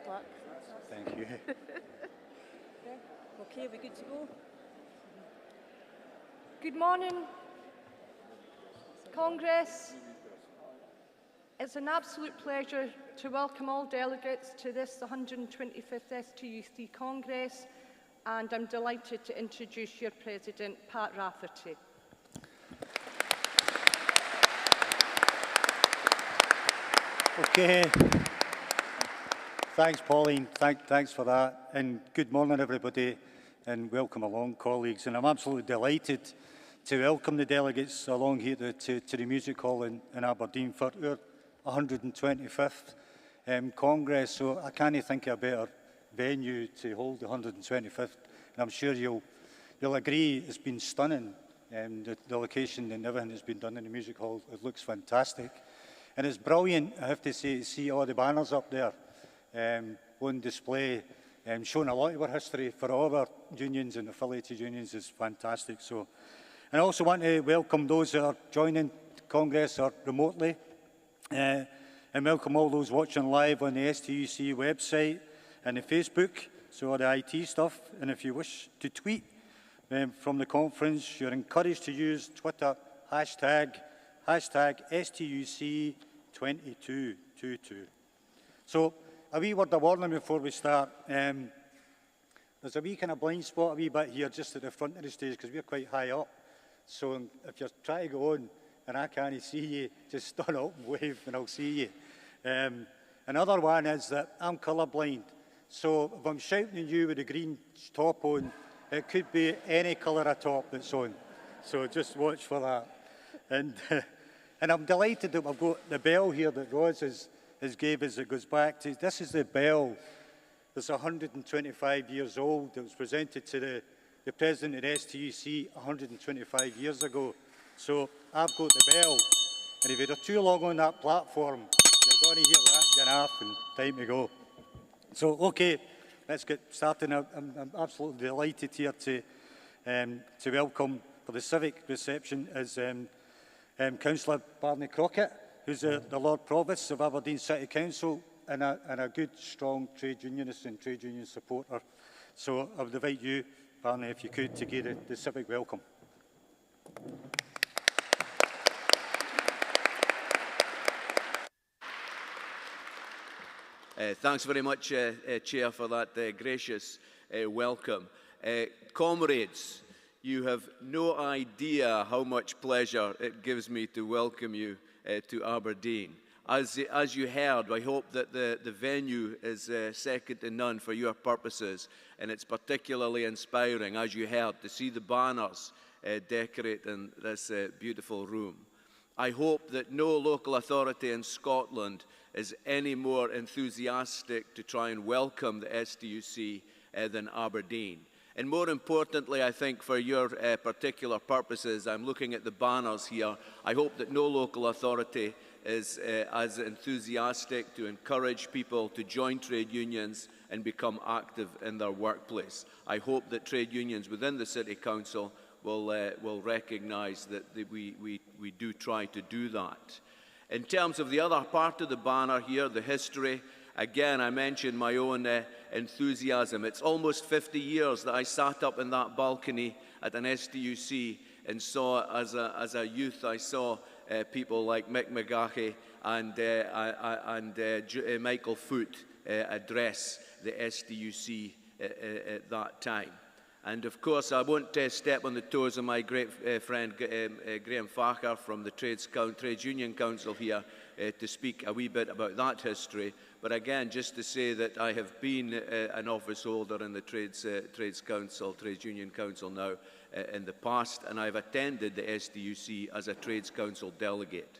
plaque. Thank you. Okay, are we good to go? Good morning, Congress. It's an absolute pleasure to welcome all delegates to this 125th STUC Congress, and I'm delighted to introduce your President, Pat Rafferty. Okay. Thanks, Pauline. Thanks for that. And good morning, everybody, and welcome along, colleagues. And I'm absolutely delighted to welcome the delegates along here to the Music Hall in Aberdeen for our 125th Congress. So I can't think of a better venue to hold the 125th. And I'm sure you'll agree it's been stunning. The location and everything that's been done in the Music Hall, it looks fantastic. And it's brilliant, I have to say, to see all the banners up there on display, showing a lot of our history for all of our unions and affiliated unions is fantastic. So, and I also want to welcome those that are joining Congress or remotely, and welcome all those watching live on the STUC website and the Facebook, so all the IT stuff. And if you wish to tweet from the conference, you're encouraged to use Twitter hashtag STUC2222. So a wee word of warning before we start. There's a wee kind of blind spot a wee bit here just at the front of the stage because we're quite high up. So if you're trying to go on and I can't see you, just stand up and wave and I'll see you. Another one is that I'm colourblind. So if I'm shouting at you with a green top on, it could be any colour of top that's on. So just watch for that. And I'm delighted that we've got the bell here that Roz has gave us. It goes back to, this is the bell that's 125 years old. It was presented to the president of the STUC 125 years ago. So I've got the bell. And if you're too long on that platform, you're going to hear that going off and time to go. So, okay, let's get started. I'm absolutely delighted here to welcome for the civic reception as Councillor Barney Crockett, who's the Lord Provost of Aberdeen City Council and a good, strong trade unionist and trade union supporter. So I would invite you, Barney, if you could, to give the civic welcome. Thanks very much, Chair, for that gracious welcome. Comrades, you have no idea how much pleasure it gives me to welcome you to Aberdeen. As you heard, I hope that the venue is second to none for your purposes, and it's particularly inspiring, as you heard, to see the banners decorating this beautiful room. I hope that no local authority in Scotland is any more enthusiastic to try and welcome the STUC than Aberdeen. And more importantly, I think for your particular purposes, I'm looking at the banners here, I hope that no local authority is as enthusiastic to encourage people to join trade unions and become active in their workplace. I hope that trade unions within the City Council will recognise that we do try to do that. In terms of the other part of the banner here, the history, again, I mentioned my own enthusiasm. It's almost 50 years that I sat up in that balcony at an STUC and saw, as a youth, I saw people like Mick McGahey and Michael Foote address the STUC at that time. And of course, I won't step on the toes of my great friend Graham Facher from the Trades Union Council here to speak a wee bit about that history. But again, just to say that I have been an office holder in the Trades Union Council now in the past, and I've attended the STUC as a Trades Council delegate.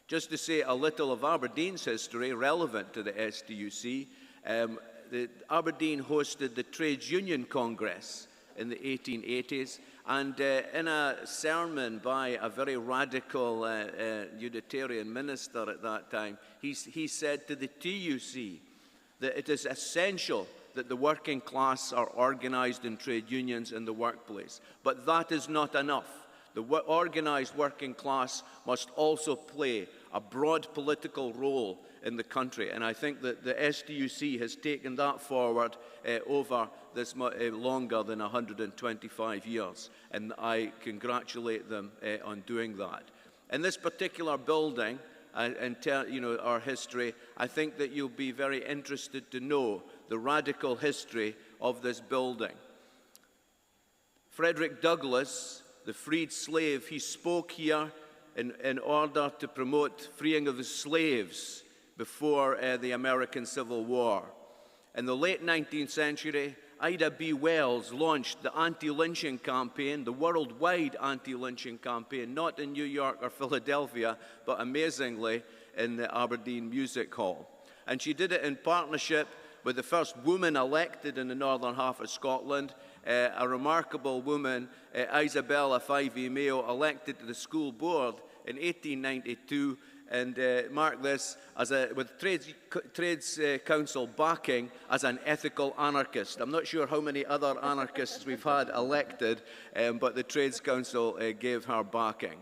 Just to say a little of Aberdeen's history relevant to the STUC, Aberdeen hosted the Trades Union Congress in the 1880s, and in a sermon by a very radical Unitarian minister at that time, he said to the TUC that it is essential that the working class are organised in trade unions in the workplace, but that is not enough. The organised working class must also play a broad political role in the country. And I think that the STUC has taken that forward over this longer than 125 years. And I congratulate them on doing that. In this particular building, and our history, I think that you'll be very interested to know the radical history of this building. Frederick Douglass, the freed slave, he spoke here in order to promote freeing of the slaves before the American Civil War. In the late 19th century, Ida B. Wells launched the anti-lynching campaign, the worldwide anti-lynching campaign, not in New York or Philadelphia, but amazingly in the Aberdeen Music Hall. And she did it in partnership with the first woman elected in the northern half of Scotland, a remarkable woman, Isabella Fyvie Mayo, elected to the school board in 1892, and mark this as with Trades Council backing as an ethical anarchist. I'm not sure how many other anarchists we've had elected, but the Trades Council gave her backing.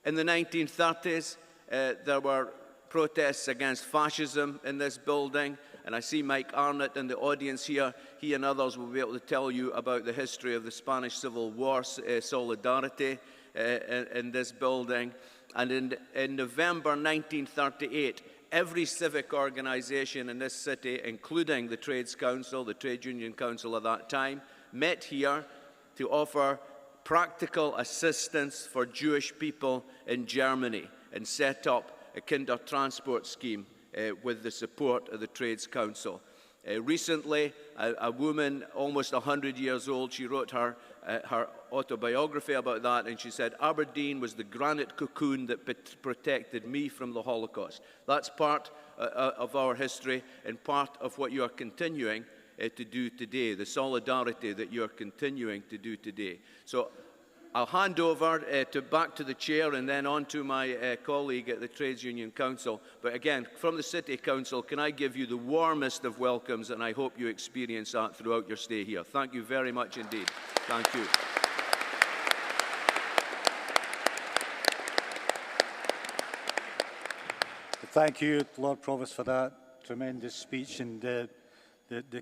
In the 1930s, there were protests against fascism in this building, and I see Mike Arnott in the audience here. He and others will be able to tell you about the history of the Spanish Civil War solidarity in this building. And in November 1938, every civic organisation in this city, including the Trades Council, the Trade Union Council at that time, met here to offer practical assistance for Jewish people in Germany and set up a kinder transport scheme with the support of the Trades Council. Recently, a woman almost 100 years old, she wrote her autobiography about that, and she said, "Aberdeen was the granite cocoon that protected me from the Holocaust." That's part of our history and part of what you are continuing to do today, the solidarity that you are continuing to do today. So I'll hand over back to the chair and then on to my colleague at the Trades Union Council. But again, from the City Council, can I give you the warmest of welcomes, and I hope you experience that throughout your stay here. Thank you very much indeed. Thank you. Thank you, Lord Provost, for that tremendous speech and the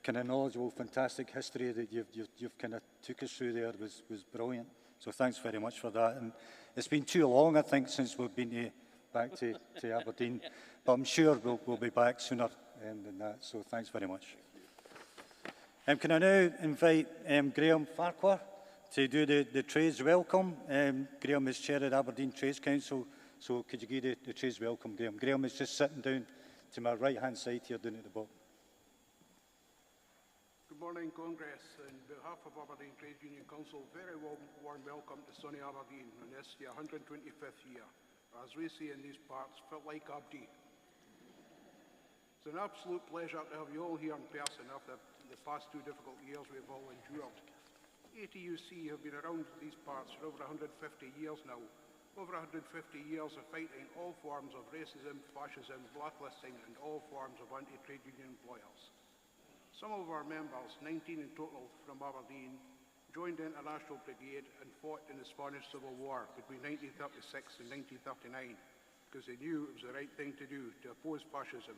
kind of knowledgeable, fantastic history that you've kind of took us through there was brilliant. So thanks very much for that. And it's been too long, I think, since we've been back to Aberdeen. But I'm sure we'll be back sooner than that. So thanks very much. Can I now invite Graham Farquhar to do the Trades Welcome? Graham is chair of the Aberdeen Trades Council. So could you give the Trades Welcome, Graham? Graham is just sitting down to my right-hand side here, down at the bottom. Good morning, Congress. On behalf of Aberdeen Trade Union Council, very warm welcome to sunny Aberdeen on this, the 125th year. As we say in these parts, felt like Aberdeen. It's an absolute pleasure to have you all here in person after the past 2 difficult years we've all endured. ATUC have been around these parts for over 150 years now. Over 150 years of fighting all forms of racism, fascism, blacklisting, and all forms of anti-trade union employers. Some of our members, 19 in total from Aberdeen, joined the International Brigade and fought in the Spanish Civil War between 1936 and 1939 because they knew it was the right thing to do to oppose fascism.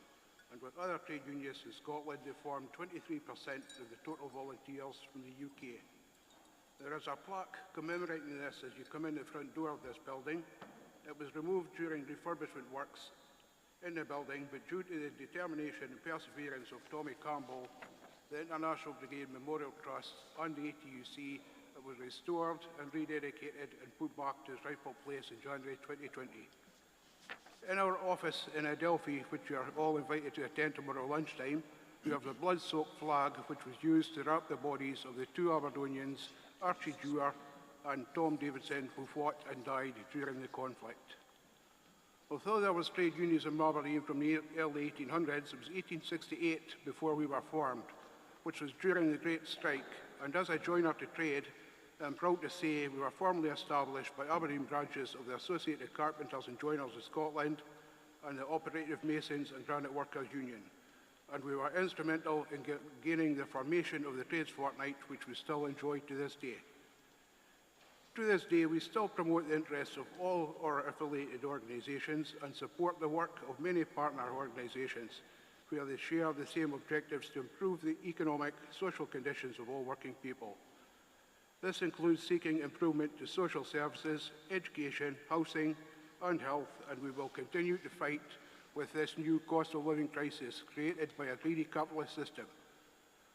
And with other trade unions in Scotland, they formed 23% of the total volunteers from the UK. There is a plaque commemorating this as you come in the front door of this building. It was removed during refurbishment works in the building, but due to the determination and perseverance of Tommy Campbell, the International Brigade Memorial Trust and the ATUC, it was restored and rededicated and put back to its rightful place in January 2020. In our office in Adelphi, which you are all invited to attend tomorrow lunchtime, we have the blood-soaked flag which was used to wrap the bodies of the 2 Aberdonians, Archie Dewar and Tom Davidson, who fought and died during the conflict. Although there was trade unions in Aberdeen from the early 1800s, it was 1868 before we were formed, which was during the Great Strike. And as a joiner to trade, I'm proud to say we were formally established by Aberdeen branches of the Associated Carpenters and Joiners of Scotland and the Operative Masons and Granite Workers Union. And we were instrumental in gaining the formation of the Trades Fortnight, which we still enjoy to this day. To this day, we still promote the interests of all our affiliated organisations and support the work of many partner organisations where they share the same objectives to improve the economic, social conditions of all working people. This includes seeking improvement to social services, education, housing and health, and we will continue to fight with this new cost of living crisis created by a greedy capitalist system.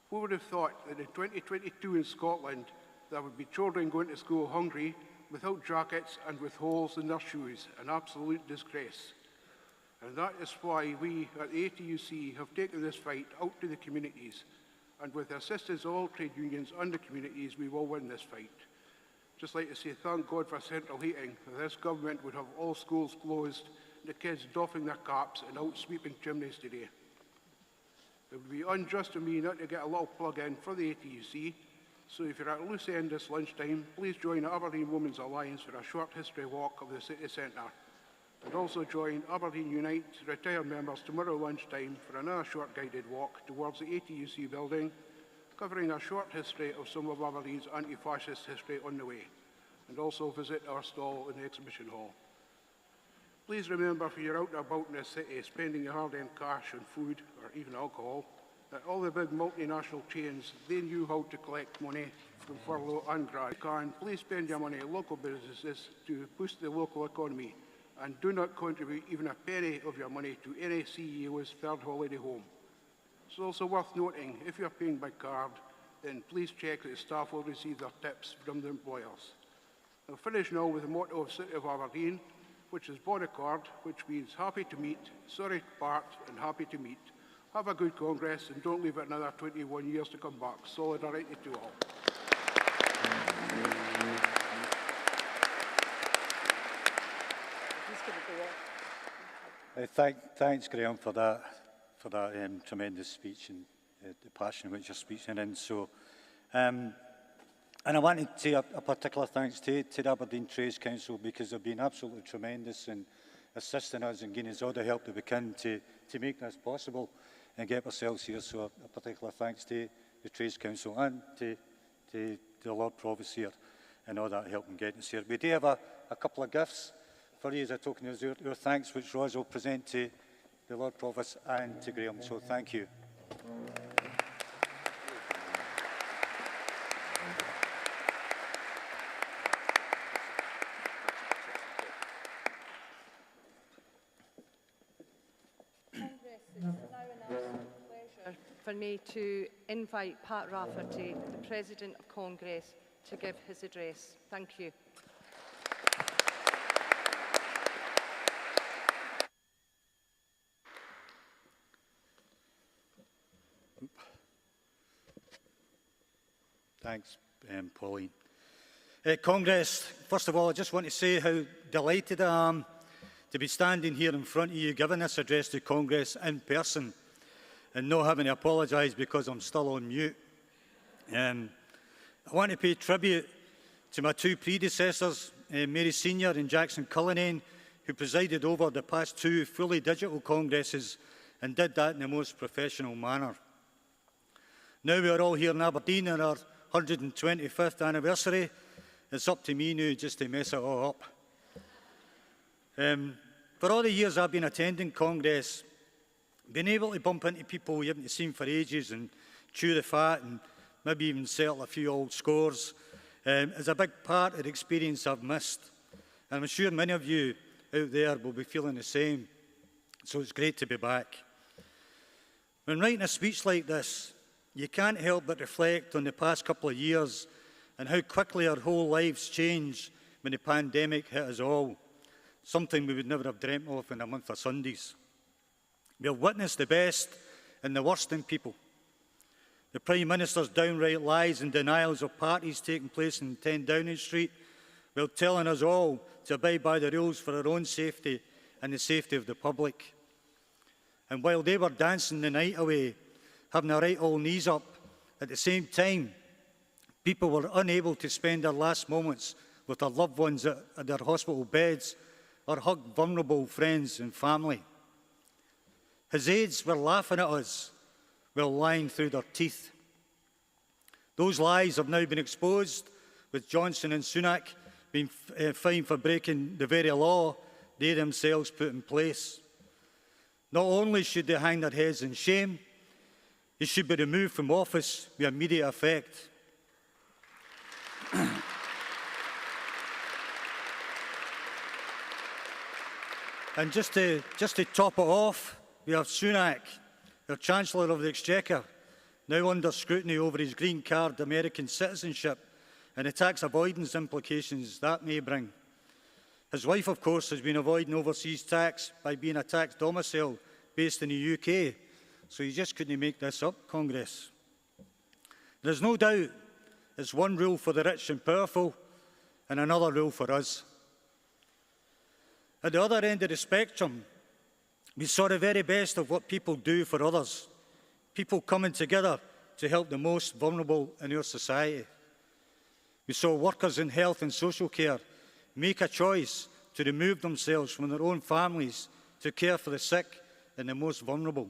Who would have thought that in 2022 in Scotland there would be children going to school hungry, without jackets and with holes in their shoes, an absolute disgrace. And that is why we at the ATUC have taken this fight out to the communities, and with the assistance of all trade unions and the communities, we will win this fight. Just like to say thank God for central heating. This government would have all schools closed, the kids doffing their caps and out sweeping chimneys today. It would be unjust of me not to get a little plug in for the ATUC, so if you're at a loose end this lunchtime, please join the Aberdeen Women's Alliance for a short history walk of the city centre. And also join Aberdeen Unite retired members tomorrow lunchtime for another short guided walk towards the ATUC building, covering a short history of some of Aberdeen's anti-fascist history on the way, and also visit our stall in the exhibition hall. Please remember, if you're out and about in the city spending your hard-earned cash on food or even alcohol, that all the big multinational chains, they knew how to collect money from furlough and grant. Please spend your money on local businesses to boost the local economy, and do not contribute even a penny of your money to any CEO's third holiday home. It's also worth noting, if you're paying by card, then please check that the staff will receive their tips from their employers. I'll finish now with the motto of City of Aberdeen, which is Bonaccord, which means happy to meet, sorry to part, and happy to meet. Have a good Congress and don't leave it another 21 years to come back. Solidarity to all. Thanks, Graham, for that tremendous speech and the passion in which you're speaking in. So, and I want to say a particular thanks to the Aberdeen Trades Council, because they've been absolutely tremendous in assisting us and giving us all the help that we can to make this possible and get ourselves here. So a particular thanks to the Trades Council and to the Lord Provost here and all that help in getting us here. We do have a couple of gifts for you as a token of your thanks, which Roz will present to the Lord Provost and to Graham. So thank you. For me to invite Pat Rafferty, the President of Congress, to give his address. Thank you. Thanks, Pauline. Congress, first of all, I just want to say how delighted I am to be standing here in front of you, giving this address to Congress in person, and not having to apologise because I'm still on mute. I want to pay tribute to my two predecessors, Mary Senior and Jackson Cullinane, who presided over the past two fully digital congresses and did that in the most professional manner. Now we are all here in Aberdeen on our 125th anniversary. It's up to me now just to mess it all up. For all the years I've been attending Congress, being able to bump into people you haven't seen for ages and chew the fat and maybe even settle a few old scores is a big part of the experience I've missed. And I'm sure many of you out there will be feeling the same. So it's great to be back. When writing a speech like this, you can't help but reflect on the past couple of years and how quickly our whole lives changed when the pandemic hit us all, something we would never have dreamt of in a month of Sundays. We have witnessed the best and the worst in people. The Prime Minister's downright lies and denials of parties taking place in 10 Downing Street, while telling us all to abide by the rules for our own safety and the safety of the public. And while they were dancing the night away, having a right all knees up, at the same time, people were unable to spend their last moments with their loved ones at their hospital beds or hug vulnerable friends and family. His aides were laughing at us while lying through their teeth. Those lies have now been exposed, with Johnson and Sunak been fined for breaking the very law they themselves put in place. Not only should they hang their heads in shame, they should be removed from office with immediate effect. And just to top it off, we have Sunak, the Chancellor of the Exchequer, now under scrutiny over his green card American citizenship and the tax avoidance implications that may bring. His wife, of course, has been avoiding overseas tax by being a tax domicile based in the UK, so you just couldn't make this up, Congress. There's no doubt it's one rule for the rich and powerful and another rule for us. At the other end of the spectrum, we saw the very best of what people do for others, people coming together to help the most vulnerable in our society. We saw workers in health and social care make a choice to remove themselves from their own families to care for the sick and the most vulnerable.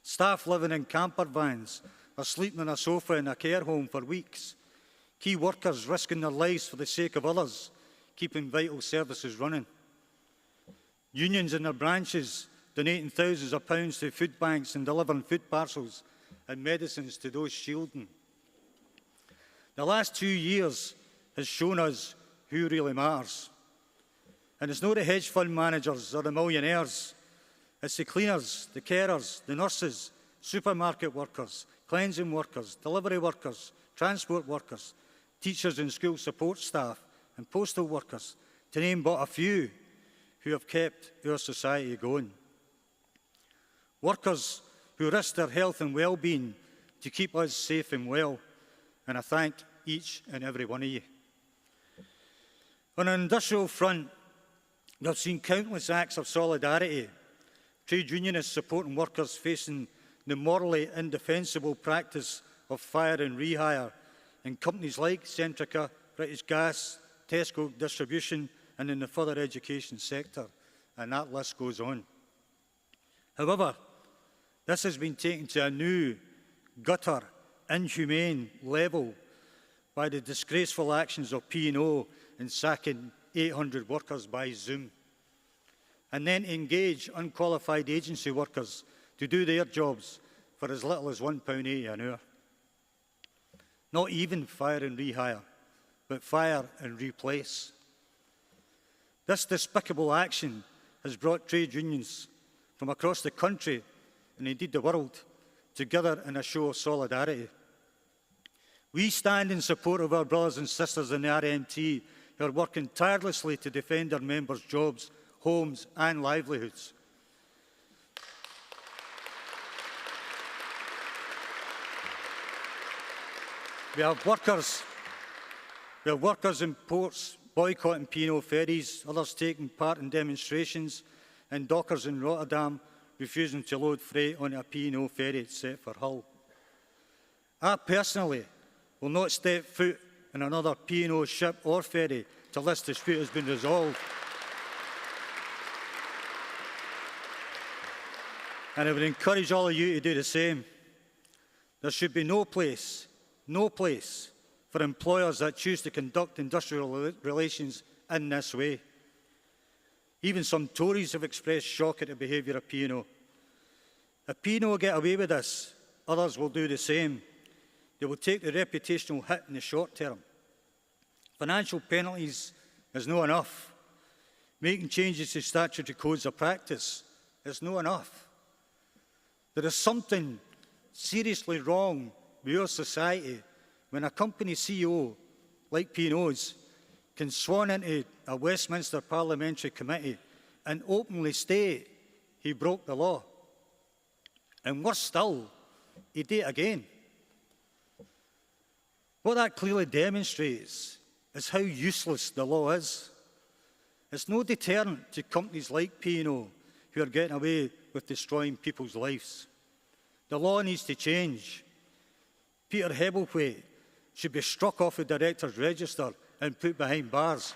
Staff living in camper vans or sleeping on a sofa in a care home for weeks. Key workers risking their lives for the sake of others, keeping vital services running. Unions in their branches donating thousands of pounds to food banks and delivering food parcels and medicines to those shielding. The last 2 years has shown us who really matters. And it's not the hedge fund managers or the millionaires. It's the cleaners, the carers, the nurses, supermarket workers, cleansing workers, delivery workers, transport workers, teachers and school support staff, and postal workers, to name but a few, who have kept our society going. Workers who risk their health and well-being to keep us safe and well, and I thank each and every one of you. On an industrial front, we have seen countless acts of solidarity. Trade unionists supporting workers facing the morally indefensible practice of fire and rehire in companies like Centrica, British Gas, Tesco Distribution, and in the further education sector, and that list goes on. However, this has been taken to a new, gutter, inhumane level by the disgraceful actions of P&O in sacking 800 workers by Zoom, and then engage unqualified agency workers to do their jobs for as little as £1.80 an hour. Not even fire and rehire, but fire and replace. This despicable action has brought trade unions from across the country, and indeed the world, together in a show of solidarity. We stand in support of our brothers and sisters in the RMT who are working tirelessly to defend their members' jobs, homes and livelihoods. We have workers in ports boycotting P&O ferries, others taking part in demonstrations, and dockers in Rotterdam refusing to load freight on a P&O ferry set for Hull. I personally will not step foot in another P&O ship or ferry till this dispute has been resolved. And I would encourage all of you to do the same. There should be no place for employers that choose to conduct industrial relations in this way. Even some Tories have expressed shock at the behaviour of P&O. If P&O get away with this, others will do the same. They will take the reputational hit in the short term. Financial penalties is not enough. Making changes to statutory codes of practice is not enough. There is something seriously wrong with our society when a company CEO, like P&O's, can swan into a Westminster parliamentary committee and openly state he broke the law. And worse still, he did it again. What that clearly demonstrates is how useless the law is. It's no deterrent to companies like P&O who are getting away with destroying people's lives. The law needs to change. Peter Hebblethwaite should be struck off the Directors' Register and put behind bars.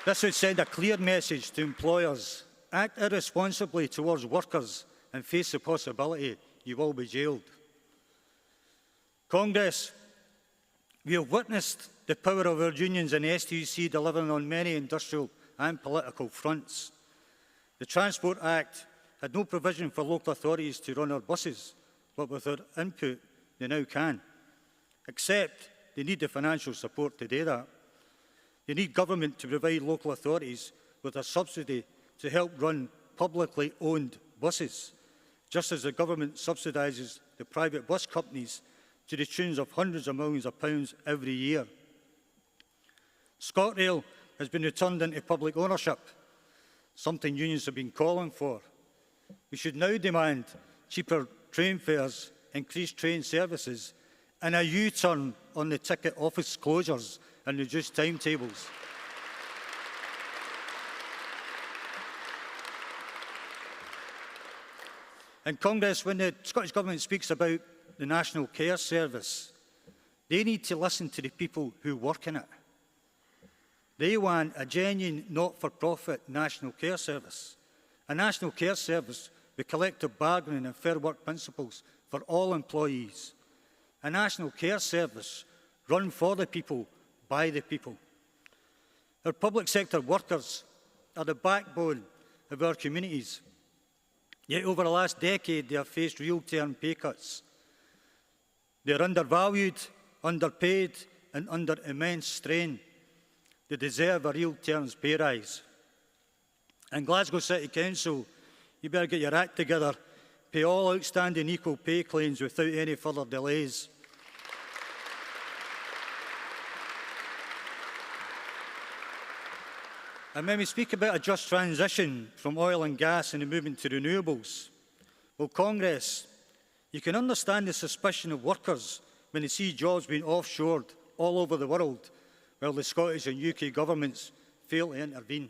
This would send a clear message to employers: act irresponsibly towards workers and face the possibility you will be jailed. Congress, we have witnessed the power of our unions and the STUC delivering on many industrial and political fronts. The Transport Act had no provision for local authorities to run our buses, but with our input, they now can. Except they need the financial support to do that. They need government to provide local authorities with a subsidy to help run publicly owned buses, just as the government subsidises the private bus companies to the tunes of hundreds of millions of pounds every year. ScotRail has been returned into public ownership, something unions have been calling for. We should now demand cheaper train fares, increased train services, and a U-turn on the ticket office closures and reduced timetables. In Congress, when the Scottish Government speaks about the National Care Service, they need to listen to the people who work in it. They want a genuine, not-for-profit National Care Service, a National Care Service with collective bargaining and fair work principles for all employees, a National Care Service run for the people, by the people. Our public sector workers are the backbone of our communities. Yet over the last decade, they have faced real-term pay cuts. They are undervalued, underpaid, and under immense strain. They deserve a real-term pay rise. And Glasgow City Council, you better get your act together, pay all outstanding equal pay claims without any further delays. And when we speak about a just transition from oil and gas and the movement to renewables, well, Congress, you can understand the suspicion of workers when they see jobs being offshored all over the world, while the Scottish and UK governments fail to intervene.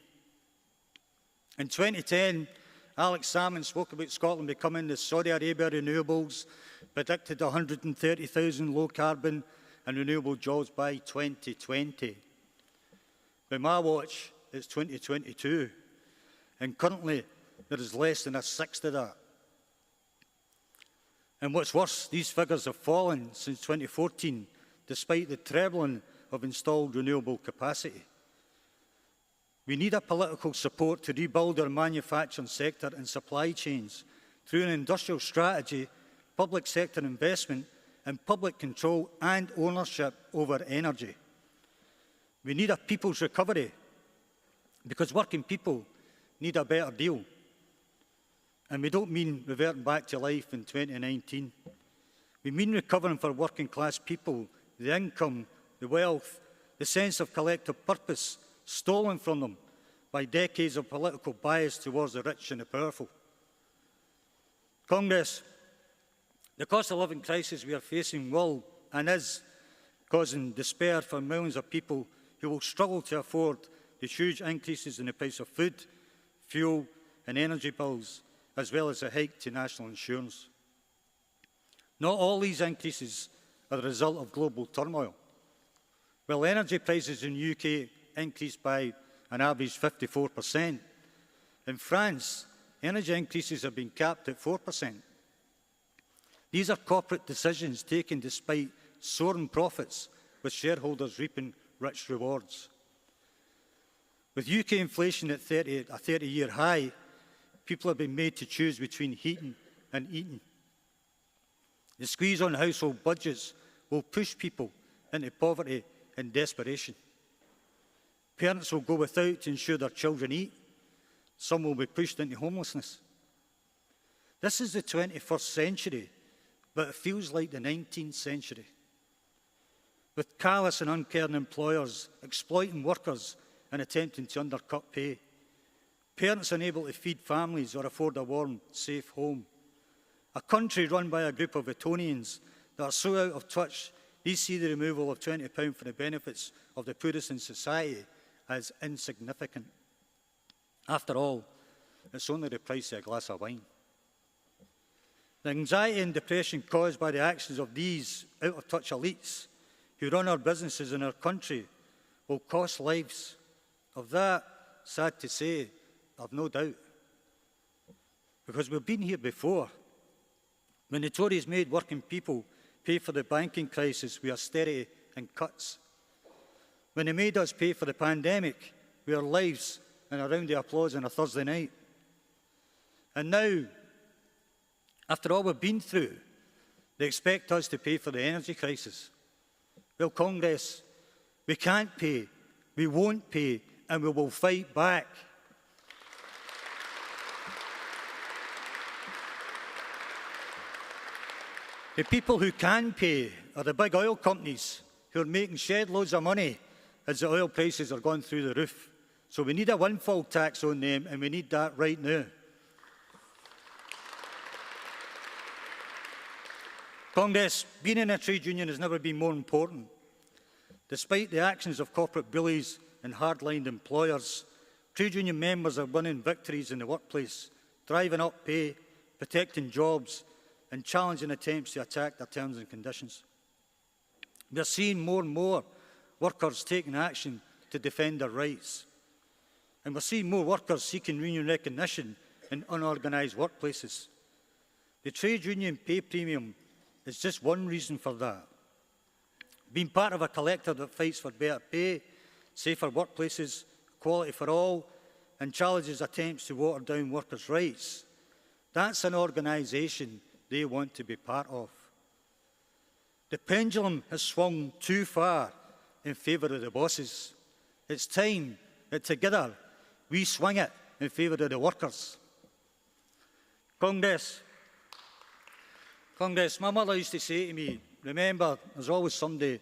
In 2010, Alex Salmond spoke about Scotland becoming the Saudi Arabia renewables, predicted 130,000 low-carbon and renewable jobs by 2020. By my watch, it's 2022, and currently there is less than a sixth of that. And what's worse, these figures have fallen since 2014, despite the trebling of installed renewable capacity. We need a political support to rebuild our manufacturing sector and supply chains through an industrial strategy, public sector investment, and public control and ownership over energy. We need a people's recovery, because working people need a better deal. And we don't mean reverting back to life in 2019. We mean recovering for working class people the income, the wealth, the sense of collective purpose stolen from them by decades of political bias towards the rich and the powerful. Congress, the cost of living crisis we are facing will and is causing despair for millions of people who will struggle to afford the huge increases in the price of food, fuel and energy bills, as well as a hike to national insurance. Not all these increases are the result of global turmoil. While energy prices in the UK increased by an average 54%, in France, energy increases have been capped at 4%. These are corporate decisions taken despite soaring profits, with shareholders reaping rich rewards. With UK inflation at a 30-year high, people have been made to choose between heating and eating. The squeeze on household budgets will push people into poverty and desperation. Parents will go without to ensure their children eat. Some will be pushed into homelessness. This is the 21st century, but it feels like the 19th century. With callous and uncaring employers exploiting workers and attempting to undercut pay. Parents unable to feed families or afford a warm, safe home. A country run by a group of Etonians that are so out of touch, they see the removal of £20 for the benefits of the poorest in society as insignificant. After all, it's only the price of a glass of wine. The anxiety and depression caused by the actions of these out-of-touch elites who run our businesses in our country will cost lives. Of that, sad to say, I've no doubt. Because we've been here before, when the Tories made working people pay for the banking crisis with austerity and cuts. When they made us pay for the pandemic with our lives and a round of applause on a Thursday night. And now, after all we've been through, they expect us to pay for the energy crisis. Well, Congress, we can't pay, we won't pay, and we will fight back. The people who can pay are the big oil companies who are making shed loads of money as the oil prices are going through the roof. So we need a windfall tax on them, and we need that right now. Congress, being in a trade union has never been more important. Despite the actions of corporate bullies and hard-lined employers, trade union members are winning victories in the workplace, driving up pay, protecting jobs, and challenging attempts to attack their terms and conditions. We are seeing more and more workers taking action to defend their rights. And we're seeing more workers seeking union recognition in unorganised workplaces. The trade union pay premium is just one reason for that. Being part of a collective that fights for better pay, safer workplaces, equality for all, and challenges attempts to water down workers' rights, that's an organisation they want to be part of. The pendulum has swung too far in favour of the bosses. It's time that together we swing it in favour of the workers. Congress, my mother used to say to me, remember, there's always somebody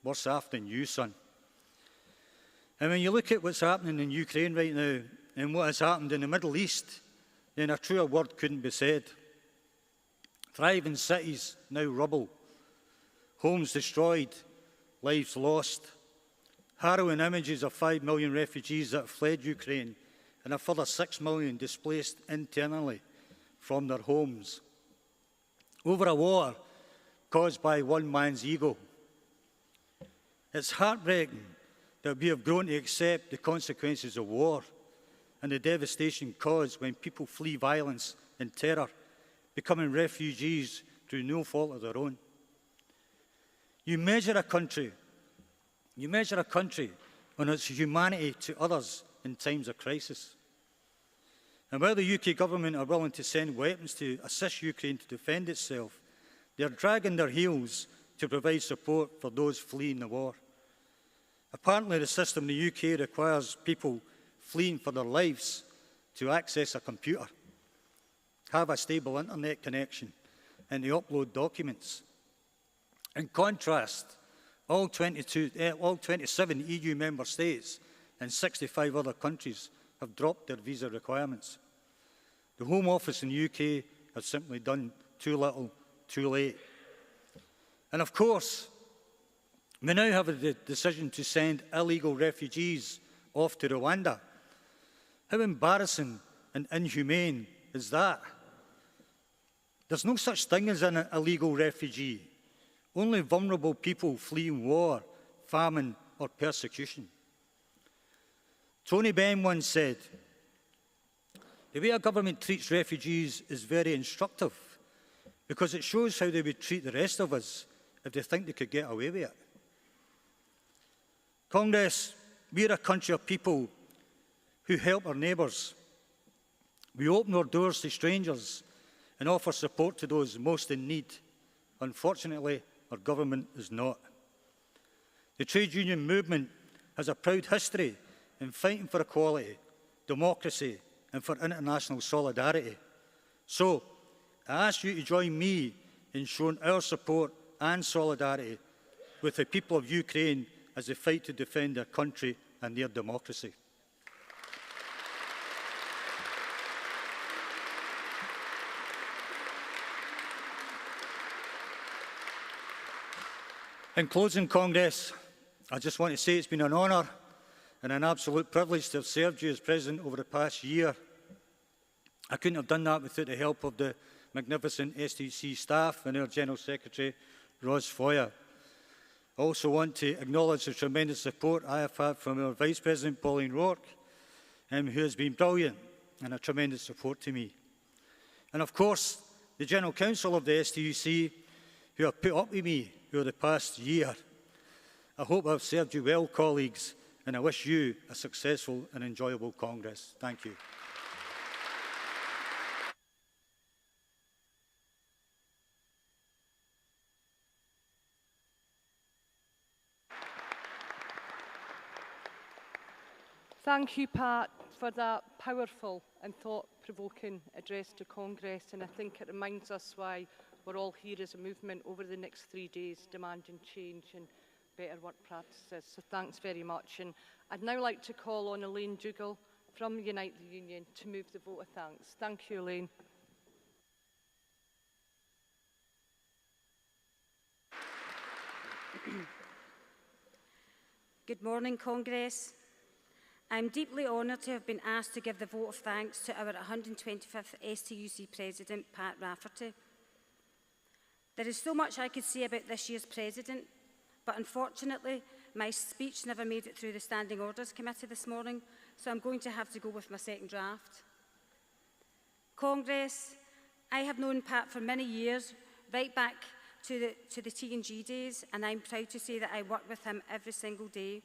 worse off than you, son. And when you look at what's happening in Ukraine right now and what has happened in the Middle East, then a truer word couldn't be said. Thriving cities now rubble, homes destroyed, lives lost, harrowing images of 5 million refugees that have fled Ukraine and a further 6 million displaced internally from their homes over a war caused by one man's ego. It's heartbreaking that we have grown to accept the consequences of war and the devastation caused when people flee violence and terror, becoming refugees through no fault of their own. You measure a country on its humanity to others in times of crisis. And while the UK government are willing to send weapons to assist Ukraine to defend itself, they are dragging their heels to provide support for those fleeing the war. Apparently, the system in the UK requires people fleeing for their lives to access a computer, have a stable internet connection, and to upload documents. In contrast, all 27 EU member states and 65 other countries have dropped their visa requirements. The Home Office in the UK has simply done too little, too late. And of course, we now have the decision to send illegal refugees off to Rwanda. How embarrassing and inhumane is that? There's no such thing as an illegal refugee. Only vulnerable people fleeing war, famine, or persecution. Tony Benn once said, the way a government treats refugees is very instructive because it shows how they would treat the rest of us if they think they could get away with it. Congress, we're a country of people who help our neighbours. We open our doors to strangers and offer support to those most in need. Unfortunately, our government is not. The trade union movement has a proud history in fighting for equality, democracy, and for international solidarity. So, I ask you to join me in showing our support and solidarity with the people of Ukraine as they fight to defend their country and their democracy. In closing, Congress, I just want to say it's been an honour and an absolute privilege to have served you as President over the past year. I couldn't have done that without the help of the magnificent STUC staff and our General Secretary, Ros Foyer. I also want to acknowledge the tremendous support I have had from our Vice President, Pauline Rourke, who has been brilliant and a tremendous support to me. And of course, the General Counsel of the STUC, who have put up with me over the past year. I hope I've served you well, colleagues, and I wish you a successful and enjoyable Congress. Thank you. Thank you, Pat, for that powerful and thought-provoking address to Congress, and I think it reminds us why we're all here as a movement over the next 3 days demanding change and better work practices. So thanks very much. And I'd now like to call on Elaine Dougal from Unite the Union to move the vote of thanks. Thank you, Elaine. Good morning, Congress. I am deeply honoured to have been asked to give the vote of thanks to our 125th STUC President, Pat Rafferty. There is so much I could say about this year's President, but unfortunately, my speech never made it through the Standing Orders Committee this morning, so I'm going to have to go with my second draft. Congress, I have known Pat for many years, right back to the T&G days, and I'm proud to say that I work with him every single day.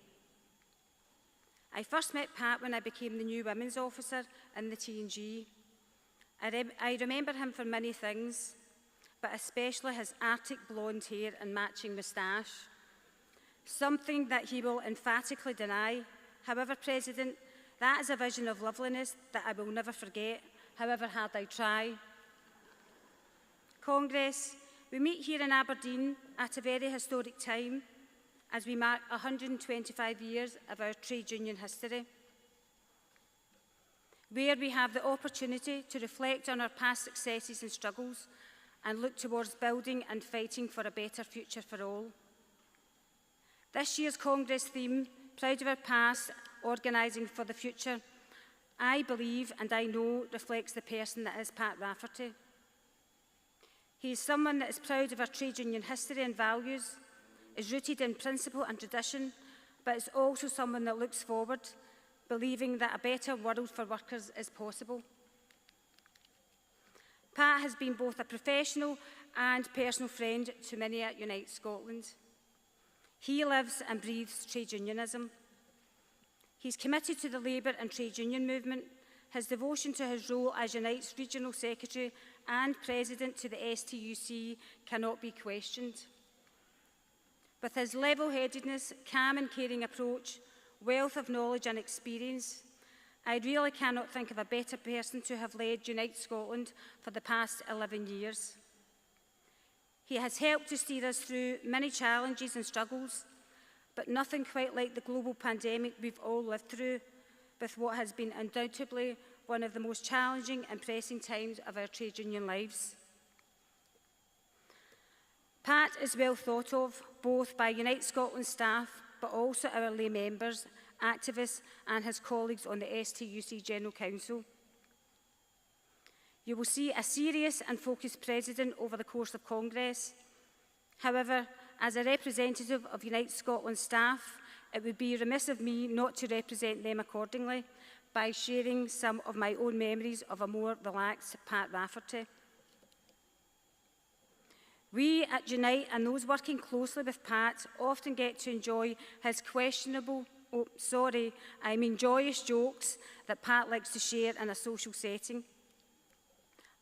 I first met Pat when I became the new Women's Officer in the T&G. I remember him for many things, but especially his Arctic blonde hair and matching moustache, something that he will emphatically deny. However, President, that is a vision of loveliness that I will never forget, however hard I try. Congress, we meet here in Aberdeen at a very historic time as we mark 125 years of our trade union history, where we have the opportunity to reflect on our past successes and struggles and look towards building and fighting for a better future for all. This year's Congress theme, Proud of Our Past, Organising for the Future, I believe and I know reflects the person that is Pat Rafferty. He is someone that is proud of our trade union history and values, is rooted in principle and tradition, but is also someone that looks forward, believing that a better world for workers is possible. Pat has been both a professional and personal friend to many at Unite Scotland. He lives and breathes trade unionism. He's committed to the labour and trade union movement. His devotion to his role as Unite's Regional Secretary and President to the STUC cannot be questioned. With his level-headedness, calm and caring approach, wealth of knowledge and experience, I really cannot think of a better person to have led Unite Scotland for the past 11 years. He has helped to steer us through many challenges and struggles, but nothing quite like the global pandemic we've all lived through, with what has been undoubtedly one of the most challenging and pressing times of our trade union lives. Pat is well thought of, both by Unite Scotland staff, but also our lay members, activists and his colleagues on the STUC General Council. You will see a serious and focused President over the course of Congress. However, as a representative of Unite Scotland staff, it would be remiss of me not to represent them accordingly by sharing some of my own memories of a more relaxed Pat Rafferty. We at Unite and those working closely with Pat often get to enjoy his joyous jokes that Pat likes to share in a social setting.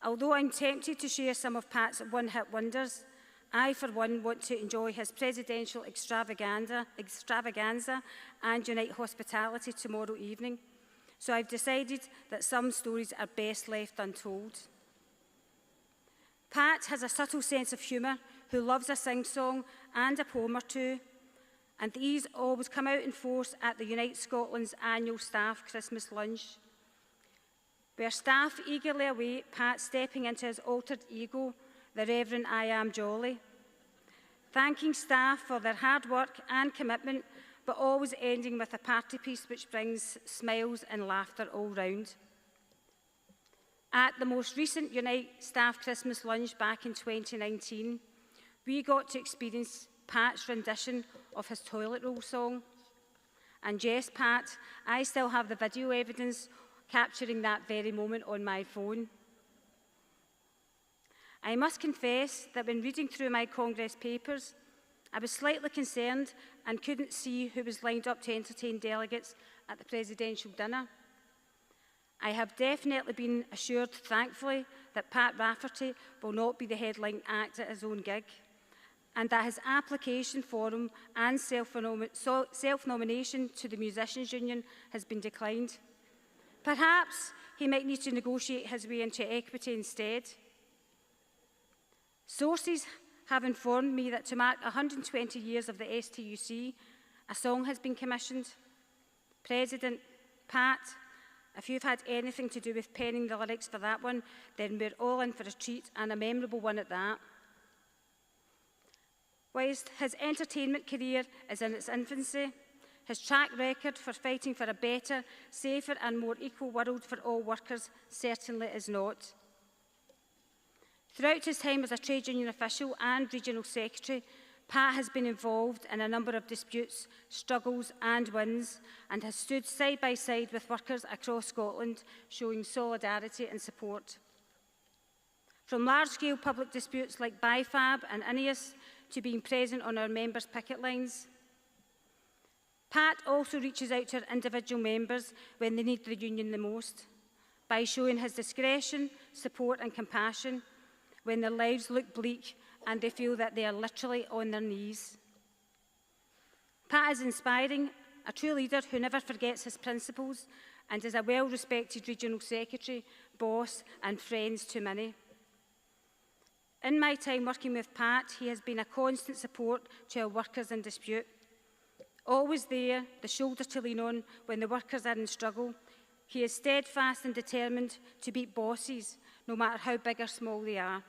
Although I'm tempted to share some of Pat's one-hit wonders, I, for one, want to enjoy his presidential extravaganza and Unite hospitality tomorrow evening. So I've decided that some stories are best left untold. Pat has a subtle sense of humour, who loves a sing-song and a poem or two, and these always come out in force at the Unite Scotland's annual staff Christmas lunch, where staff eagerly await Pat stepping into his altered ego, the Reverend I Am Jolly, thanking staff for their hard work and commitment, but always ending with a party piece which brings smiles and laughter all round. At the most recent Unite staff Christmas lunch back in 2019, we got to experience Pat's rendition of his toilet roll song. And yes, Pat, I still have the video evidence capturing that very moment on my phone. I must confess that when reading through my Congress papers, I was slightly concerned and couldn't see who was lined up to entertain delegates at the presidential dinner. I have definitely been assured, thankfully, that Pat Rafferty will not be the headline act at his own gig, and that his application for him and self-nomination to the Musicians' Union has been declined. Perhaps he might need to negotiate his way into equity instead. Sources have informed me that to mark 120 years of the STUC, a song has been commissioned. President, Pat, if you've had anything to do with penning the lyrics for that one, then we're all in for a treat, and a memorable one at that. Whilst his entertainment career is in its infancy, his track record for fighting for a better, safer and more equal world for all workers certainly is not. Throughout his time as a trade union official and regional secretary, Pat has been involved in a number of disputes, struggles and wins, and has stood side by side with workers across Scotland, showing solidarity and support. From large-scale public disputes like BIFAB and INEOS to being present on our members' picket lines. Pat also reaches out to our individual members when they need the union the most, by showing his discretion, support and compassion when their lives look bleak and they feel that they are literally on their knees. Pat is inspiring, a true leader who never forgets his principles and is a well-respected regional secretary, boss and friend to many. In my time working with Pat, he has been a constant support to our workers in dispute. Always there, the shoulder to lean on when the workers are in struggle, he is steadfast and determined to beat bosses, no matter how big or small they are.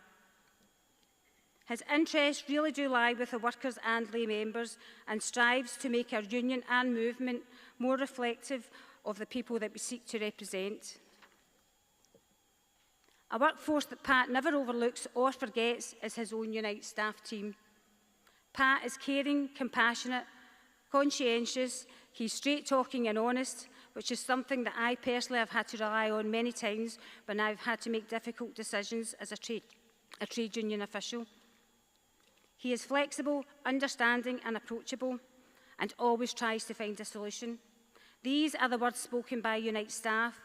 His interests really do lie with the workers and lay members, and strives to make our union and movement more reflective of the people that we seek to represent. A workforce that Pat never overlooks or forgets is his own Unite staff team. Pat is caring, compassionate, conscientious, he's straight-talking and honest, which is something that I personally have had to rely on many times when I've had to make difficult decisions as a trade union official. He is flexible, understanding and approachable, and always tries to find a solution. These are the words spoken by Unite staff,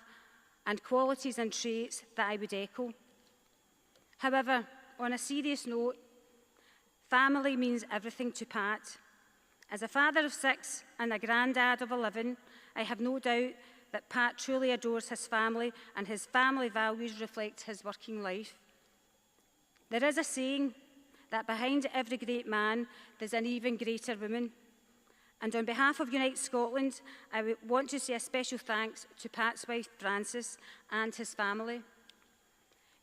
and qualities and traits that I would echo. However, on a serious note, family means everything to Pat. As a father of 6 and a granddad of 11, I have no doubt that Pat truly adores his family, and his family values reflect his working life. There is a saying that behind every great man, there's an even greater woman. And on behalf of Unite Scotland, I want to say a special thanks to Pat's wife, Frances, and his family.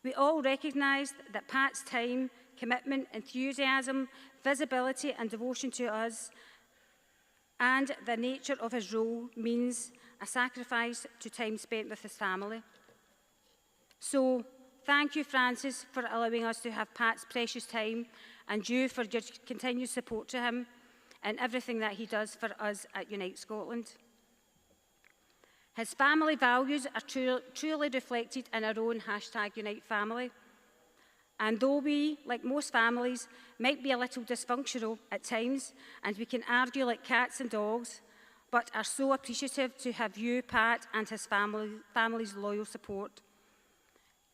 We all recognise that Pat's time, commitment, enthusiasm, visibility and devotion to us, and the nature of his role means a sacrifice to time spent with his family. So, thank you, Frances, for allowing us to have Pat's precious time, and you for your continued support to him and everything that he does for us at Unite Scotland. His family values are truly reflected in our own #UniteFamily. And though we, like most families, might be a little dysfunctional at times, and we can argue like cats and dogs, but are so appreciative to have you, Pat, and his family's loyal support.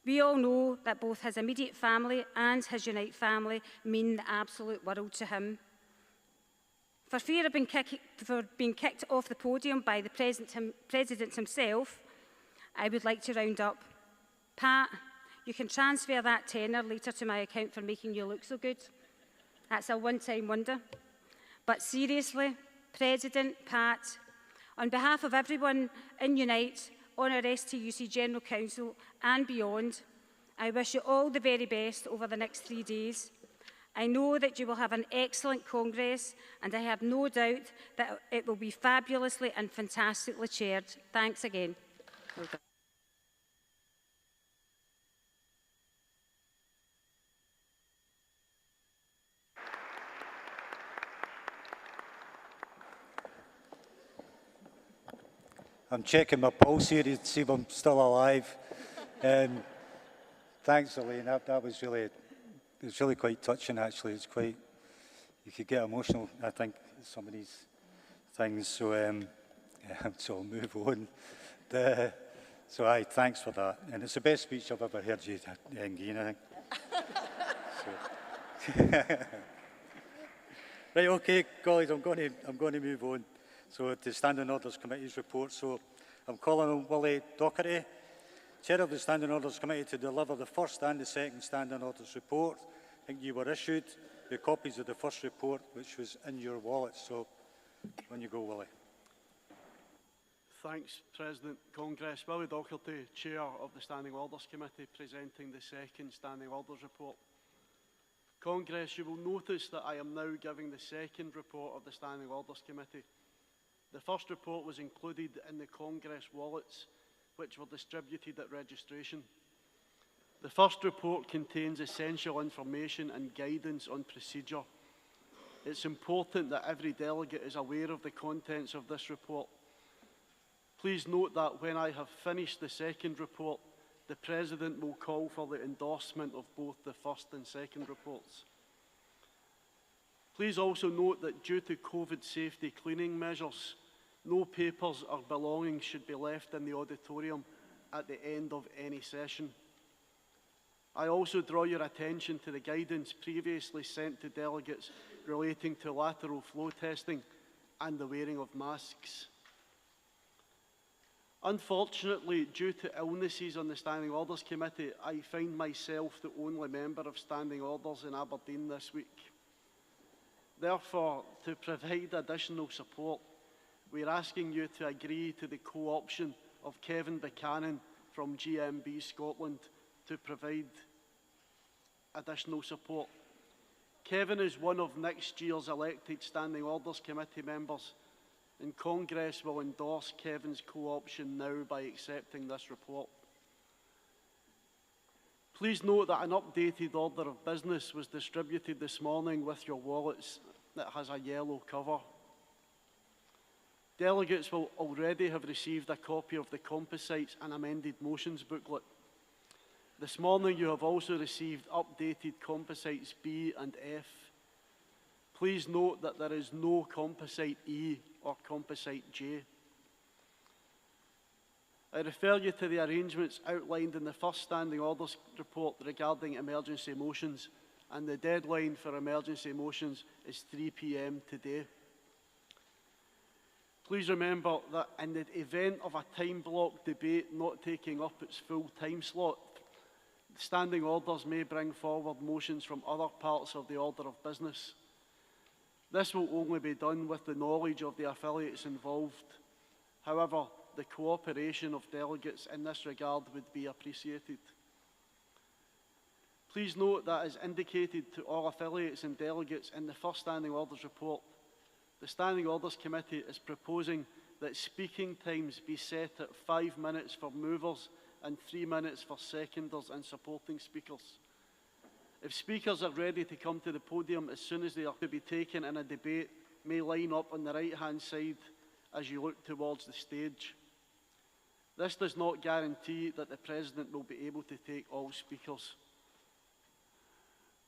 We all know that both his immediate family and his Unite family mean the absolute world to him. For fear of being kicked off the podium by the President himself, I would like to round up. Pat, you can transfer that tenner later to my account for making you look so good. That's a one-time wonder. But seriously, President, Pat, on behalf of everyone in Unite, on our STUC General Council and beyond, I wish you all the very best over the next 3 days. I know that you will have an excellent Congress, and I have no doubt that it will be fabulously and fantastically chaired. Thanks again. Well done. I'm checking my pulse here to see if I'm still alive. Thanks, Elaine. That was really it's really quite touching, actually. It's quite, you could get emotional, I think, at some of these things. So, so I'll move on. So, aye, thanks for that. And it's the best speech I've ever heard you give, I think. So. Right, okay, colleagues, I'm going to move on. So, to Standing Orders Committee's report. So, I'm calling on Willie Docherty, Chair of the Standing Orders Committee, to deliver the first and the second Standing Orders report. I think you were issued with copies of the first report, which was in your wallet. So, on you go, Willie. Thanks, President Congress. Willie Docherty, Chair of the Standing Orders Committee, presenting the second Standing Orders report. Congress, you will notice that I am now giving the second report of the Standing Orders Committee. The first report was included in the Congress wallets, which were distributed at registration. The first report contains essential information and guidance on procedure. It's important that every delegate is aware of the contents of this report. Please note that when I have finished the second report, the President will call for the endorsement of both the first and second reports. Please also note that due to COVID safety cleaning measures, no papers or belongings should be left in the auditorium at the end of any session. I also draw your attention to the guidance previously sent to delegates relating to lateral flow testing and the wearing of masks. Unfortunately, due to illnesses on the Standing Orders Committee, I find myself the only member of Standing Orders in Aberdeen this week. Therefore, to provide additional support, we are asking you to agree to the co-option of Kevin Buchanan from GMB Scotland to provide additional support. Kevin is one of next year's elected Standing Orders Committee members, and Congress will endorse Kevin's co-option now by accepting this report. Please note that an updated order of business was distributed this morning with your wallets that has a yellow cover. Delegates will already have received a copy of the composites and amended motions booklet. This morning you have also received updated composites B and F. Please note that there is no composite E or composite J. I refer you to the arrangements outlined in the first Standing Orders report regarding emergency motions, and the deadline for emergency motions is 3 p.m. today. Please remember that in the event of a time block debate not taking up its full time slot, Standing Orders may bring forward motions from other parts of the order of business. This will only be done with the knowledge of the affiliates involved. However, the cooperation of delegates in this regard would be appreciated. Please note that as indicated to all affiliates and delegates in the first Standing Orders report, the Standing Orders Committee is proposing that speaking times be set at 5 minutes for movers and 3 minutes for seconders and supporting speakers. If speakers are ready to come to the podium as soon as they are to be taken in a debate, may line up on the right-hand side as you look towards the stage. This does not guarantee that the President will be able to take all speakers.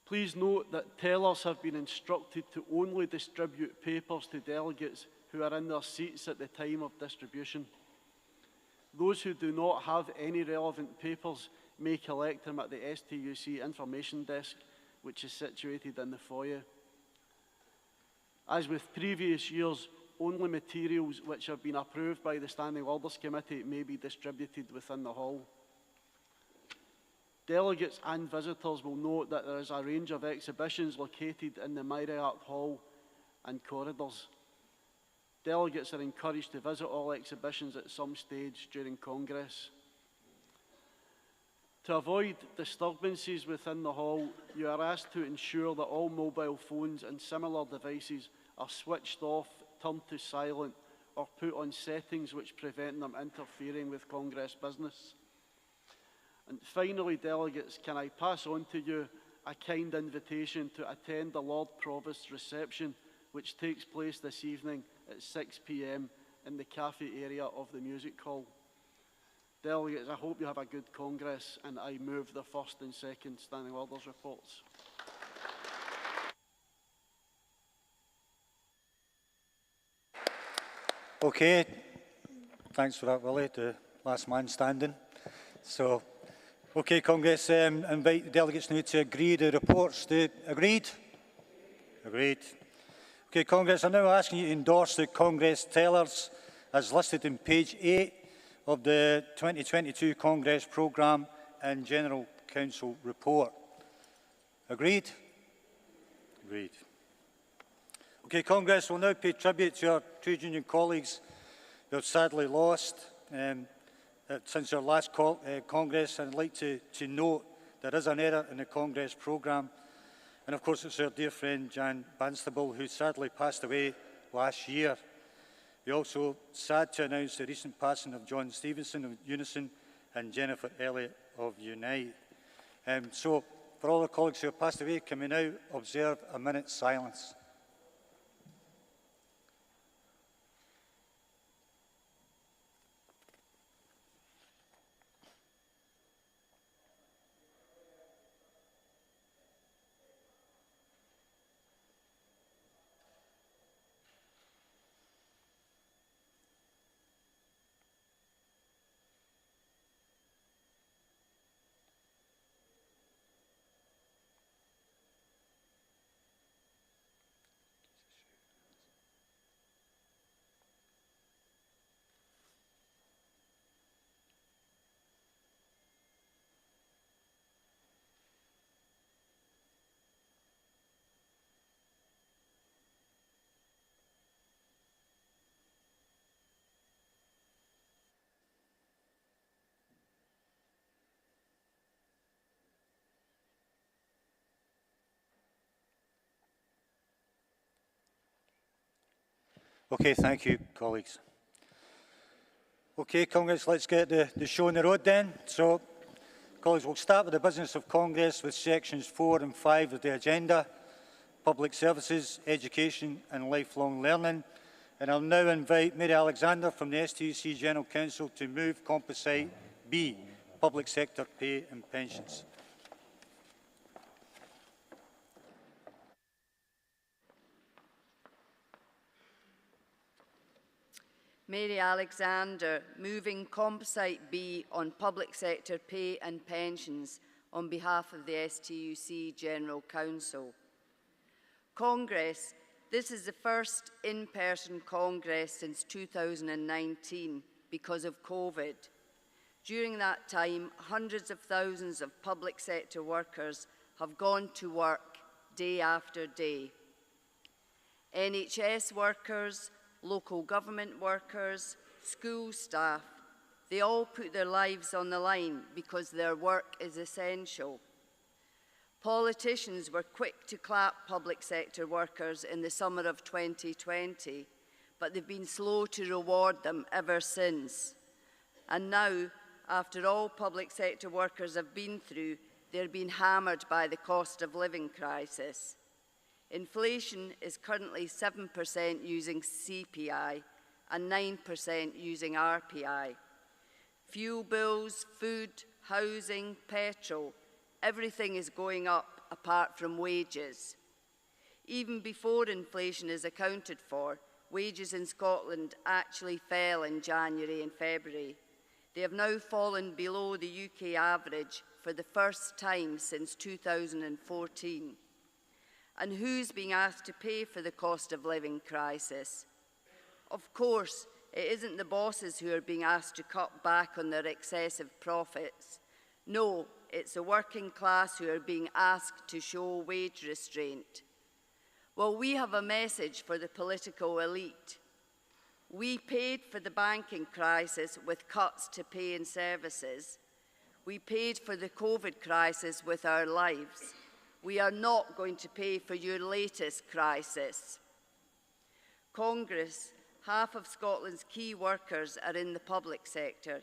Please note that tellers have been instructed to only distribute papers to delegates who are in their seats at the time of distribution. Those who do not have any relevant papers may collect them at the STUC information desk, which is situated in the foyer. As with previous years, only materials which have been approved by the Standing Orders Committee may be distributed within the hall. Delegates and visitors will note that there is a range of exhibitions located in the Myriart Hall and corridors. Delegates are encouraged to visit all exhibitions at some stage during Congress. To avoid disturbances within the hall, you are asked to ensure that all mobile phones and similar devices are switched off, turned to silent, or put on settings which prevent them interfering with Congress business. And finally, delegates, can I pass on to you a kind invitation to attend the Lord Provost's reception, which takes place this evening at 6 p.m. in the cafe area of the music hall. Delegates, I hope you have a good Congress, and I move the first and second standing orders reports. Okay, thanks for that, Willie, the last man standing. So, okay, Congress, invite the delegates now to agree the reports. Agreed? Agreed. Okay, Congress, I'm now asking you to endorse the Congress tellers as listed in page 8 of the 2022 Congress Programme and General Council report. Agreed? Agreed. Okay, Congress will now pay tribute to our trade union colleagues who have sadly lost since our last Congress, and I'd like to note there is an error in the Congress programme, and of course it's our dear friend Jan Banstable who sadly passed away last year. We're also sad to announce the recent passing of John Stevenson of Unison and Jennifer Elliott of Unite. So for all the colleagues who have passed away, can we now observe a minute's silence? Okay, thank you, colleagues. Okay, Congress, let's get the show on the road then. So, colleagues, we'll start with the business of Congress with sections 4 and 5 of the agenda, public services, education and lifelong learning. And I'll now invite Mary Alexander from the STUC General Council to move Composite B, public sector pay and pensions. Mary Alexander, moving Composite B on public sector pay and pensions on behalf of the STUC General Council. Congress, this is the first in-person Congress since 2019 because of COVID. During that time, hundreds of thousands of public sector workers have gone to work day after day. NHS workers, local government workers, school staff, they all put their lives on the line because their work is essential. Politicians were quick to clap public sector workers in the summer of 2020, but they've been slow to reward them ever since. And now, after all public sector workers have been through, they're being hammered by the cost of living crisis. Inflation is currently 7% using CPI and 9% using RPI. Fuel bills, food, housing, petrol, everything is going up apart from wages. Even before inflation is accounted for, wages in Scotland actually fell in January and February. They have now fallen below the UK average for the first time since 2014. And who's being asked to pay for the cost of living crisis? Of course, it isn't the bosses who are being asked to cut back on their excessive profits. No, it's the working class who are being asked to show wage restraint. Well, we have a message for the political elite. We paid for the banking crisis with cuts to pay and services. We paid for the COVID crisis with our lives. We are not going to pay for your latest crisis. Congress, half of Scotland's key workers are in the public sector,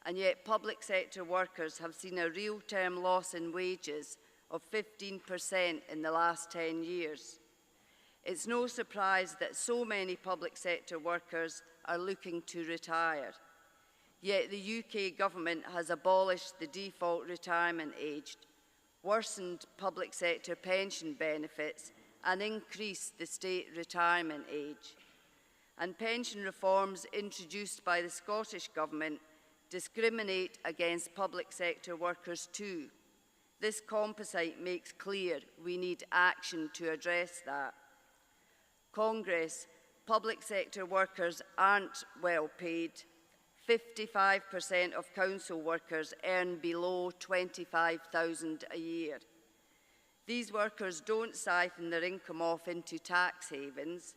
and yet public sector workers have seen a real-term loss in wages of 15% in the last 10 years. It's no surprise that so many public sector workers are looking to retire. Yet the UK government has abolished the default retirement age, worsened public sector pension benefits and increased the state retirement age. And pension reforms introduced by the Scottish Government discriminate against public sector workers too. This composite makes clear we need action to address that. Congress, public sector workers aren't well paid. 55% of council workers earn below £25,000 a year. These workers don't siphon their income off into tax havens.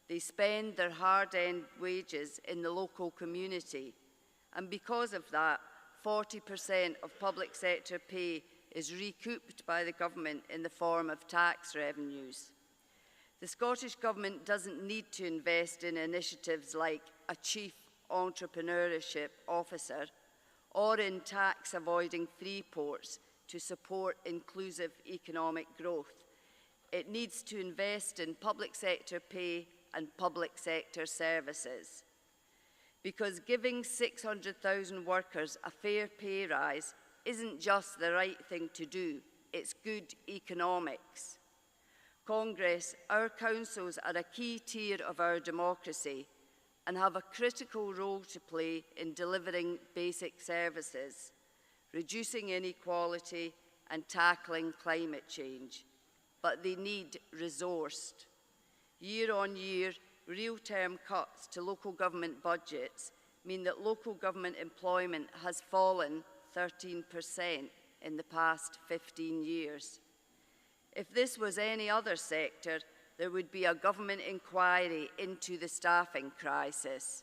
They spend their hard-earned wages in the local community. And because of that, 40% of public sector pay is recouped by the government in the form of tax revenues. The Scottish Government doesn't need to invest in initiatives like a chief entrepreneurship officer or in tax-avoiding free ports to support inclusive economic growth. It needs to invest in public sector pay and public sector services. Because giving 600,000 workers a fair pay rise isn't just the right thing to do, it's good economics. Congress, our councils are a key tier of our democracy and have a critical role to play in delivering basic services, reducing inequality and tackling climate change. But they need resourced. Year on year, real-term cuts to local government budgets mean that local government employment has fallen 13% in the past 15 years. If this was any other sector, there would be a government inquiry into the staffing crisis.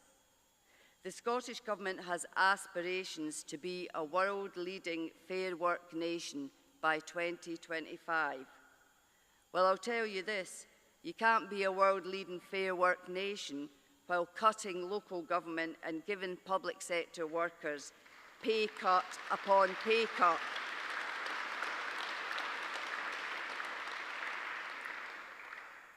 The Scottish Government has aspirations to be a world-leading fair work nation by 2025. Well, I'll tell you this, you can't be a world-leading fair work nation while cutting local government and giving public sector workers pay cut upon pay cut.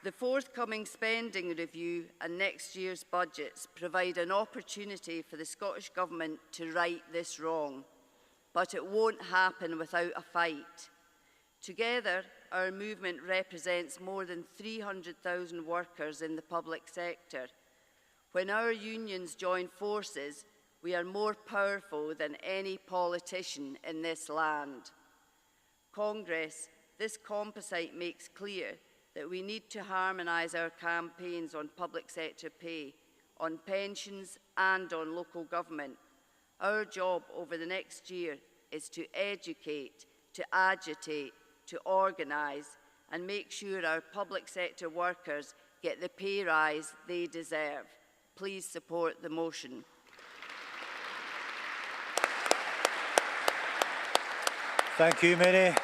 The forthcoming spending review and next year's budgets provide an opportunity for the Scottish Government to right this wrong, but it won't happen without a fight. Together, our movement represents more than 300,000 workers in the public sector. When our unions join forces, we are more powerful than any politician in this land. Congress, this composite makes clear that we need to harmonise our campaigns on public sector pay, on pensions and on local government. Our job over the next year is to educate, to agitate, to organise and make sure our public sector workers get the pay rise they deserve. Please support the motion. Thank you, Mary.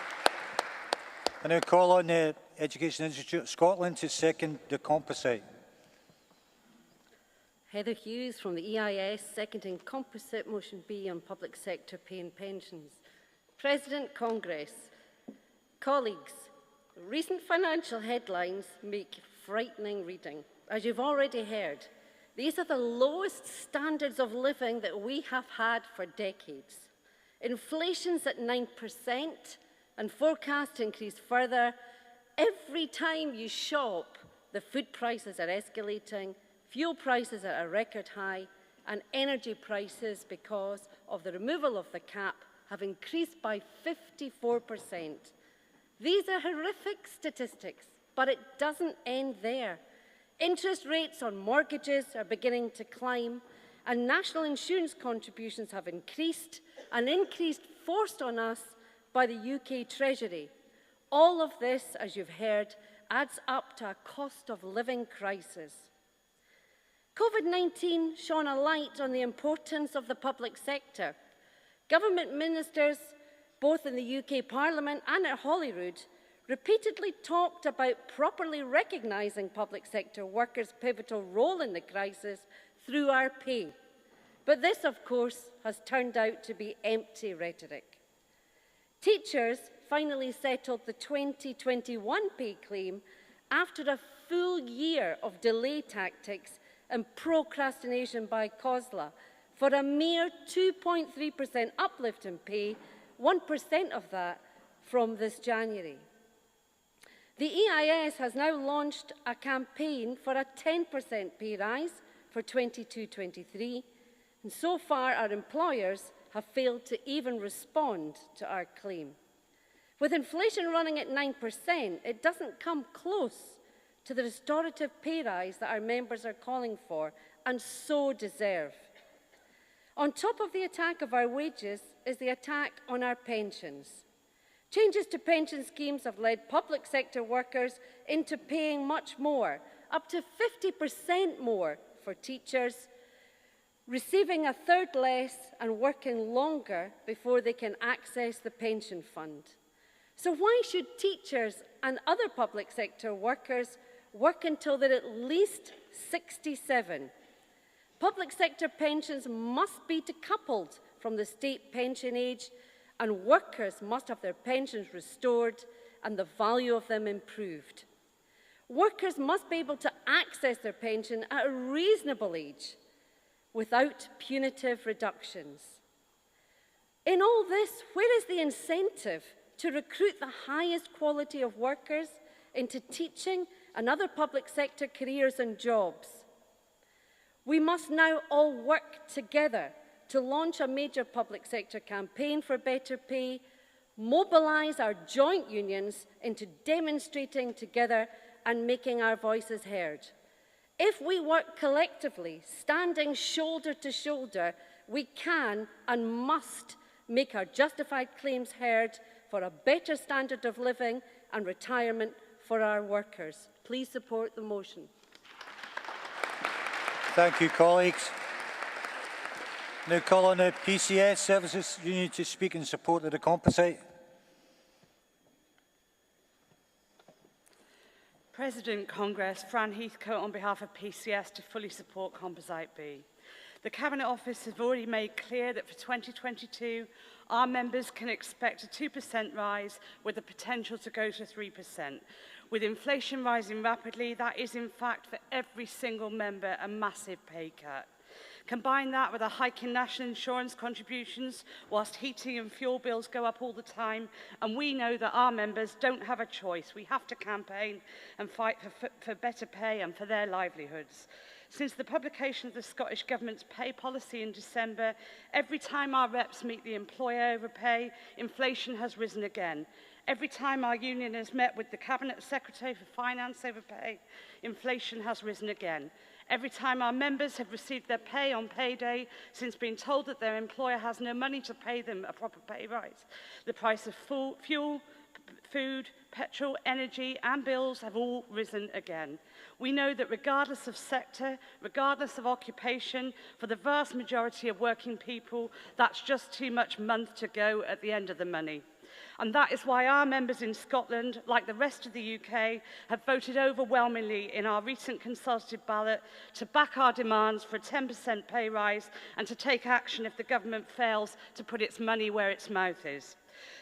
I now call on the Education Institute of Scotland to second the composite. Heather Hughes from the EIS, seconding composite motion B on public sector pay and pensions. President Congress, colleagues, recent financial headlines make frightening reading. As you've already heard, these are the lowest standards of living that we have had for decades. Inflation's at 9% and forecast to increase further. Every time you shop, the food prices are escalating, fuel prices are at a record high, and energy prices, because of the removal of the cap, have increased by 54%. These are horrific statistics, but it doesn't end there. Interest rates on mortgages are beginning to climb, and national insurance contributions have increased, and increased forced on us by the UK Treasury. All of this, as you've heard, adds up to a cost of living crisis. COVID-19 shone a light on the importance of the public sector. Government ministers, both in the UK Parliament and at Holyrood, repeatedly talked about properly recognising public sector workers' pivotal role in the crisis through our pay. But this, of course, has turned out to be empty rhetoric. Teachers finally settled the 2021 pay claim after a full year of delay tactics and procrastination by COSLA, for a mere 2.3% uplift in pay, 1% of that from this January. The EIS has now launched a campaign for a 10% pay rise for 22-23, and so far our employers have failed to even respond to our claim. With inflation running at 9%, it doesn't come close to the restorative pay rise that our members are calling for and so deserve. On top of the attack of our wages is the attack on our pensions. Changes to pension schemes have led public sector workers into paying much more, up to 50% more for teachers, receiving a third less and working longer before they can access the pension fund. So why should teachers and other public sector workers work until they're at least 67? Public sector pensions must be decoupled from the state pension age, and workers must have their pensions restored and the value of them improved. Workers must be able to access their pension at a reasonable age without punitive reductions. In all this, where is the incentive to recruit the highest quality of workers into teaching and other public sector careers and jobs? We must now all work together to launch a major public sector campaign for better pay, mobilise our joint unions into demonstrating together and making our voices heard. If we work collectively, standing shoulder to shoulder, we can and must make our justified claims heard for a better standard of living and retirement for our workers. Please support the motion. Thank you, colleagues. Now call on the PCS Services Union to speak in support of the composite. President Congress, Fran Heathcote on behalf of PCS to fully support Composite B. The Cabinet Office has already made clear that for 2022, our members can expect a 2% rise with the potential to go to 3%. With inflation rising rapidly, that is in fact for every single member a massive pay cut. Combine that with a hike in national insurance contributions whilst heating and fuel bills go up all the time, and we know that our members don't have a choice. We have to campaign and fight for better pay and for their livelihoods. Since the publication of the Scottish Government's pay policy in December, every time our reps meet the employer over pay, inflation has risen again. Every time our union has met with the Cabinet Secretary for Finance over pay, inflation has risen again. Every time our members have received their pay on payday since being told that their employer has no money to pay them a proper pay rise, the price of fuel, food, petrol, energy and bills have all risen again. We know that regardless of sector, regardless of occupation, for the vast majority of working people, that's just too much month to go at the end of the money. And that is why our members in Scotland, like the rest of the UK, have voted overwhelmingly in our recent consultative ballot to back our demands for a 10% pay rise and to take action if the government fails to put its money where its mouth is.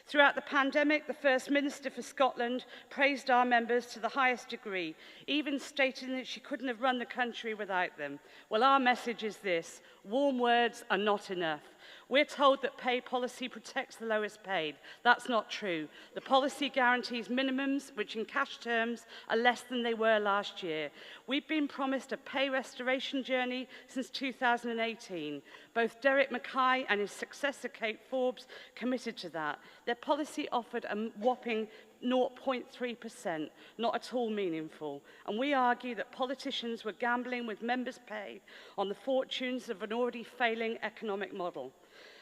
Throughout the pandemic, the First Minister for Scotland praised our members to the highest degree, even stating that she couldn't have run the country without them. Well, our message is this: warm words are not enough. We're told that pay policy protects the lowest paid. That's not true. The policy guarantees minimums, which in cash terms are less than they were last year. We've been promised a pay restoration journey since 2018. Both Derek Mackay and his successor, Kate Forbes, committed to that. Their policy offered a whopping 0.3%, not at all meaningful. And we argue that politicians were gambling with members' pay on the fortunes of an already failing economic model.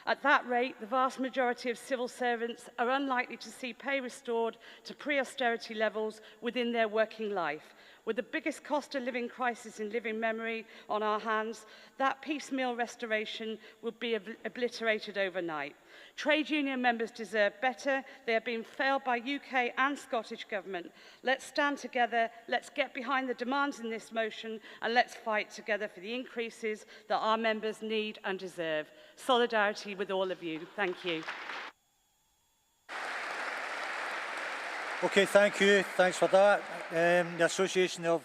At that rate, the vast majority of civil servants are unlikely to see pay restored to pre-austerity levels within their working life. With the biggest cost of living crisis in living memory on our hands, that piecemeal restoration will be obliterated overnight. Trade union members deserve better. They are being failed by UK and Scottish Government. Let's stand together, let's get behind the demands in this motion, and let's fight together for the increases that our members need and deserve. Solidarity with all of you. Thank you. Okay, thank you. Thanks for that. The Association of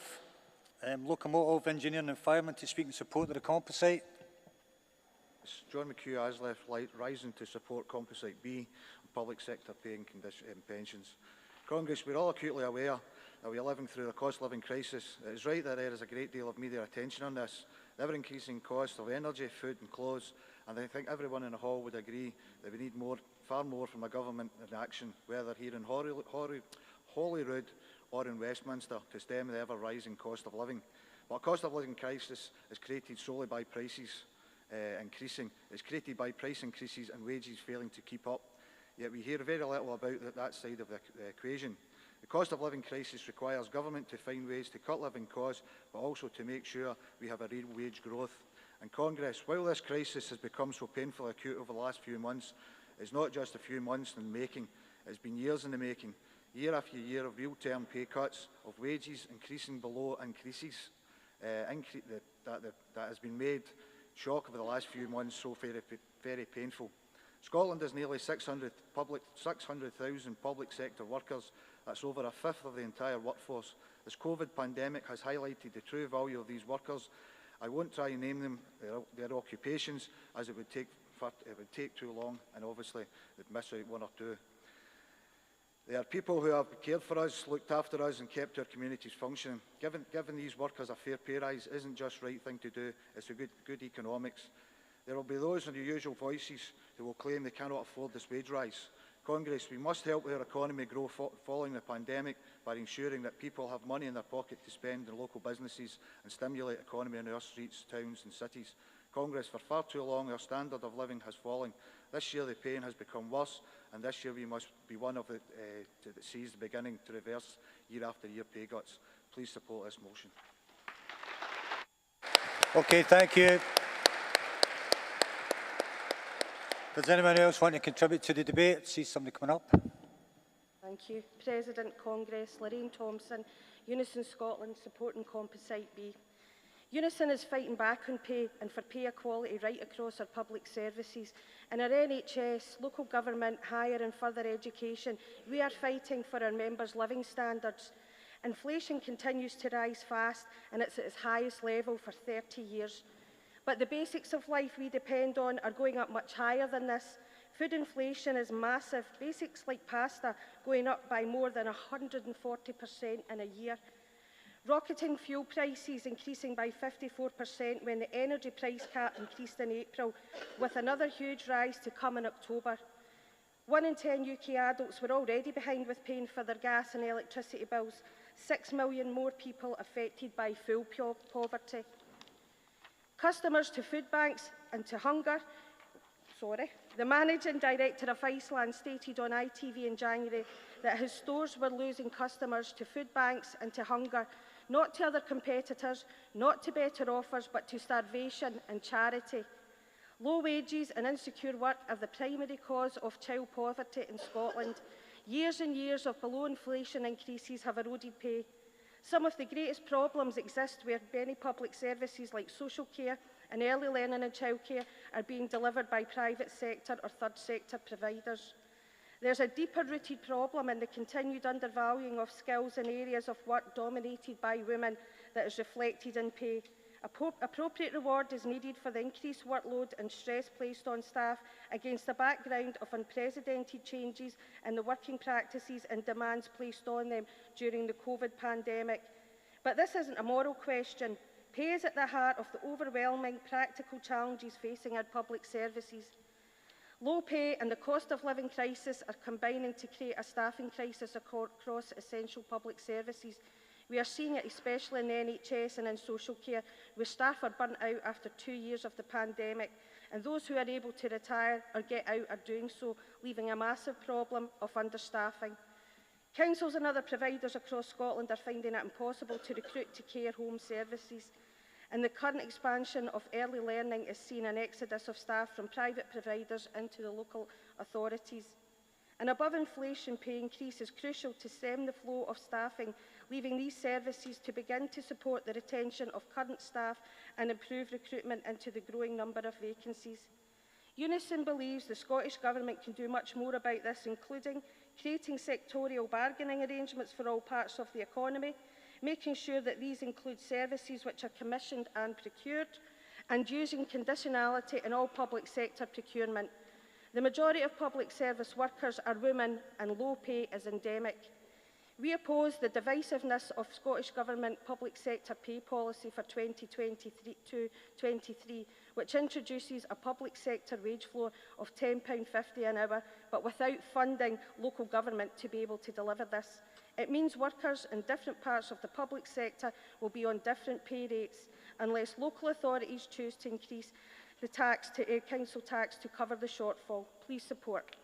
Locomotive Engineering and Firemen to speak in support of the composite. John McHugh has left light rising to support Composite B and public sector pay and pensions. Congress, we're all acutely aware that we are living through a cost of living crisis. It is right that there is a great deal of media attention on this. The ever-increasing cost of energy, food and clothes, and I think everyone in the hall would agree that we need more, far more from the government in action, whether here in Holyrood or in Westminster, to stem the ever-rising cost of living. But a cost of living crisis is created solely by prices increasing. It's created by price increases and wages failing to keep up. Yet we hear very little about that side of the equation. The cost of living crisis requires government to find ways to cut living costs, but also to make sure we have a real wage growth. And Congress, while this crisis has become so painfully acute over the last few months, it's not just a few months in the making, it's been years in the making. Year after year of real-term pay cuts, of wages increasing below increases, that has been made, shock over the last few months, so very painful. Scotland has nearly 600,000 public sector workers. That's over a fifth of the entire workforce. This COVID pandemic has highlighted the true value of these workers. I won't try and name them, their occupations, as it would take too long, and obviously we'd miss out one or two. They are people who have cared for us, looked after us and kept our communities functioning. Giving these workers a fair pay rise isn't just the right thing to do, it's a good economics. There will be those in the usual voices who will claim they cannot afford this wage rise. Congress, we must help our economy grow following the pandemic by ensuring that people have money in their pocket to spend in local businesses and stimulate the economy in our streets, towns and cities. Congress, for far too long our standard of living has fallen. This year the pain has become worse, and this year we must be one of it that sees the beginning to reverse year after year pay cuts. Please support this motion. Okay, thank you. Does anyone else want to contribute to the debate? See somebody coming up. Thank you. President Congress, Lorraine Thompson, Unison Scotland, supporting Composite B. Unison is fighting back on pay and for pay equality right across our public services. In our NHS, local government, higher and further education, we are fighting for our members' living standards. Inflation continues to rise fast and it's at its highest level for 30 years. But the basics of life we depend on are going up much higher than this. Food inflation is massive, basics like pasta going up by more than 140% in a year. Rocketing fuel prices increasing by 54% when the energy price cap increased in April, with another huge rise to come in October. 1 in 10 UK adults were already behind with paying for their gas and electricity bills. 6 million more people affected by food poverty. Customers to food banks and to hunger. The managing director of Iceland stated on ITV in January that his stores were losing customers to food banks and to hunger, not to other competitors, not to better offers, but to starvation and charity. Low wages and insecure work are the primary cause of child poverty in Scotland. Years and years of below inflation increases have eroded pay. Some of the greatest problems exist where many public services like social care and early learning and childcare are being delivered by private sector or third sector providers. There's a deeper rooted problem in the continued undervaluing of skills in areas of work dominated by women that is reflected in pay. Appropriate reward is needed for the increased workload and stress placed on staff against the background of unprecedented changes in the working practices and demands placed on them during the COVID pandemic. But this isn't a moral question. Pay is at the heart of the overwhelming practical challenges facing our public services. Low pay and the cost of living crisis are combining to create a staffing crisis across essential public services. We are seeing it especially in the NHS and in social care, where staff are burnt out after 2 years of the pandemic, and those who are able to retire or get out are doing so, leaving a massive problem of understaffing. Councils and other providers across Scotland are finding it impossible to recruit to care home services, and the current expansion of early learning is seeing an exodus of staff from private providers into the local authorities. An above-inflation pay increase is crucial to stem the flow of staffing, leaving these services to begin to support the retention of current staff and improve recruitment into the growing number of vacancies. Unison believes the Scottish Government can do much more about this, including creating sectorial bargaining arrangements for all parts of the economy, making sure that these include services which are commissioned and procured, and using conditionality in all public sector procurement. The majority of public service workers are women and low pay is endemic. We oppose the divisiveness of Scottish Government public sector pay policy for 2023, which introduces a public sector wage floor of £10.50 an hour, but without funding local government to be able to deliver this. It means workers in different parts of the public sector will be on different pay rates unless local authorities choose to increase the council tax to cover the shortfall. Please support.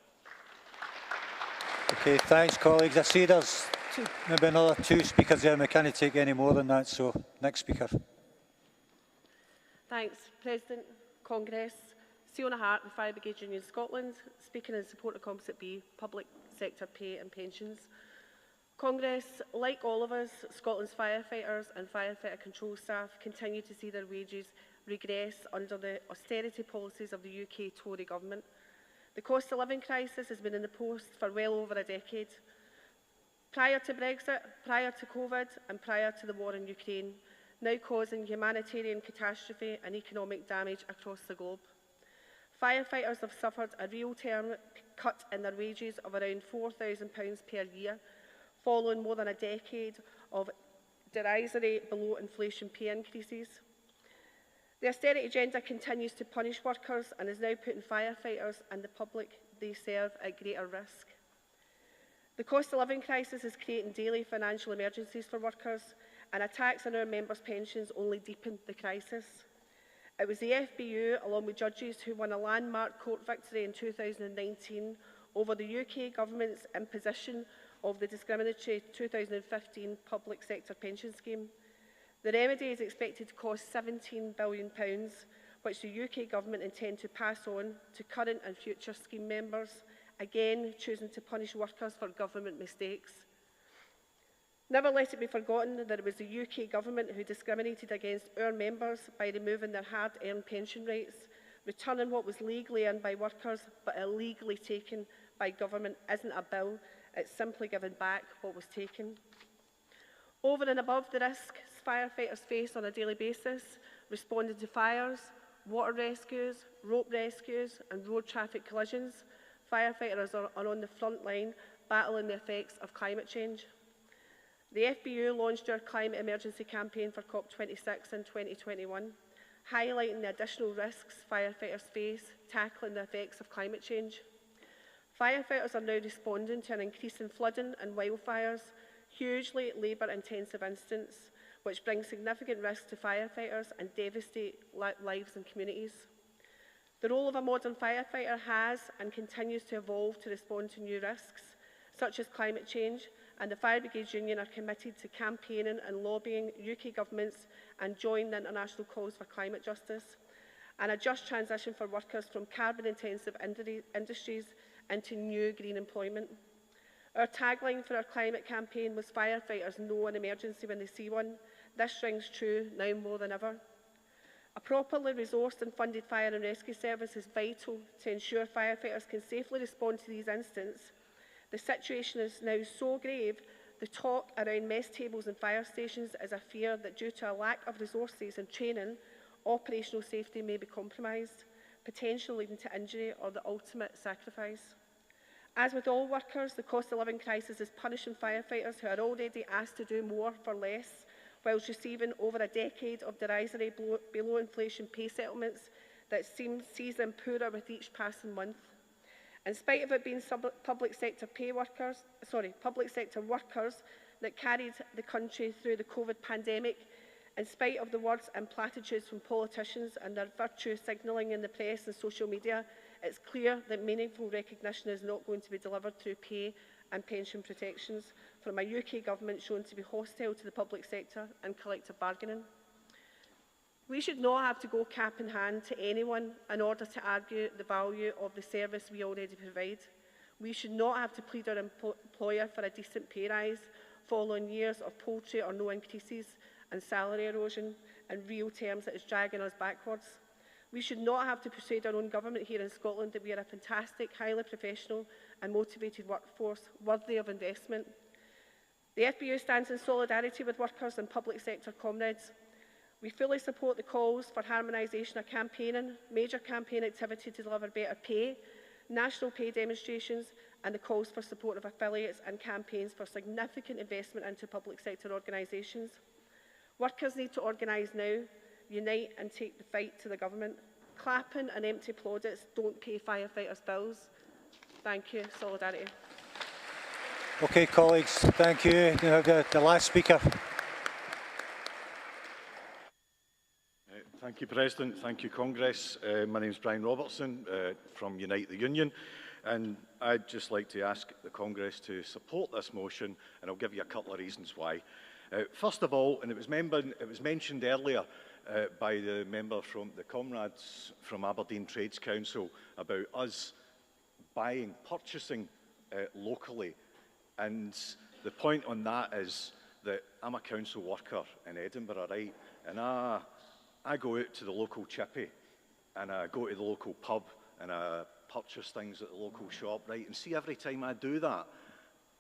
Okay, thanks, colleagues. I see there's maybe another 2 speakers there, and we can't take any more than that, so next speaker. Thanks, President, Congress. Fiona Hart, the Fire Brigade Union Scotland, speaking in support of Composite B, public sector pay and pensions. Congress, like all of us, Scotland's firefighters and firefighter control staff continue to see their wages regress under the austerity policies of the UK Tory government. The cost of living crisis has been in the post for well over a decade. Prior to Brexit, prior to COVID and prior to the war in Ukraine, now causing humanitarian catastrophe and economic damage across the globe. Firefighters have suffered a real-term cut in their wages of around £4,000 per year, following more than a decade of derisory below-inflation pay increases. The austerity agenda continues to punish workers and is now putting firefighters and the public they serve at greater risk. The cost of living crisis is creating daily financial emergencies for workers, and attacks on our members' pensions only deepened the crisis. It was the FBU, along with judges, who won a landmark court victory in 2019 over the UK government's imposition of the discriminatory 2015 public sector pension scheme. The remedy is expected to cost £17 billion, which the UK government intend to pass on to current and future scheme members, again choosing to punish workers for government mistakes. Never let it be forgotten that it was the UK government who discriminated against our members by removing their hard-earned pension rates. Returning what was legally earned by workers but illegally taken by government isn't a bill, it's simply giving back what was taken. Over and above the risks firefighters face on a daily basis, responding to fires, water rescues, rope rescues and road traffic collisions, firefighters are on the front line battling the effects of climate change. The FBU launched our climate emergency campaign for COP26 in 2021, highlighting the additional risks firefighters face tackling the effects of climate change. Firefighters are now responding to an increase in flooding and wildfires, hugely labour-intensive incidents, which bring significant risks to firefighters and devastate lives and communities. The role of a modern firefighter has and continues to evolve to respond to new risks, such as climate change, and the Fire Brigade Union are committed to campaigning and lobbying UK governments and join the international calls for climate justice and a just transition for workers from carbon-intensive industries into new green employment. Our tagline for our climate campaign was "Firefighters know an emergency when they see one." This rings true now more than ever. A properly resourced and funded fire and rescue service is vital to ensure firefighters can safely respond to these incidents. The situation is now so grave, the talk around mess tables and fire stations is a fear that due to a lack of resources and training, operational safety may be compromised, potentially leading to injury or the ultimate sacrifice. As with all workers, the cost of living crisis is punishing firefighters who are already asked to do more for less, whilst receiving over a decade of derisory below-inflation pay settlements that sees them poorer with each passing month. In spite of it being public sector workers that carried the country through the COVID pandemic, in spite of the words and platitudes from politicians and their virtue signalling in the press and social media, it's clear that meaningful recognition is not going to be delivered through pay and pension protections from a UK government shown to be hostile to the public sector and collective bargaining. We should not have to go cap in hand to anyone in order to argue the value of the service we already provide. We should not have to plead our employer for a decent pay rise following years of paltry or no increases and salary erosion in real terms that is dragging us backwards. We should not have to persuade our own government here in Scotland that we are a fantastic, highly professional and motivated workforce worthy of investment. The FBU stands in solidarity with workers and public sector comrades. We fully support the calls for harmonisation of campaigning, major campaign activity to deliver better pay, national pay demonstrations, and the calls for support of affiliates and campaigns for significant investment into public sector organisations. Workers need to organise now, unite and take the fight to the government. Clapping and empty plaudits don't pay firefighters' bills. Thank you. Solidarity. Okay, colleagues, thank you. Now the last speaker. Thank you, President. Thank you, Congress. My name is Brian Robertson from Unite the Union, and I'd just like to ask the Congress to support this motion, and I'll give you a couple of reasons why. First of all, and it was mentioned earlier by the member from the comrades from Aberdeen Trades Council about us purchasing locally, and the point on that is that I'm a council worker in Edinburgh, right, and I go out to the local chippy and I go to the local pub and I purchase things at the local shop, right? And see, every time I do that,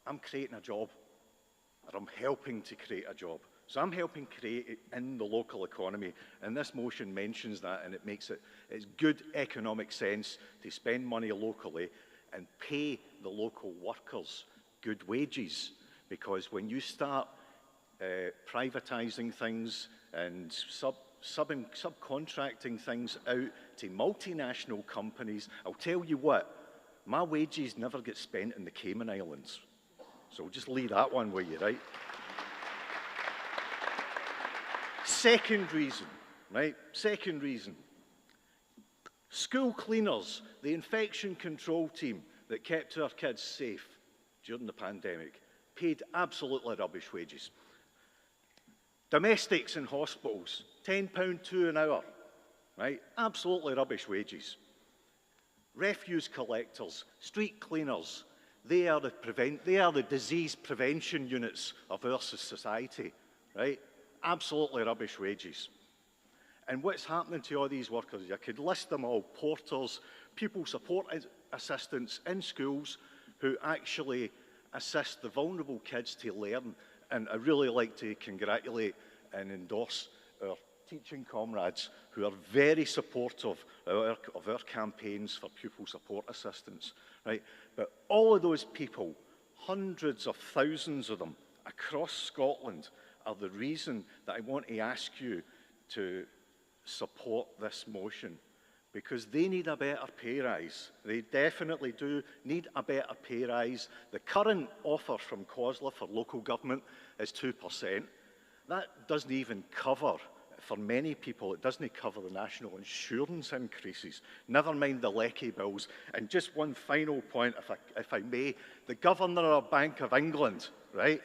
I'm creating a job, or I'm helping to create a job. So I'm helping create it in the local economy, and this motion mentions that, and it's good economic sense to spend money locally and pay the local workers good wages, because when you start privatising things and subcontracting things out to multinational companies, I'll tell you what, my wages never get spent in the Cayman Islands. So we'll just leave that one with you, right? Second reason, right? Second reason. School cleaners, the infection control team that kept our kids safe during the pandemic, paid absolutely rubbish wages. Domestics in hospitals, £10 an hour, right? Absolutely rubbish wages. Refuse collectors, street cleaners, they are the disease prevention units of our society, right? Absolutely rubbish wages. And what's happening to all these workers? I could list them all: porters, pupil support assistants in schools who actually assist the vulnerable kids to learn. And I really like to congratulate and endorse our teaching comrades who are very supportive of our campaigns for pupil support assistance, right? But all of those people, hundreds of thousands of them across Scotland, are the reason that I want to ask you to support this motion, because they need a better pay rise. They definitely do need a better pay rise. The current offer from COSLA for local government is 2%. That doesn't even cover, for many people, it doesn't cover the national insurance increases, never mind the lecky bills. And just one final point, if I may, the Governor of Bank of England, right?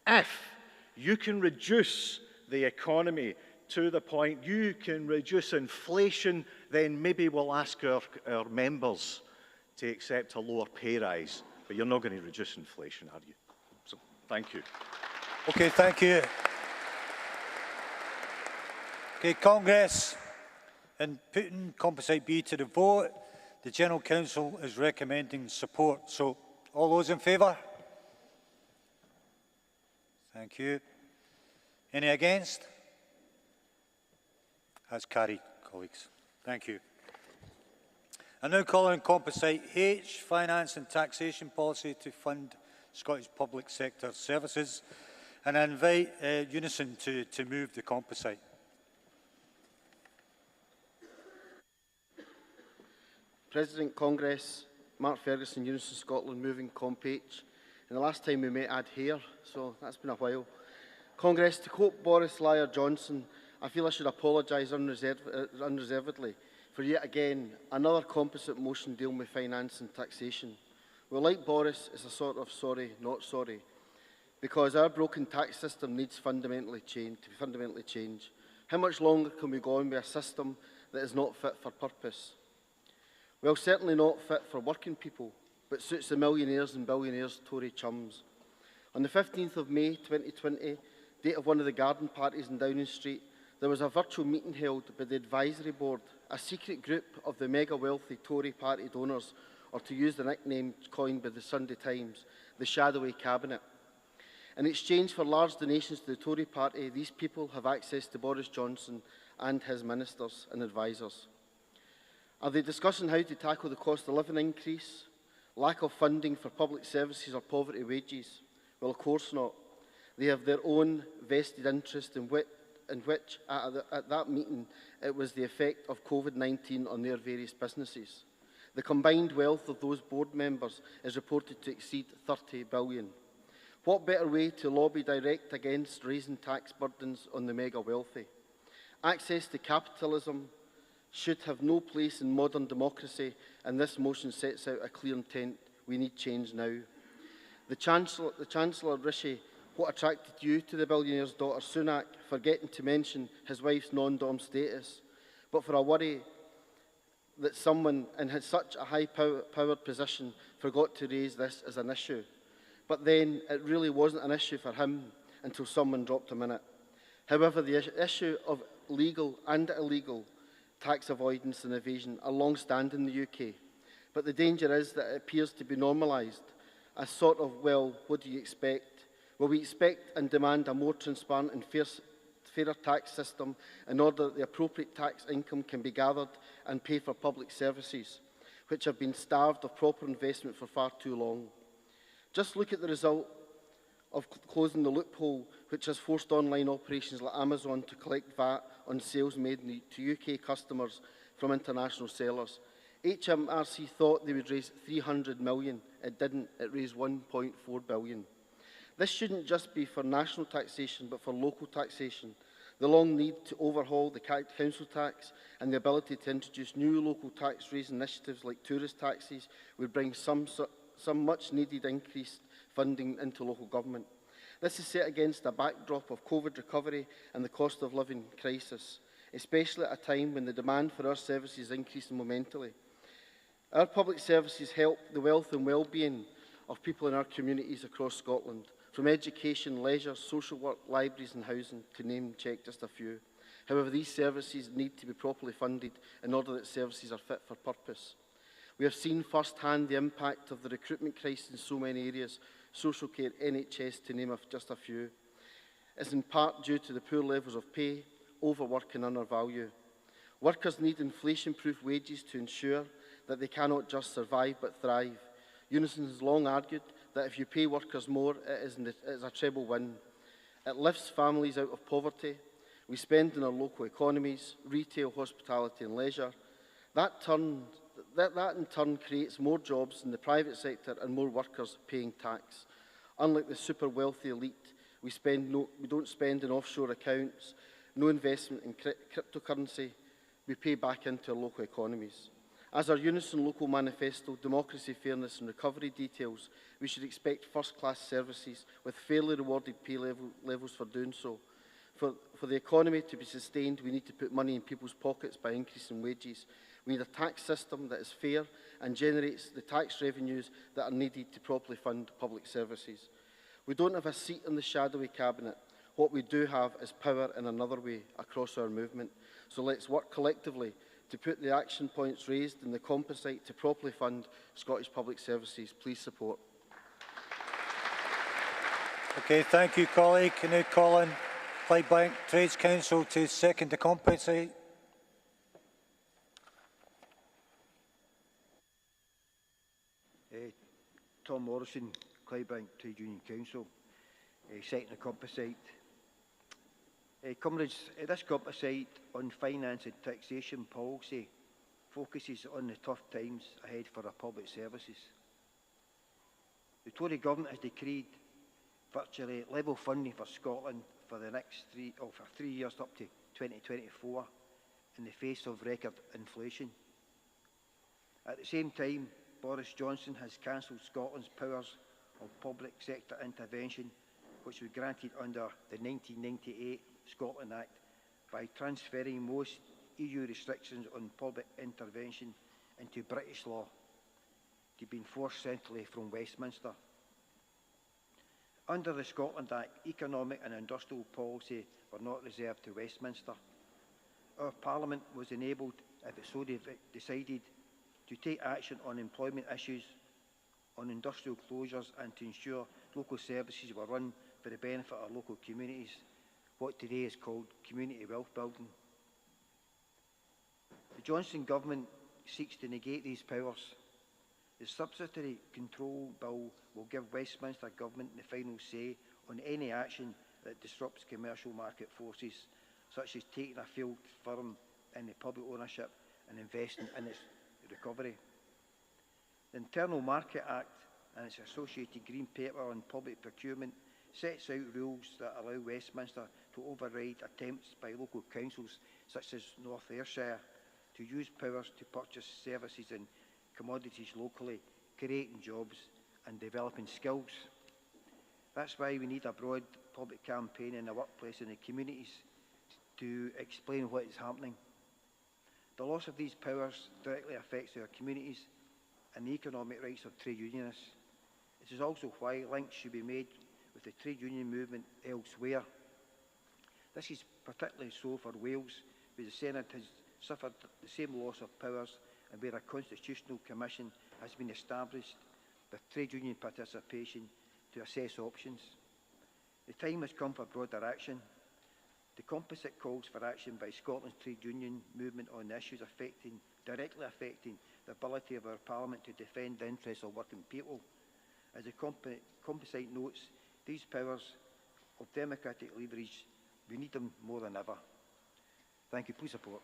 If you can reduce the economy to the point you can reduce inflation, then maybe we'll ask our members to accept a lower pay rise. But you're not going to reduce inflation, are you? So, thank you. Okay, thank you. Okay, Congress, in putting Composite B to the vote, the General Council is recommending support. So, all those in favour? Thank you. Any against? That's carried, colleagues. Thank you. I now call on Composite H, Finance and Taxation Policy to fund Scottish public sector services, and I invite Unison to move the Composite. President, Congress, Mark Ferguson, Unison Scotland, moving Comp H. And the last time we met, I had hair, so that's been a while. Congress, to quote Boris Liar Johnson, I feel I should apologise unreservedly for yet again another composite motion dealing with finance and taxation. Well, like Boris, it's a sort of sorry, not sorry, because our broken tax system needs to fundamentally change. How much longer can we go on with a system that is not fit for purpose? Well, certainly not fit for working people, but suits the millionaires and billionaires' Tory chums. On the 15th of May 2020, date of one of the garden parties in Downing Street, there was a virtual meeting held by the Advisory Board, a secret group of the mega-wealthy Tory party donors, or to use the nickname coined by the Sunday Times, the shadowy cabinet. In exchange for large donations to the Tory party, these people have access to Boris Johnson and his ministers and advisers. Are they discussing how to tackle the cost of living increase, lack of funding for public services or poverty wages? Well, of course not. They have their own vested interest in which at that meeting, it was the effect of COVID-19 on their various businesses. The combined wealth of those board members is reported to exceed 30 billion. What better way to lobby direct against raising tax burdens on the mega wealthy? Access to capitalism should have no place in modern democracy, and this motion sets out a clear intent. We need change now. The Chancellor Rishi, what attracted you to the billionaire's daughter Sunak, forgetting to mention his wife's non-dom status, but for a worry that someone in such a high-powered position forgot to raise this as an issue. But then it really wasn't an issue for him until someone dropped him in it. However, the issue of legal and illegal tax avoidance and evasion are long-standing in the UK, but the danger is that it appears to be normalised, a sort of, well, what do you expect? Well, we expect and demand a more transparent and fairer tax system in order that the appropriate tax income can be gathered and paid for public services, which have been starved of proper investment for far too long. Just look at the result of closing the loophole which has forced online operations like Amazon to collect VAT on sales made to UK customers from international sellers. HMRC thought they would raise 300 million. It didn't. It raised 1.4 billion. This shouldn't just be for national taxation, but for local taxation. The long need to overhaul the council tax and the ability to introduce new local tax-raising initiatives like tourist taxes would bring some much-needed increased funding into local government. This is set against a backdrop of COVID recovery and the cost of living crisis, especially at a time when the demand for our services is increasing momentally. Our public services help the wealth and well-being of people in our communities across Scotland, from education, leisure, social work, libraries and housing, to name and check just a few. However, these services need to be properly funded in order that services are fit for purpose. We have seen firsthand the impact of the recruitment crisis in so many areas, social care, NHS, to name just a few. It's in part due to the poor levels of pay, overwork and undervalue. Workers need inflation-proof wages to ensure that they cannot just survive but thrive. Unison has long argued that if you pay workers more, it is a treble win. It lifts families out of poverty. We spend in our local economies, retail, hospitality and leisure. That in turn creates more jobs in the private sector and more workers paying tax. Unlike the super wealthy elite, we don't spend in offshore accounts, no investment in cryptocurrency. We pay back into our local economies. As our Unison Local Manifesto, Democracy, Fairness and Recovery details, we should expect first-class services with fairly rewarded pay levels for doing so. For the economy to be sustained, we need to put money in people's pockets by increasing wages. We need a tax system that is fair and generates the tax revenues that are needed to properly fund public services. We don't have a seat in the shadowy cabinet. What we do have is power in another way across our movement. So let's work collectively to put the action points raised in the composite to properly fund Scottish public services. Please support. Okay, thank you, colleague. Can I call on Clydebank Trades Council to second the composite? Tom Morrison, Clydebank Trade Union Council, second the composite. Comrades, this composite on finance and taxation policy focuses on the tough times ahead for our public services. The Tory government has decreed virtually level funding for Scotland for the next 3 years up to 2024 in the face of record inflation. At the same time, Boris Johnson has cancelled Scotland's powers of public sector intervention, which was granted under the 1998 Scotland Act, by transferring most EU restrictions on public intervention into British law to be enforced centrally from Westminster. Under the Scotland Act, economic and industrial policy were not reserved to Westminster. Our Parliament was enabled, if it so decided, to take action on employment issues, on industrial closures and to ensure local services were run for the benefit of local communities, what today is called community wealth building. The Johnson government seeks to negate these powers. The subsidiary control bill will give Westminster government the final say on any action that disrupts commercial market forces, such as taking a failed firm into public ownership and investing in its recovery. The Internal Market Act and its associated Green Paper on public procurement sets out rules that allow Westminster to override attempts by local councils such as North Ayrshire to use powers to purchase services and commodities locally, creating jobs and developing skills. That's why we need a broad public campaign in the workplace and the communities to explain what is happening. The loss of these powers directly affects our communities and the economic rights of trade unionists. This is also why links should be made with the trade union movement elsewhere. This is particularly so for Wales, where the Senate has suffered the same loss of powers and where a constitutional commission has been established with trade union participation to assess options. The time has come for broader action. The composite calls for action by Scotland's trade union movement on issues directly affecting the ability of our Parliament to defend the interests of working people. As the composite notes, these powers of democratic leverage, we need them more than ever. Thank you. Please support.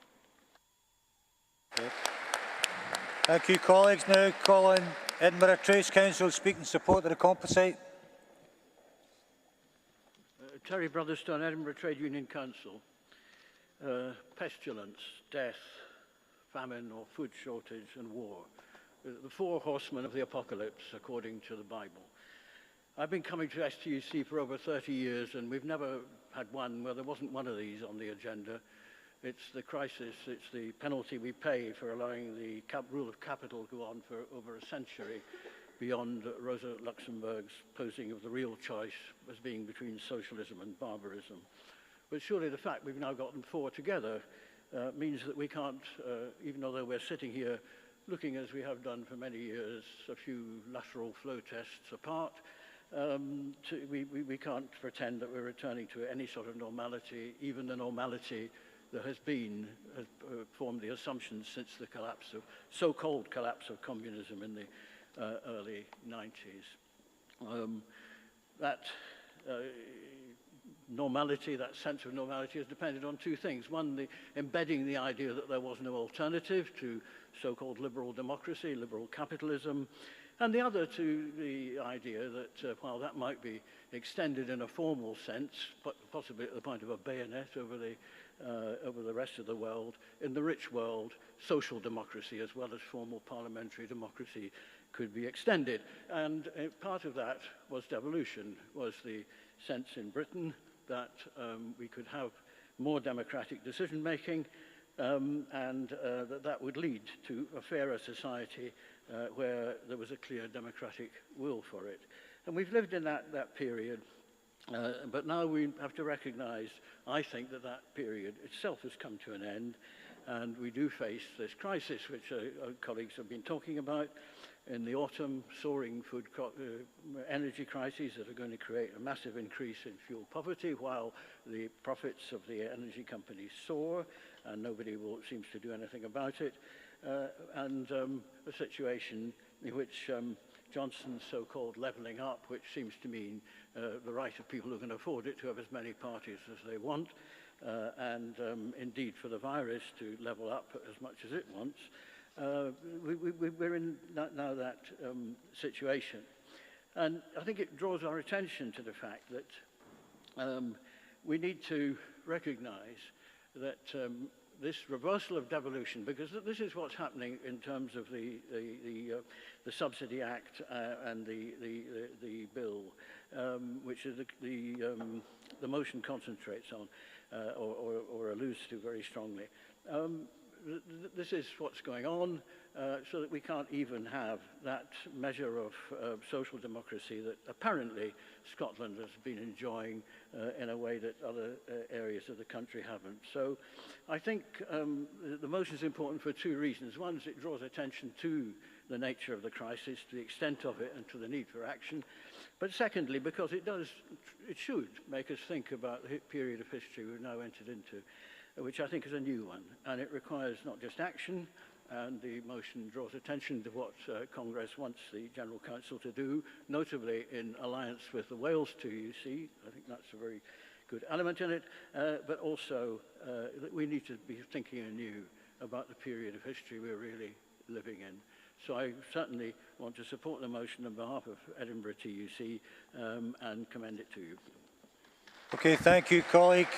Thank you, colleagues. Now calling Edinburgh Trades Council speak in support of the composite. Terry Brotherstone, Edinburgh Trade Union Council. Pestilence, death, famine or food shortage and war. The four horsemen of the apocalypse, according to the Bible. I've been coming to STUC for over 30 years and we've never had one where there wasn't one of these on the agenda. It's the crisis, it's the penalty we pay for allowing the rule of capital to go on for over a century beyond Rosa Luxemburg's posing of the real choice as being between socialism and barbarism. But surely the fact we've now gotten four together means that we can't, even though we're sitting here looking as we have done for many years, a few lateral flow tests apart, we can't pretend that we're returning to any sort of normality, even the normality that has formed the assumption since the collapse of, so-called collapse of communism in the early 90s. That normality, that sense of normality, has depended on two things. One, embedding the idea that there was no alternative to so-called liberal democracy, liberal capitalism, and the other to the idea that while that might be extended in a formal sense, but possibly at the point of a bayonet over the rest of the world, in the rich world, social democracy as well as formal parliamentary democracy could be extended. And part of that was devolution, was the sense in Britain that we could have more democratic decision-making and that would lead to a fairer society where there was a clear democratic will for it. And we've lived in that period, but now we have to recognize, I think, that that period itself has come to an end, and we do face this crisis, which our colleagues have been talking about. In the autumn, soaring energy crises that are going to create a massive increase in fuel poverty while the profits of the energy companies soar and nobody seems to do anything about it. And a situation in which Johnson's so-called levelling up, which seems to mean the right of people who can afford it to have as many parties as they want, and indeed for the virus to level up as much as it wants. We're in now that situation. And I think it draws our attention to the fact that we need to recognize that this reversal of devolution, because this is what's happening in terms of the Subsidy Act and the bill, which is the motion concentrates on or alludes to very strongly. This is what's going on, so that we can't even have that measure of social democracy that apparently Scotland has been enjoying in a way that other areas of the country haven't. So I think the motion is important for two reasons. One is it draws attention to the nature of the crisis, to the extent of it, and to the need for action. But secondly, because it should make us think about the period of history we've now entered into, which I think is a new one. And it requires not just action, and the motion draws attention to what Congress wants the General Council to do, notably in alliance with the Wales STUC. I think that's a very good element in it, but also that we need to be thinking anew about the period of history we're really living in. So I certainly want to support the motion on behalf of Edinburgh TUC and commend it to you. Okay, thank you, colleague.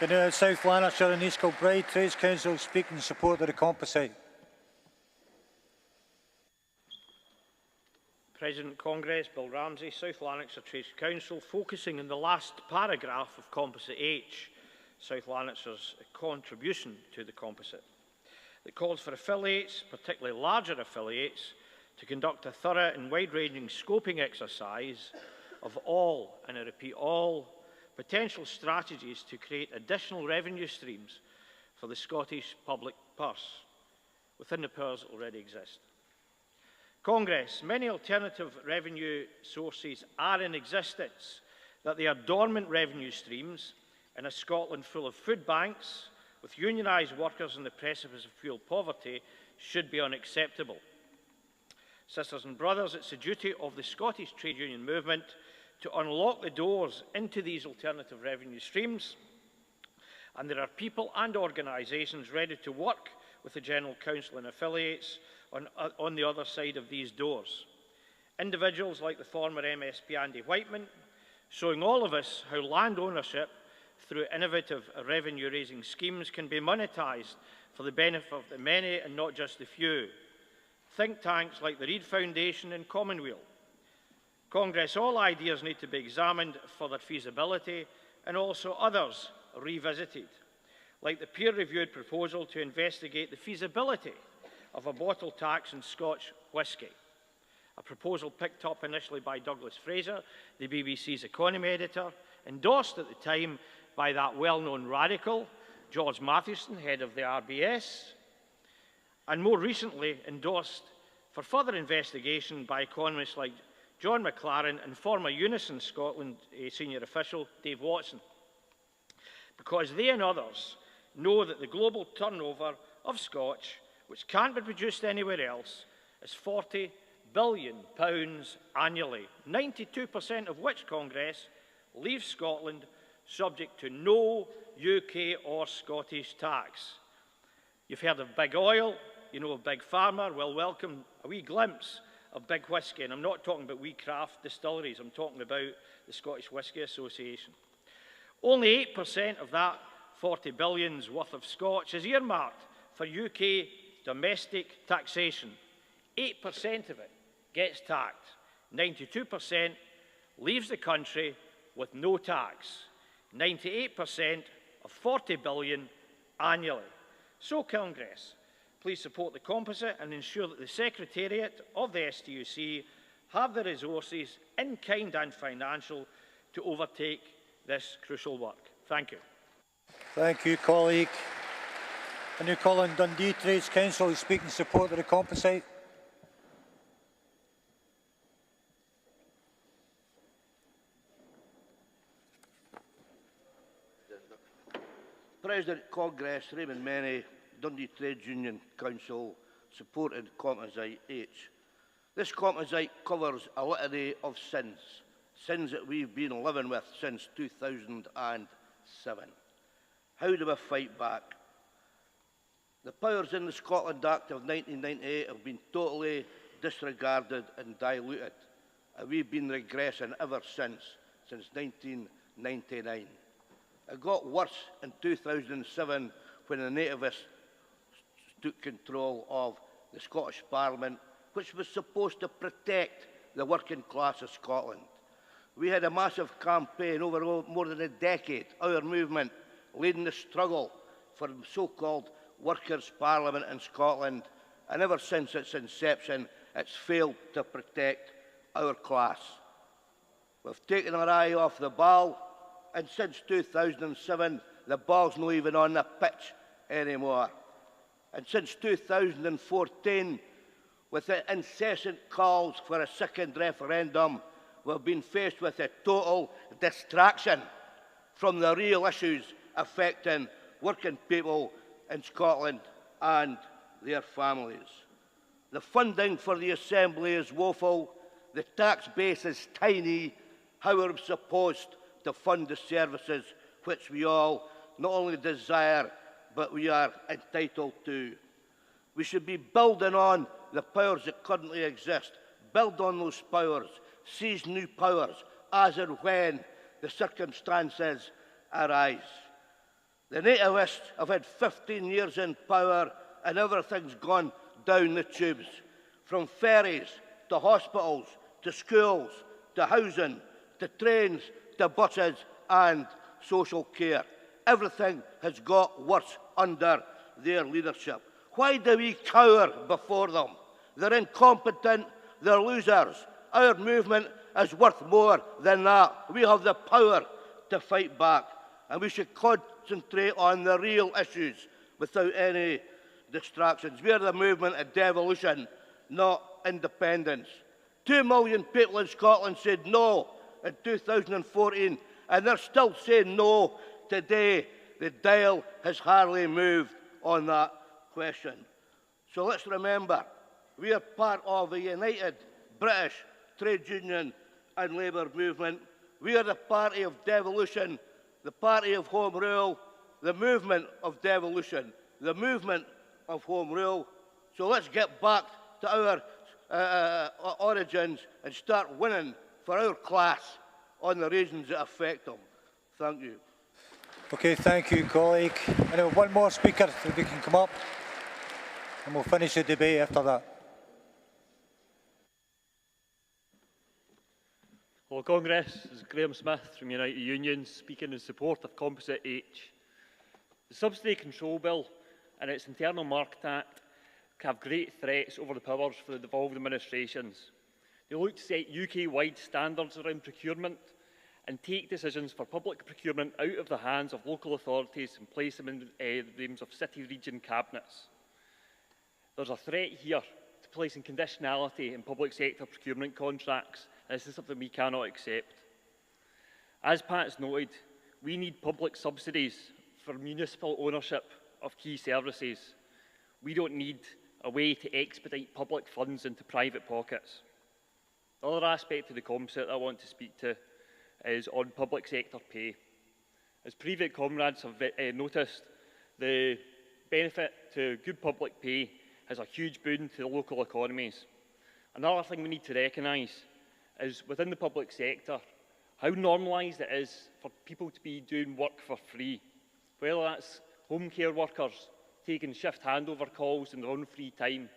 The South Lanarkshire and East Kilbride Trades Council speak in support of the composite. President Congress, Bill Ramsey, South Lanarkshire Trades Council, focusing on the last paragraph of Composite H, South Lanarkshire's contribution to the composite. It calls for affiliates, particularly larger affiliates, to conduct a thorough and wide-ranging scoping exercise of all, and I repeat all, potential strategies to create additional revenue streams for the Scottish public purse within the powers that already exist. Congress, many alternative revenue sources are in existence, that they are dormant revenue streams in a Scotland full of food banks, with unionised workers on the precipice of fuel poverty, should be unacceptable. Sisters and brothers, it's the duty of the Scottish trade union movement to unlock the doors into these alternative revenue streams, and there are people and organisations ready to work with the General Council and affiliates on the other side of these doors. Individuals like the former MSP Andy Whiteman, showing all of us how land ownership through innovative revenue-raising schemes can be monetised for the benefit of the many and not just the few. Think tanks like the Reed Foundation and Commonweal. Congress, all ideas need to be examined for their feasibility and also others revisited, like the peer-reviewed proposal to investigate the feasibility of a bottle tax on Scotch whisky, a proposal picked up initially by Douglas Fraser, the BBC's economy editor, endorsed at the time by that well-known radical, George Mathewson, head of the RBS, and more recently endorsed for further investigation by economists like John McLaren and former Unison Scotland senior official Dave Watson, because they and others know that the global turnover of Scotch, which can't be produced anywhere else, is £40 billion annually, 92% of which, Congress, leaves Scotland subject to no UK or Scottish tax. You've heard of big oil, you know of big pharma. Well, welcome a wee glimpse of big whisky, and I'm not talking about wee craft distilleries, I'm talking about the Scottish Whisky Association. Only 8% of that 40 billion's worth of Scotch is earmarked for UK domestic taxation. 8% of it gets taxed. 92% leaves the country with no tax. 98% of 40 billion annually. So, Congress, please support the composite and ensure that the Secretariat of the STUC have the resources, in kind and financial, to overtake this crucial work. Thank you. Thank you, colleague. I now call on Dundee Trades Council to speak in support of the composite. President Congress, Raymond Menny, Dundee Trades Union Council, supported Composite H. This composite covers a litany of sins, sins that we've been living with since 2007. How do we fight back? The powers in the Scotland Act of 1998 have been totally disregarded and diluted, and we've been regressing ever since 1999. It got worse in 2007 when the nativists took control of the Scottish Parliament, which was supposed to protect the working class of Scotland. We had a massive campaign over more than a decade, our movement, leading the struggle for the so-called Workers' Parliament in Scotland, and ever since its inception, it's failed to protect our class. We've taken our eye off the ball, and since 2007, the ball's not even on the pitch anymore. And since 2014, with the incessant calls for a second referendum, we've been faced with a total distraction from the real issues affecting working people in Scotland and their families. The funding for the Assembly is woeful, the tax base is tiny. How are we supposed to fund the services which we all not only desire, but we are entitled to? We should be building on the powers that currently exist, build on those powers, seize new powers as and when the circumstances arise. The nativists have had 15 years in power and everything's gone down the tubes, from ferries to hospitals, to schools, to housing, to trains, to buses and social care. Everything has got worse under their leadership. Why do we cower before them? They're incompetent, they're losers. Our movement is worth more than that. We have the power to fight back, and we should concentrate on the real issues without any distractions. We are the movement of devolution, not independence. 2 million people in Scotland said no in 2014, and they're still saying no today. The dial has hardly moved on that question. So let's remember, we are part of a united British trade union and labour movement. We are the party of devolution, the party of home rule, the movement of devolution, the movement of home rule. So let's get back to our origins and start winning for our class on the reasons that affect them. Thank you. Okay, thank you, colleague. And we have one more speaker, if we can come up, and we'll finish the debate after that. Hello, Congress. This is Graham Smith from United Unions, speaking in support of Composite H. The Subsidy Control Bill and its Internal Market Act have great threats over the powers for the devolved administrations. They look to set UK-wide standards around procurement and take decisions for public procurement out of the hands of local authorities and place them in the names of city region cabinets. There's a threat here to placing conditionality in public sector procurement contracts, and this is something we cannot accept. As Pat's noted, we need public subsidies for municipal ownership of key services. We don't need a way to expedite public funds into private pockets. The other aspect of the composite I want to speak to is on public sector pay. As previous comrades have noticed, the benefit to good public pay is a huge boon to the local economies. Another thing we need to recognise is within the public sector, how normalised it is for people to be doing work for free. Whether that's home care workers taking shift handover calls in their own free time,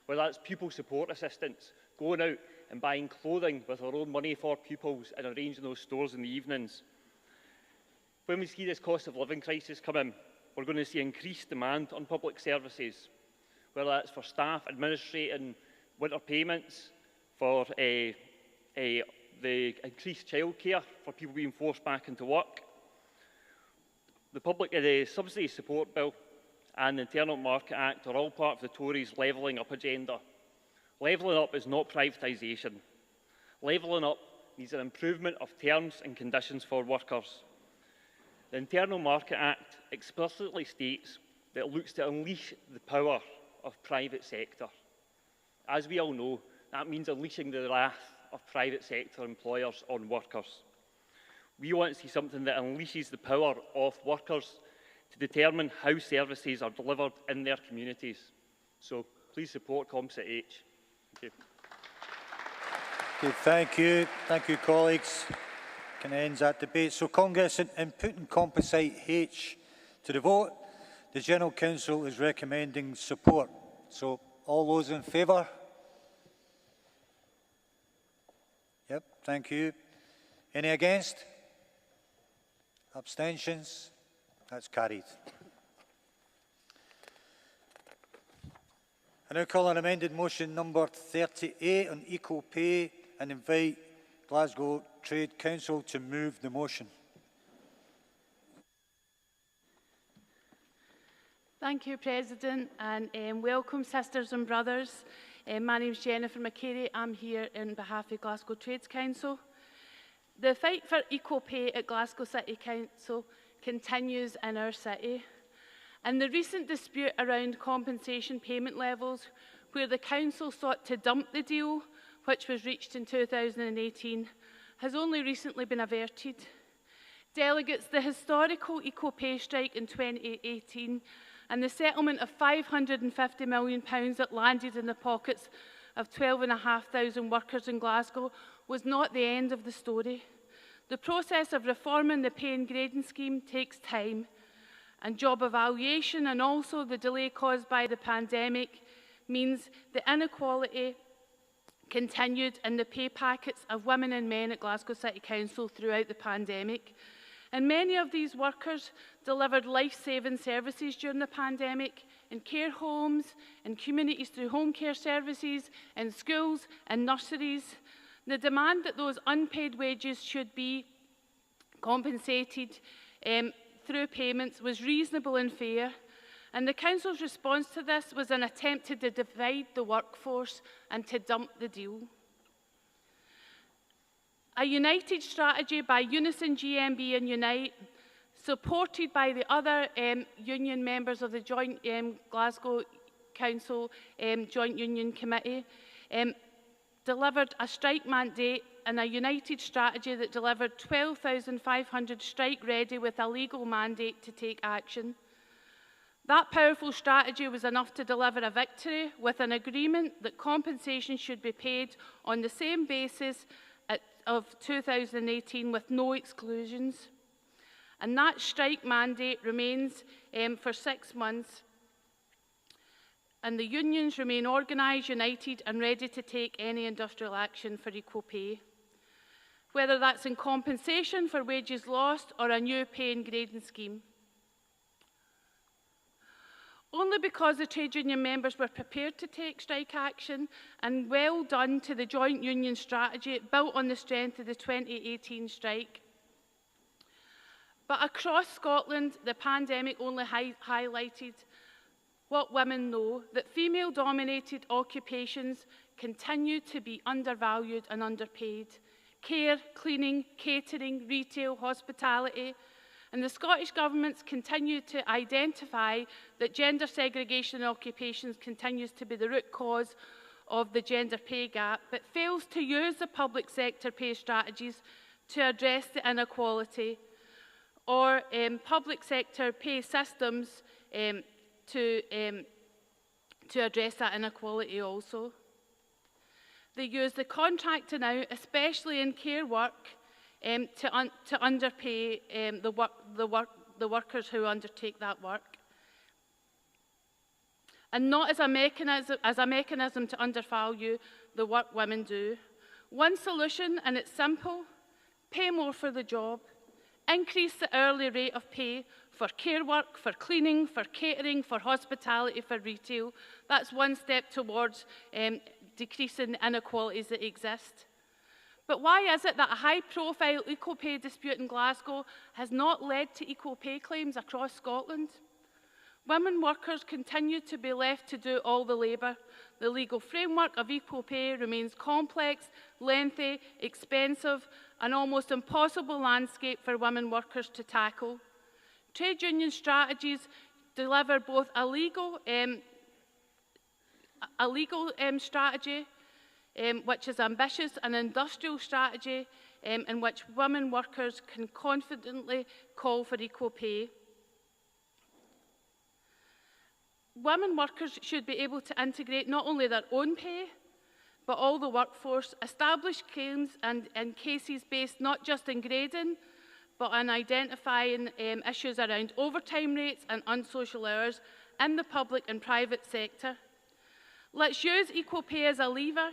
whether that's pupil support assistants going out and buying clothing with their own money for pupils and arranging those stores in the evenings. When we see this cost of living crisis come in, we're going to see increased demand on public services, whether that's for staff administrating winter payments, for the increased childcare for people being forced back into work. The Subsidy Support Bill and the Internal Market Act are all part of the Tories' levelling up agenda. Levelling up is not privatisation. Levelling up needs an improvement of terms and conditions for workers. The Internal Market Act explicitly states that it looks to unleash the power of private sector. As we all know, that means unleashing the wrath of private sector employers on workers. We want to see something that unleashes the power of workers to determine how services are delivered in their communities. So please support Composite H. Thank you. Okay, thank you. Thank you, colleagues. Can end that debate. So Congress, in putting Composite H to the vote, the General Council is recommending support. So all those in favour? Yep, thank you. Any against? Abstentions? That's carried. I now call on amended motion number 38 on equal pay and invite Glasgow Trade Council to move the motion. Thank you, President, and welcome, sisters and brothers. My name is Jennifer McCary. I'm here on behalf of Glasgow Trades Council. The fight for equal pay at Glasgow City Council continues in our city. And the recent dispute around compensation payment levels, where the council sought to dump the deal, which was reached in 2018, has only recently been averted. Delegates, the historical equal pay strike in 2018 and the settlement of £550 million that landed in the pockets of 12,500 workers in Glasgow was not the end of the story. The process of reforming the pay and grading scheme takes time, and job evaluation and also the delay caused by the pandemic means the inequality continued in the pay packets of women and men at Glasgow City Council throughout the pandemic. And many of these workers delivered life-saving services during the pandemic in care homes, in communities through home care services, in schools and nurseries. The demand that those unpaid wages should be compensated through payments was reasonable and fair, and the Council's response to this was an attempt to divide the workforce and to dump the deal. A united strategy by Unison, GMB and Unite, supported by the other union members of the Joint Glasgow Council Joint Union Committee, delivered a strike mandate and a united strategy that delivered 12,500 strike-ready with a legal mandate to take action. That powerful strategy was enough to deliver a victory with an agreement that compensation should be paid on the same basis of 2018 with no exclusions. And that strike mandate remains for 6 months. And the unions remain organised, united and ready to take any industrial action for equal pay, whether that's in compensation for wages lost or a new pay and grading scheme. Only because the trade union members were prepared to take strike action, and well done to the joint union strategy built on the strength of the 2018 strike. But across Scotland, the pandemic only highlighted what women know, that female-dominated occupations continue to be undervalued and underpaid. Care, cleaning, catering, retail, hospitality. And the Scottish Governments continue to identify that gender segregation in occupations continues to be the root cause of the gender pay gap, but fails to use the public sector pay strategies to address the inequality, or public sector pay systems to address that inequality also. They use the contracting out, especially in care work, to underpay the workers who undertake that work, and not as a mechanism to undervalue the work women do. One solution, and it's simple: pay more for the job, increase the hourly rate of pay for care work, for cleaning, for catering, for hospitality, for retail. That's one step towards decreasing the inequalities that exist. But why is it that a high-profile equal pay dispute in Glasgow has not led to equal pay claims across Scotland? Women workers continue to be left to do all the labour. The legal framework of equal pay remains complex, lengthy, expensive, an almost impossible landscape for women workers to tackle. Trade union strategies deliver both a legal strategy, which is ambitious, an industrial strategy in which women workers can confidently call for equal pay. Women workers should be able to integrate not only their own pay, but all the workforce, establish claims and cases based not just in grading, but on identifying issues around overtime rates and unsocial hours in the public and private sector. Let's use equal pay as a lever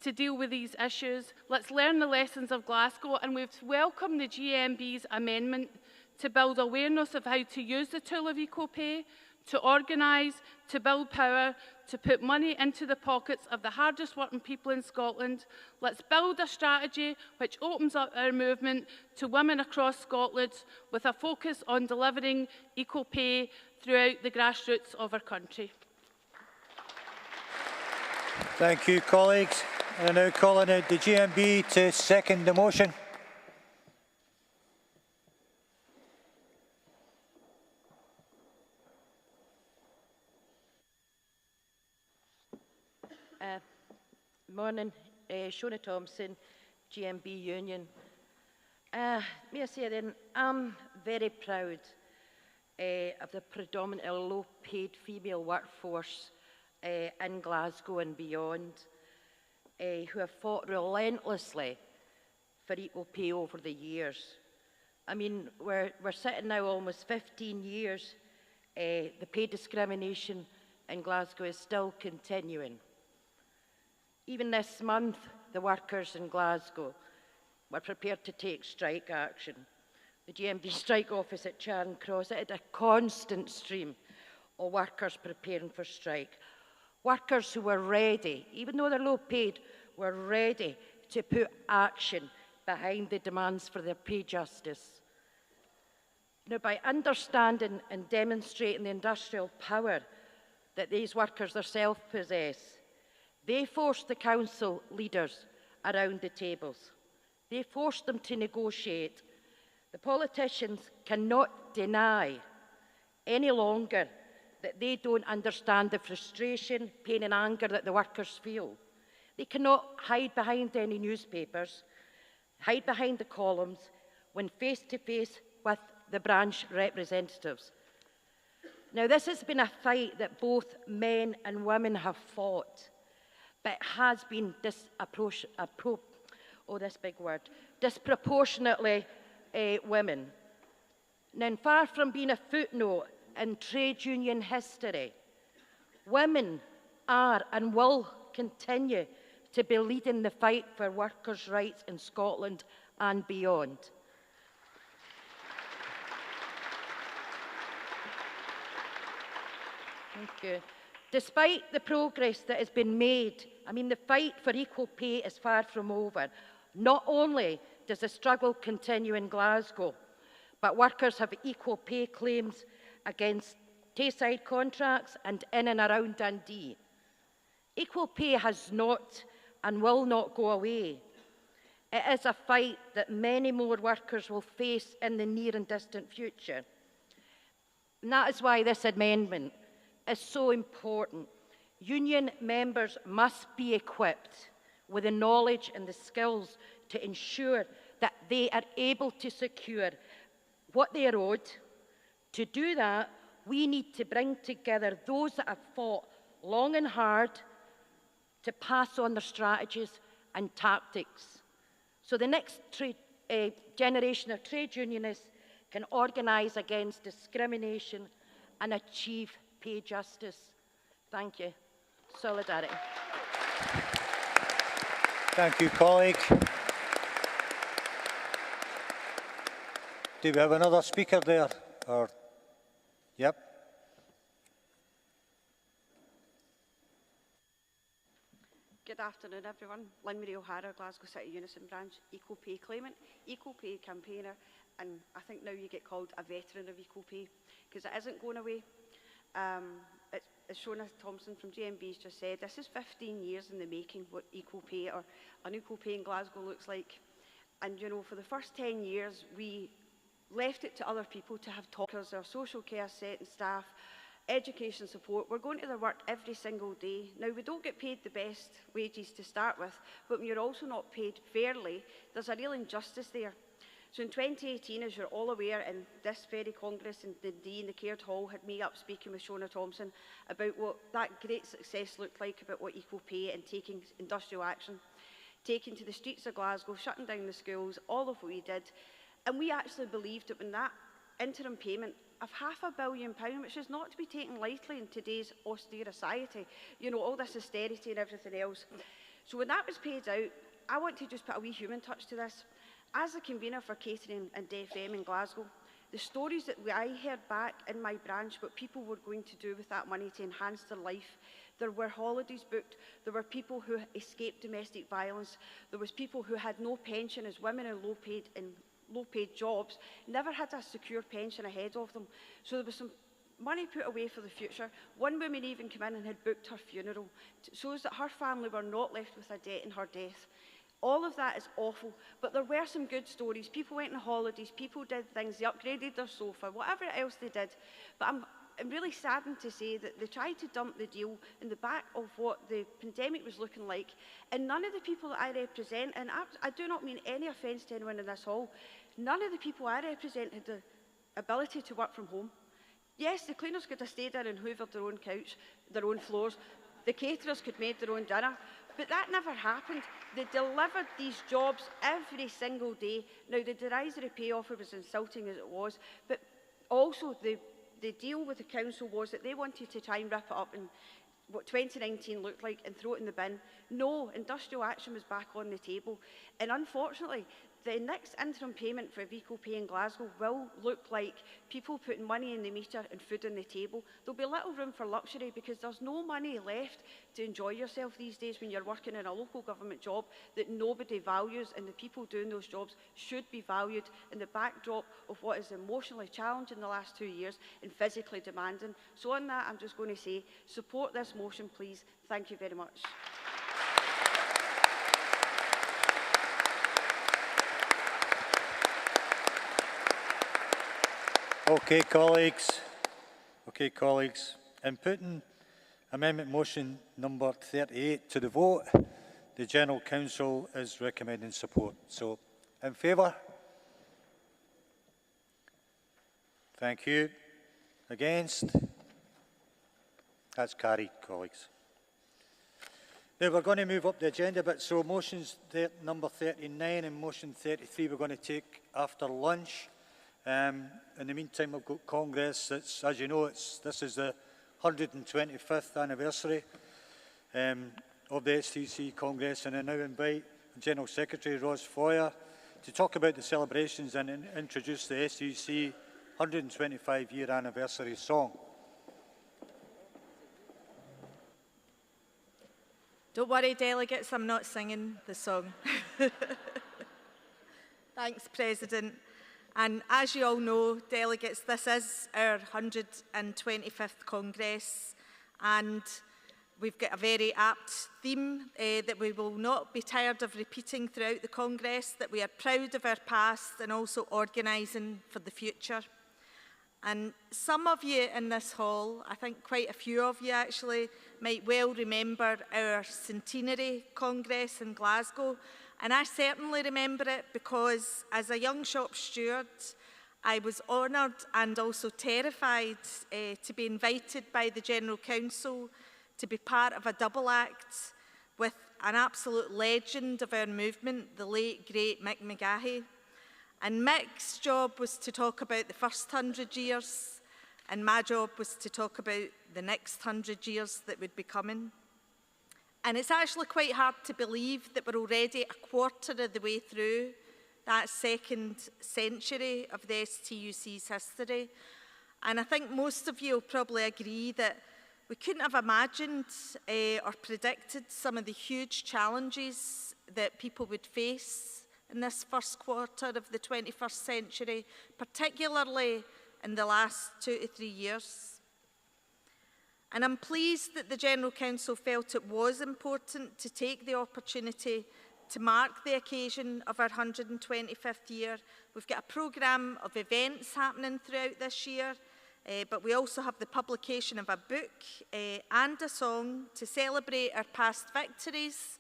to deal with these issues. Let's learn the lessons of Glasgow, and we've welcomed the GMB's amendment to build awareness of how to use the tool of equal pay, to organise, to build power, to put money into the pockets of the hardest working people in Scotland. Let's build a strategy which opens up our movement to women across Scotland with a focus on delivering equal pay throughout the grassroots of our country. Thank you, colleagues. I now call on the GMB to second the motion. Morning, Shona Thompson, GMB Union. May I say then, I'm very proud of the predominantly low-paid female workforce in Glasgow and beyond, who have fought relentlessly for equal pay over the years. I mean, we're sitting now almost 15 years, the pay discrimination in Glasgow is still continuing. Even this month, the workers in Glasgow were prepared to take strike action. The GMB strike office at Charing Cross, it had a constant stream of workers preparing for strike. Workers who were ready, even though they're low paid, were ready to put action behind the demands for their pay justice. Now, by understanding and demonstrating the industrial power that these workers themselves possess, they forced the council leaders around the tables. They forced them to negotiate. The politicians cannot deny any longer that they don't understand the frustration, pain and anger that the workers feel. They cannot hide behind any newspapers, hide behind the columns when face to face with the branch representatives. Now, this has been a fight that both men and women have fought, but it has been disproportionately women. Now, far from being a footnote in trade union history, women are and will continue to be leading the fight for workers' rights in Scotland and beyond. Thank you. Despite the progress that has been made, I mean, the fight for equal pay is far from over. Not only does the struggle continue in Glasgow, but workers have equal pay claims against Tayside contracts and in and around Dundee. Equal pay has not and will not go away. It is a fight that many more workers will face in the near and distant future. And that is why this amendment is so important. Union members must be equipped with the knowledge and the skills to ensure that they are able to secure what they are owed. To do that, we need to bring together those that have fought long and hard to pass on their strategies and tactics, so the next generation of trade unionists can organise against discrimination and achieve pay justice. Thank you. Solidarity. Thank you, colleague. Do we have another speaker there? Or, yep. Good afternoon, everyone. Lynn Marie O'Hara, Glasgow City Unison Branch, Equal Pay claimant, Equal Pay campaigner, and I think now you get called a veteran of equal pay, because it isn't going away. As Shona Thompson from GMB has just said, this is 15 years in the making, what equal pay or unequal pay in Glasgow looks like. And, you know, for the first 10 years, we left it to other people to have talkers, our social care set and staff, education support. We're going to their work every single day. Now, we don't get paid the best wages to start with, but when you're also not paid fairly, there's a real injustice there. So in 2018, as you're all aware, in this very Congress in Dundee, in the Caird Hall, had me up speaking with Shona Thompson about what that great success looked like, about what equal pay and taking industrial action, taking to the streets of Glasgow, shutting down the schools, all of what we did. And we actually believed that when that interim payment of £500 million, which is not to be taken lightly in today's austere society, you know, all this austerity and everything else. So when that was paid out, I want to just put a wee human touch to this. As the convener for catering and DFM in Glasgow, the stories that I heard back in my branch, what people were going to do with that money to enhance their life, there were holidays booked, there were people who escaped domestic violence, there was people who had no pension as women in low-paid jobs, never had a secure pension ahead of them. So there was some money put away for the future. One woman even came in and had booked her funeral, shows that her family were not left with a debt in her death. All of that is awful, but there were some good stories. People went on holidays, people did things, they upgraded their sofa, whatever else they did. But I'm really saddened to say that they tried to dump the deal in the back of what the pandemic was looking like, and none of the people that I represent, and I do not mean any offence to anyone in this hall, none of the people I represent had the ability to work from home. Yes, the cleaners could have stayed there and hoovered their own couch, their own floors. The caterers could make their own dinner. But that never happened. They delivered these jobs every single day. Now, the derisory pay offer was insulting as it was, but also the deal with the council was that they wanted to try and rip it up in what 2019 looked like and throw it in the bin. No, industrial action was back on the table. And unfortunately, the next interim payment for equal pay in Glasgow will look like people putting money in the meter and food on the table. There'll be little room for luxury because there's no money left to enjoy yourself these days when you're working in a local government job that nobody values, and the people doing those jobs should be valued in the backdrop of what is emotionally challenging the last 2 years and physically demanding. So on that, I'm just going to say, support this motion, please. Thank you very much. Okay, colleagues. In putting amendment motion number 38 to the vote, the General Council is recommending support. So, in favour? Thank you. Against? That's carried, colleagues. Now we're going to move up the agenda a bit. So motions number 39 and motion 33 we're going to take after lunch. In the meantime, we've got Congress. As you know, this is the 125th anniversary of the STUC Congress, and I now invite General Secretary Ros Foyer to talk about the celebrations and introduce the STUC 125-year anniversary song. Don't worry, delegates, I'm not singing the song. Thanks, President. And as you all know, delegates, this is our 125th Congress, and we've got a very apt theme that we will not be tired of repeating throughout the Congress, that we are proud of our past and also organising for the future. And some of you in this hall, I think quite a few of you actually, might well remember our centenary Congress in Glasgow. And I certainly remember it because as a young shop steward, I was honoured and also terrified to be invited by the General Council to be part of a double act with an absolute legend of our movement, the late, great Mick McGahey. And Mick's job was to talk about the first 100 years, and my job was to talk about the next 100 years that would be coming. And it's actually quite hard to believe that we're already a quarter of the way through that second century of the STUC's history. And I think most of you will probably agree that we couldn't have imagined or predicted some of the huge challenges that people would face in this first quarter of the 21st century, particularly in the last 2 to 3 years. And I'm pleased that the General Council felt it was important to take the opportunity to mark the occasion of our 125th year. We've got a programme of events happening throughout this year, but we also have the publication of a book and a song to celebrate our past victories,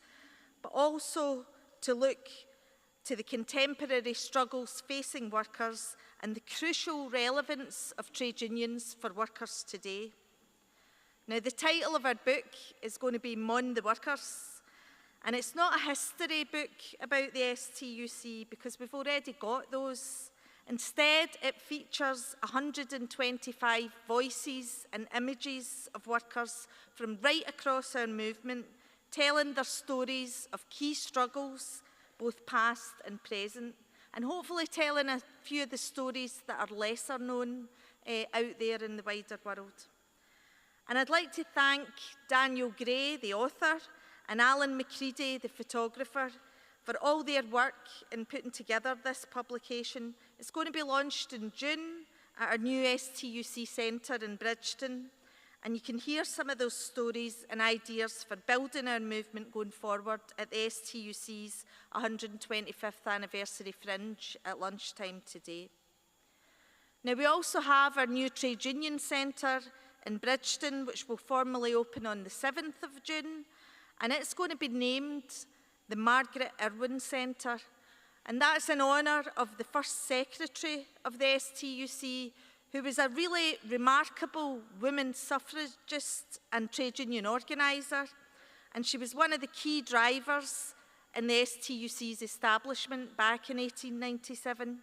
but also to look to the contemporary struggles facing workers and the crucial relevance of trade unions for workers today. Now, the title of our book is going to be Mon the Workers, and it's not a history book about the STUC because we've already got those. Instead, it features 125 voices and images of workers from right across our movement, telling their stories of key struggles, both past and present, and hopefully telling a few of the stories that are lesser known out there in the wider world. And I'd like to thank Daniel Gray, the author, and Alan McCready, the photographer, for all their work in putting together this publication. It's going to be launched in June at our new STUC Centre in Bridgeton, and you can hear some of those stories and ideas for building our movement going forward at the STUC's 125th anniversary fringe at lunchtime today. Now, we also have our new Trade Union Centre in Bridgeton, which will formally open on the 7th of June, and it's going to be named the Margaret Irwin Centre. And that's in honour of the first secretary of the STUC, who was a really remarkable women suffragist and trade union organiser. And she was one of the key drivers in the STUC's establishment back in 1897.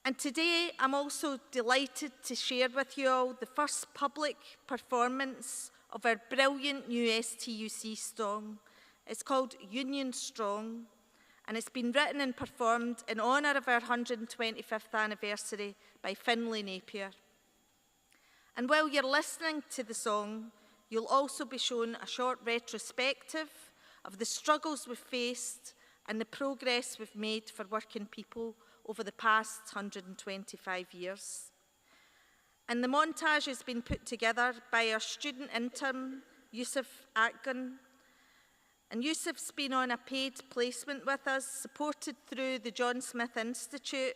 And today, I'm also delighted to share with you all the first public performance of our brilliant new STUC song. It's called Union Strong, and it's been written and performed in honour of our 125th anniversary by Finlay Napier. And while you're listening to the song, you'll also be shown a short retrospective of the struggles we've faced and the progress we've made for working people over the past 125 years. And the montage has been put together by our student intern, Yusuf Akgun. And Yusuf's been on a paid placement with us, supported through the John Smith Institute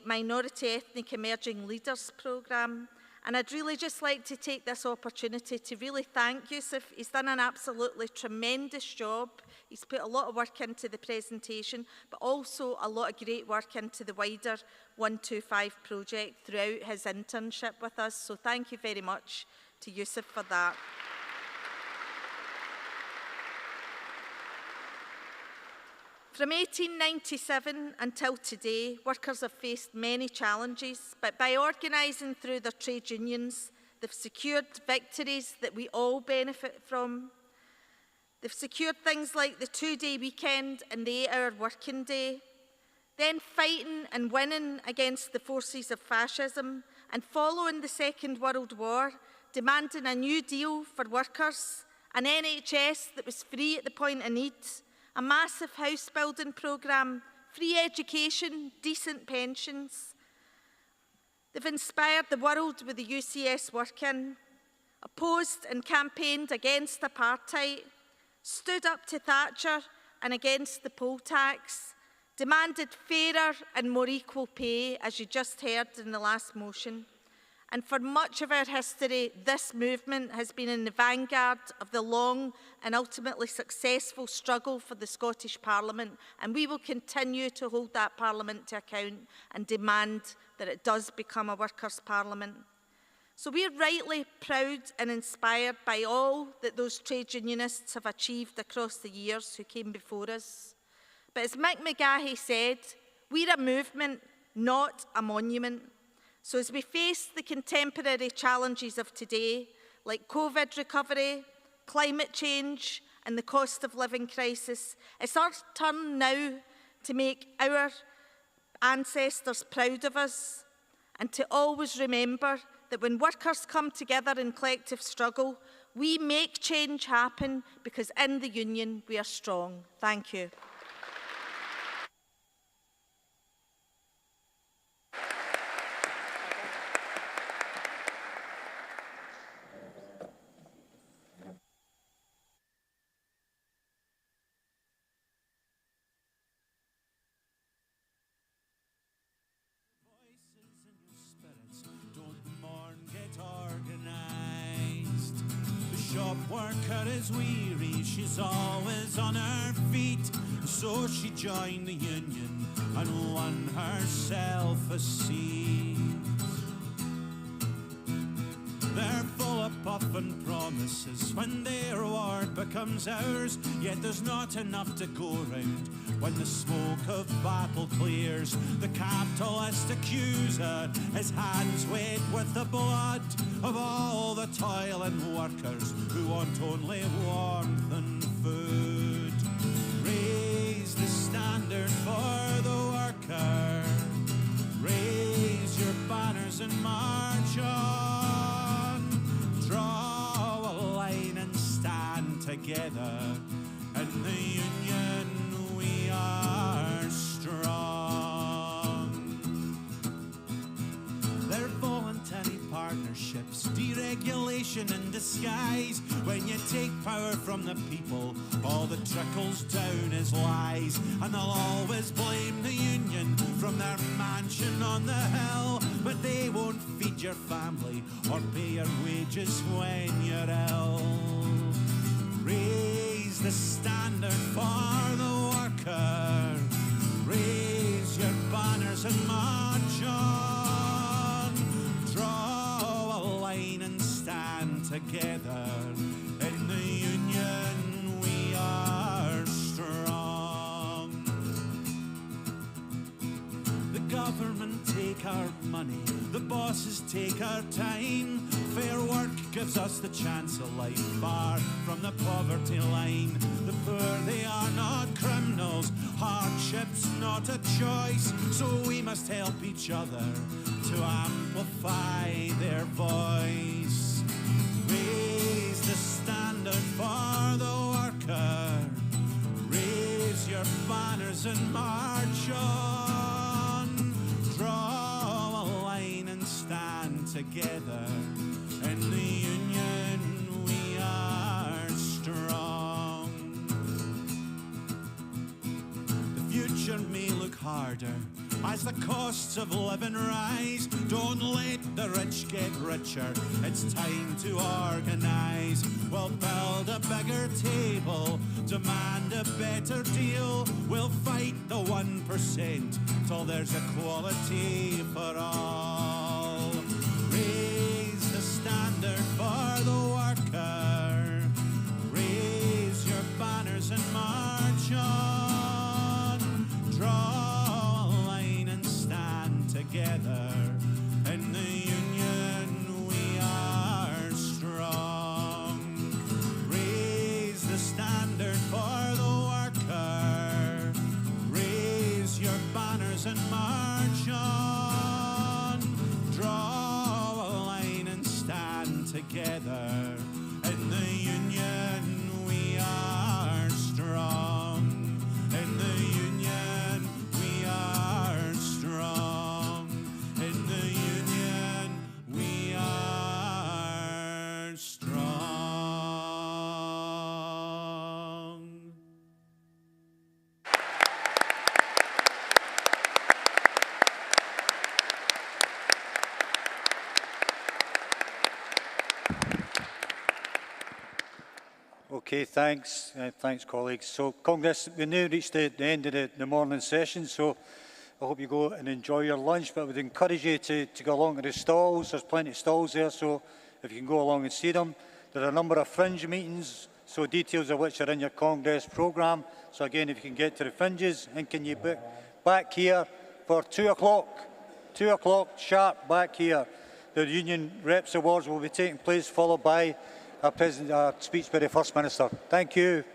Minority Ethnic Emerging Leaders programme. And I'd really just like to take this opportunity to really thank Yusuf. He's done an absolutely tremendous job. He's put a lot of work into the presentation, but also a lot of great work into the wider 125 project throughout his internship with us. So thank you very much to Yusuf for that. From 1897 until today, workers have faced many challenges, but by organising through their trade unions, they've secured victories that we all benefit from. They've secured things like the 2-day weekend and the 8-hour working day, then fighting and winning against the forces of fascism, and following the Second World War, demanding a new deal for workers, an NHS that was free at the point of need, a massive house building programme, free education, decent pensions. They've inspired the world with the UCS work-in, opposed and campaigned against apartheid, stood up to Thatcher and against the poll tax, demanded fairer and more equal pay, as you just heard in the last motion. And for much of our history, this movement has been in the vanguard of the long and ultimately successful struggle for the Scottish Parliament, and we will continue to hold that Parliament to account and demand that it does become a workers' parliament. So we're rightly proud and inspired by all that those trade unionists have achieved across the years who came before us. But as Mick McGahey said, we're a movement, not a monument. So as we face the contemporary challenges of today, like COVID recovery, climate change, and the cost of living crisis, it's our turn now to make our ancestors proud of us and to always remember that when workers come together in collective struggle, we make change happen because in the union we are strong. Thank you. Worker is weary, she's always on her feet, so she joined the union and won herself a seat. They're full of puff and promises when their reward becomes ours, yet there's not enough to go round. When the smoke of battle clears, the capitalist accuser, his hands wet with the blood of all the toiling workers who want only warmth and food. Raise the standard for the worker, raise your banners and march on, draw a line and stand together. In the union we are strong. Their voluntary part partnerships, deregulation in disguise. When you take power from the people, all that trickles down is lies. And they'll always blame the union from their mansion on the hill, but they won't feed your family or pay your wages when you're ill. Raise the standard for the worker, raise your banners and march on. Draw a line and stand together. In the union we are strong. The government take our money, the bosses take our time. Fair work gives us the chance of life far from the poverty line. The poor, they are not criminals, hardship's not a choice, so we must help each other to amplify their voice. Raise the standard for the worker, raise your banners and march on. Draw a line and stand together. In the union we are strong. The future may look harder as the costs of living rise. Don't let the rich get richer, it's time to organise. We'll build a bigger table, demand a better deal. We'll fight the 1% till there's equality for all. Raise the standard for the worker, raise your banners and march on. Draw a line and stand together. In the union we are strong. Raise the standard for the worker, raise your banners and march on. Draw a line and stand together. In the union we are strong. In the union we are strong. In the union we are strong. Okay, thanks. Thanks, colleagues. So, Congress, we now reached the end of the morning session, so I hope you go and enjoy your lunch, but I would encourage you to go along to the stalls. There's plenty of stalls there, so if you can go along and see them. There are a number of fringe meetings, so details of which are in your Congress programme. So again, if you can get to the fringes, and can you book back here for 2 o'clock? 2 o'clock sharp back here. The Union Reps Awards will be taking place, followed by our speech by the First Minister. Thank you.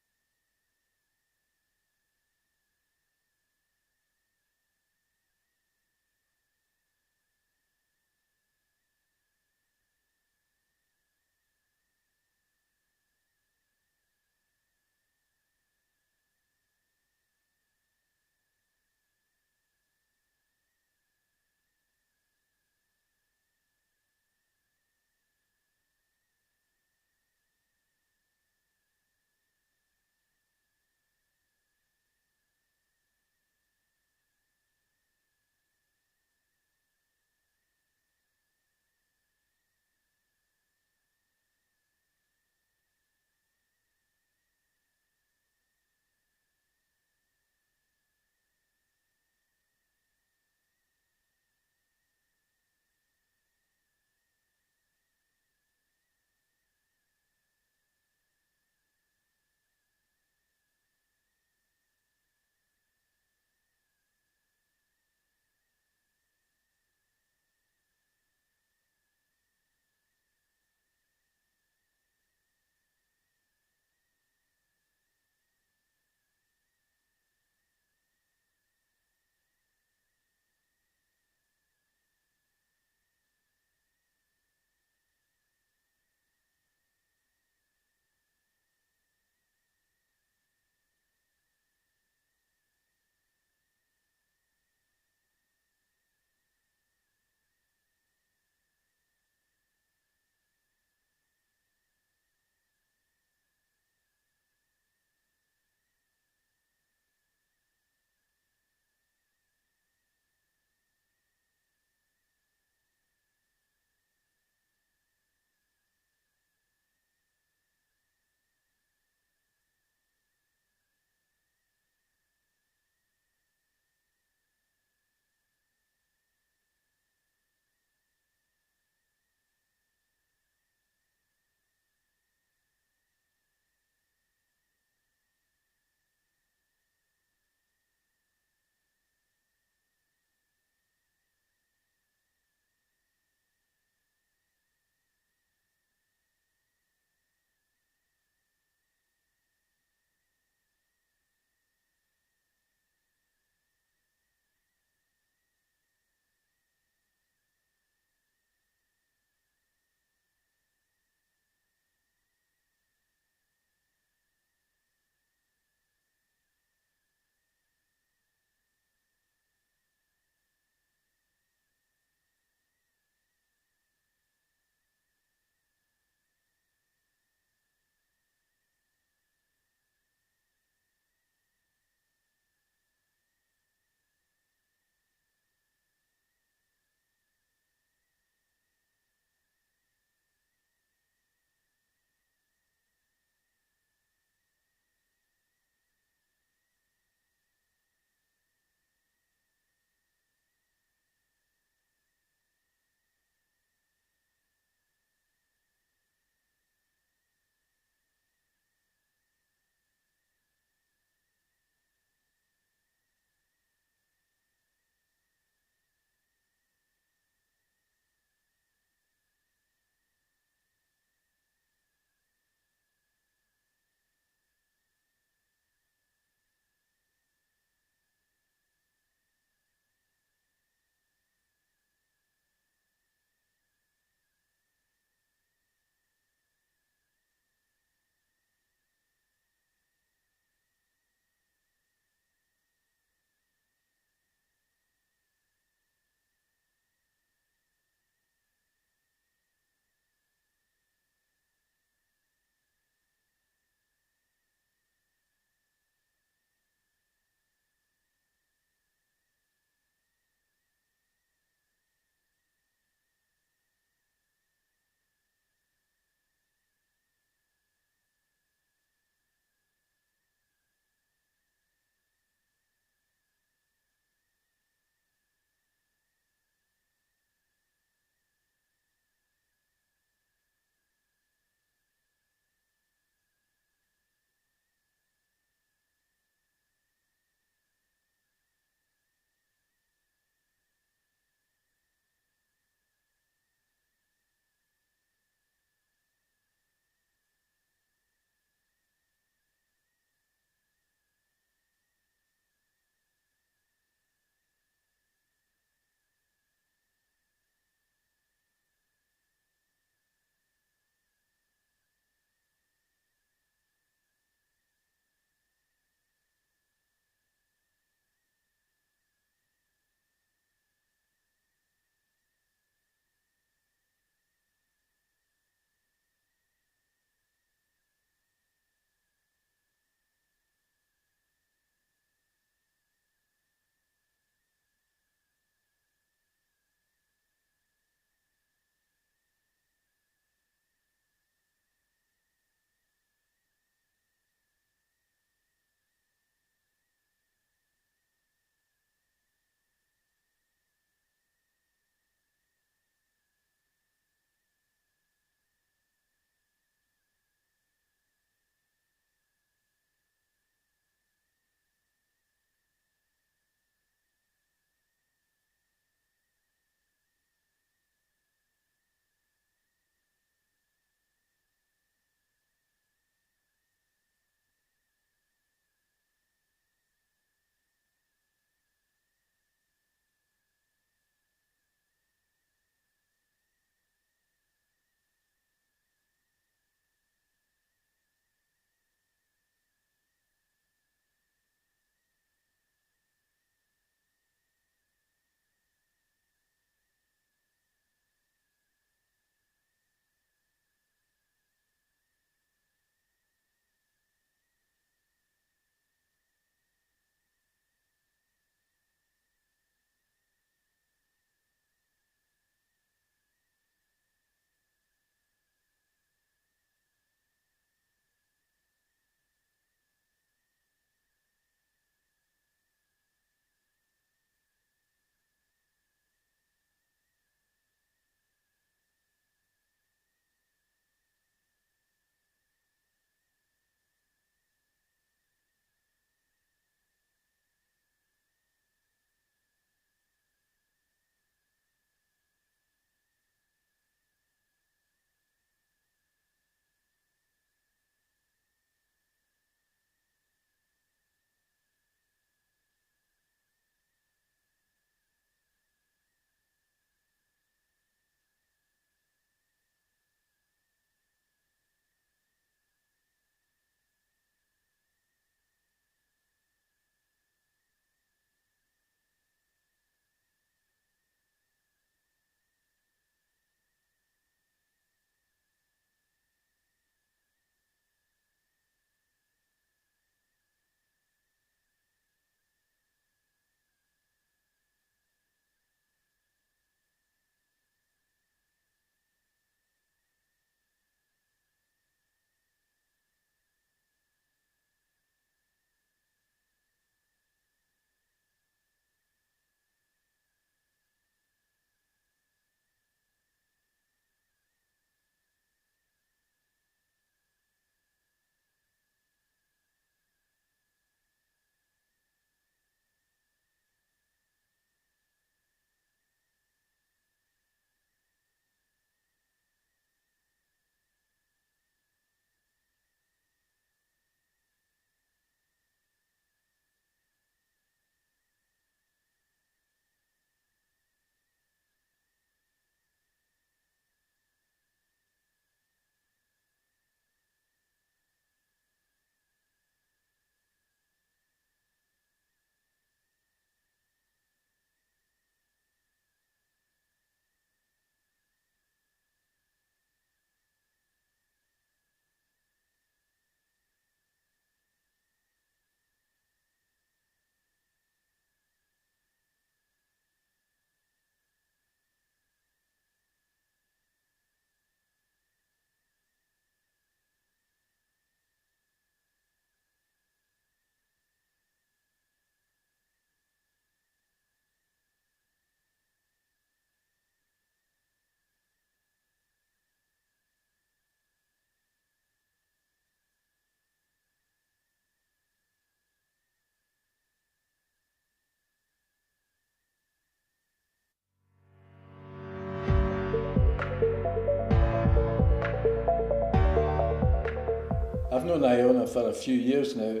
I've known Iona for a few years now.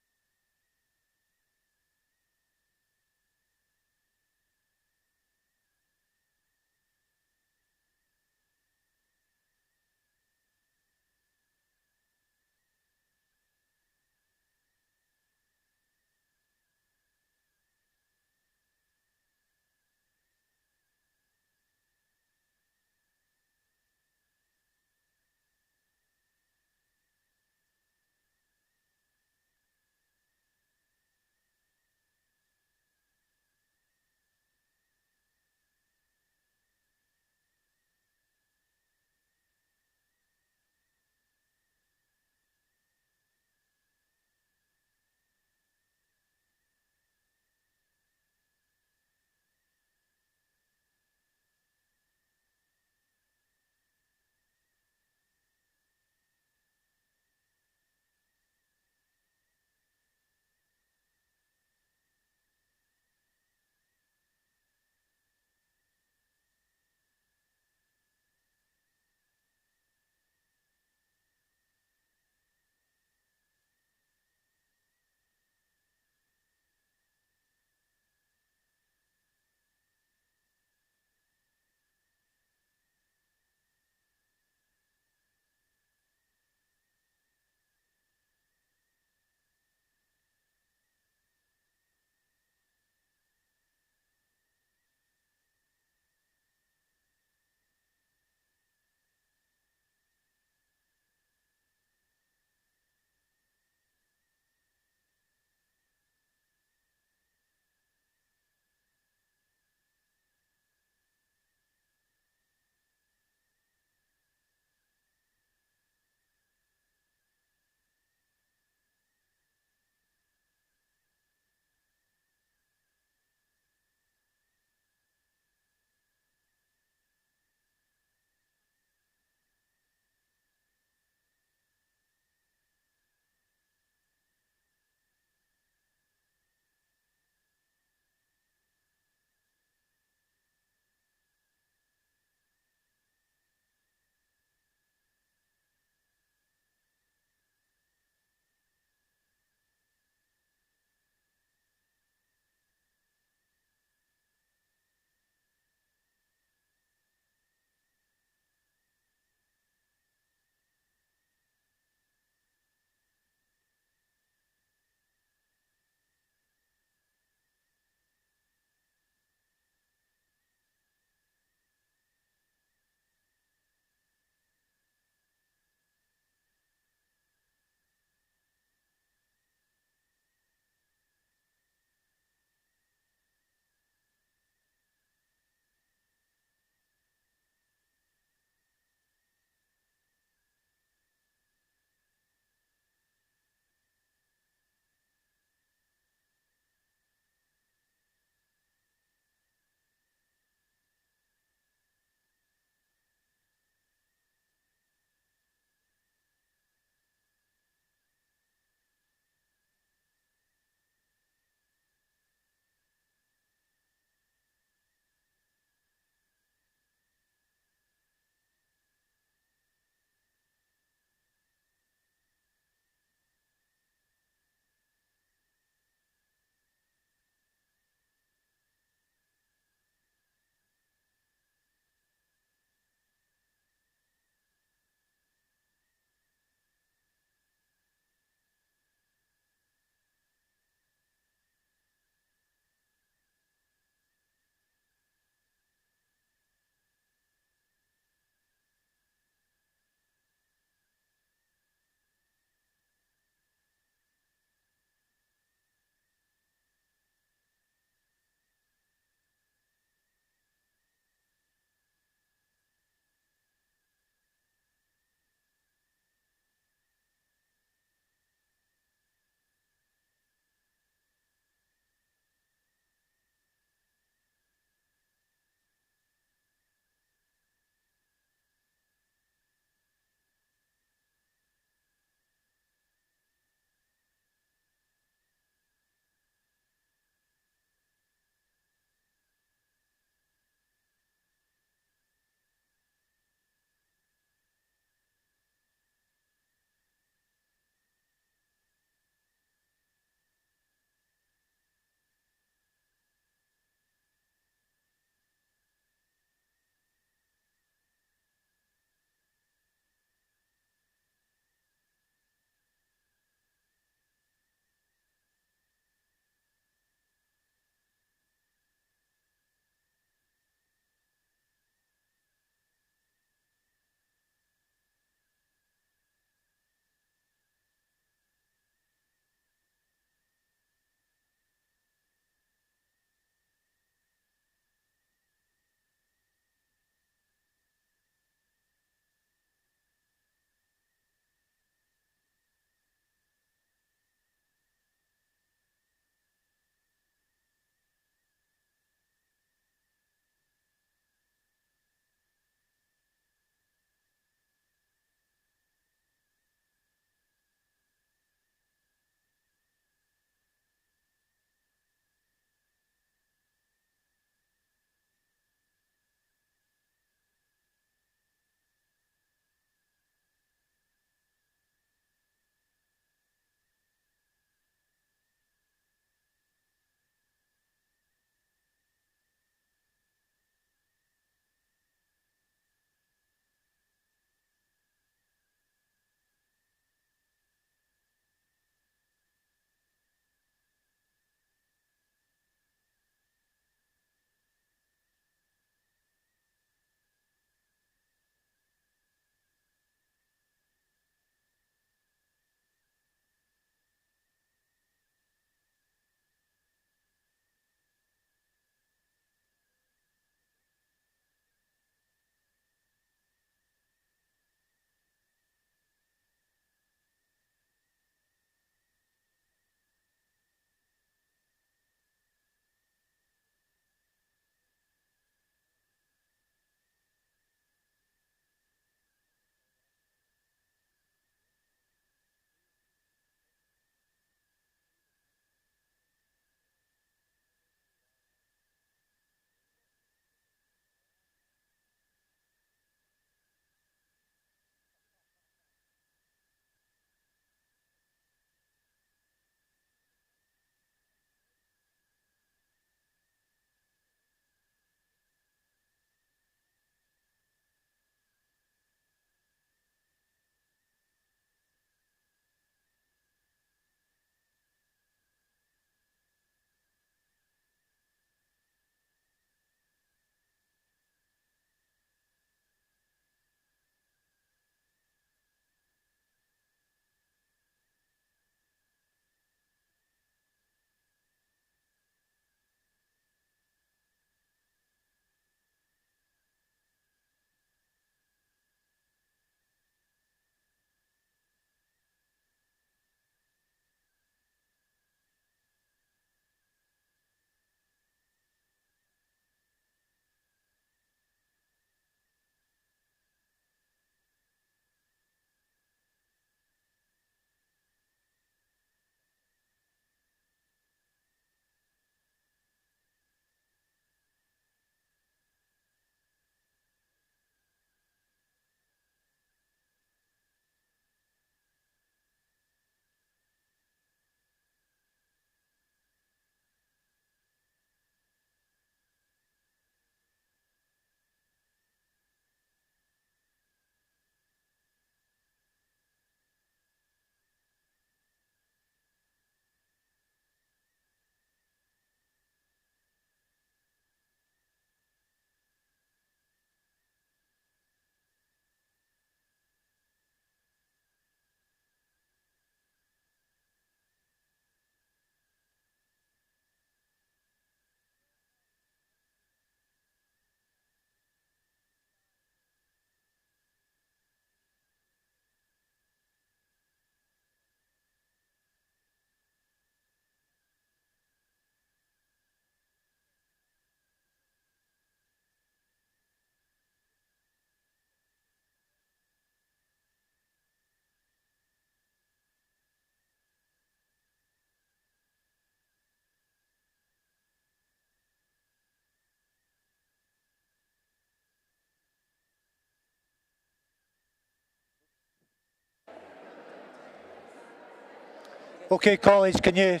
Okay, colleagues, can you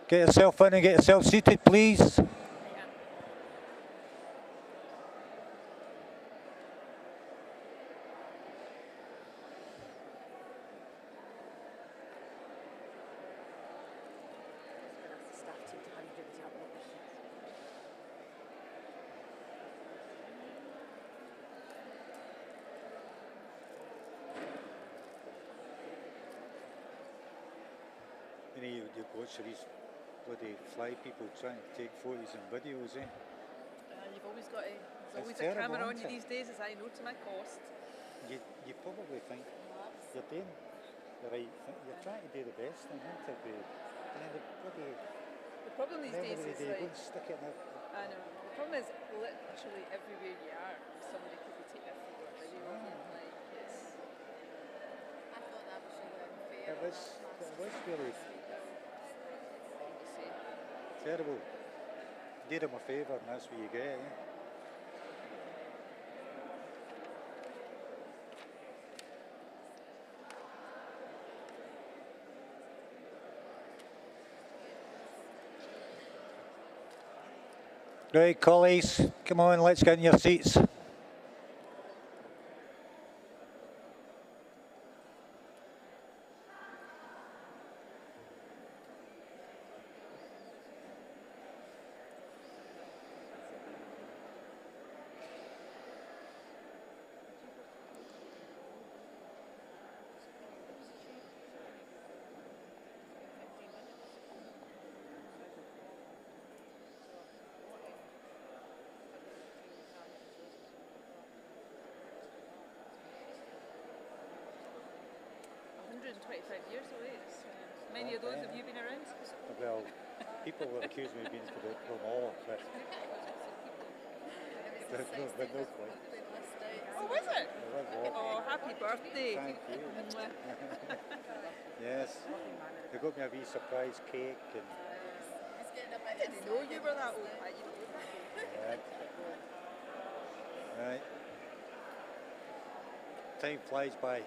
get yourself in and get yourself seated, please? You watch these bloody fly people trying to take photos and videos, eh? You've always got to, there's always terrible, a camera on you isn't it? these days, as I know to my cost. You probably think you're doing the right thing. You're trying to do the best thing, isn't it? And then the bloody... The problem these days is they like... go and stick it in a... I know. The problem is literally everywhere you are, somebody could be taking a photo or video of you. Like, it's... I thought that was really unfair. It was really terrible. Did him a favour and that's what you get, eh? Right, colleagues, come on, let's get in your seats. Years away. Many of those have you been around? Well, people will accuse me of being from all, but no quite. Oh, was it? Oh, happy birthday. Thank you. Yes. They got me a wee surprise cake and... I didn't know you were that old. Right. Right. Time flies by.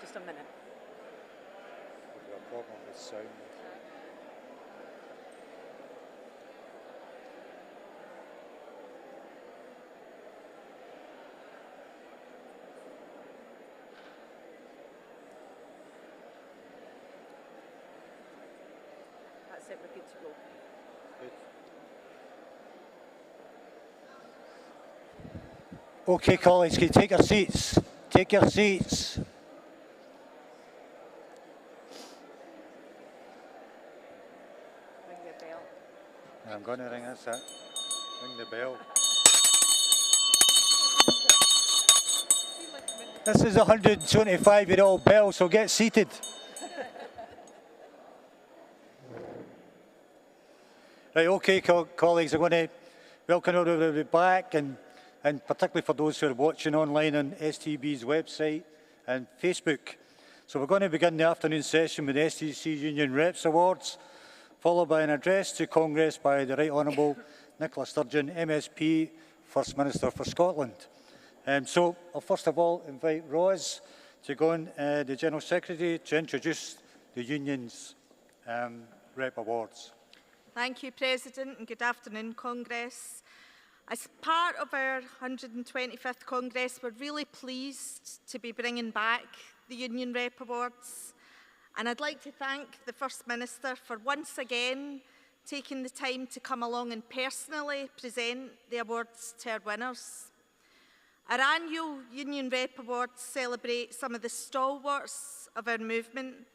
Just a minute. We've got a problem with sound. That's it, we're good to go. Good. Okay, colleagues, can you take your seats? Take your seats. I'm going to ring this up. Ring the bell. This is a 125-year-old bell, so get seated. Right, okay, colleagues, I'm going to welcome everybody back, and particularly for those who are watching online on STB's website and Facebook. So we're going to begin the afternoon session with the STC Union Reps Awards, followed by an address to Congress by the Right Honourable Nicola Sturgeon, MSP, First Minister for Scotland. So I'll first of all invite Ros to go on, the General Secretary, to introduce the Union's Rep Awards. Thank you, President, and good afternoon, Congress. As part of our 125th Congress, we're really pleased to be bringing back the Union Rep Awards. And I'd like to thank the First Minister for once again taking the time to come along and personally present the awards to our winners. Our annual Union Rep Awards celebrate some of the stalwarts of our movement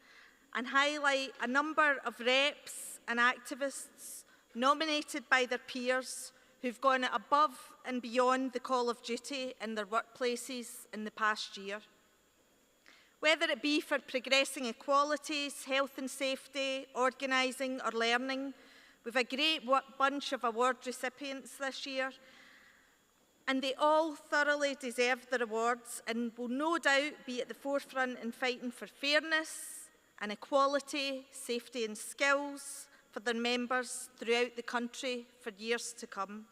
and highlight a number of reps and activists nominated by their peers who've gone above and beyond the call of duty in their workplaces in the past year. Whether it be for progressing equalities, health and safety, organising or learning, we've a great bunch of award recipients this year, and they all thoroughly deserve their awards and will no doubt be at the forefront in fighting for fairness and equality, safety and skills for their members throughout the country for years to come.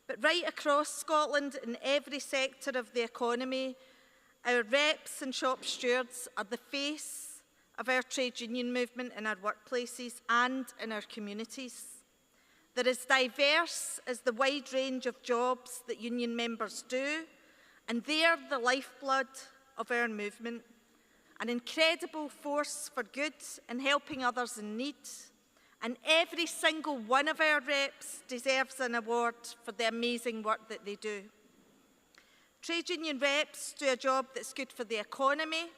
But right across Scotland, in every sector of the economy, our reps and shop stewards are the face of our trade union movement in our workplaces and in our communities. They're as diverse as the wide range of jobs that union members do, and they're the lifeblood of our movement, an incredible force for good and helping others in need. And every single one of our reps deserves an award for the amazing work that they do. Trade union reps do a job that's good for the economy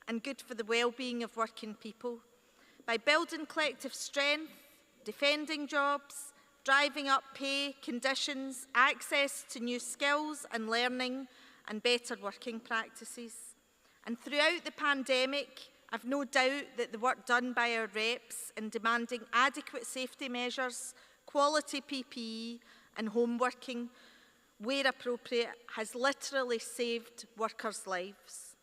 and good for the well-being of working people by building collective strength, defending jobs, driving up pay, conditions, access to new skills and learning and better working practices. And throughout the pandemic, I've no doubt that the work done by our reps in demanding adequate safety measures, quality PPE and home working where appropriate has literally saved workers' lives.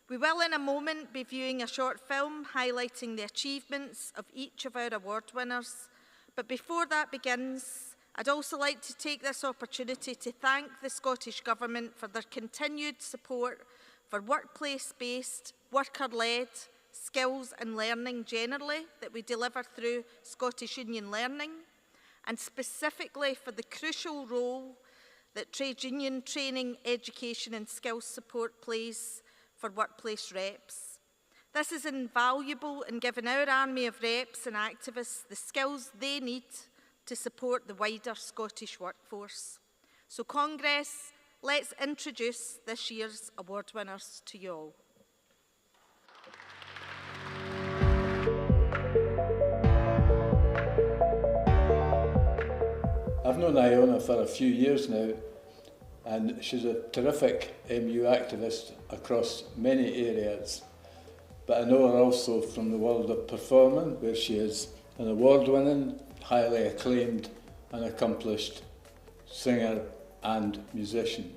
We will in a moment be viewing a short film highlighting the achievements of each of our award winners, but before that begins, I'd also like to take this opportunity to thank the Scottish Government for their continued support for workplace-based, worker-led skills and learning generally that we deliver through Scottish Union Learning, and specifically for the crucial role that trade union training, education and skills support plays for workplace reps. This is invaluable in giving our army of reps and activists the skills they need to support the wider Scottish workforce. So Congress, let's introduce this year's award winners to you all. I've known Iona for a few years now, and she's a terrific MU activist across many areas. But I know her also from the world of performing, where she is an award-winning, highly acclaimed and accomplished singer and musician.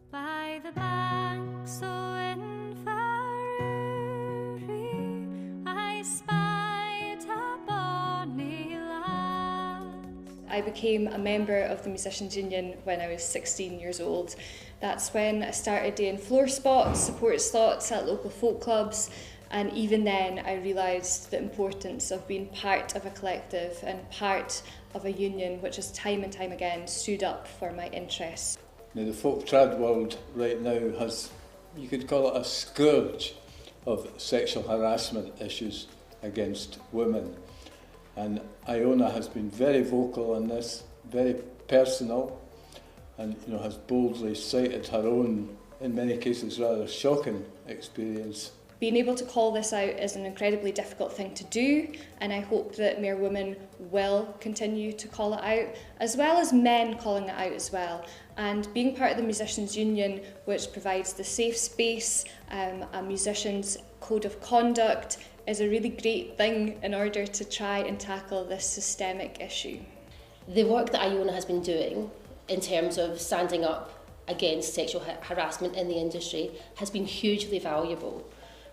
By the banks o' Inverurie, I spied a bonny lass. I became a member of the Musicians Union when I was 16 years old. That's when I started doing floor spots, support slots at local folk clubs, and even then I realised the importance of being part of a collective and part of a union which has time and time again stood up for my interests. Now, the folk trad world right now has, you could call it a scourge of sexual harassment issues against women. And Iona has been very vocal on this, very personal, and has boldly cited her own, in many cases rather shocking experience. Being able to call this out is an incredibly difficult thing to do, and I hope that more women will continue to call it out, as well as men calling it out as well. And being part of the Musicians Union, which provides the safe space, a musician's code of conduct, is a really great thing in order to try and tackle this systemic issue. The work that Iona has been doing in terms of standing up against sexual harassment in the industry has been hugely valuable,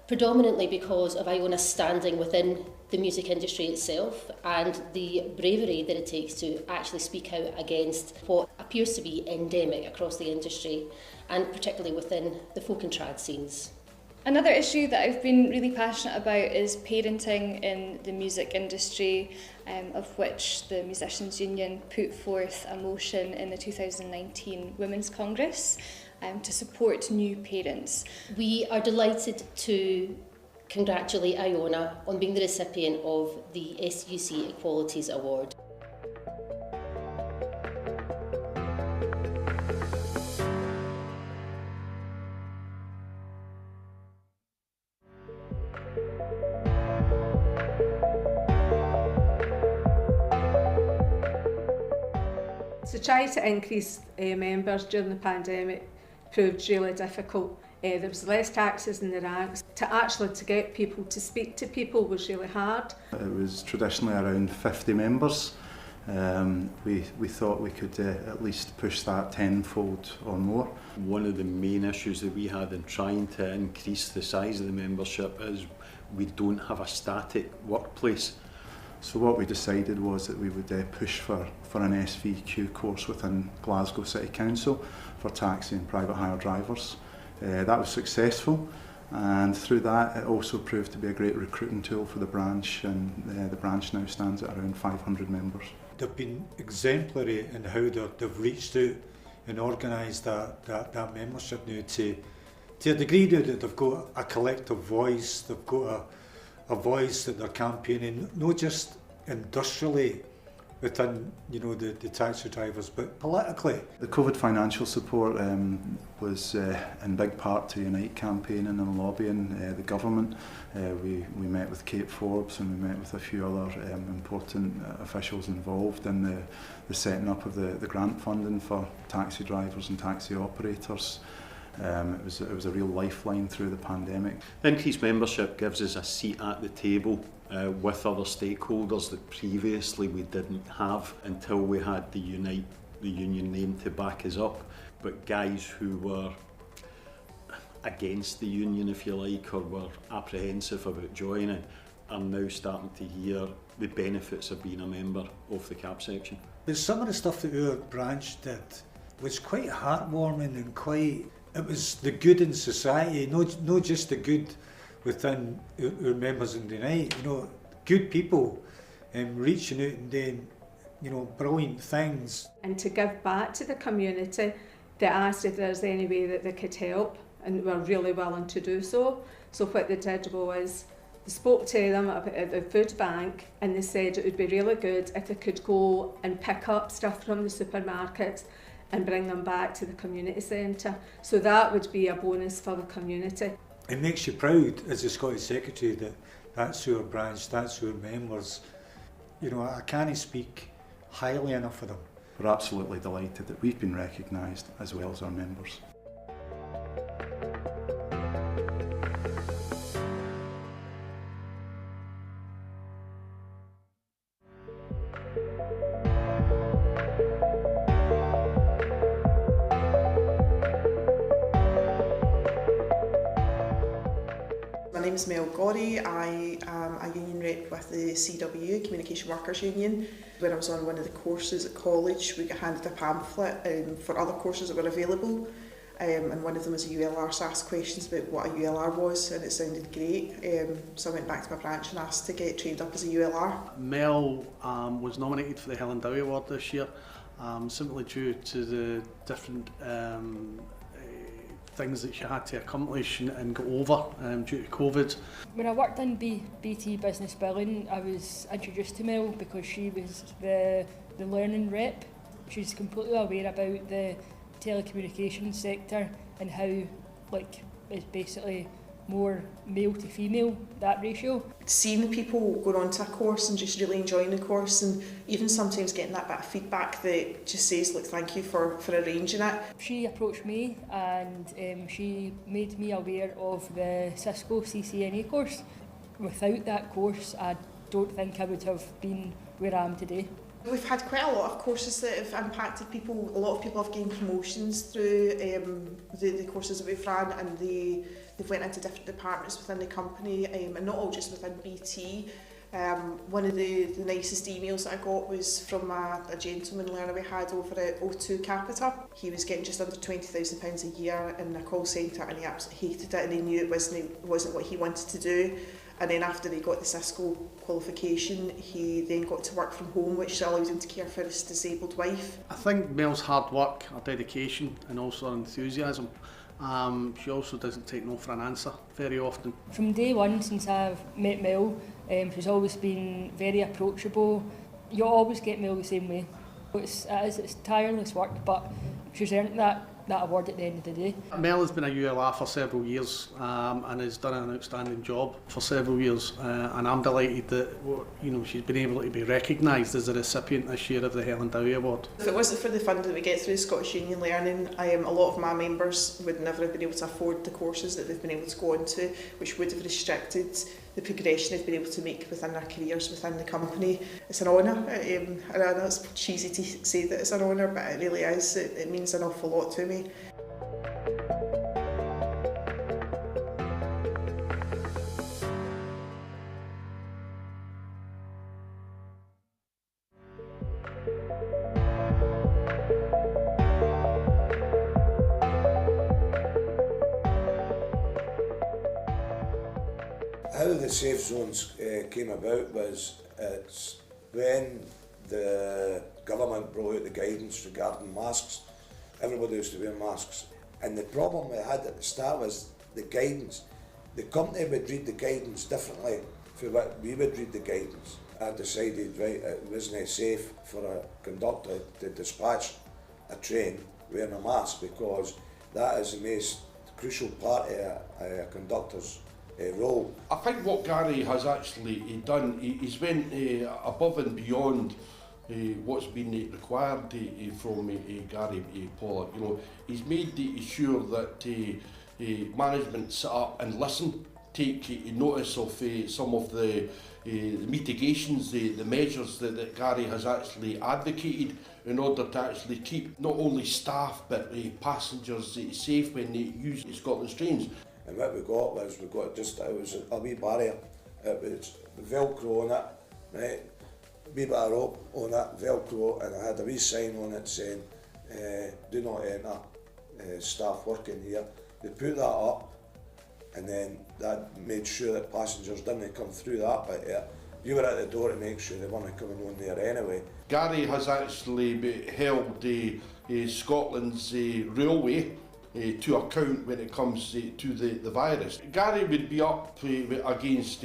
predominantly because of Iona standing within the music industry itself and the bravery that it takes to actually speak out against what appears to be endemic across the industry, and particularly within the folk and trad scenes. Another issue that I've been really passionate about is parenting in the music industry, of which the Musicians Union put forth a motion in the 2019 Women's Congress to support new parents. We are delighted to congratulate Iona on being the recipient of the STUC Equalities Award. To try to increase members during the pandemic proved really difficult. There was less taxes in the ranks. To get people to speak to people was really hard. It was traditionally around 50 members. We thought we could at least push that tenfold or more. One of the main issues that we had in trying to increase the size of the membership is we don't have a static workplace. So what we decided was that we would push for an SVQ course within Glasgow City Council for taxi and private hire drivers. That was successful, and through that it also proved to be a great recruiting tool for the branch, and the branch now stands at around 500 members. They've been exemplary in how they've reached out and organised that membership now to a degree now that they've got a collective voice, they've got a voice that they're campaigning, not just industrially within the taxi drivers, but politically. The COVID financial support was in big part to unite campaigning and lobbying the government. We met with Kate Forbes and we met with a few other important officials involved in the setting up of the grant funding for taxi drivers and taxi operators. It was a real lifeline through the pandemic. Increased membership gives us a seat at the table with other stakeholders that previously we didn't have until we had the union name to back us up. But guys who were against the union, if you like, or were apprehensive about joining, are now starting to hear the benefits of being a member of the cab section. But some of the stuff that our branch did was quite heartwarming and it was the good in society, not just the good within our members in the night. Good people reaching out and doing, brilliant things. And to give back to the community, they asked if there's any way that they could help, and were really willing to do so. So what they did was, they spoke to them at the food bank, and they said it would be really good if they could go and pick up stuff from the supermarkets and bring them back to the community centre. So that would be a bonus for the community. It makes you proud as the Scottish Secretary that that's our branch, that's our members. I can't speak highly enough of them. We're absolutely delighted that we've been recognised as well as our members. My name is Mel Gorry. I am a union rep with the CW, Communication Workers Union. When I was on one of the courses at college, we got handed a pamphlet for other courses that were available. And one of them was a ULR, so I asked questions about what a ULR was, and it sounded great. So I went back to my branch and asked to get trained up as a ULR. Mel was nominated for the Helen Dowie Award this year, simply due to the different things that she had to accomplish and go over due to COVID. When I worked in BT Business Billing, I was introduced to Mel because she was the learning rep. She's completely aware about the telecommunications sector and how it's basically more male to female, that ratio. Seeing people going on to a course and just really enjoying the course, and even sometimes getting that bit of feedback that just says, look, thank you for arranging it. She approached me and she made me aware of the Cisco CCNA course. Without that course, I don't think I would have been where I am today. We've had quite a lot of courses that have impacted people. A lot of people have gained promotions through the courses that we've run, and they've went into different departments within the company, and not all just within BT. One of the nicest emails that I got was from a gentleman learner we had over at O2 Capita. He was getting just under £20,000 a year in a call centre, and he absolutely hated it, and he knew it wasn't what he wanted to do. And then after he got the Cisco qualification, he then got to work from home, which allowed him to care for his disabled wife. I think Mel's hard work, her dedication and also her enthusiasm. She also doesn't take no for an answer very often. From day one since I've met Mel, she's always been very approachable. You'll always get Mel the same way. It's tireless work, but she's earned that that award at the end of the day. Mel has been a ULR for several years and has done an outstanding job for several years, and I'm delighted that she's been able to be recognised as a recipient this year of the Helen Dowie Award. If it wasn't for the funding that we get through Scottish Union Learning, a lot of my members would never have been able to afford the courses that they've been able to go on to, which would have restricted the progression they've been able to make within their careers within the company. It's an honour. I know it's cheesy to say that it's an honour, but it really is. It means an awful lot to me. How the safe zones came about was it's when the government brought out the guidance regarding masks. Everybody used to wear masks, and the problem we had at the start was the guidance. The company would read the guidance differently from what we would read the guidance. I decided, right, it wasn't safe for a conductor to dispatch a train wearing a mask, because that is the most crucial part of a conductor's role. I think what Gary has actually done, he's went above and beyond what's been required from Gary Pollock. He's made sure that management sit up and listen, take notice of some of the mitigations, the measures that Gary has actually advocated in order to actually keep not only staff but passengers safe when they use Scotland's trains. And what we got just, it was a wee barrier. It was Velcro on it, right? A wee bit of rope on it, Velcro, and I had a wee sign on it saying, do not enter staff working here. They put that up, and then that made sure that passengers didn't come through that bit here. You were at the door to make sure they weren't coming on there anyway. Gary has actually held Scotland's railway to account when it comes to the virus. Gary would be up against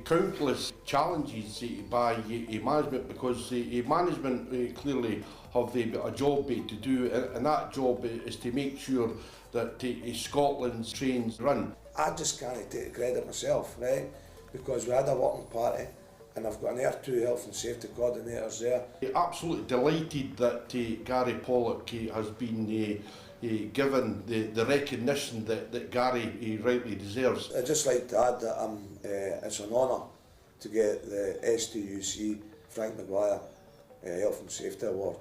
countless challenges by management, because management clearly have a job to do, and that job is to make sure that Scotland's trains run. I just can't take credit myself, right? Because we had a working party, and I've got an R2 health and safety coordinators there. Absolutely delighted that Gary Pollock has been given the recognition that Gary rightly deserves. I'd just like to add that it's an honour to get the STUC Frank Maguire Health and Safety Award.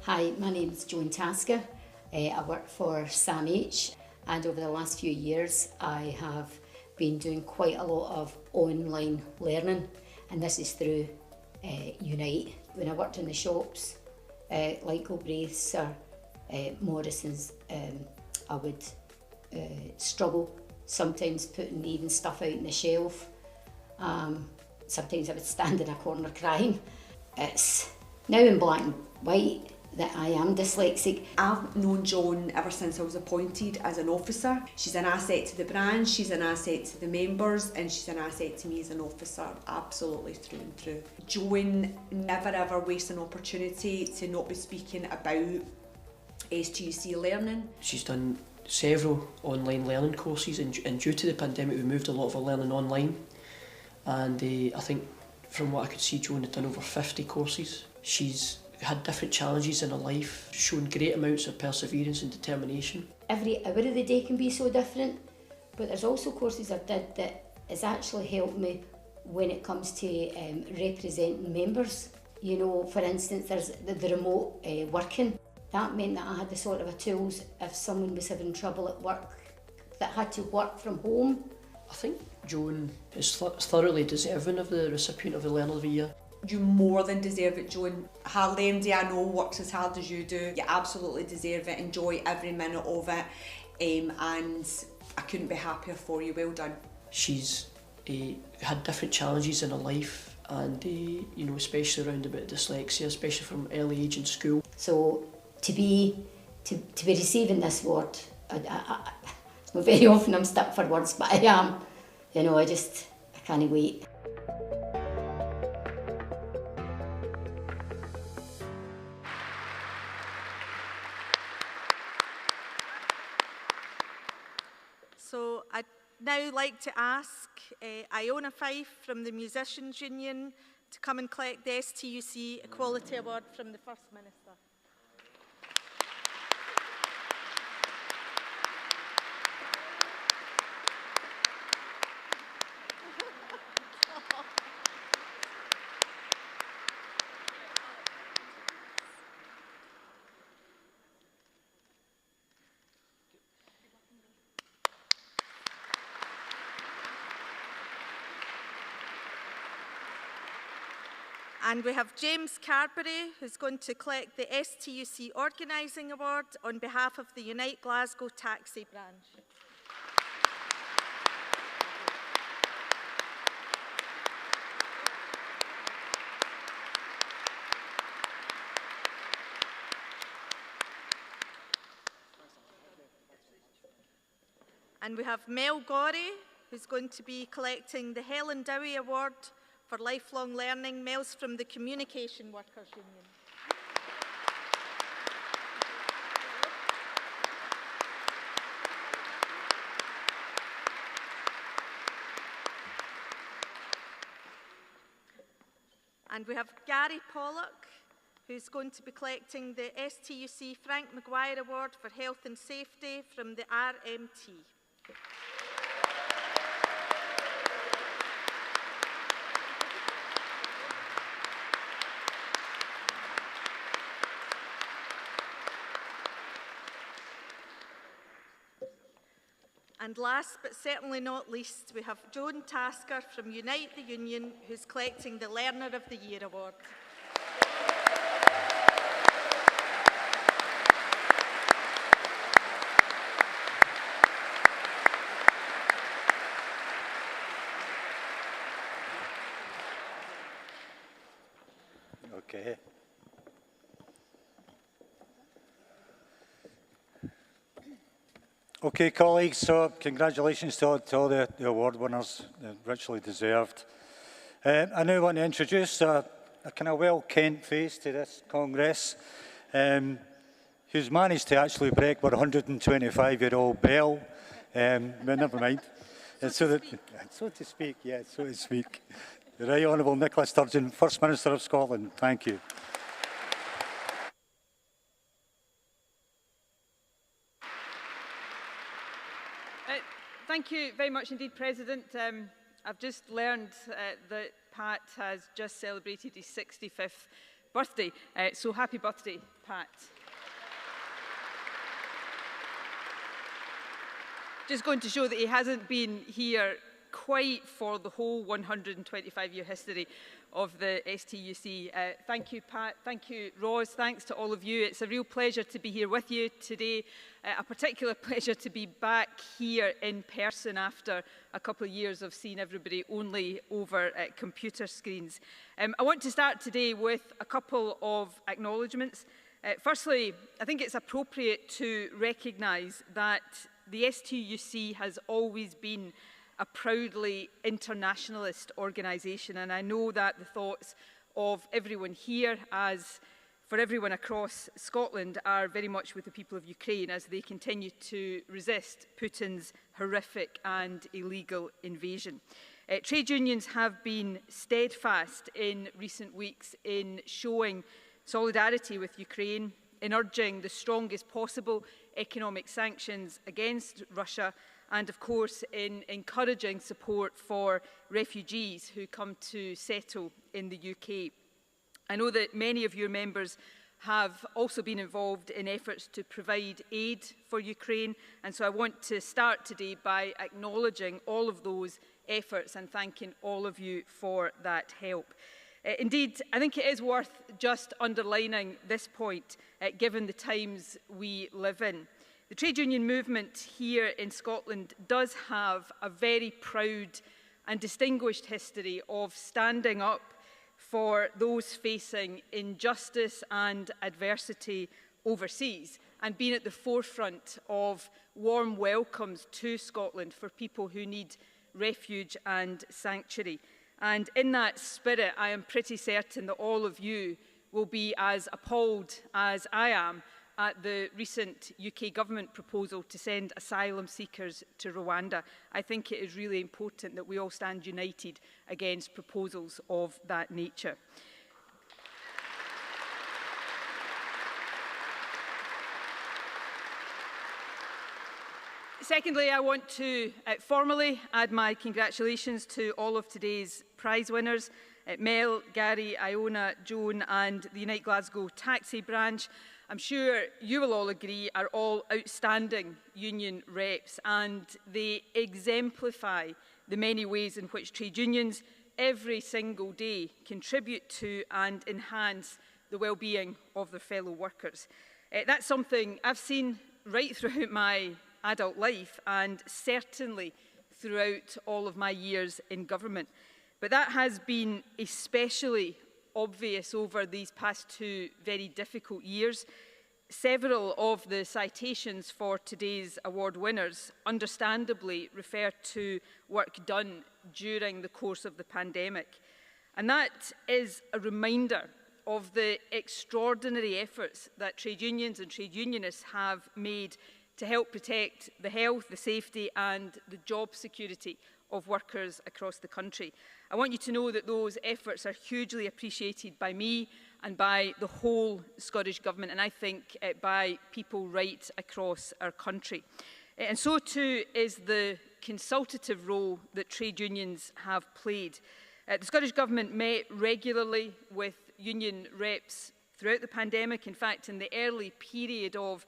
Hi, my name's Joan Tasker. I work for SAMH, and over the last few years I have been doing quite a lot of online learning, and this is through Unite. When I worked in the shops like Galbraith's or Morrison's, I would struggle sometimes putting even stuff out on the shelf. Sometimes I would stand in a corner crying. It's now in black and white that I am dyslexic. I've known Joan ever since I was appointed as an officer. She's an asset to the branch, she's an asset to the members, and she's an asset to me as an officer, absolutely through and through. Joan never ever wastes an opportunity to not be speaking about STUC learning. She's done several online learning courses, and due to the pandemic we moved a lot of our learning online, and I think from what I could see, Joan had done over 50 courses. She's had different challenges in her life, shown great amounts of perseverance and determination. Every hour of the day can be so different, but there's also courses I did that has actually helped me when it comes to representing members. You know, for instance, there's the remote working. That meant that I had the sort of tools if someone was having trouble at work that had to work from home. I think Joan is thoroughly deserving of the recipient of the Learner of the Year. You more than deserve it, Joan. Hardly anybody I know works as hard as you do. You absolutely deserve it, enjoy every minute of it, and I couldn't be happier for you. Well done. She's had different challenges in her life, and you know, especially around about dyslexia, especially from early age in school. So to be receiving this award, well, very often I'm stuck for words, but I am. You know, I can't wait. So I'd now like to ask Iona Fife from the Musicians Union to come and collect the STUC Equality Award from the First Minister. And we have James Carberry, who's going to collect the STUC Organising Award on behalf of the Unite Glasgow Taxi branch. And we have Mel Gorey, who's going to be collecting the Helen Dowie Award for lifelong learning. Mel's from the Communication Workers Union. And we have Gary Pollock, who's going to be collecting the STUC Frank Maguire Award for Health and Safety from the RMT. And last but certainly not least, we have Joan Tasker from Unite the Union, who's collecting the Learner of the Year Award. Okay. Okay, colleagues, so congratulations to all the award winners, richly deserved. I now want to introduce a kind of well-kent face to this Congress, who's managed to actually break our 125-year-old bell, but never mind. So to speak, yeah, so to speak. The Right Honourable Nicola Sturgeon, First Minister of Scotland. Thank you. Thank you very much indeed, President. I've just learned that Pat has just celebrated his 65th birthday, so happy birthday, Pat. Just going to show that he hasn't been here quite for the whole 125-year history of the STUC. Thank you, Pat. Thank you, Ros. Thanks to all of you. It's a real pleasure to be here with you today. A particular pleasure to be back here in person after a couple of years of seeing everybody only over computer screens. I want to start today with a couple of acknowledgements. Firstly, I think it's appropriate to recognise that the STUC has always been a proudly internationalist organisation, and I know that the thoughts of everyone here, as for everyone across Scotland, are very much with the people of Ukraine as they continue to resist Putin's horrific and illegal invasion. Trade unions have been steadfast in recent weeks in showing solidarity with Ukraine, in urging the strongest possible economic sanctions against Russia, and of course in encouraging support for refugees who come to settle in the UK. I know that many of your members have also been involved in efforts to provide aid for Ukraine, and so I want to start today by acknowledging all of those efforts and thanking all of you for that help. Indeed, I think it is worth just underlining this point, given the times we live in. The trade union movement here in Scotland does have a very proud and distinguished history of standing up for those facing injustice and adversity overseas, and being at the forefront of warm welcomes to Scotland for people who need refuge and sanctuary. And in that spirit, I am pretty certain that all of you will be as appalled as I am at the recent UK government proposal to send asylum seekers to Rwanda. I think it is really important that we all stand united against proposals of that nature. Secondly, I want to formally add my congratulations to all of today's prize winners, Mel, Gary, Iona, Joan and the Unite Glasgow Taxi branch. I'm sure you will all agree are all outstanding union reps, and they exemplify the many ways in which trade unions every single day contribute to and enhance the well-being of their fellow workers. That's something I've seen right throughout my adult life and certainly throughout all of my years in government. But that has been especially obvious over these past 2 very difficult years. Several of the citations for today's award winners understandably refer to work done during the course of the pandemic. And that is a reminder of the extraordinary efforts that trade unions and trade unionists have made to help protect the health, the safety and the job security of workers across the country. I want you to know that those efforts are hugely appreciated by me and by the whole Scottish Government, and I think by people right across our country. And so too is the consultative role that trade unions have played. The Scottish Government met regularly with union reps throughout the pandemic. In fact, in the early period of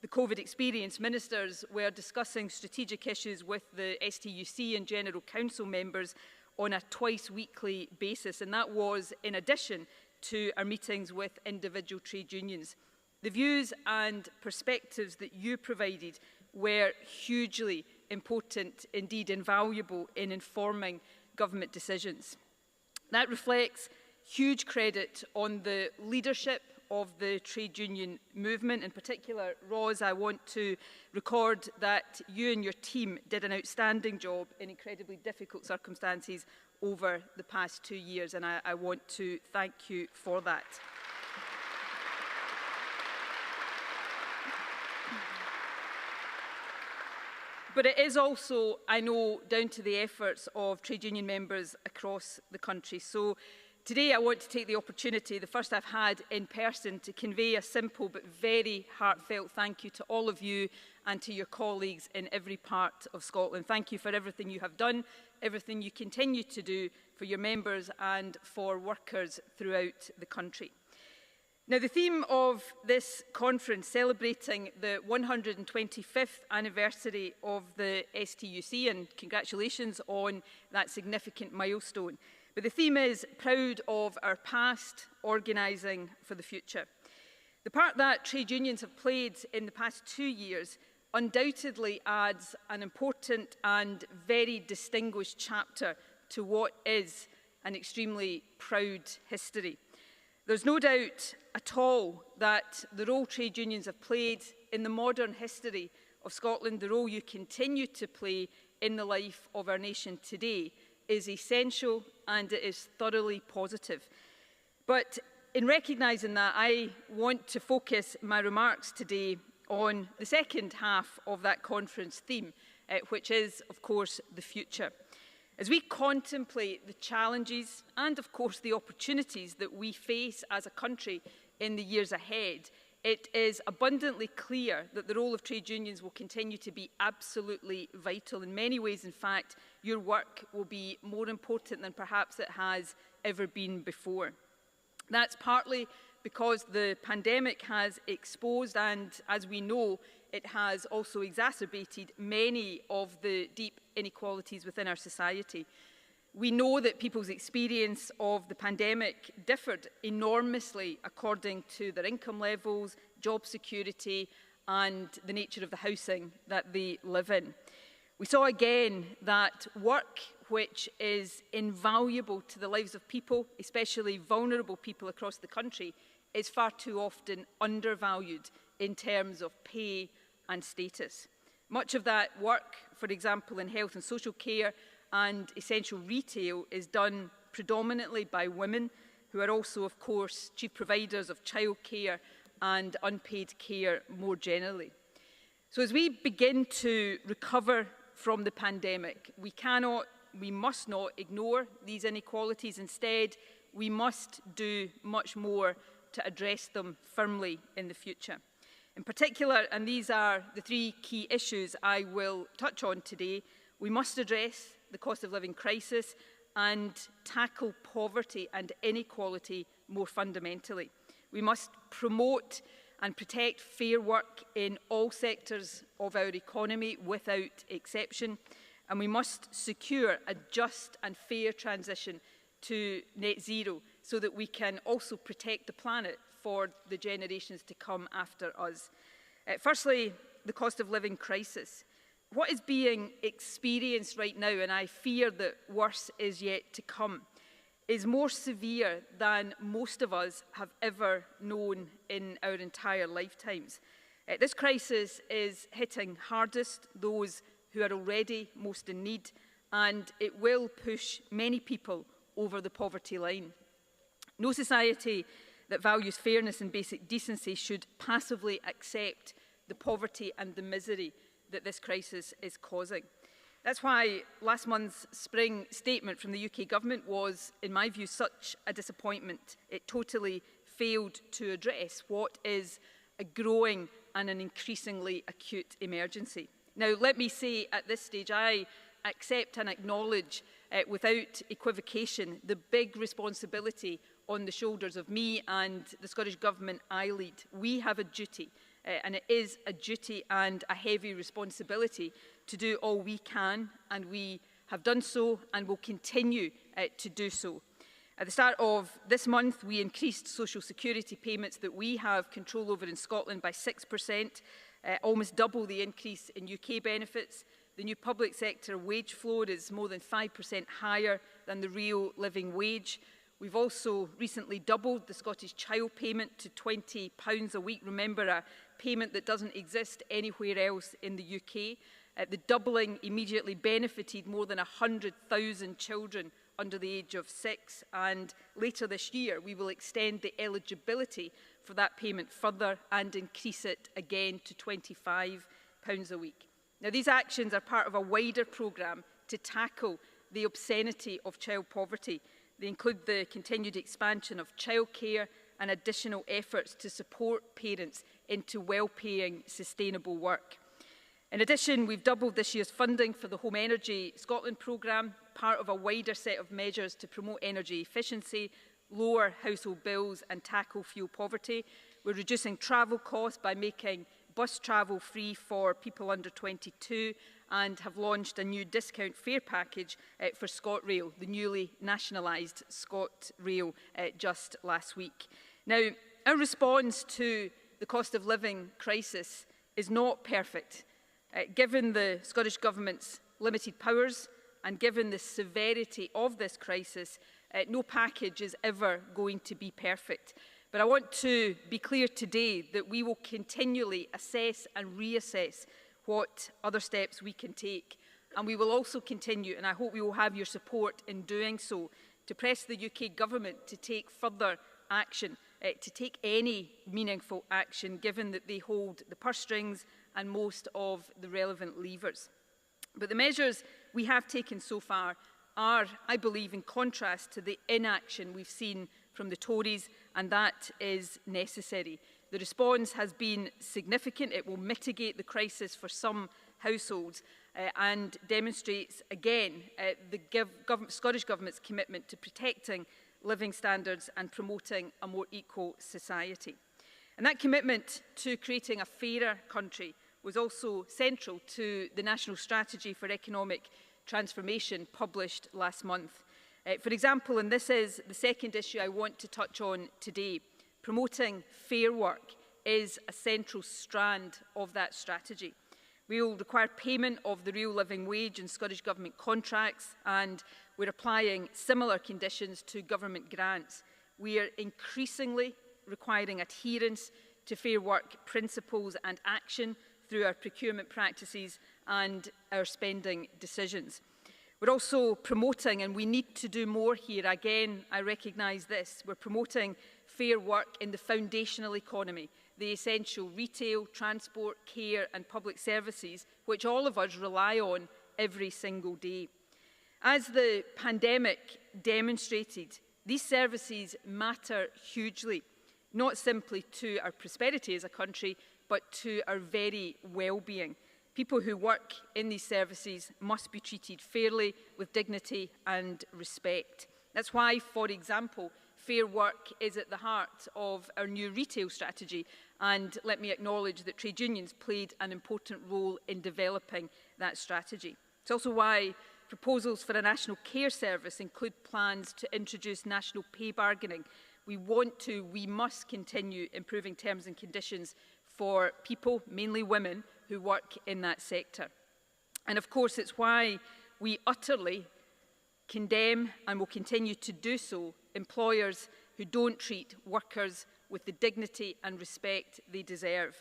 the COVID experience, ministers were discussing strategic issues with the STUC and General Council members on a twice-weekly basis, and that was in addition to our meetings with individual trade unions. The views and perspectives that you provided were hugely important, indeed invaluable, in informing government decisions. That reflects huge credit on the leadership of the trade union movement. In particular, Ros, I want to record that you and your team did an outstanding job in incredibly difficult circumstances over the past 2 years, and I want to thank you for that. But it is also, I know, down to the efforts of trade union members across the country. So today I want to take the opportunity, the first I've had in person, to convey a simple but very heartfelt thank you to all of you and to your colleagues in every part of Scotland. Thank you for everything you have done, everything you continue to do for your members and for workers throughout the country. Now, the theme of this conference, celebrating the 125th anniversary of the STUC, and congratulations on that significant milestone. But the theme is proud of our past, organising for the future. The part that trade unions have played in the past 2 years undoubtedly adds an important and very distinguished chapter to what is an extremely proud history. There's no doubt at all that the role trade unions have played in the modern history of Scotland, the role you continue to play in the life of our nation today, is essential and it is thoroughly positive. But in recognising that, I want to focus my remarks today on the second half of that conference theme, which is, of course, the future. As we contemplate the challenges and, of course, the opportunities that we face as a country in the years ahead, it is abundantly clear that the role of trade unions will continue to be absolutely vital. In many ways, in fact, your work will be more important than perhaps it has ever been before. That's partly because the pandemic has exposed and, as we know, it has also exacerbated many of the deep inequalities within our society. We know that people's experience of the pandemic differed enormously according to their income levels, job security and the nature of the housing that they live in. We saw again that work which is invaluable to the lives of people, especially vulnerable people across the country, is far too often undervalued in terms of pay and status. Much of that work, for example, in health and social care and essential retail, is done predominantly by women, who are also, of course, chief providers of childcare and unpaid care more generally. So as we begin to recover from the pandemic, we must not ignore these inequalities. Instead, we must do much more to address them firmly in the future. In particular, and these are the three key issues I will touch on today, we must address the cost of living crisis and tackle poverty and inequality more fundamentally. We must promote and protect fair work in all sectors of our economy without exception, and we must secure a just and fair transition to net zero so that we can also protect the planet for the generations to come after us. Firstly, the cost of living crisis. What is being experienced right now, and I fear that worse is yet to come, is more severe than most of us have ever known in our entire lifetimes. This crisis is hitting hardest those who are already most in need, and it will push many people over the poverty line. No society that values fairness and basic decency should passively accept the poverty and the misery that this crisis is causing. That's why last month's spring statement from the UK government was, in my view, such a disappointment. It totally failed to address what is a growing and an increasingly acute emergency. Now, let me say at this stage, I accept and acknowledge without equivocation the big responsibility on the shoulders of me and the Scottish Government I lead. We have a duty, and it is a duty and a heavy responsibility to do all we can, and we have done so and will continue to do so. At the start of this month, we increased social security payments that we have control over in Scotland by 6%, almost double the increase in UK benefits. The new public sector wage floor is more than 5% higher than the real living wage. We've also recently doubled the Scottish child payment to £20 a week. Remember, a payment that doesn't exist anywhere else in the UK. The doubling immediately benefited more than 100,000 children under the age of 6, and later this year we will extend the eligibility for that payment further and increase it again to £25 a week. Now, these actions are part of a wider programme to tackle the obscenity of child poverty. They include the continued expansion of childcare and additional efforts to support parents into well-paying, sustainable work. In addition, we've doubled this year's funding for the Home Energy Scotland programme, part of a wider set of measures to promote energy efficiency, lower household bills and tackle fuel poverty. We're reducing travel costs by making bus travel free for people under 22 and have launched a new discount fare package for ScotRail, the newly nationalised ScotRail, just last week. Now, our response to the cost of living crisis is not perfect. Given the Scottish Government's limited powers and given the severity of this crisis, no package is ever going to be perfect. But I want to be clear today that we will continually assess and reassess what other steps we can take. And we will also continue, and I hope we will have your support in doing so, to press the UK Government to take further action, to take any meaningful action, given that they hold the purse strings and most of the relevant levers. But the measures we have taken so far are, I believe, in contrast to the inaction we've seen from the Tories, and that is necessary. The response has been significant. It will mitigate the crisis for some households and demonstrates again the Scottish Government's commitment to protecting living standards and promoting a more equal society. And that commitment to creating a fairer country was also central to the National Strategy for Economic Transformation published last month. For example, and this is the second issue I want to touch on today, promoting fair work is a central strand of that strategy. We will require payment of the real living wage in Scottish Government contracts, and we're applying similar conditions to government grants. We are increasingly requiring adherence to fair work principles and action through our procurement practices and our spending decisions. We're also promoting, and we need to do more here, again, I recognise this, we're promoting fair work in the foundational economy, the essential retail, transport, care and public services, which all of us rely on every single day. As the pandemic demonstrated, these services matter hugely, not simply to our prosperity as a country, but to our very well-being. People who work in these services must be treated fairly, with dignity and respect. That's why, for example, fair work is at the heart of our new retail strategy, and let me acknowledge that trade unions played an important role in developing that strategy. It's also why proposals for a national care service include plans to introduce national pay bargaining. We must continue improving terms and conditions for people, mainly women, who work in that sector. And of course, it's why we utterly condemn, and will continue to do so, employers who don't treat workers with the dignity and respect they deserve.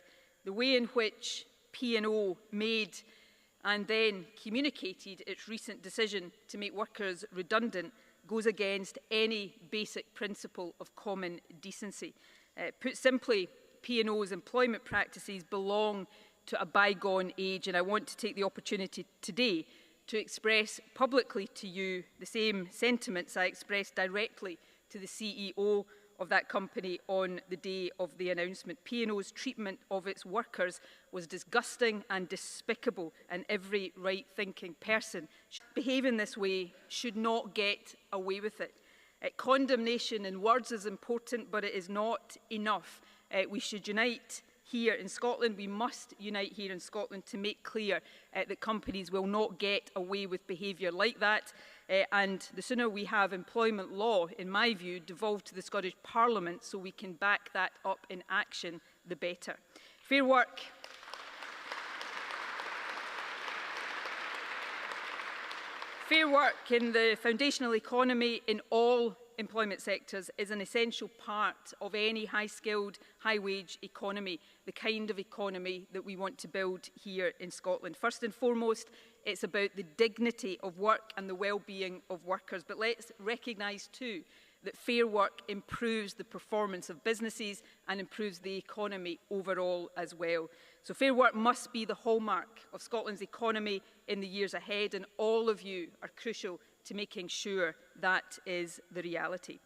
The way in which P&O made and then communicated its recent decision to make workers redundant goes against any basic principle of common decency. Put simply, P&O's employment practices belong to a bygone age, and I want to take the opportunity today to express publicly to you the same sentiments I expressed directly to the CEO of that company on the day of the announcement. P&O's treatment of its workers was disgusting and despicable, and every right-thinking person behaving this way should not get away with it. Condemnation in words is important, but it is not enough. We should unite here in Scotland. We must unite here in Scotland to make clear that companies will not get away with behaviour like that. And the sooner we have employment law, in my view, devolved to the Scottish Parliament so we can back that up in action, the better. Fair work. Fair work in the foundational economy in all employment sectors is an essential part of any high-skilled, high-wage economy, the kind of economy that we want to build here in Scotland. First and foremost, it's about the dignity of work and the well-being of workers. But let's recognise too that fair work improves the performance of businesses and improves the economy overall as well. So fair work must be the hallmark of Scotland's economy in the years ahead, and all of you are crucial to making sure that is the reality.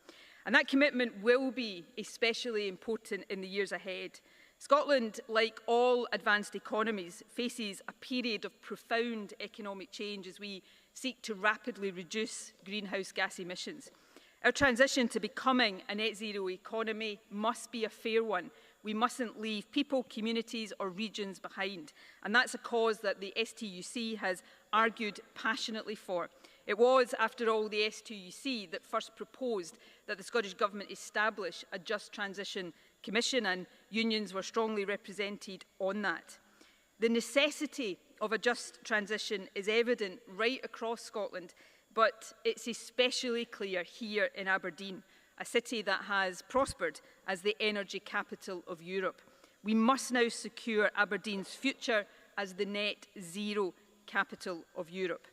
And that commitment will be especially important in the years ahead. Scotland, like all advanced economies, faces a period of profound economic change as we seek to rapidly reduce greenhouse gas emissions. Our transition to becoming a net zero economy must be a fair one. We mustn't leave people, communities or regions behind. And that's a cause that the STUC has argued passionately for. It was, after all, the STUC that first proposed that the Scottish Government establish a Just Transition Commission, and unions were strongly represented on that. The necessity of a just transition is evident right across Scotland, but it's especially clear here in Aberdeen, a city that has prospered as the energy capital of Europe. We must now secure Aberdeen's future as the net zero capital of Europe.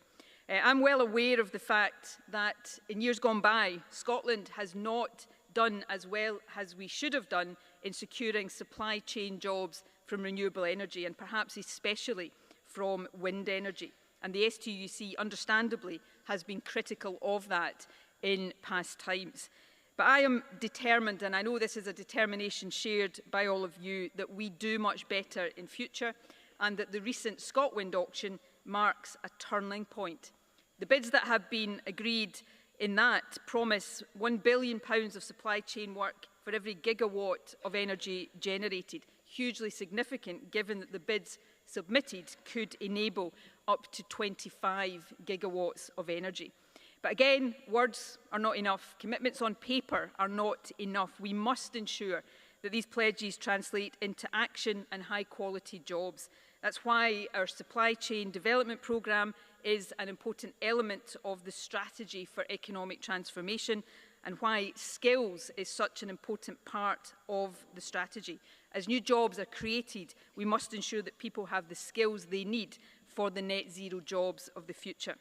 I'm well aware of the fact that in years gone by, Scotland has not done as well as we should have done in securing supply chain jobs from renewable energy, and perhaps especially from wind energy. And the STUC, understandably, has been critical of that in past times. But I am determined, and I know this is a determination shared by all of you, that we do much better in future, and that the recent ScotWind auction marks a turning point. The bids that have been agreed in that promise £1 billion of supply chain work for every gigawatt of energy generated, hugely significant given that the bids submitted could enable up to 25 gigawatts of energy. But again, words are not enough. Commitments on paper are not enough. We must ensure that these pledges translate into action and high-quality jobs. That's why our supply chain development programme is an important element of the strategy for economic transformation, and why skills is such an important part of the strategy. As new jobs are created, we must ensure that people have the skills they need for the net zero jobs of the future.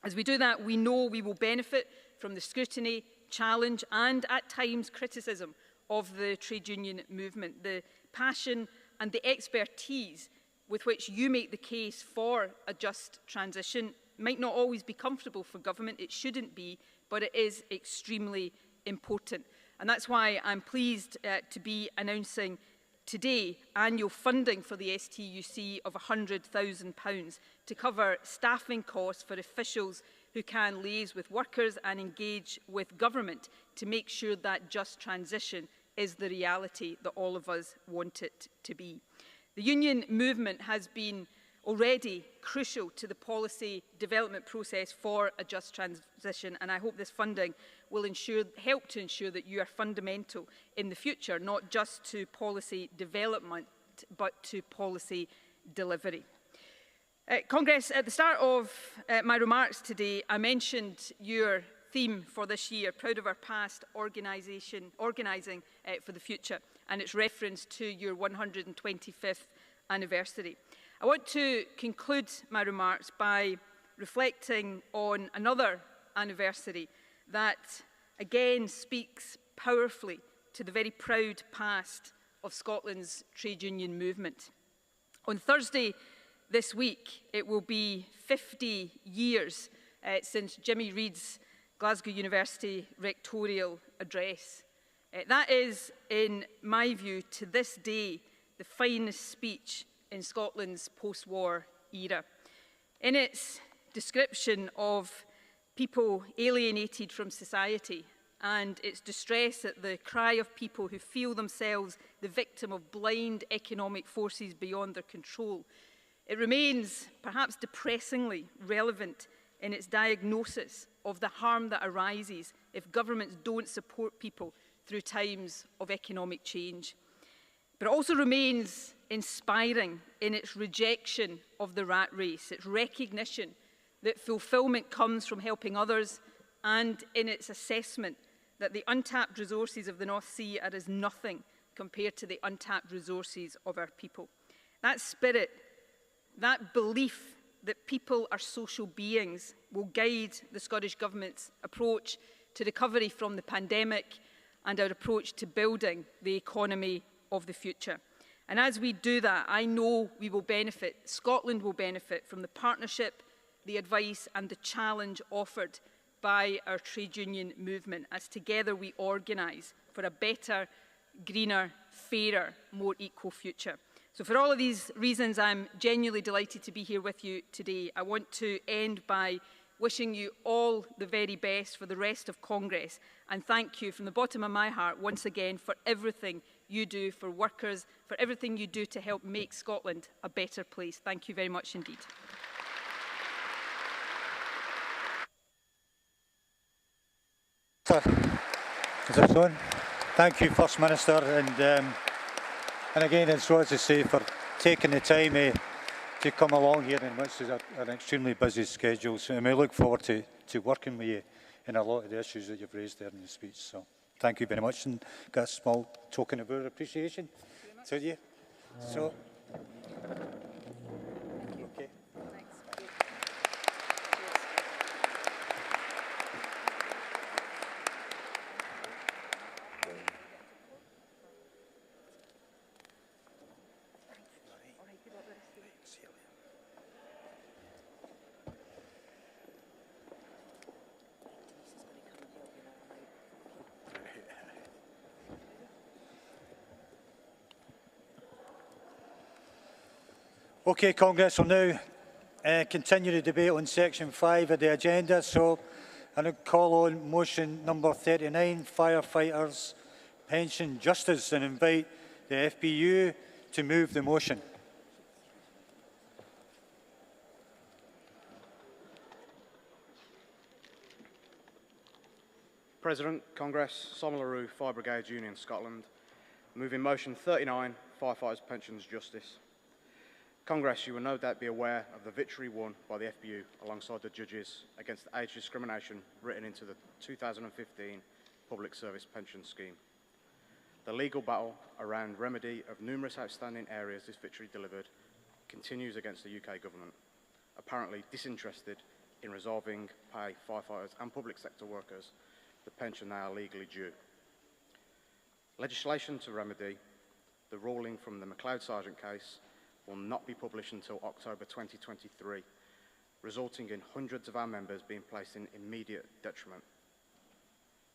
As we do that, we know we will benefit from the scrutiny, challenge and at times criticism of the trade union movement. The passion and the expertise with which you make the case for a just transition might not always be comfortable for government. It shouldn't be, but it is extremely important. And that's why I'm pleased to be announcing today annual funding for the STUC of £100,000 to cover staffing costs for officials who can liaise with workers and engage with government to make sure that just transition is the reality that all of us want it to be. The union movement has been already crucial to the policy development process for a just transition, and I hope this funding will help to ensure that you are fundamental in the future, not just to policy development, but to policy delivery. Congress, at the start of my remarks today, I mentioned your theme for this year, proud of our past, organising for the future, and its reference to your 125th anniversary. I want to conclude my remarks by reflecting on another anniversary that again speaks powerfully to the very proud past of Scotland's trade union movement. On Thursday this week, it will be 50 years since Jimmy Reid's Glasgow University rectorial address. That is, in my view, to this day, the finest speech in Scotland's post-war era. In its description of people alienated from society and its distress at the cry of people who feel themselves the victim of blind economic forces beyond their control, it remains perhaps depressingly relevant in its diagnosis of the harm that arises if governments don't support people through times of economic change. But it also remains inspiring in its rejection of the rat race, its recognition that fulfilment comes from helping others, and in its assessment that the untapped resources of the North Sea are as nothing compared to the untapped resources of our people. That spirit, that belief that people are social beings will guide the Scottish Government's approach to recovery from the pandemic and our approach to building the economy of the future. And as we do that, I know we will benefit, Scotland will benefit from the partnership, the advice and the challenge offered by our trade union movement as together we organise for a better, greener, fairer, more equal future. So for all of these reasons, I'm genuinely delighted to be here with you today. I want to end by wishing you all the very best for the rest of Congress, and thank you from the bottom of my heart once again for everything you do for workers, for everything you do to help make Scotland a better place. Thank you very much indeed. Is this on? Thank you, First Minister, and again, it's what to say for taking the time to come along here in which is an extremely busy schedule. So I may look forward to working with you in a lot of the issues that you've raised there in your speech. So thank you very much, and got a small token of our appreciation to you. So, okay. Okay, Congress will now continue the debate on section 5 of the agenda. So I now call on motion number 39, Firefighters Pension Justice, and invite the FBU to move the motion. President, Congress, Simon LaRue, Fire Brigade Union, Scotland. Moving motion 39, Firefighters Pensions Justice. Congress, you will no doubt be aware of the victory won by the FBU alongside the judges against age discrimination written into the 2015 Public Service Pension Scheme. The legal battle around remedy of numerous outstanding areas this victory delivered continues against the UK government, apparently disinterested in resolving pay firefighters and public sector workers the pension they are legally due. Legislation to remedy the ruling from the McLeod Sargent case will not be published until October 2023, resulting in hundreds of our members being placed in immediate detriment.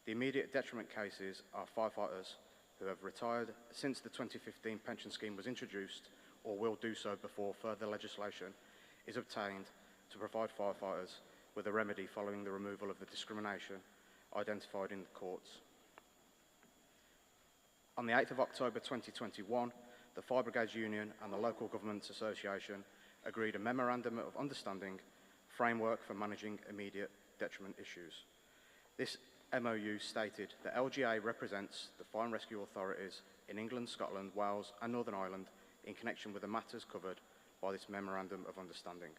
The immediate detriment cases are firefighters who have retired since the 2015 pension scheme was introduced or will do so before further legislation is obtained to provide firefighters with a remedy following the removal of the discrimination identified in the courts. On the 8th of October 2021, the Fire Brigades Union and the Local Governments Association agreed a Memorandum of Understanding framework for managing immediate detriment issues. This MOU stated that LGA represents the fire and rescue authorities in England, Scotland, Wales and Northern Ireland in connection with the matters covered by this Memorandum of Understanding.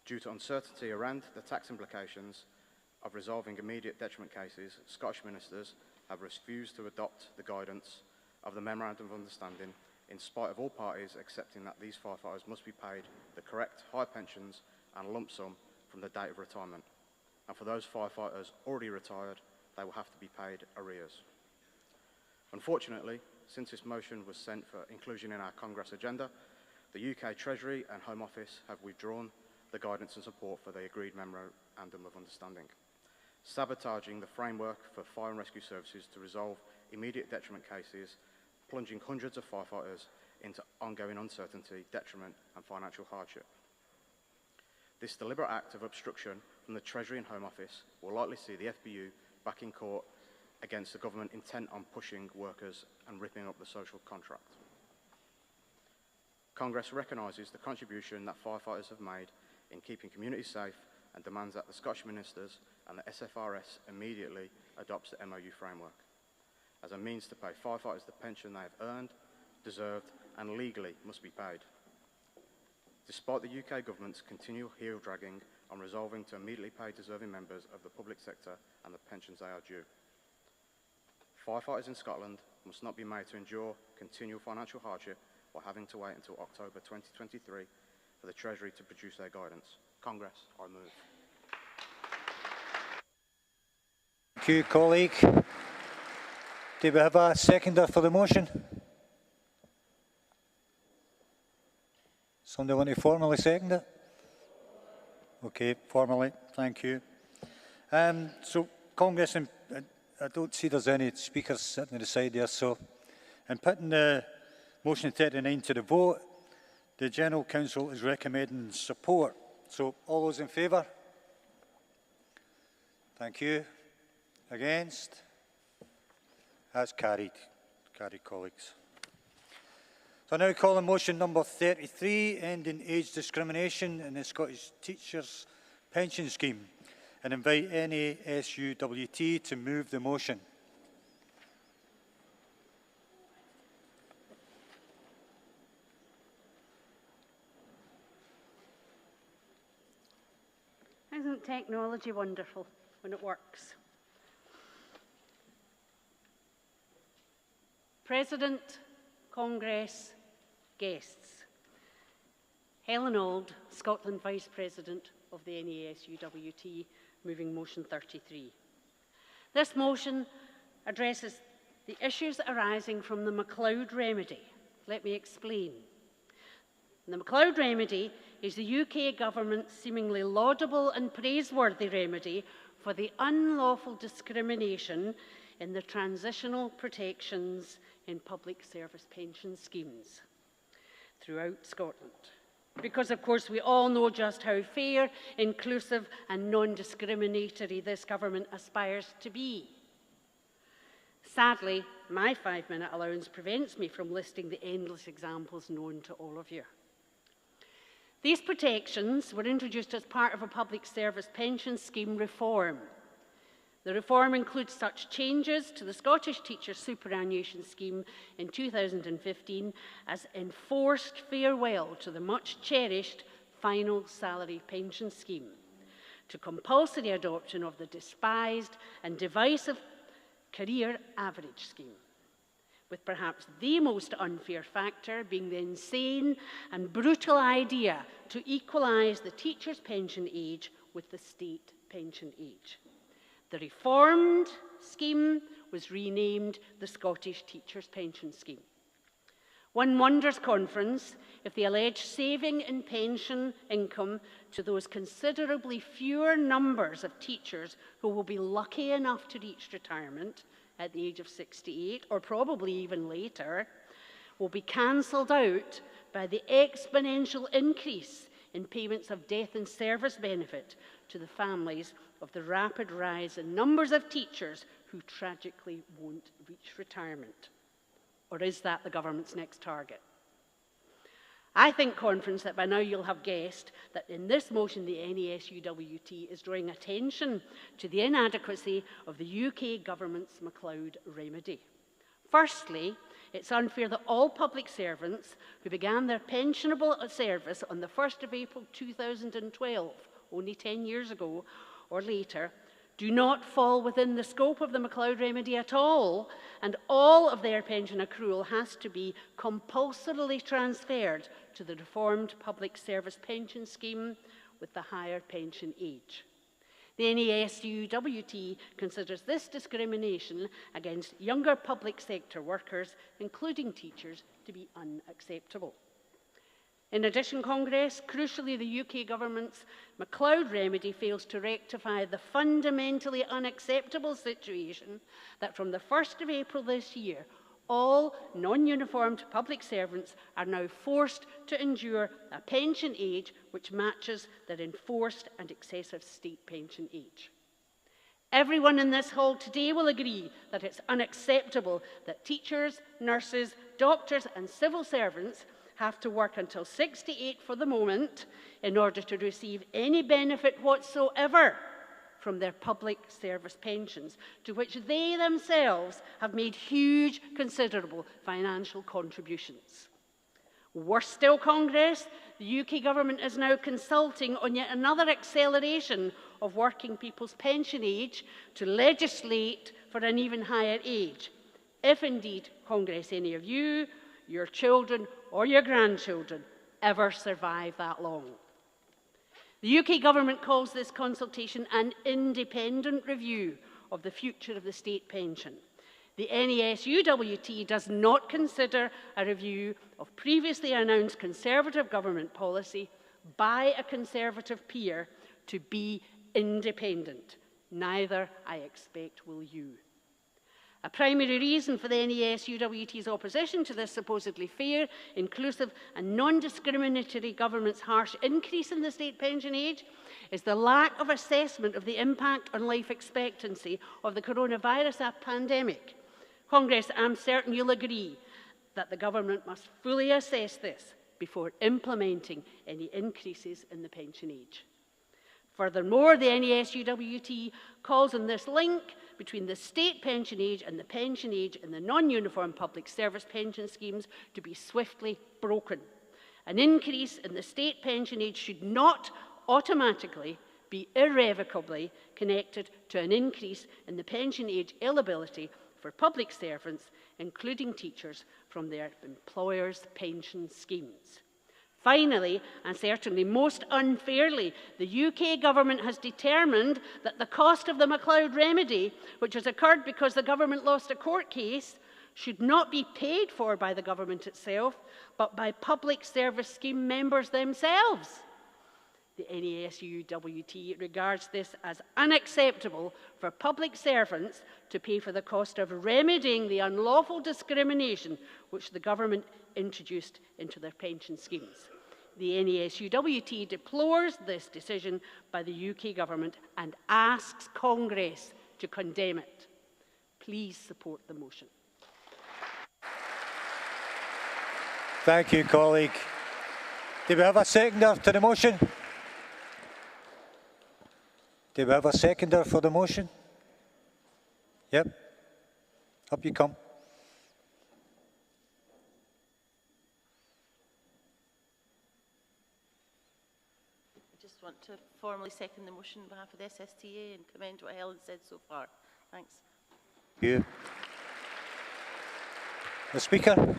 Due to uncertainty around the tax implications of resolving immediate detriment cases, Scottish ministers have refused to adopt the guidance of the Memorandum of Understanding in spite of all parties accepting that these firefighters must be paid the correct high pensions and lump sum from the date of retirement. And for those firefighters already retired, they will have to be paid arrears. Unfortunately, since this motion was sent for inclusion in our Congress agenda, the UK Treasury and Home Office have withdrawn the guidance and support for the agreed Memorandum of Understanding, sabotaging the framework for fire and rescue services to resolve immediate detriment cases, plunging hundreds of firefighters into ongoing uncertainty, detriment and financial hardship. This deliberate act of obstruction from the Treasury and Home Office will likely see the FBU back in court against the government intent on pushing workers and ripping up the social contract. Congress recognises the contribution that firefighters have made in keeping communities safe and demands that the Scottish ministers and the SFRS immediately adopts the MOU framework as a means to pay firefighters the pension they have earned, deserved and legally must be paid. Despite the UK government's continual heel-dragging on resolving to immediately pay deserving members of the public sector and the pensions they are due, firefighters in Scotland must not be made to endure continual financial hardship by having to wait until October 2023 for the Treasury to produce their guidance. Congress, I move. Thank you, colleague. Do we have a seconder for the motion? Somebody want to formally second it? Okay, formally, thank you. So, Congress, I don't see there's any speakers sitting at the side there, so in putting the motion 39 to the vote, the General Council is recommending support. So, all those in favour? Thank you. Against? That's carried. Carried, colleagues. So I now call on motion number 33, ending age discrimination in the Scottish Teachers Pension Scheme, and invite any SUWT to move the motion. Isn't technology wonderful when it works? President, Congress, guests. Helen Auld, Scotland Vice President of the NASUWT, moving motion 33. This motion addresses the issues arising from the McLeod remedy. Let me explain. The McLeod remedy is the UK government's seemingly laudable and praiseworthy remedy for the unlawful discrimination in the transitional protections in public service pension schemes throughout Scotland. Because, of course, we all know just how fair, inclusive and non-discriminatory this government aspires to be. Sadly, my 5-minute allowance prevents me from listing the endless examples known to all of you. These protections were introduced as part of a public service pension scheme reform. The reform includes such changes to the Scottish Teachers Superannuation Scheme in 2015 as enforced farewell to the much-cherished final salary pension scheme, to compulsory adoption of the despised and divisive career average scheme, with perhaps the most unfair factor being the insane and brutal idea to equalise the teacher's pension age with the state pension age. The reformed scheme was renamed the Scottish Teachers Pension Scheme. One wonders, Conference, if the alleged saving in pension income to those considerably fewer numbers of teachers who will be lucky enough to reach retirement at the age of 68, or probably even later, will be cancelled out by the exponential increase in payments of death and service benefit to the families of the rapid rise in numbers of teachers who tragically won't reach retirement. Or is that the government's next target? I think, Conference, that by now you'll have guessed that in this motion the NASUWT is drawing attention to the inadequacy of the UK government's MacLeod remedy. Firstly, it's unfair that all public servants who began their pensionable service on the 1st of April 2012, only 10 years ago or later, do not fall within the scope of the MacLeod remedy at all, and all of their pension accrual has to be compulsorily transferred to the reformed public service pension scheme with the higher pension age. The NASUWT considers this discrimination against younger public sector workers, including teachers, to be unacceptable. In addition, Congress, crucially, the UK government's MacLeod remedy fails to rectify the fundamentally unacceptable situation that from the 1st of April this year, all non-uniformed public servants are now forced to endure a pension age which matches their enforced and excessive state pension age. Everyone in this hall today will agree that it's unacceptable that teachers, nurses, doctors and civil servants have to work until 68 for the moment in order to receive any benefit whatsoever from their public service pensions, to which they themselves have made huge, considerable financial contributions. Worse still, Congress, the UK government is now consulting on yet another acceleration of working people's pension age to legislate for an even higher age, if indeed, Congress, any of you, your children or your grandchildren ever survive that long. The UK government calls this consultation an independent review of the future of the state pension. The NASUWT does not consider a review of previously announced Conservative government policy by a Conservative peer to be independent. Neither, I expect, will you. A primary reason for the NASUWT's opposition to this supposedly fair, inclusive and non-discriminatory government's harsh increase in the state pension age is the lack of assessment of the impact on life expectancy of the coronavirus pandemic. Congress, I'm certain you'll agree that the government must fully assess this before implementing any increases in the pension age. Furthermore, the NASUWT calls on this link between the state pension age and the pension age in the non-uniform public service pension schemes to be swiftly broken. An increase in the state pension age should not automatically be irrevocably connected to an increase in the pension age eligibility for public servants, including teachers, from their employers' pension schemes. Finally, and certainly most unfairly, the UK government has determined that the cost of the MacLeod remedy, which has occurred because the government lost a court case, should not be paid for by the government itself, but by public service scheme members themselves. The NASUWT regards this as unacceptable for public servants to pay for the cost of remedying the unlawful discrimination which the government introduced into their pension schemes. The NASUWT deplores this decision by the UK government and asks Congress to condemn it. Please support the motion. Thank you, colleague. Do we have a seconder to the motion? Do we have a seconder for the motion? Yep. Up you come. I just want to formally second the motion on behalf of the SSTA and commend what Helen said so far. Thanks. Thank you. The Speaker.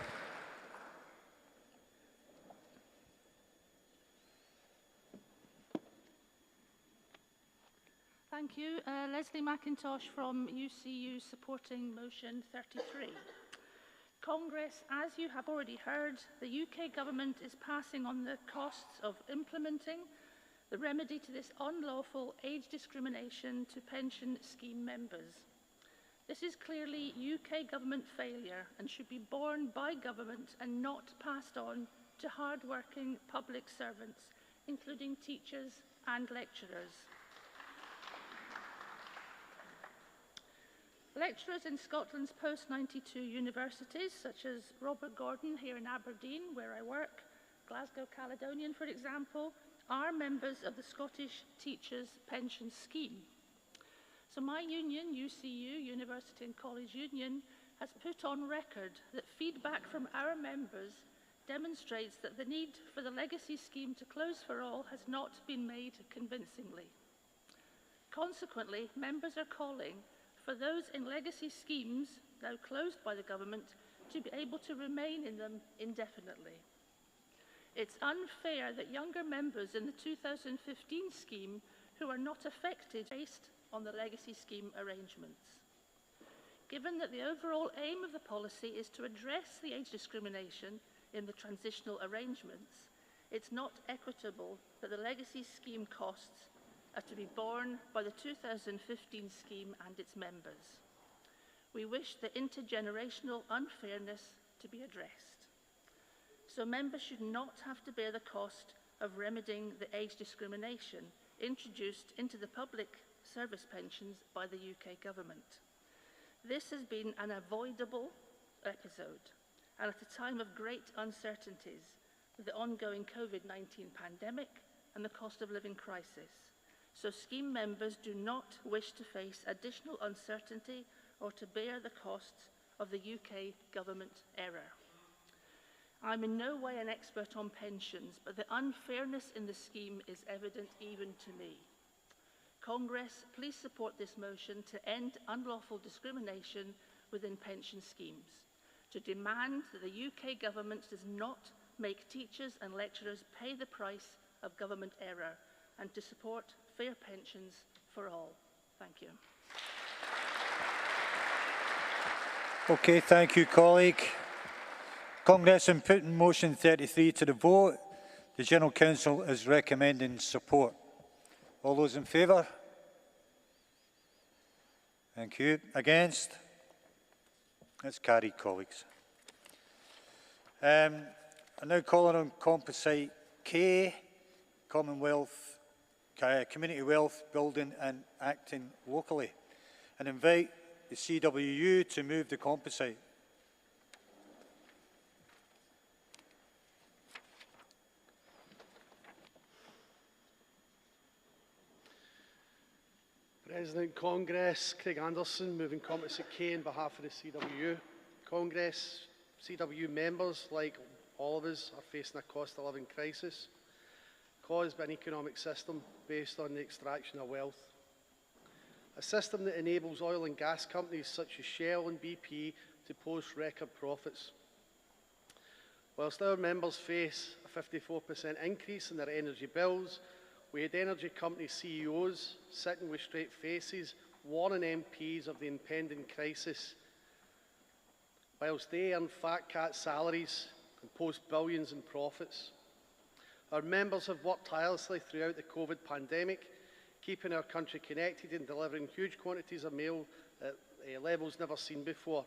Thank you. Leslie McIntosh from UCU supporting motion 33. Congress, as you have already heard, the UK government is passing on the costs of implementing the remedy to this unlawful age discrimination to pension scheme members. This is clearly UK government failure and should be borne by government and not passed on to hard-working public servants, including teachers and lecturers. Lecturers in Scotland's post-92 universities, such as Robert Gordon here in Aberdeen, where I work, Glasgow Caledonian, for example, are members of the Scottish Teachers' Pension Scheme. So my union, UCU, University and College Union, has put on record that feedback from our members demonstrates that the need for the legacy scheme to close for all has not been made convincingly. Consequently, members are calling for those in legacy schemes, now closed by the government, to be able to remain in them indefinitely. It's unfair that younger members in the 2015 scheme who are not affected based on the legacy scheme arrangements. Given that the overall aim of the policy is to address the age discrimination in the transitional arrangements, it's not equitable that the legacy scheme costs are to be borne by the 2015 scheme and its members. We wish the intergenerational unfairness to be addressed. So members should not have to bear the cost of remedying the age discrimination introduced into the public service pensions by the UK government. This has been an avoidable episode, and at a time of great uncertainties with the ongoing COVID-19 pandemic and the cost of living crisis. So scheme members do not wish to face additional uncertainty or to bear the costs of the UK government error. I'm in no way an expert on pensions, but the unfairness in the scheme is evident even to me. Congress, please support this motion to end unlawful discrimination within pension schemes, to demand that the UK government does not make teachers and lecturers pay the price of government error, and to support fair pensions for all. Thank you. Okay, thank you, colleague. Congress, in putting motion 33 to the vote, the General Council is recommending support. All those in favour? Thank you. Against? That's carried, colleagues. I now call on Composite K, Commonwealth, Community Wealth Building and Acting Locally, and invite the CWU to move the composite. President Congress, Craig Anderson, moving Composite K on behalf of the CWU. Congress, CWU members, like all of us, are facing a cost of living crisis caused by an economic system based on the extraction of wealth. A system that enables oil and gas companies such as Shell and BP to post record profits. Whilst our members face a 54% increase in their energy bills, we had energy company CEOs sitting with straight faces warning MPs of the impending crisis, whilst they earn fat cat salaries and post billions in profits. Our members have worked tirelessly throughout the COVID pandemic, keeping our country connected and delivering huge quantities of mail at levels never seen before.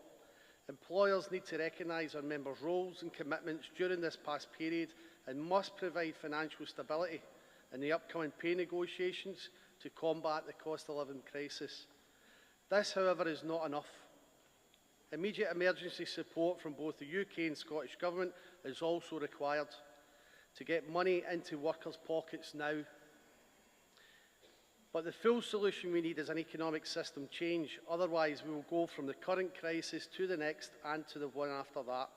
Employers need to recognise our members' roles and commitments during this past period and must provide financial stability in the upcoming pay negotiations to combat the cost of living crisis. This, however, is not enough. Immediate emergency support from both the UK and Scottish Government is also required to get money into workers' pockets now. But the full solution we need is an economic system change. Otherwise, we will go from the current crisis to the next and to the one after that.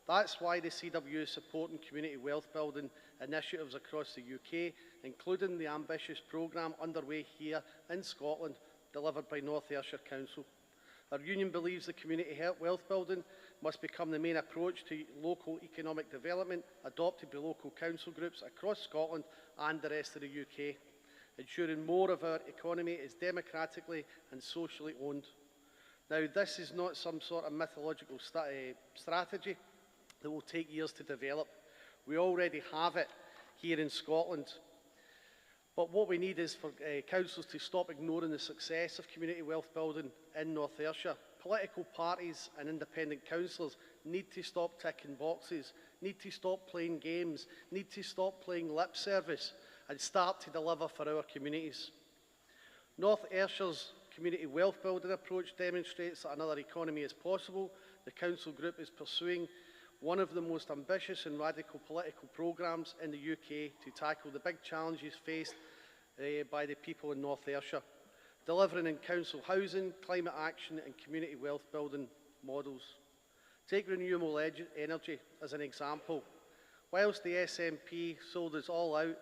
That's why the CWU is supporting community wealth building initiatives across the UK, including the ambitious programme underway here in Scotland, delivered by North Ayrshire Council. Our union believes the community wealth building must become the main approach to local economic development adopted by local council groups across Scotland and the rest of the UK, ensuring more of our economy is democratically and socially owned. Now, this is not some sort of mythological strategy that will take years to develop. We already have it here in Scotland. But what we need is for councils to stop ignoring the success of community wealth building in North Ayrshire. Political parties and independent councillors need to stop ticking boxes, need to stop playing games, need to stop playing lip service and start to deliver for our communities. North Ayrshire's community wealth building approach demonstrates that another economy is possible. The council group is pursuing one of the most ambitious and radical political programmes in the UK to tackle the big challenges faced by the people in North Ayrshire, delivering in council housing, climate action and community wealth building models. Take renewable energy as an example. Whilst the SNP sold us all out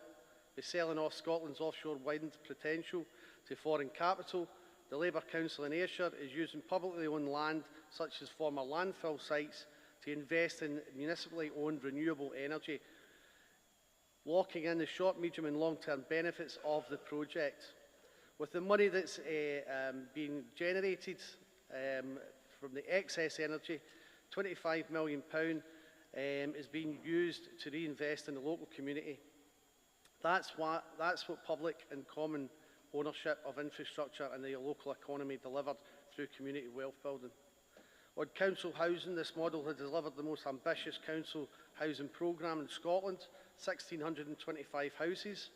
by selling off Scotland's offshore wind potential to foreign capital, the Labour Council in Ayrshire is using publicly owned land, such as former landfill sites, to invest in municipally owned renewable energy, locking in the short, medium and long-term benefits of the project. With the money that's being generated from the excess energy, £25 million is being used to reinvest in the local community. That's what public and common ownership of infrastructure and the local economy delivered through community wealth building. On council housing, this model has delivered the most ambitious council housing programme in Scotland, 1,625 houses.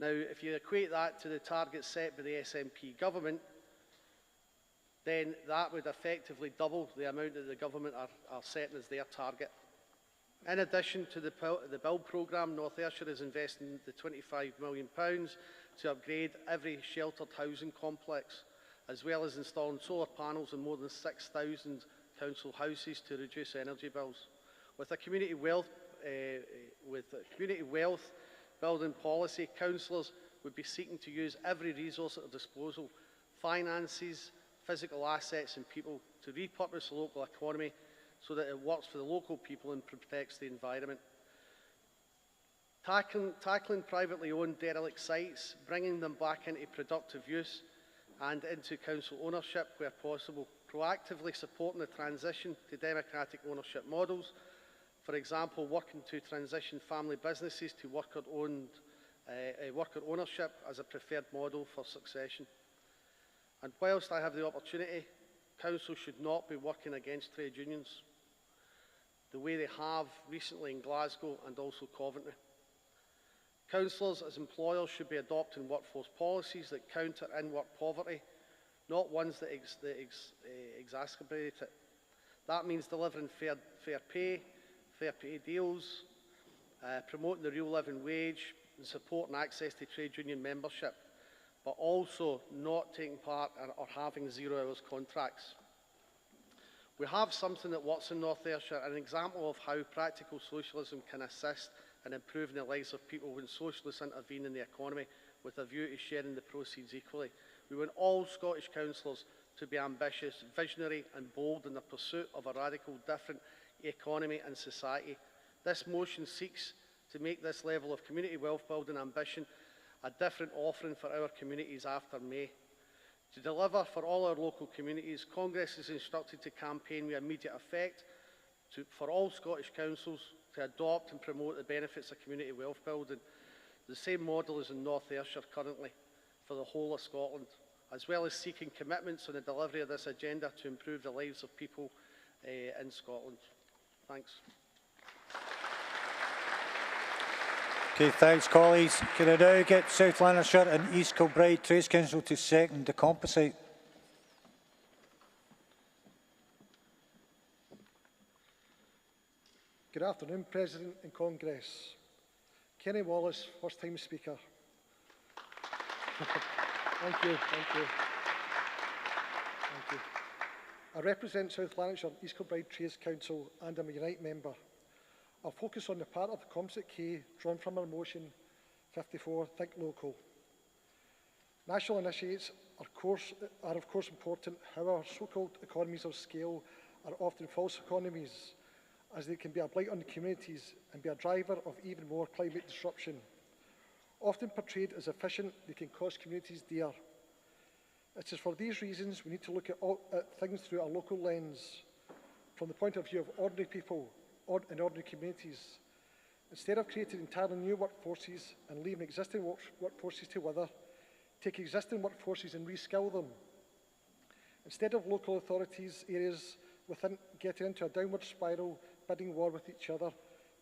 Now, if you equate that to the target set by the SNP government, then that would effectively double the amount that the government are setting as their target. In addition to the build programme, North Ayrshire is investing the £25 million to upgrade every sheltered housing complex, as well as installing solar panels in more than 6,000 council houses to reduce energy bills. With a community wealth building policy, councillors would be seeking to use every resource at their disposal, finances, physical assets and people, to repurpose the local economy so that it works for the local people and protects the environment. Tackling privately owned derelict sites, bringing them back into productive use and into council ownership where possible, proactively supporting the transition to democratic ownership models, for example, working to transition family businesses to worker ownership as a preferred model for succession. And whilst I have the opportunity, council should not be working against trade unions the way they have recently in Glasgow and also Coventry. Councillors as employers should be adopting workforce policies that counter in-work poverty, not ones that exacerbate it. That means delivering fair pay deals, promoting the real living wage and supporting access to trade union membership, but also not taking part or having 0 hours contracts. We have something that works in North Ayrshire, an example of how practical socialism can assist in improving the lives of people when socialists intervene in the economy with a view to sharing the proceeds equally. We want all Scottish councillors to be ambitious, visionary and bold in the pursuit of a radical, different economy and society. This motion seeks to make this level of community wealth building ambition a different offering for our communities after May. To deliver for all our local communities, Congress is instructed to campaign with immediate effect for all Scottish councils to adopt and promote the benefits of community wealth building. The same model is in North Ayrshire currently for the whole of Scotland, as well as seeking commitments on the delivery of this agenda to improve the lives of people in Scotland. Thanks. Okay, thanks, colleagues. Can I now get South Lanarkshire and East Kilbride Trades Council to second the composite? Good afternoon, President and Congress. Kenny Wallace, first time speaker. Thank you. Thank you. Thank you. I represent South Lanarkshire East Kilbride Trades Council and I'm a Unite member. I'll focus on the part of the Composite K drawn from our motion 54, Think Local. National initiatives are of course important, however so-called economies of scale are often false economies, as they can be a blight on the communities and be a driver of even more climate disruption. Often portrayed as efficient, they can cost communities dear. It is for these reasons we need to look at things through a local lens, from the point of view of ordinary people in ordinary communities. Instead of creating entirely new workforces and leaving existing workforces to wither, take existing workforces and reskill them. Instead of local authorities areas within getting into a downward spiral, bidding war with each other,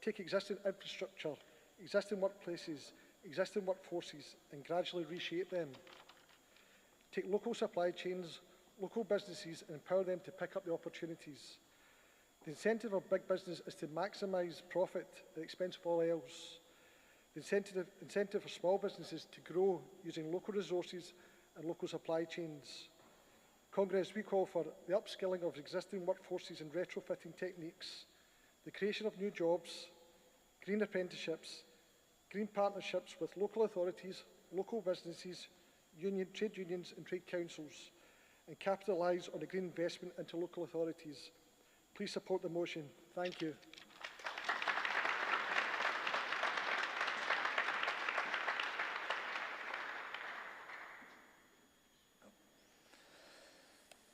take existing infrastructure, existing workplaces, existing workforces and gradually reshape them. Take local supply chains, local businesses and empower them to pick up the opportunities. The incentive of big business is to maximise profit at the expense of all else. The incentive for small businesses to grow using local resources and local supply chains. Congress, we call for the upskilling of existing workforces and retrofitting techniques, the creation of new jobs, green apprenticeships, green partnerships with local authorities, local businesses, trade unions and trade councils, and capitalise on the green investment into local authorities. Please support the motion. Thank you.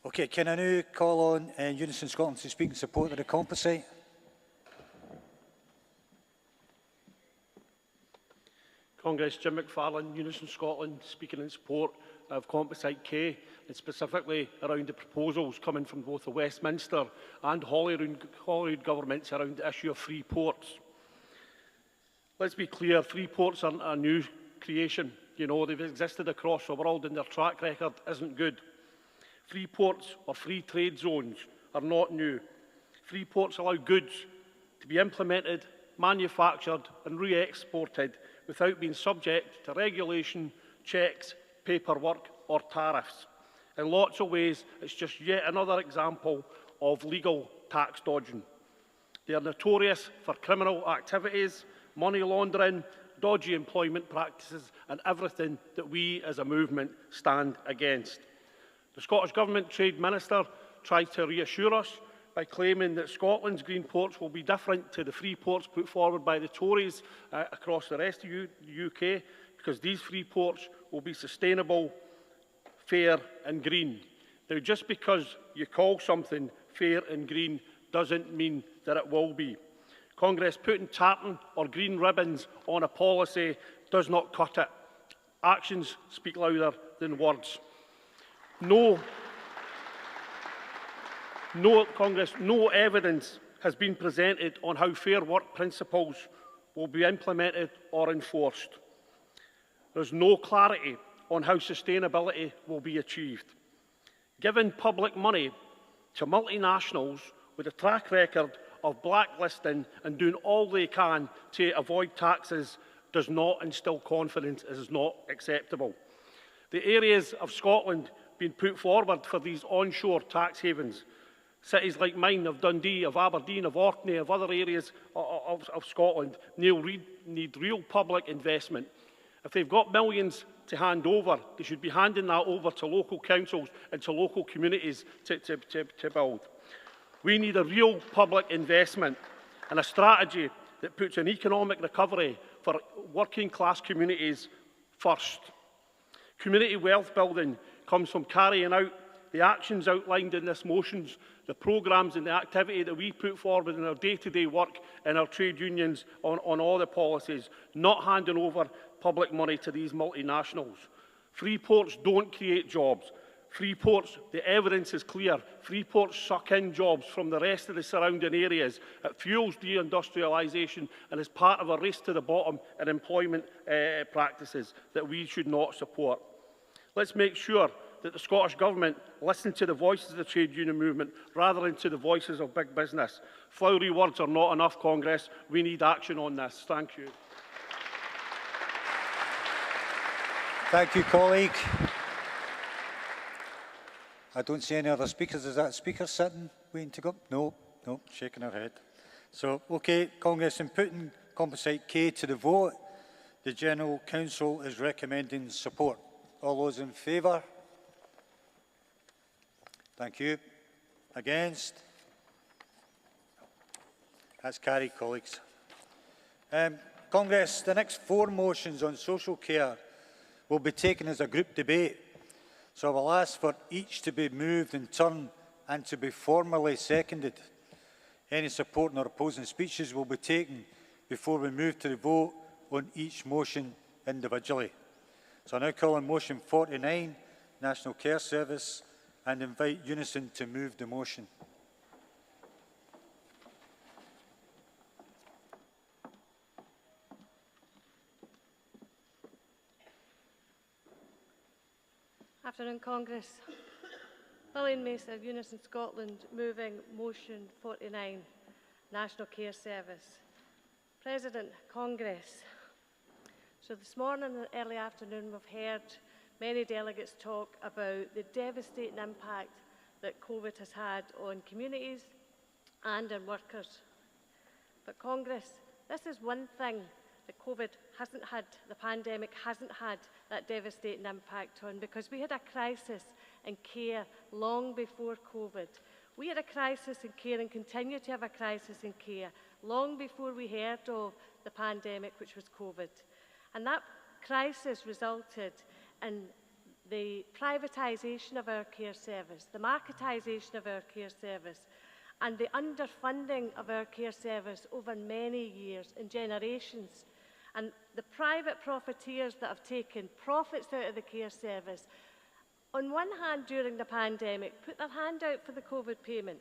Okay, can I now call on Unison Scotland to speak in support of the composite? Congress, Jim McFarlane, Unison Scotland, speaking in support of Composite K, and specifically around the proposals coming from both the Westminster and Holyrood governments around the issue of free ports. Let's be clear, free ports aren't a new creation. You know, they've existed across the world and their track record isn't good. Free ports or free trade zones are not new. Free ports allow goods to be implemented, manufactured and re-exported without being subject to regulation, checks, paperwork or tariffs. In lots of ways, it's just yet another example of legal tax dodging. They are notorious for criminal activities, money laundering, dodgy employment practices and everything that we as a movement stand against. The Scottish Government Trade Minister tried to reassure us by claiming that Scotland's green ports will be different to the free ports put forward by the Tories across the rest of the UK, because these free ports will be sustainable, fair and green. Now, just because you call something fair and green doesn't mean that it will be. Congress putting tartan or green ribbons on a policy does not cut it. Actions speak louder than words. No evidence has been presented on how fair work principles will be implemented or enforced. There is no clarity on how sustainability will be achieved. Giving public money to multinationals with a track record of blacklisting and doing all they can to avoid taxes does not instill confidence and is not acceptable. The areas of Scotland being put forward for these onshore tax havens, cities like mine, of Dundee, of Aberdeen, of Orkney, of other areas of Scotland, need real public investment. If they've got millions to hand over, they should be handing that over to local councils and to local communities to build. We need a real public investment and a strategy that puts an economic recovery for working class communities first. Community wealth building comes from carrying out the actions outlined in this motions, the programmes and the activity that we put forward in our day-to-day work in our trade unions on all the policies, not handing over public money to these multinationals. Free ports don't create jobs. Free ports, the evidence is clear, free ports suck in jobs from the rest of the surrounding areas. It fuels deindustrialisation and is part of a race to the bottom in employment practices that we should not support. Let's make sure that the Scottish Government listen to the voices of the trade union movement rather than to the voices of big business. Flowery words are not enough, Congress. We need action on this. Thank you. Thank you, colleague. I don't see any other speakers. Is that speaker sitting, waiting to go? No, no, shaking her head. So, okay, Congress, in putting Composite K to the vote, the General Council is recommending support. All those in favour? Thank you. Against? That's carried, colleagues. Congress, the next 4 motions on social care will be taken as a group debate. So I will ask for each to be moved in turn and to be formally seconded. Any supporting or opposing speeches will be taken before we move to the vote on each motion individually. So I now call on motion 49, National Care Service, and invite Unison to move the motion. Afternoon, Congress. Lillian Macer, Unison Scotland, moving motion 49, National Care Service. President, Congress. So this morning and early afternoon we've heard many delegates talk about the devastating impact that COVID has had on communities and on workers. But Congress, this is one thing that COVID hasn't had, the pandemic hasn't had that devastating impact on, because we had a crisis in care long before COVID. We had a crisis in care and continue to have a crisis in care long before we heard of the pandemic, which was COVID. And that crisis resulted in the privatisation of our care service, the marketisation of our care service, and the underfunding of our care service over many years and generations. And the private profiteers that have taken profits out of the care service, on one hand during the pandemic, put their hand out for the COVID payment,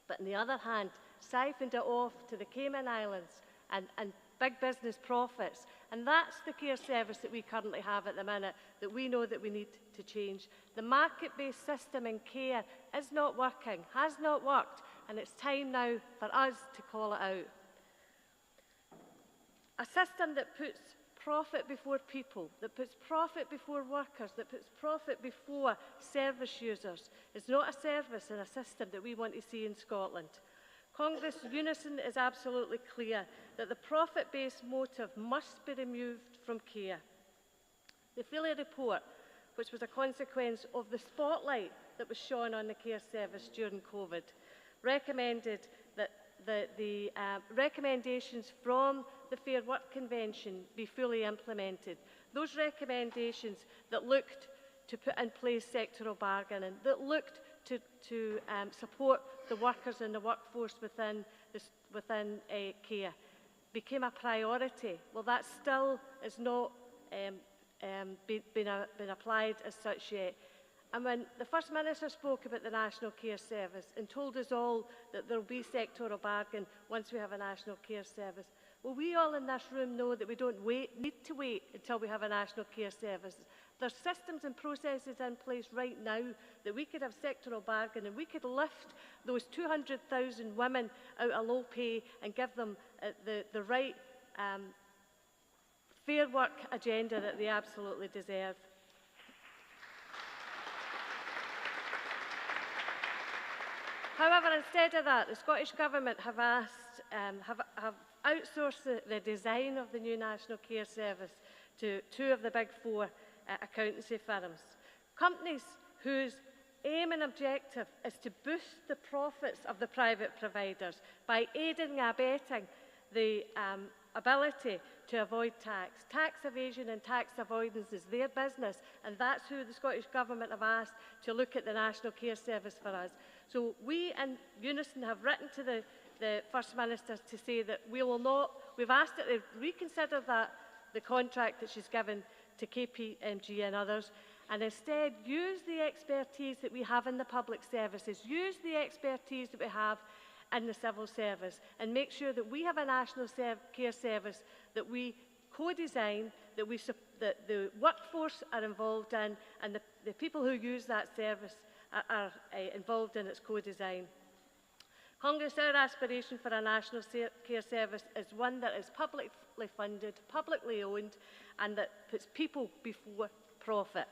but on the other hand, siphoned it off to the Cayman Islands and big business profits. And that's the care service that we currently have at the minute that we know that we need to change. The market-based system in care is not working, has not worked, and it's time now for us to call it out. A system that puts profit before people, that puts profit before workers, that puts profit before service users is not a service and a system that we want to see in Scotland. Congress Unison is absolutely clear that the profit-based motive must be removed from care. The Feely report, which was a consequence of the spotlight that was shone on the care service during COVID, recommended that the recommendations from the Fair Work Convention be fully implemented. Those recommendations that looked to put in place sectoral bargaining, that looked to support the workers and the workforce within care, became a priority. Well, that still is not been applied as such yet. And when the First Minister spoke about the National Care Service and told us all that there will be sectoral bargain once we have a National Care Service, well, we all in this room know that we don't need to wait until we have a National Care Service. There's systems and processes in place right now that we could have sectoral bargain and we could lift those 200,000 women out of low pay and give them the right fair work agenda that they absolutely deserve. However, instead of that, the Scottish Government have outsourced the design of the new National Care Service to 2 of the big 4 accountancy firms. Companies whose aim and objective is to boost the profits of the private providers by aiding and abetting the ability to avoid tax. Tax evasion and tax avoidance is their business, and that's who the Scottish Government have asked to look at the National Care Service for us. So we in Unison have written to the First Minister to say that we will not, we've asked her to reconsider the contract that she's given to KPMG and others, and instead use the expertise that we have in the public services, use the expertise that we have in the civil service, and make sure that we have a national care service that we co-design, that the workforce are involved in, and the people who use that service are involved in its co-design. Congress, our aspiration for a national care service is one that is publicly funded, publicly owned, and that puts people before profit.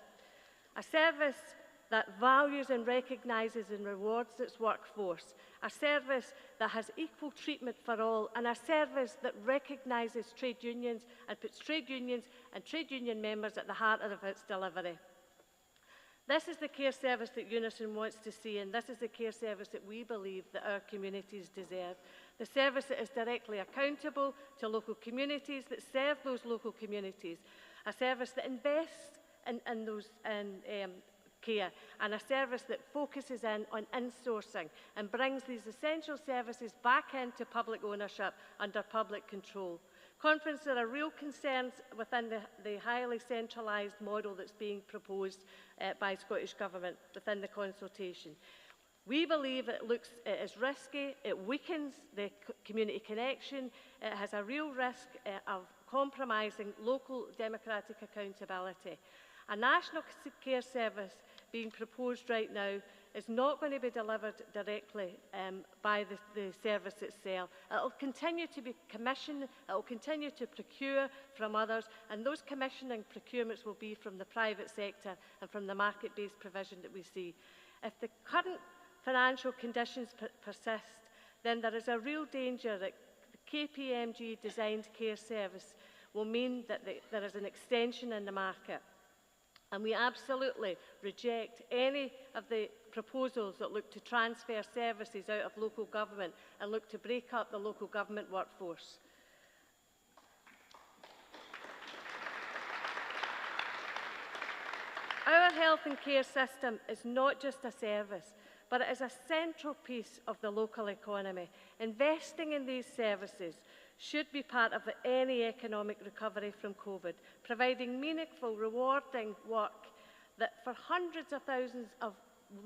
A service that values and recognises and rewards its workforce, a service that has equal treatment for all, and a service that recognises trade unions and puts trade unions and trade union members at the heart of its delivery. This is the care service that Unison wants to see, and this is the care service that we believe that our communities deserve. The service that is directly accountable to local communities, that serve those local communities, a service that invests in those care, and a service that focuses in on insourcing and brings these essential services back into public ownership under public control. Conference, there are real concerns within the highly centralised model that's being proposed by Scottish Government within the consultation. We believe it is risky, it weakens the community connection, it has a real risk of compromising local democratic accountability. A national care service being proposed right now is not going to be delivered directly by the service itself. It will continue to be commissioned, it will continue to procure from others, and those commissioning procurements will be from the private sector and from the market-based provision that we see. If the current financial conditions persist, then there is a real danger that the KPMG-designed care service will mean that there is an extension in the market. And we absolutely reject any of the proposals that look to transfer services out of local government and look to break up the local government workforce. Our health and care system is not just a service, but it is a central piece of the local economy. Investing in these services should be part of any economic recovery from COVID, providing meaningful, rewarding work that for hundreds of thousands of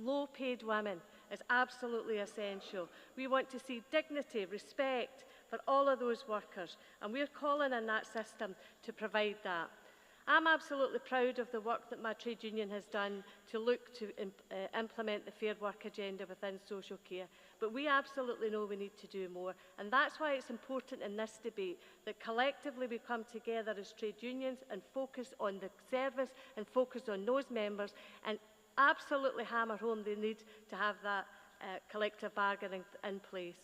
low-paid women is absolutely essential. We want to see dignity, respect for all of those workers, and we're calling on that system to provide that. I'm absolutely proud of the work that my trade union has done to look to implement the Fair Work agenda within social care. But we absolutely know we need to do more. And that's why it's important in this debate that collectively we come together as trade unions and focus on the service and focus on those members and absolutely hammer home the need to have that collective bargaining in place.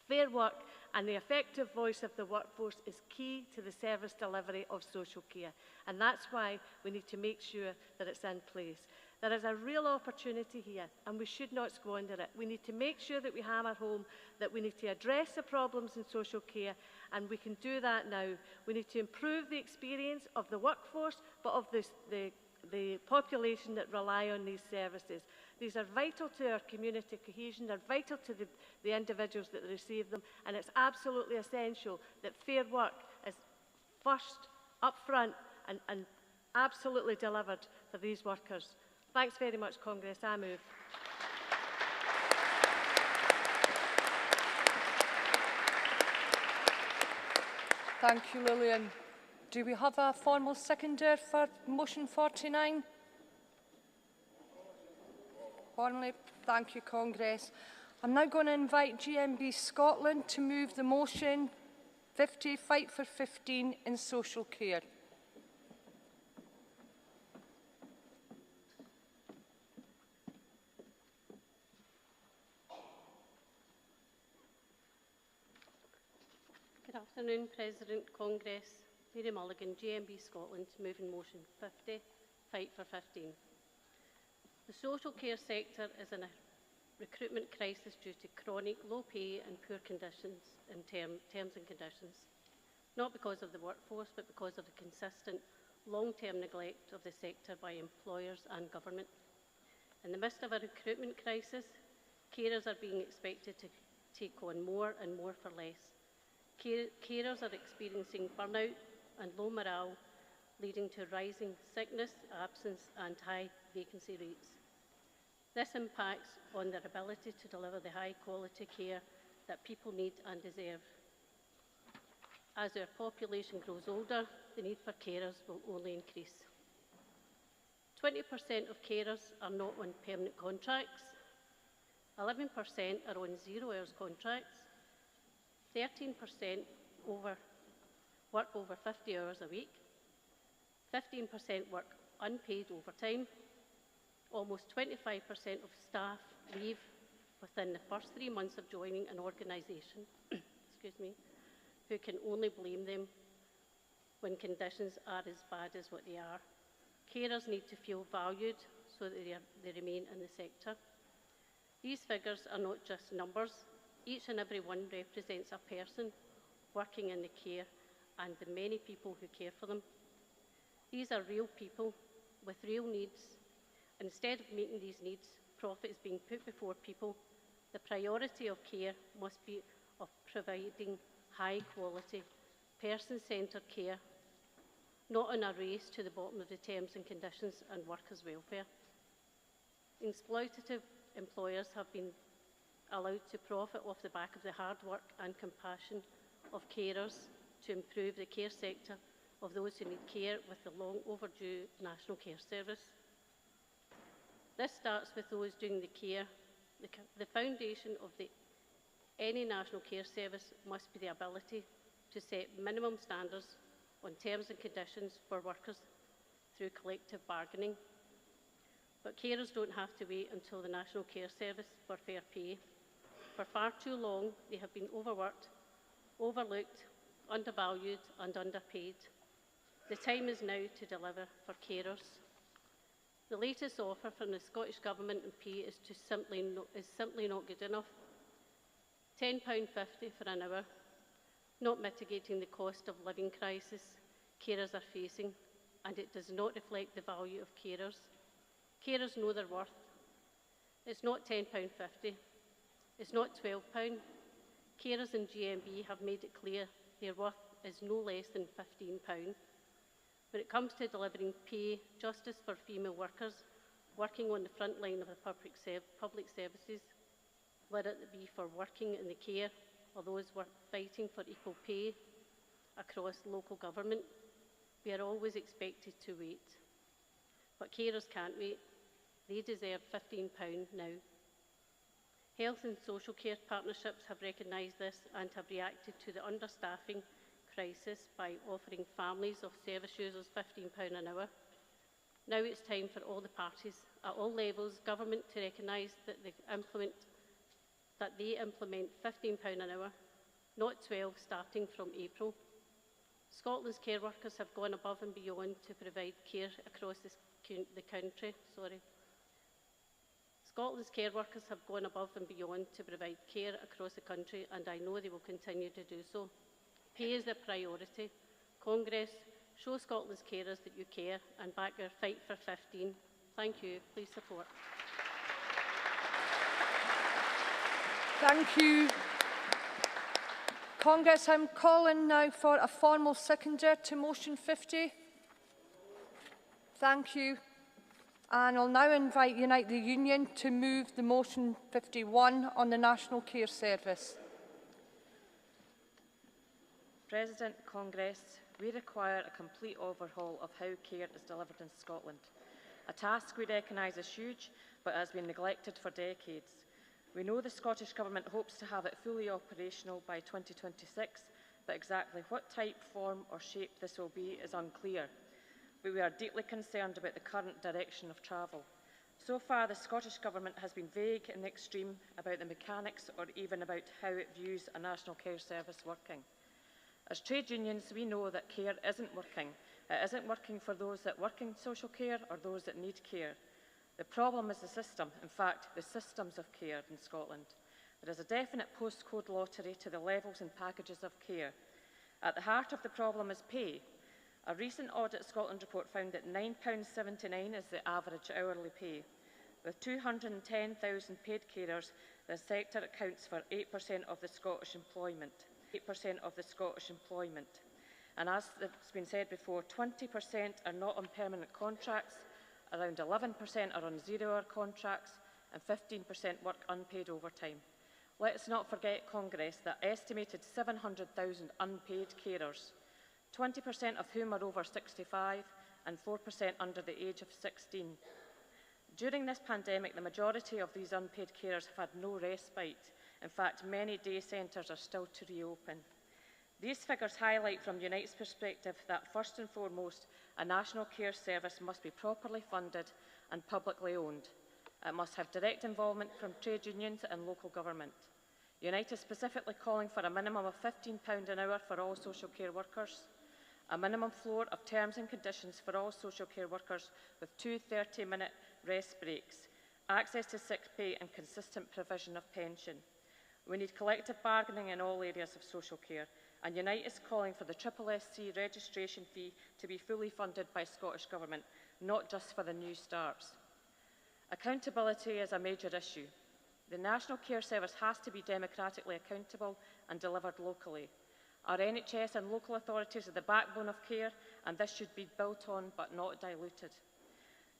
Fair work and the effective voice of the workforce is key to the service delivery of social care, and that's why we need to make sure that it's in place. There is a real opportunity here, and we should not squander it. We need to make sure that we hammer home that we need to address the problems in social care, and we can do that now. We need to improve the experience of the workforce, but of the population that rely on these services. These are vital to our community cohesion, they're vital to the individuals that receive them, and it's absolutely essential that fair work is first, up front, and absolutely delivered for these workers. Thanks very much, Congress. I move. Thank you, Lillian. Do we have a formal seconder for motion 49? Formally, thank you, Congress. I'm now going to invite GMB Scotland to move the motion 50, Fight for 15 in social care. Good afternoon, President, Congress. Mary Mulligan, GMB Scotland, moving motion 50, Fight for 15. The social care sector is in a recruitment crisis due to chronic low pay and poor conditions in terms and conditions, not because of the workforce, but because of the consistent long-term neglect of the sector by employers and government. In the midst of a recruitment crisis, carers are being expected to take on more and more for less. Carers are experiencing burnout and low morale, leading to rising sickness, absence and high vacancy rates. This impacts on their ability to deliver the high-quality care that people need and deserve. As our population grows older, the need for carers will only increase. 20% of carers are not on permanent contracts, 11% are on 0 hours contracts, 13% work over 50 hours a week, 15% work unpaid overtime. Almost 25% of staff leave within the first 3 months of joining an organisation, excuse me, who can only blame them when conditions are as bad as what they are. Carers need to feel valued so that they remain in the sector. These figures are not just numbers. Each and every one represents a person working in the care and the many people who care for them. These are real people with real needs. Instead of making these needs profits being put before people, the priority of care must be of providing high quality, person-centred care, not in a race to the bottom of the terms and conditions and workers' welfare. Exploitative employers have been allowed to profit off the back of the hard work and compassion of carers to improve the care sector of those who need care with the long overdue National Care Service. This starts with those doing the care. The foundation of any National Care Service must be the ability to set minimum standards on terms and conditions for workers through collective bargaining. But carers don't have to wait until the National Care Service for fair pay. For far too long, they have been overworked, overlooked, undervalued and underpaid. The time is now to deliver for carers. The latest offer from the Scottish Government and pay is simply not good enough. £10.50 for an hour, not mitigating the cost of living crisis carers are facing, and it does not reflect the value of carers. Carers know their worth. It's not £10.50, it's not £12. Carers in GMB have made it clear their worth is no less than £15. When it comes to delivering pay justice for female workers working on the front line of the public services, whether it be for working in the care or those fighting for equal pay across local government, we are always expected to wait. But carers can't wait. They deserve £15 now. Health and social care partnerships have recognised this and have reacted to the understaffing crisis by offering families of service users £15 an hour. Now it's time for all the parties at all levels, government, to recognise that they implement £15 an hour, not £12 starting from April. Scotland's care workers have gone above and beyond to provide care across the country. Scotland's care workers have gone above and beyond to provide care across the country, and I know they will continue to do so. Pay is their priority. Congress, show Scotland's carers that you care and back our fight for 15. Thank you. Please support. Thank you. Congress, I'm calling now for a formal seconder to motion 50. Thank you. And I'll now invite Unite the Union to move the motion 51 on the National Care Service. President, Congress, we require a complete overhaul of how care is delivered in Scotland. A task we recognise as huge, but has been neglected for decades. We know the Scottish Government hopes to have it fully operational by 2026, but exactly what type, form or shape this will be is unclear. But we are deeply concerned about the current direction of travel. So far, the Scottish Government has been vague in the extreme about the mechanics or even about how it views a National Care Service working. As trade unions, we know that care isn't working. It isn't working for those that work in social care or those that need care. The problem is the system, in fact, the systems of care in Scotland. There is a definite postcode lottery to the levels and packages of care. At the heart of the problem is pay. A recent Audit Scotland report found that £9.79 is the average hourly pay. With 210,000 paid carers, the sector accounts for 8% of the Scottish employment. 8% of the Scottish employment. And as has been said before, 20% are not on permanent contracts, around 11% are on zero-hour contracts, and 15% work unpaid overtime. Let us not forget, Congress, that estimated 700,000 unpaid carers, 20% of whom are over 65 and 4% under the age of 16. During this pandemic, the majority of these unpaid carers have had no respite. In fact, many day centres are still to reopen. These figures highlight from Unite's perspective that first and foremost, a national care service must be properly funded and publicly owned. It must have direct involvement from trade unions and local government. Unite is specifically calling for a minimum of £15 an hour for all social care workers, a minimum floor of terms and conditions for all social care workers with 2 30-minute rest breaks, access to sick pay and consistent provision of pension. We need collective bargaining in all areas of social care, and Unite is calling for the SSSC registration fee to be fully funded by Scottish Government, not just for the new starts. Accountability is a major issue. The National Care Service has to be democratically accountable and delivered locally. Our NHS and local authorities are the backbone of care, and this should be built on but not diluted.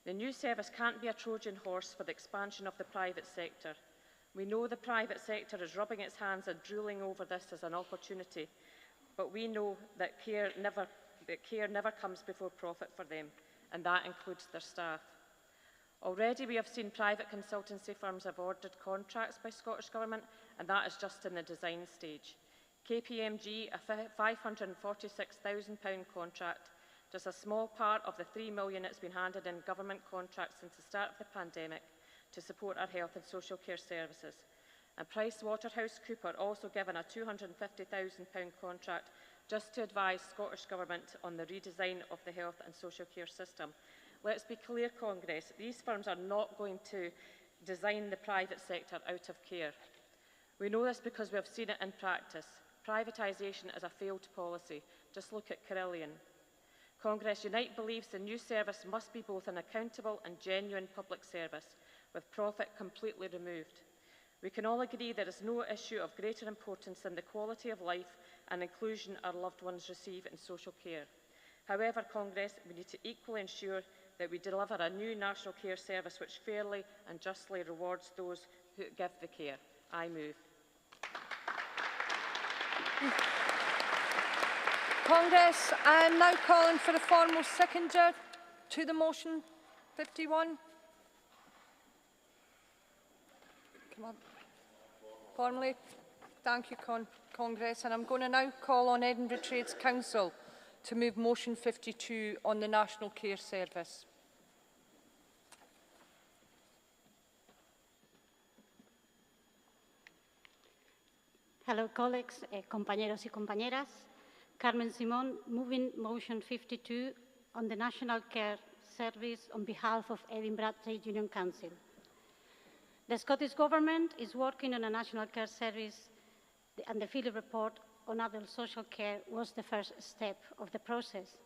The new service can't be a Trojan horse for the expansion of the private sector. We know the private sector is rubbing its hands and drooling over this as an opportunity, but we know that care never comes before profit for them, and that includes their staff. Already we have seen private consultancy firms have ordered contracts by Scottish Government, and that is just in the design stage. KPMG, a £546,000 contract, just a small part of the £3 million that's been handed in government contracts since the start of the pandemic to support our health and social care services. And PricewaterhouseCoopers also given a £250,000 contract just to advise Scottish Government on the redesign of the health and social care system. Let's be clear, Congress, these firms are not going to design the private sector out of care. We know this because we have seen it in practice. Privatisation is a failed policy. Just look at Carillion. Congress Unite believes the new service must be both an accountable and genuine public service, with profit completely removed. We can all agree there is no issue of greater importance than the quality of life and inclusion our loved ones receive in social care. However, Congress, we need to equally ensure that we deliver a new national care service which fairly and justly rewards those who give the care. I move. Congress, I am now calling for a formal seconder to the motion 51. Come on. Formally, thank you, Congress. And I'm going to now call on Edinburgh Trades Council to move motion 52 on the National Care Service. Hello, colleagues, compañeros y compañeras. Carmen Simón, moving motion 52 on the National Care Service on behalf of Edinburgh Trade Union Council. The Scottish Government is working on a National Care Service, and the Philly report on adult social care was the first step of the process.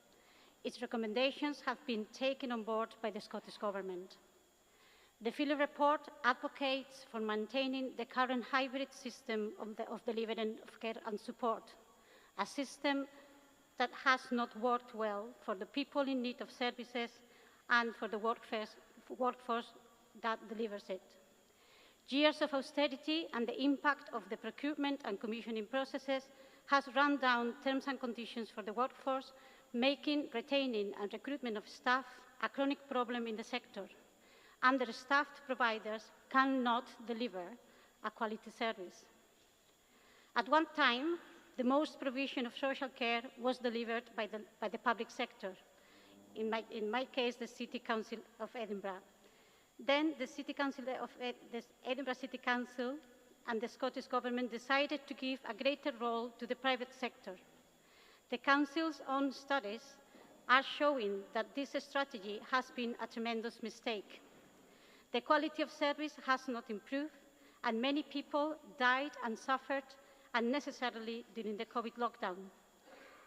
Its recommendations have been taken on board by the Scottish Government. The Philly report advocates for maintaining the current hybrid system of delivering of care and support, a system that has not worked well for the people in need of services and for the workforce that delivers it. Years of austerity and the impact of the procurement and commissioning processes has run down terms and conditions for the workforce, making retaining and recruitment of staff a chronic problem in the sector. Understaffed providers cannot deliver a quality service. At one time, the most provision of social care was delivered by the public sector, in my case, the City Council of Edinburgh. Then the Edinburgh City Council and the Scottish Government decided to give a greater role to the private sector. The Council's own studies are showing that this strategy has been a tremendous mistake. The quality of service has not improved, and many people died and suffered unnecessarily during the COVID lockdown.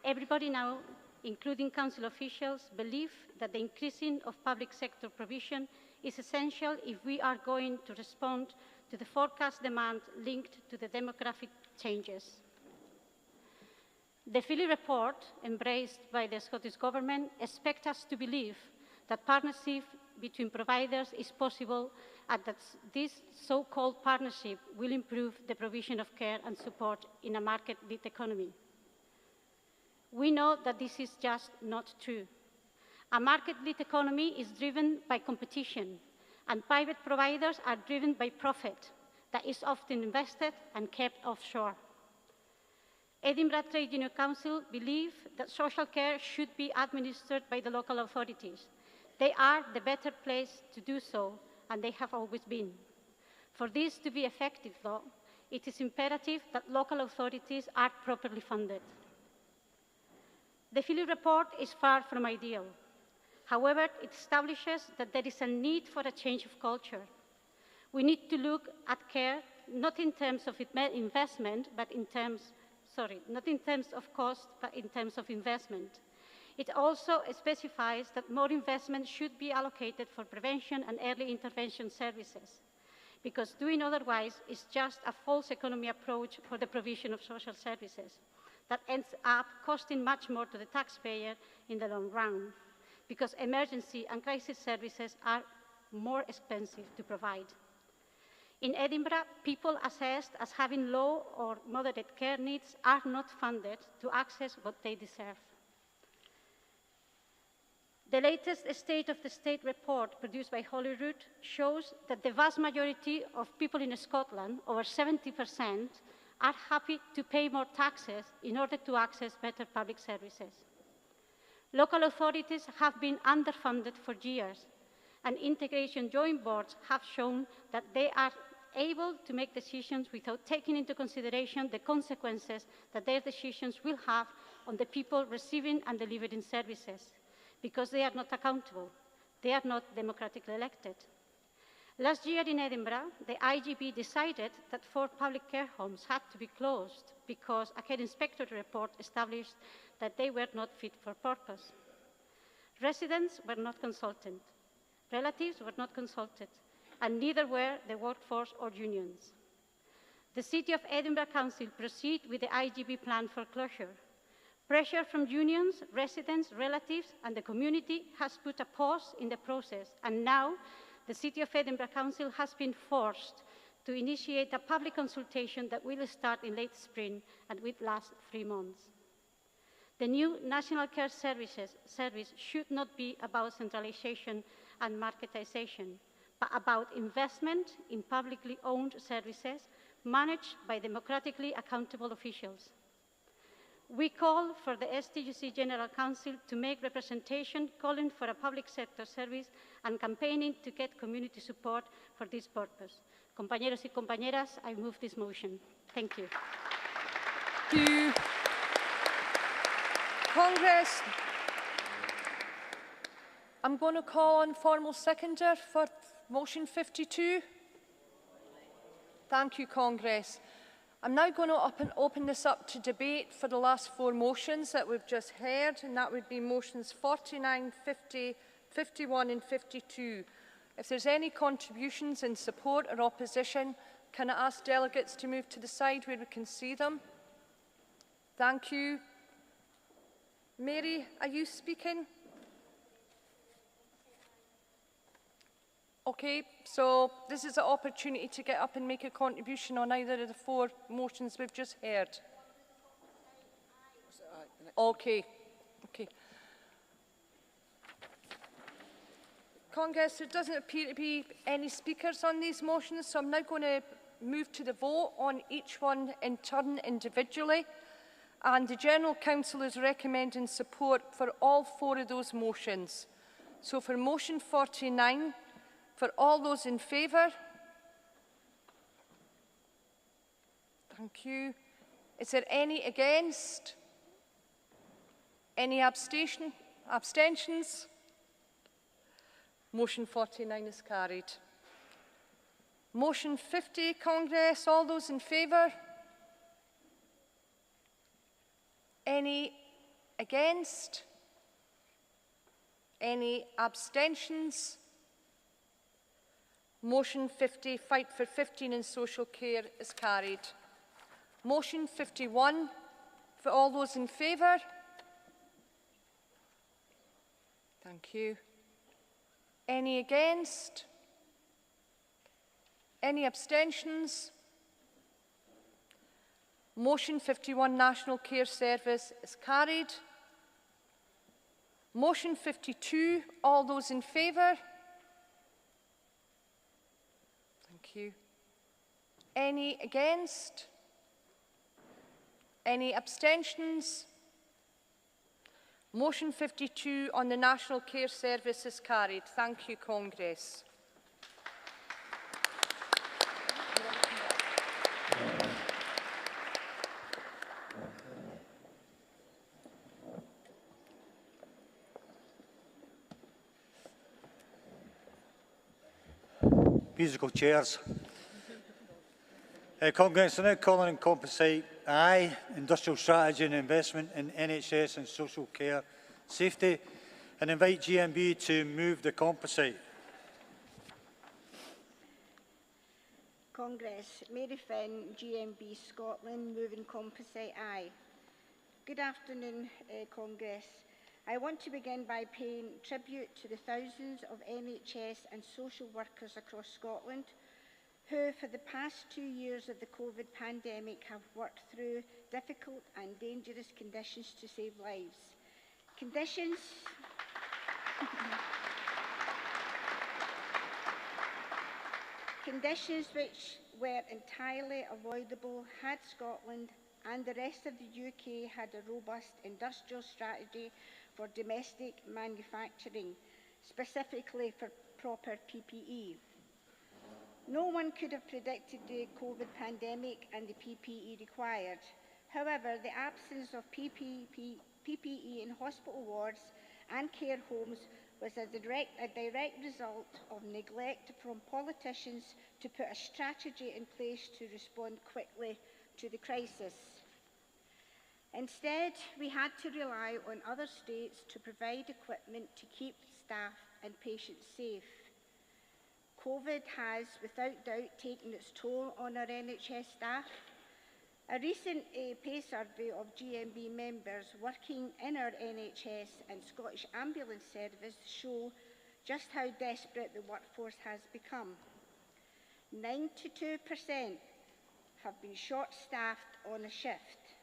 Everybody now, including Council officials, believe that the increasing of public sector provision is essential if we are going to respond to the forecast demand linked to the demographic changes. The Philly report, embraced by the Scottish Government, expects us to believe that partnership between providers is possible and that this so-called partnership will improve the provision of care and support in a market-led economy. We know that this is just not true. A market-led economy is driven by competition, and private providers are driven by profit that is often invested and kept offshore. Edinburgh Trade Union Council believe that social care should be administered by the local authorities. They are the better place to do so, and they have always been. For this to be effective, though, it is imperative that local authorities are properly funded. The Philly report is far from ideal. However, it establishes that there is a need for a change of culture. We need to look at care not in terms of investment, but not in terms of cost, but in terms of investment. It also specifies that more investment should be allocated for prevention and early intervention services, because doing otherwise is just a false economy approach for the provision of social services that ends up costing much more to the taxpayer in the long run, because emergency and crisis services are more expensive to provide. In Edinburgh, people assessed as having low or moderate care needs are not funded to access what they deserve. The latest State of the State report produced by Holyrood shows that the vast majority of people in Scotland, over 70%, are happy to pay more taxes in order to access better public services. Local authorities have been underfunded for years, and integration joint boards have shown that they are able to make decisions without taking into consideration the consequences that their decisions will have on the people receiving and delivering services, because they are not accountable. They are not democratically elected. Last year in Edinburgh, the IGB decided that 4 public care homes had to be closed because a care inspector report established that they were not fit for purpose. Residents were not consulted. Relatives were not consulted, and neither were the workforce or unions. The City of Edinburgh Council proceeded with the IGB plan for closure. Pressure from unions, residents, relatives, and the community has put a pause in the process, and now the City of Edinburgh Council has been forced to initiate a public consultation that will start in late spring and will last 3 months. The new National Care Service should not be about centralization and marketization, but about investment in publicly owned services managed by democratically accountable officials. We call for the STUC General Council to make representation calling for a public sector service and campaigning to get community support for this purpose. Compañeros y compañeras, I move this motion. Thank you. Thank you. Congress, I'm going to call on formal seconder for motion 52. Thank you, Congress. I'm now going to open this up to debate for the last 4 motions that we've just heard, and that would be motions 49, 50, 51 and 52. If there's any contributions in support or opposition, can I ask delegates to move to the side where we can see them? Thank you. Mary, are you speaking? Okay, so this is an opportunity to get up and make a contribution on either of the 4 motions we've just heard. Okay, okay. Congress, there doesn't appear to be any speakers on these motions, so I'm now going to move to the vote on each one in turn individually. And the General Council is recommending support for all 4 of those motions. So for motion 49, for all those in favour? Thank you. Is there any against? Any abstentions? Motion 49 is carried. Motion 50, Congress, all those in favour? Any against? Any abstentions? Motion 50, Fight for 15 in Social Care, is carried. Motion 51, for all those in favour? Thank you. Any against? Any abstentions? Motion 51, National Care Service, is carried. Motion 52, all those in favour? Thank you. Any against? Any abstentions? Motion 52 on the National Care Service is carried. Thank you, Congress. Musical chairs. Congress, I now call on Compensate I, Industrial Strategy and Investment in NHS and Social Care Safety, and invite GMB to move the Compensate. Congress, Mary Finn, GMB Scotland, moving Compensate I. Good afternoon, Congress. I want to begin by paying tribute to the thousands of NHS and social workers across Scotland who, for the past 2 years of the COVID pandemic, have worked through difficult and dangerous conditions to save lives. Conditions which were entirely avoidable had Scotland and the rest of the UK had a robust industrial strategy for domestic manufacturing, specifically for proper PPE. No one could have predicted the COVID pandemic and the PPE required. However, the absence of PPE in hospital wards and care homes was a direct result of neglect from politicians to put a strategy in place to respond quickly to the crisis. Instead, we had to rely on other states to provide equipment to keep staff and patients safe. COVID has, without doubt, taken its toll on our NHS staff. A recent pay survey of GMB members working in our NHS and Scottish Ambulance Service show just how desperate the workforce has become. 92% have been short-staffed on a shift.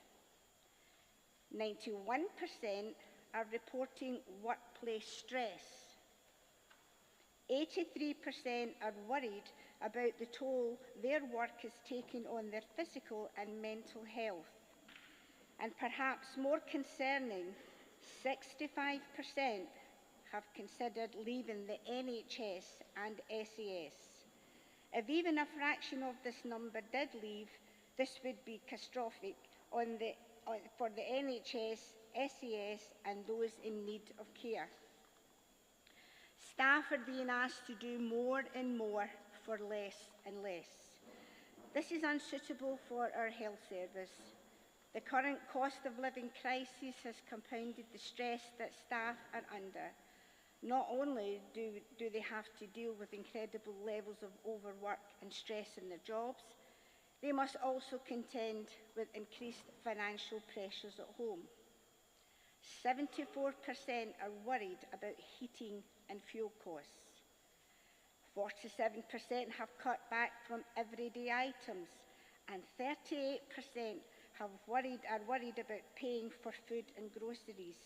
91% are reporting workplace stress. 83% are worried about the toll their work is taking on their physical and mental health. And perhaps more concerning, 65% have considered leaving the NHS and SAS. If even a fraction of this number did leave, this would be catastrophic for the NHS, SAS and those in need of care. Staff are being asked to do more and more for less and less. This is unsuitable for our health service. The current cost of living crisis has compounded the stress that staff are under. Not only do they have to deal with incredible levels of overwork and stress in their jobs, they must also contend with increased financial pressures at home. 74% are worried about heating and fuel costs. 47% have cut back from everyday items, and 38% are worried about paying for food and groceries.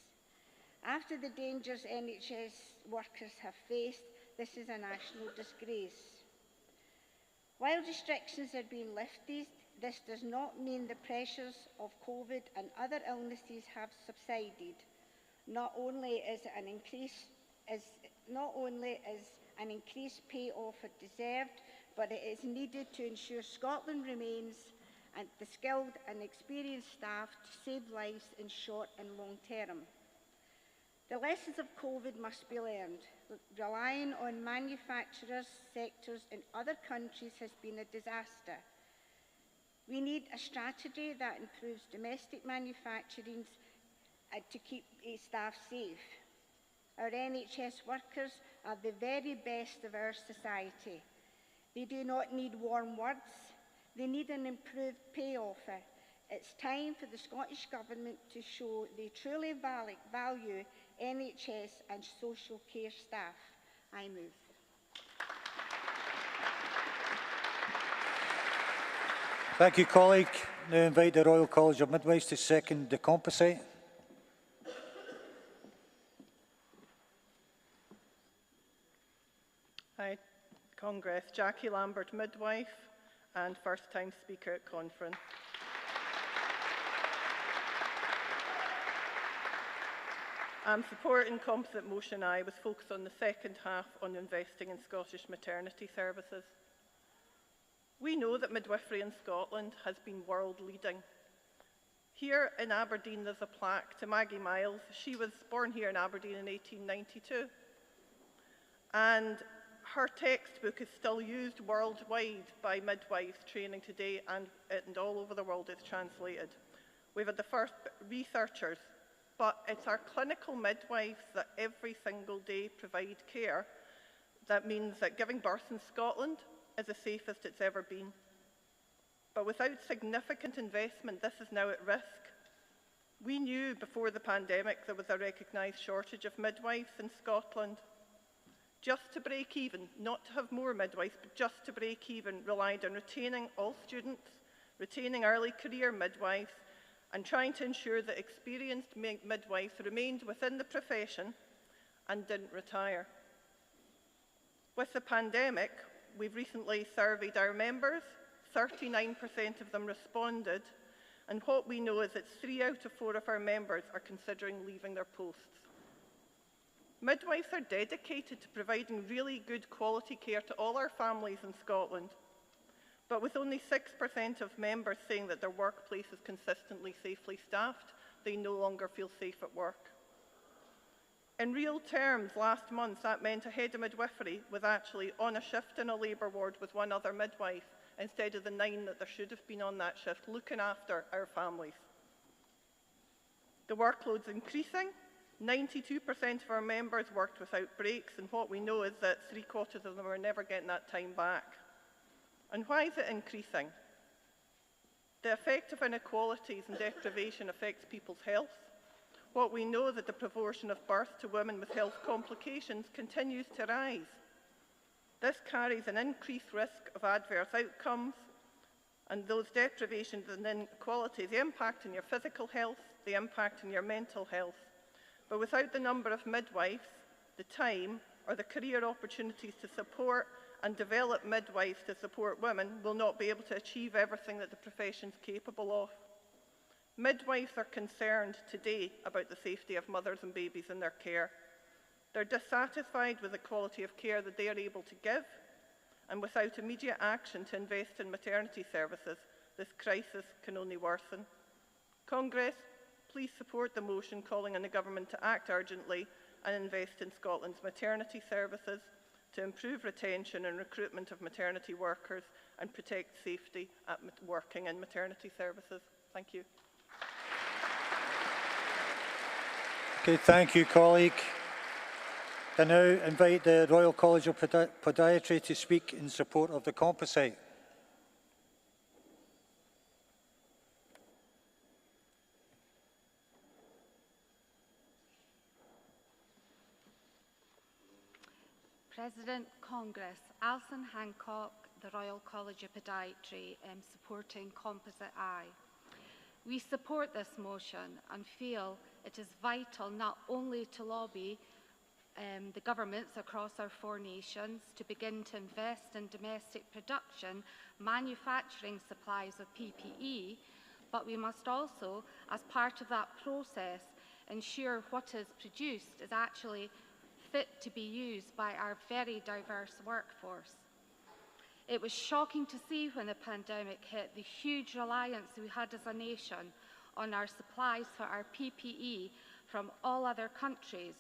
After the dangers NHS workers have faced, this is a national disgrace. While restrictions are being lifted, this does not mean the pressures of COVID and other illnesses have subsided. Not only is an increased pay offer deserved, but it is needed to ensure Scotland remains the skilled and experienced staff to save lives in short and long term. The lessons of COVID must be learned. Relying on manufacturers, sectors in other countries has been a disaster. We need a strategy that improves domestic manufacturing to keep staff safe. Our NHS workers are the very best of our society. They do not need warm words. They need an improved pay offer. It's time for the Scottish Government to show they truly value NHS and social care staff. I move. Thank you, colleague. Now invite the Royal College of Midwives to second the Compensate. Hi, Congress. Jackie Lambert, midwife and first-time speaker at conference. I'm supporting composite motion I with focus on the second half on investing in Scottish maternity services. We know that midwifery in Scotland has been world leading. Here in Aberdeen there's a plaque to Maggie Miles. She was born here in Aberdeen in 1892. And her textbook is still used worldwide by midwives training today, and all over the world it's translated. We've had the first researchers, but it's our clinical midwives that every single day provide care. That means that giving birth in Scotland is the safest it's ever been. But without significant investment, this is now at risk. We knew before the pandemic there was a recognised shortage of midwives in Scotland. Just to break even, not to have more midwives, but just to break even, relied on retaining all students, retaining early career midwives, and trying to ensure that experienced midwives remained within the profession and didn't retire. With the pandemic, we've recently surveyed our members. 39% of them responded, and what we know is that 3 out of 4 of our members are considering leaving their posts. Midwives are dedicated to providing really good quality care to all our families in Scotland, but with only 6% of members saying that their workplace is consistently safely staffed, they no longer feel safe at work. In real terms, last month that meant a head of midwifery was actually on a shift in a labour ward with 1 other midwife, instead of the 9 that there should have been on that shift, looking after our families. The workload's increasing. 92% of our members worked without breaks, and what we know is that 3/4 of them are never getting that time back. And why is it increasing? The effect of inequalities and deprivation affects people's health. What we know is that the proportion of births to women with health complications continues to rise. This carries an increased risk of adverse outcomes, and those deprivations and inequalities, the impact on your physical health, the impact on your mental health. But without the number of midwives, the time, or the career opportunities to support and develop midwives to support women, will not be able to achieve everything that the profession is capable of. Midwives are concerned today about the safety of mothers and babies in their care. They're dissatisfied with the quality of care that they are able to give, and without immediate action to invest in maternity services, this crisis can only worsen. Congress, please support the motion calling on the Government to act urgently and invest in Scotland's maternity services to improve retention and recruitment of maternity workers and protect safety at working in maternity services. Thank you. Okay, thank you, colleague. I now invite the Royal College of Podiatry to speak in support of the composite. President Congress, Alison Hancock, the Royal College of Podiatry, supporting Composite I. We support this motion and feel it is vital not only to lobby the governments across our 4 nations to begin to invest in domestic production, manufacturing supplies of PPE, but we must also, as part of that process, ensure what is produced is actually fit to be used by our very diverse workforce. It was shocking to see when the pandemic hit the huge reliance we had as a nation on our supplies for our PPE from all other countries,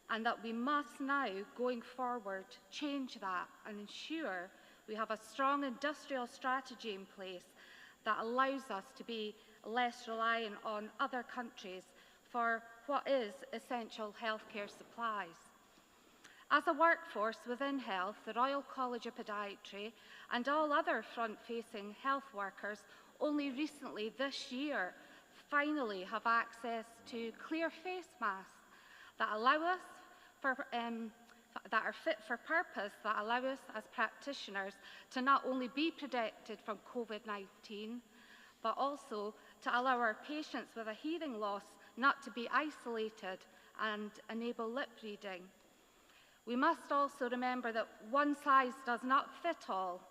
and that we must now, going forward, change that and ensure we have a strong industrial strategy in place that allows us to be less reliant on other countries for what is essential healthcare supplies. As a workforce within health, the Royal College of Podiatry and all other front-facing health workers only recently this year finally have access to clear face masks that allow us that are fit for purpose, that allow us as practitioners to not only be protected from COVID-19, but also to allow our patients with a hearing loss not to be isolated and enable lip reading. We must also remember that one size does not fit all.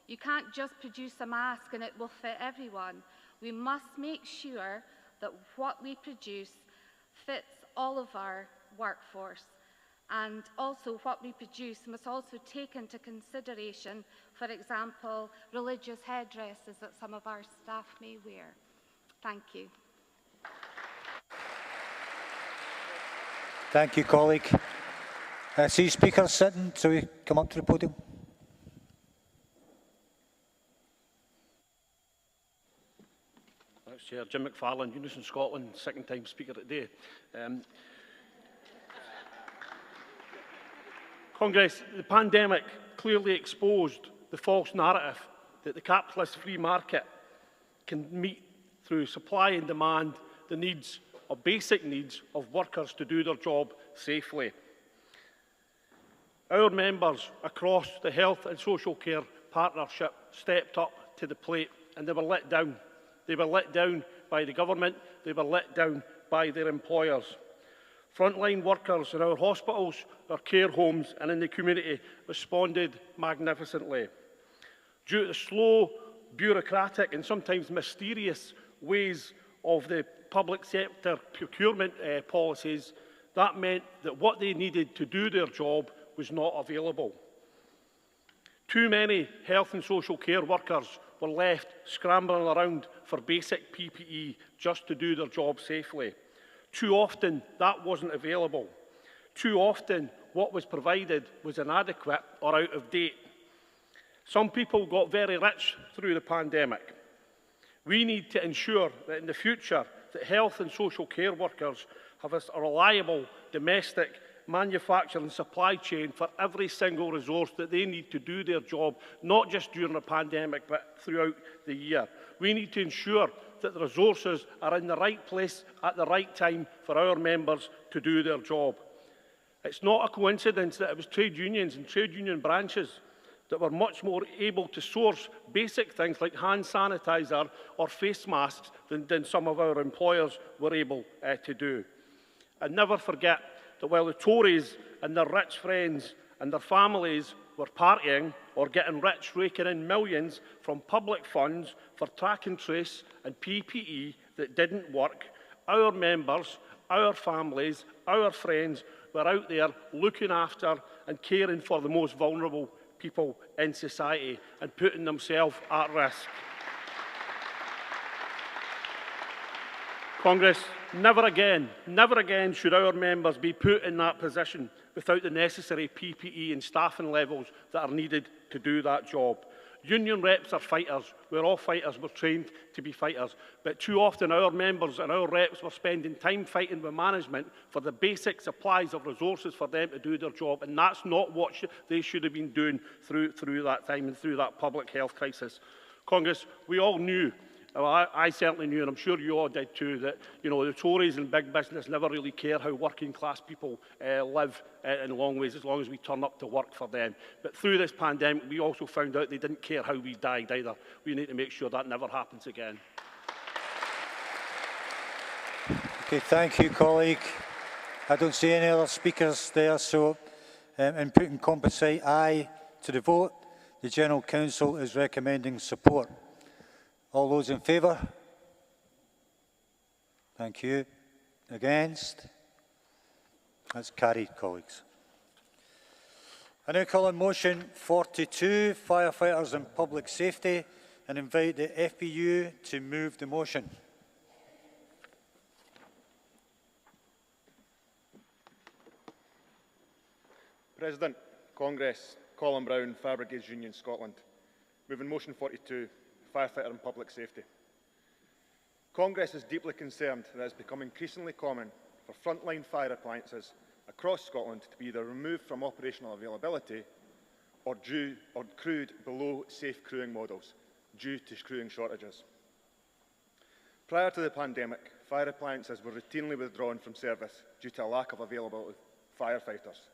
You can't just produce a mask and it will fit everyone. We must make sure that what we produce fits all of our workforce. And also what we produce must also take into consideration, for example, religious headdresses that some of our staff may wear. Thank you. Thank you, colleague. See speakers sitting, so we come up to the podium. Thanks, Chair. Jim McFarlane, Unison Scotland, second time speaker today. Congress, the pandemic clearly exposed the false narrative that the capitalist free market can meet through supply and demand the needs or basic needs of workers to do their job safely. Our members across the Health and Social Care Partnership stepped up to the plate and they were let down. They were let down by the government, they were let down by their employers. Frontline workers in our hospitals, our care homes and in the community responded magnificently. Due to the slow, bureaucratic and sometimes mysterious ways of the public sector procurement policies, that meant that what they needed to do their job was not available. Too many health and social care workers were left scrambling around for basic PPE just to do their job safely. Too often that wasn't available. Too often what was provided was inadequate or out of date. Some people got very rich through the pandemic. We need to ensure that in the future that health and social care workers have a reliable domestic manufacturing supply chain for every single resource that they need to do their job, not just during the pandemic but throughout the year. We need to ensure that the resources are in the right place at the right time for our members to do their job. It's not a coincidence that it was trade unions and trade union branches that were much more able to source basic things like hand sanitizer or face masks than some of our employers were able to do. And never forget that while the Tories and their rich friends and their families were partying or getting rich, raking in millions from public funds for track and trace and PPE that didn't work, our members, our families, our friends were out there looking after and caring for the most vulnerable people in society and putting themselves at risk. Congress, never again should our members be put in that position without the necessary PPE and staffing levels that are needed to do that job. Union reps are fighters. We're all fighters. We're trained to be fighters. But too often our members and our reps were spending time fighting with management for the basic supplies of resources for them to do their job. And that's not what they should have been doing through that time and through that public health crisis. Congress, we all knew, well, I certainly knew, and I'm sure you all did too, that the Tories and big business never really care how working class people live in long ways, as long as we turn up to work for them. But through this pandemic, we also found out they didn't care how we died either. We need to make sure that never happens again. Okay, thank you, colleague. I don't see any other speakers there, so in putting composite aye to the vote, the General Council is recommending support. All those in favour? Thank you. Against? That's carried, colleagues. I now call on motion 42, Firefighters and Public Safety, and invite the FPU to move the motion. President, Congress, Colin Brown, Fire Brigades Union Scotland. Moving motion 42. Firefighter and public safety. Congress is deeply concerned that it has become increasingly common for frontline fire appliances across Scotland to be either removed from operational availability or crewed below safe crewing models due to crewing shortages. Prior to the pandemic, fire appliances were routinely withdrawn from service due to a lack of available firefighters.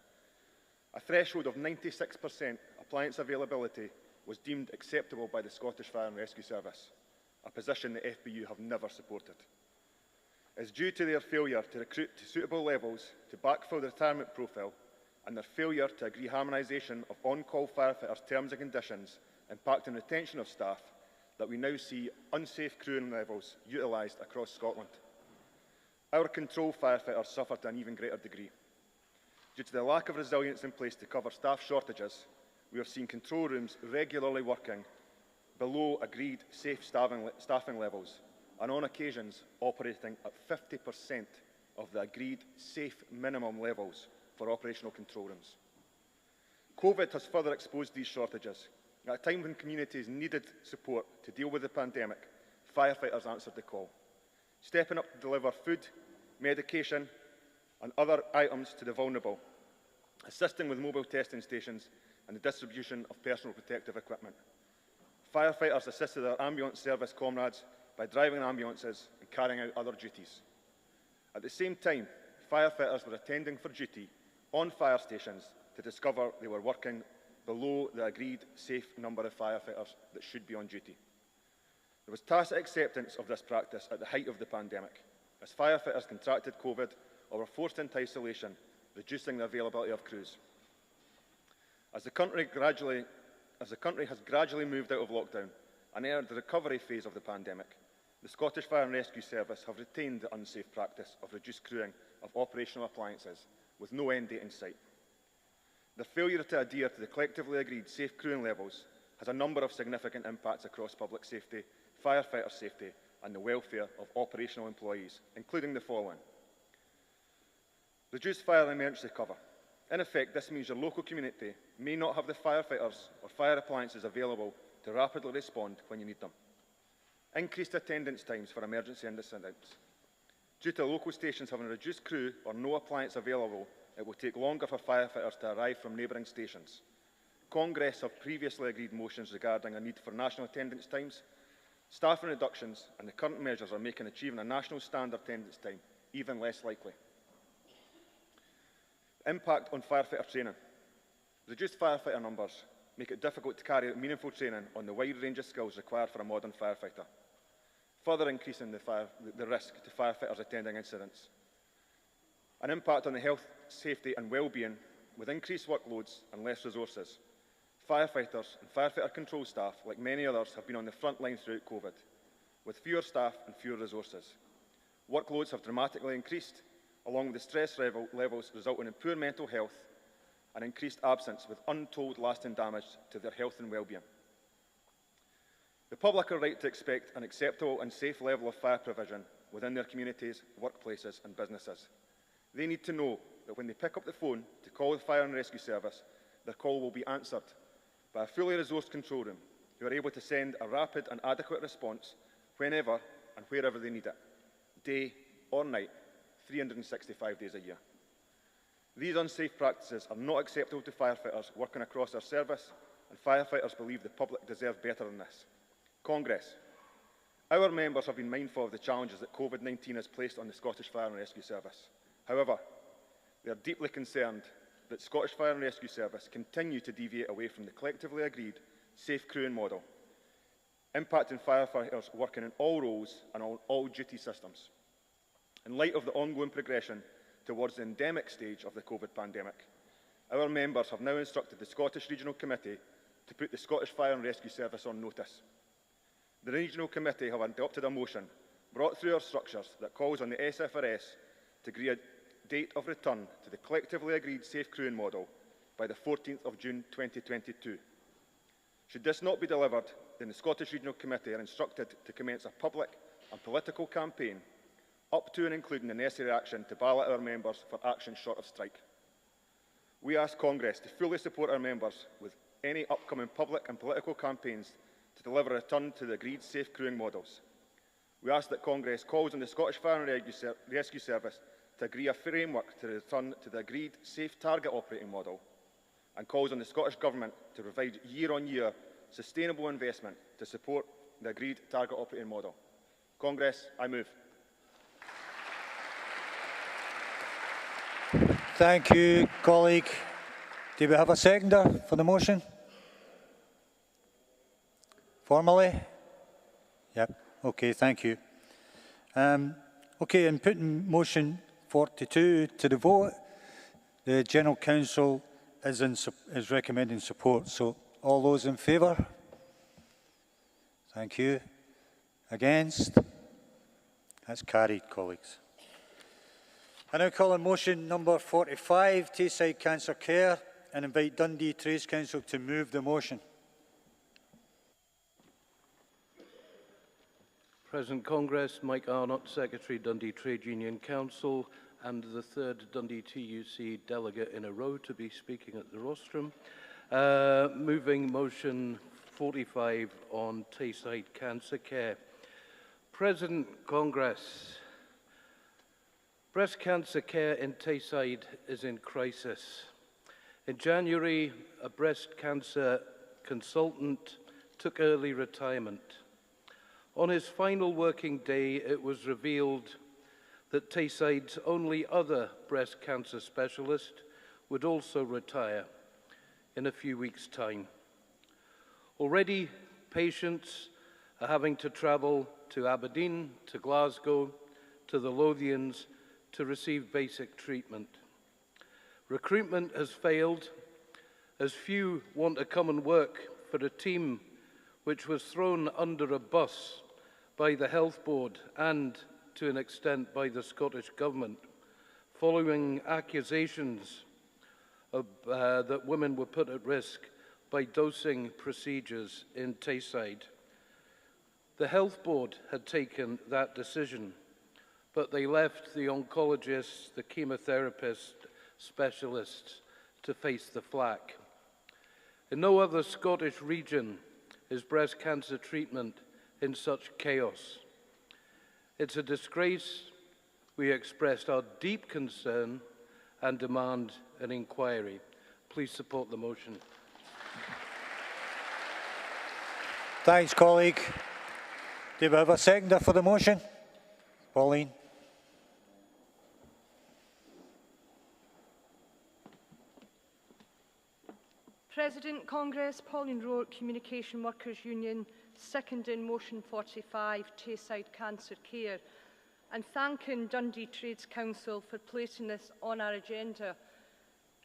A threshold of 96% appliance availability was deemed acceptable by the Scottish Fire and Rescue Service, a position the FPU have never supported. It is due to their failure to recruit to suitable levels to backfill the retirement profile and their failure to agree harmonisation of on-call firefighters' terms and conditions impacting retention of staff that we now see unsafe crewing levels utilised across Scotland. Our control firefighters suffered to an even greater degree. Due to the lack of resilience in place to cover staff shortages, we have seen control rooms regularly working below agreed safe staffing levels, and on occasions operating at 50% of the agreed safe minimum levels for operational control rooms. COVID has further exposed these shortages. At a time when communities needed support to deal with the pandemic, firefighters answered the call, stepping up to deliver food, medication and other items to the vulnerable, assisting with mobile testing stations and the distribution of personal protective equipment. Firefighters assisted their ambulance service comrades by driving ambulances and carrying out other duties. At the same time, firefighters were attending for duty on fire stations to discover they were working below the agreed safe number of firefighters that should be on duty. There was tacit acceptance of this practice at the height of the pandemic, as firefighters contracted COVID or were forced into isolation, reducing the availability of crews. As the country has gradually moved out of lockdown and entered the recovery phase of the pandemic, the Scottish Fire and Rescue Service have retained the unsafe practice of reduced crewing of operational appliances with no end date in sight. The failure to adhere to the collectively agreed safe crewing levels has a number of significant impacts across public safety, firefighter safety and the welfare of operational employees, including the following. Reduced fire and emergency cover. In effect, this means your local community may not have the firefighters or fire appliances available to rapidly respond when you need them. Increased attendance times for emergency incidents. Due to local stations having a reduced crew or no appliance available, it will take longer for firefighters to arrive from neighbouring stations. Congress have previously agreed motions regarding a need for national attendance times, staffing reductions, and the current measures are making achieving a national standard attendance time even less likely. Impact on firefighter training. Reduced firefighter numbers make it difficult to carry out meaningful training on the wide range of skills required for a modern firefighter, further increasing the risk to firefighters attending incidents. An impact on the health, safety and well-being with increased workloads and less resources. Firefighters and firefighter control staff, like many others, have been on the front line throughout COVID, with fewer staff and fewer resources. Workloads have dramatically increased, along with the stress levels resulting in poor mental health and increased absence with untold lasting damage to their health and well-being. The public are right to expect an acceptable and safe level of fire provision within their communities, workplaces and businesses. They need to know that when they pick up the phone to call the Fire and Rescue Service, their call will be answered by a fully resourced control room who are able to send a rapid and adequate response whenever and wherever they need it, day or night, 365 days a year. These unsafe practices are not acceptable to firefighters working across our service, and firefighters believe the public deserve better than this. Congress. Our members have been mindful of the challenges that COVID-19 has placed on the Scottish Fire and Rescue Service. However, they are deeply concerned that Scottish Fire and Rescue Service continue to deviate away from the collectively agreed safe crewing model, impacting firefighters working in all roles and on all duty systems. In light of the ongoing progression towards the endemic stage of the COVID pandemic, our members have now instructed the Scottish Regional Committee to put the Scottish Fire and Rescue Service on notice. The Regional Committee have adopted a motion brought through our structures that calls on the SFRS to agree a date of return to the collectively agreed safe crewing model by the 14th of June 2022. Should this not be delivered, then the Scottish Regional Committee are instructed to commence a public and political campaign up to and including the necessary action to ballot our members for action short of strike. We ask Congress to fully support our members with any upcoming public and political campaigns to deliver a return to the agreed safe crewing models. We ask that Congress calls on the Scottish Fire and Rescue Service to agree a framework to return to the agreed safe target operating model, and calls on the Scottish Government to provide year-on-year sustainable investment to support the agreed target operating model. Congress, I move. Thank you, colleague. Do we have a seconder for the motion? Formally? Yep. Okay, thank you. Okay, in putting motion 42 to the vote, the General Council is recommending support. So all those in favour? Thank you. Against? That's carried, colleagues. I now call on motion number 45, Tayside Cancer Care, and invite Dundee Trades Council to move the motion. President Congress, Mike Arnott, Secretary, Dundee Trade Union Council, and the third Dundee TUC delegate in a row to be speaking at the rostrum. Moving motion 45 on Tayside Cancer Care. President Congress, breast cancer care in Tayside is in crisis. In January, a breast cancer consultant took early retirement. On his final working day, it was revealed that Tayside's only other breast cancer specialist would also retire in a few weeks' time. Already, patients are having to travel to Aberdeen, to Glasgow, to the Lothians to receive basic treatment. Recruitment has failed, as few want to come and work for a team which was thrown under a bus by the Health Board and, to an extent, by the Scottish Government, following accusations that women were put at risk by dosing procedures in Tayside. The Health Board had taken that decision, but they left the oncologists, the chemotherapists, specialists to face the flak. In no other Scottish region is breast cancer treatment in such chaos. It's a disgrace. We expressed our deep concern and demand an inquiry. Please support the motion. Thanks, colleague. Do we have a seconder for the motion? Pauline. President Congress, Pauline Rourke, Communication Workers Union, seconding motion 45, Tayside Cancer Care, and thanking Dundee Trades Council for placing this on our agenda.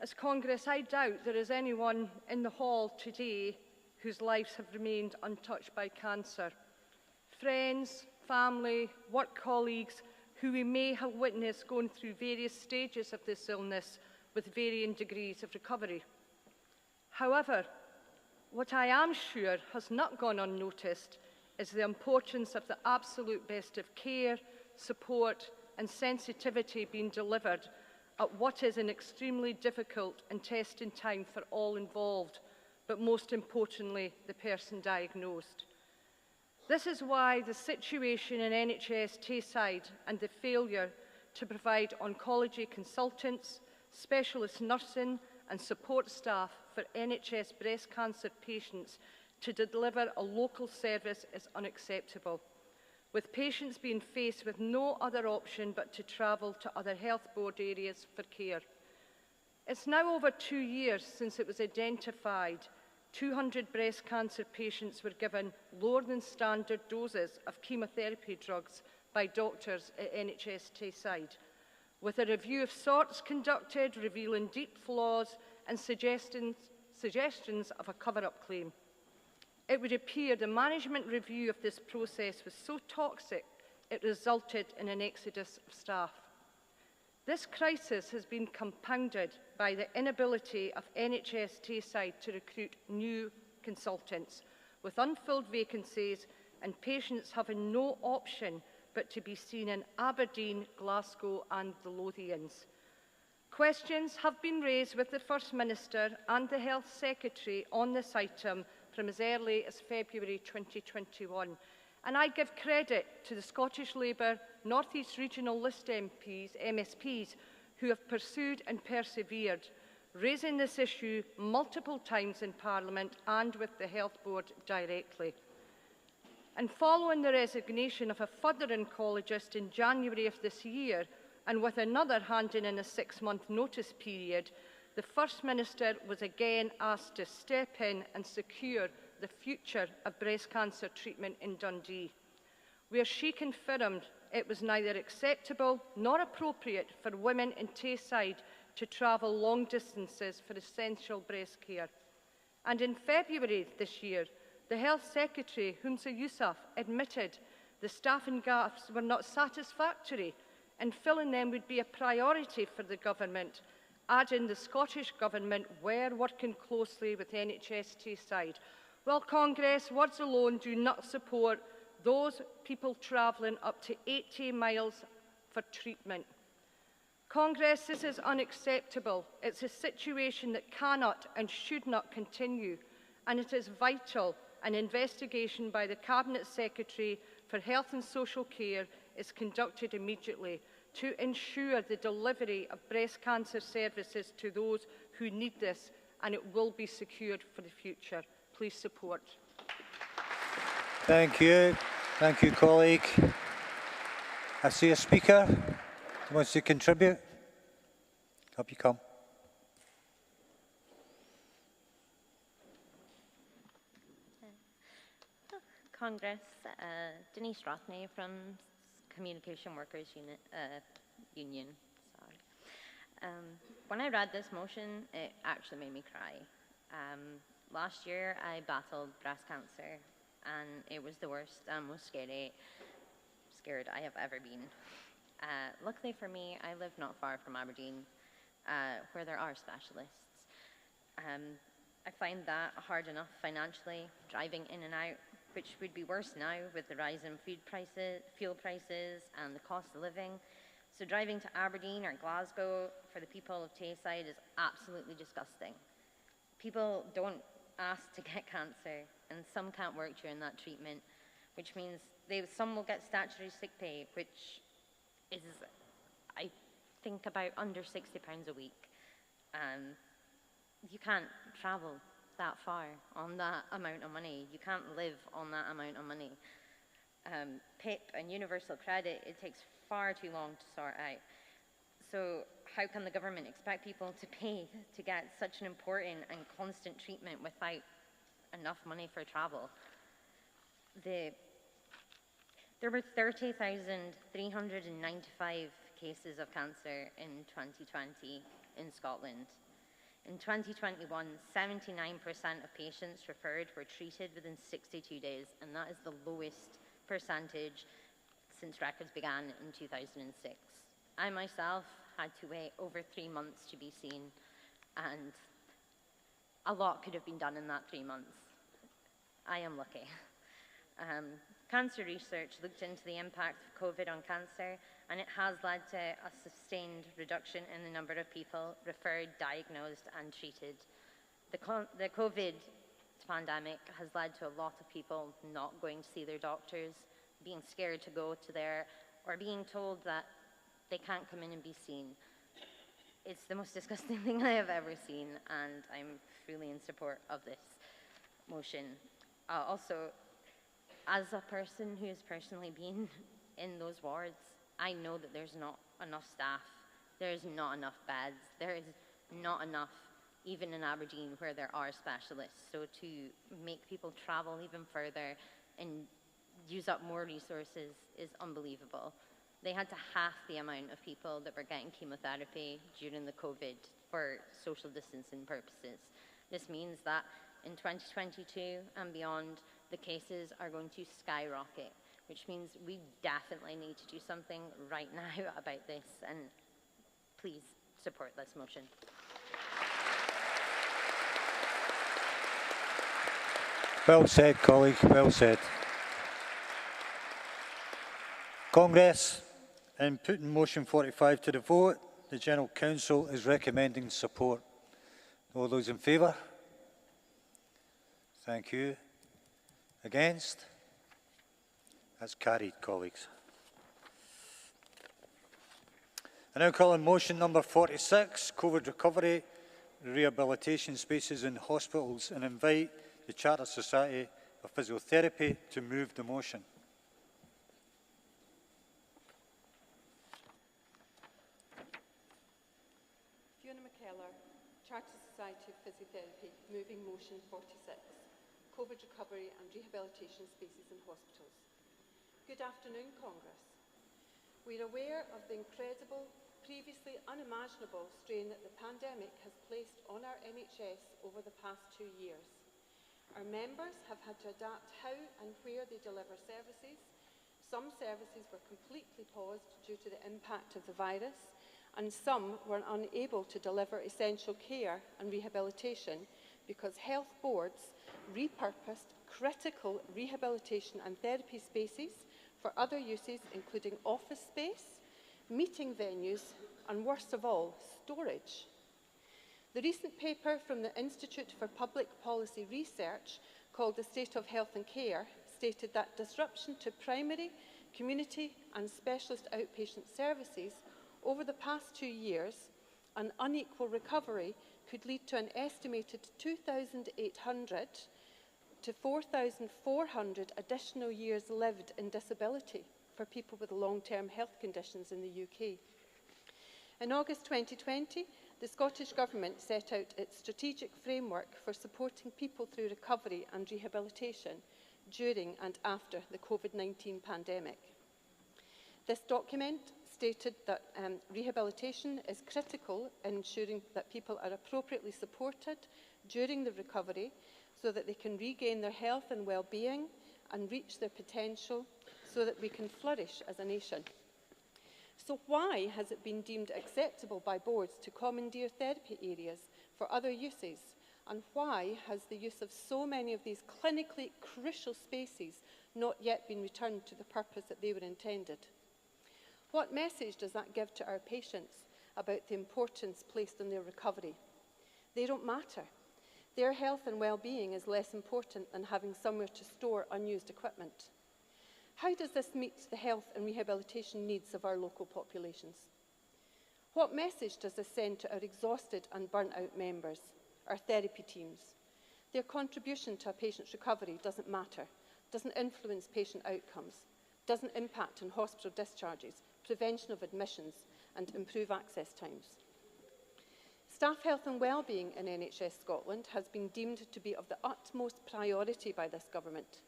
As Congress, I doubt there is anyone in the hall today whose lives have remained untouched by cancer. Friends, family, work colleagues who we may have witnessed going through various stages of this illness with varying degrees of recovery. However, what I am sure has not gone unnoticed is the importance of the absolute best of care, support and sensitivity being delivered at what is an extremely difficult and testing time for all involved, but most importantly, the person diagnosed. This is why the situation in NHS Tayside and the failure to provide oncology consultants, specialist nursing and support staff for NHS breast cancer patients to deliver a local service is unacceptable, with patients being faced with no other option but to travel to other health board areas for care. It's now over 2 years since it was identified 200 breast cancer patients were given lower than standard doses of chemotherapy drugs by doctors at NHS Tayside, with a review of sorts conducted revealing deep flaws and suggestions of a cover-up claim. It would appear the management review of this process was so toxic it resulted in an exodus of staff. This crisis has been compounded by the inability of NHS Tayside to recruit new consultants, with unfilled vacancies and patients having no option but to be seen in Aberdeen, Glasgow and the Lothians. Questions have been raised with the First Minister and the Health Secretary on this item from as early as February 2021. And I give credit to the Scottish Labour North East Regional List MSPs, who have pursued and persevered, raising this issue multiple times in Parliament and with the Health Board directly. And following the resignation of a further oncologist in January of this year, and with another handing in a 6-month notice period, the First Minister was again asked to step in and secure the future of breast cancer treatment in Dundee, where she confirmed it was neither acceptable nor appropriate for women in Tayside to travel long distances for essential breast care. And in February this year, the Health Secretary, Humza Yousaf, admitted the staffing gaps were not satisfactory and filling them would be a priority for the Government, adding the Scottish Government were working closely with NHS Tayside. Well, Congress, words alone do not support those people travelling up to 80 miles for treatment. Congress, this is unacceptable. It's a situation that cannot and should not continue, and it is vital an investigation by the Cabinet Secretary for Health and Social Care is conducted immediately to ensure the delivery of breast cancer services to those who need this, and it will be secured for the future. Please support. Thank you. Thank you, colleague. I see a speaker who wants to contribute. Up you come. Congress, Denise Rothney from Communication Workers Union. Sorry. When I read this motion, it actually made me cry. Last year, I battled breast cancer, and it was the worst and most scared I have ever been. Luckily for me, I live not far from Aberdeen, where there are specialists. I find that hard enough financially, driving in and out, which would be worse now with the rise in fuel prices and the cost of living. So driving to Aberdeen or Glasgow for the people of Tayside is absolutely disgusting. People don't ask to get cancer, and some can't work during that treatment, which means some will get statutory sick pay, which is, I think, about under £60 a week. You can't travel that far on that amount of money. You can't live on that amount of money. PIP and universal credit, it takes far too long to sort out. So how can the government expect people to pay to get such an important and constant treatment without enough money for travel? There were 30,395 cases of cancer in 2020 in Scotland. In 2021, 79% of patients referred were treated within 62 days, and that is the lowest percentage since records began in 2006. I myself had to wait over 3 months to be seen, and a lot could have been done in that 3 months. I am lucky. Cancer research looked into the impact of COVID on cancer, and it has led to a sustained reduction in the number of people referred, diagnosed, and treated. The COVID pandemic has led to a lot of people not going to see their doctors, being scared to go to there, or being told that they can't come in and be seen. It's the most disgusting thing I have ever seen, and I'm fully in support of this motion. Also, as a person who has personally been in those wards, I know that there's not enough staff, there's not enough beds, there is not enough, even in Aberdeen where there are specialists. So to make people travel even further and use up more resources is unbelievable. They had to half the amount of people that were getting chemotherapy during the COVID for social distancing purposes. This means that in 2022 and beyond, the cases are going to skyrocket, which means we definitely need to do something right now about this, and please support this motion. Well said, colleague, well said. Congress, in putting motion 45 to the vote, the General Council is recommending support. All those in favour? Thank you. Against? That's carried, colleagues. I now call on motion number 46, COVID recovery, rehabilitation spaces in hospitals, and invite the Chartered Society of Physiotherapy to move the motion. Chartered Society of Physiotherapy, moving motion 46, COVID recovery and rehabilitation spaces in hospitals. Good afternoon, Congress. We're aware of the incredible, previously unimaginable strain that the pandemic has placed on our NHS over the past 2 years. Our members have had to adapt how and where they deliver services, Some services were completely paused due to the impact of the virus, and some were unable to deliver essential care and rehabilitation because health boards repurposed critical rehabilitation and therapy spaces for other uses, including office space, meeting venues, and worst of all, storage. The recent paper from the Institute for Public Policy Research, called The State of Health and Care, stated that disruption to primary, community and specialist outpatient services over the past 2 years, an unequal recovery could lead to an estimated 2,800 to 4,400 additional years lived in disability for people with long-term health conditions in the UK. In August 2020, the Scottish Government set out its strategic framework for supporting people through recovery and rehabilitation during and after the COVID-19 pandemic. This document stated that rehabilitation is critical in ensuring that people are appropriately supported during the recovery so that they can regain their health and well-being and reach their potential so that we can flourish as a nation. So why has it been deemed acceptable by boards to commandeer therapy areas for other uses? And why has the use of so many of these clinically crucial spaces not yet been returned to the purpose that they were intended? What message does that give to our patients about the importance placed on their recovery? They don't matter. Their health and well-being is less important than having somewhere to store unused equipment. How does this meet the health and rehabilitation needs of our local populations? What message does this send to our exhausted and burnt-out members, our therapy teams? Their contribution to a patient's recovery doesn't matter, doesn't influence patient outcomes, doesn't impact on hospital discharges, prevention of admissions and improve access times. Staff health and wellbeing in NHS Scotland has been deemed to be of the utmost priority by this government.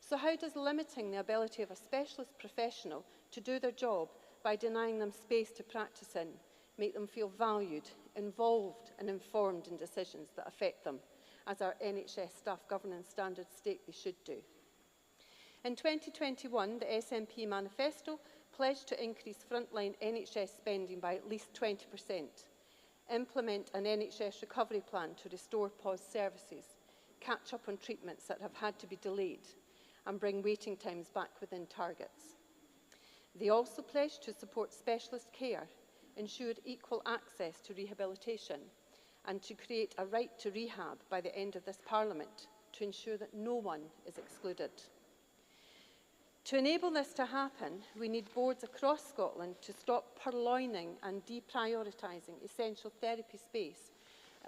So how does limiting the ability of a specialist professional to do their job by denying them space to practice in make them feel valued, involved and informed in decisions that affect them, as our NHS staff governance standards state they should do? In 2021, the SNP manifesto pledged to increase frontline NHS spending by at least 20%, implement an NHS recovery plan to restore paused services, catch up on treatments that have had to be delayed, and bring waiting times back within targets. They also pledged to support specialist care, ensure equal access to rehabilitation, and to create a right to rehab by the end of this Parliament to ensure that no one is excluded. To enable this to happen, we need boards across Scotland to stop purloining and deprioritising essential therapy space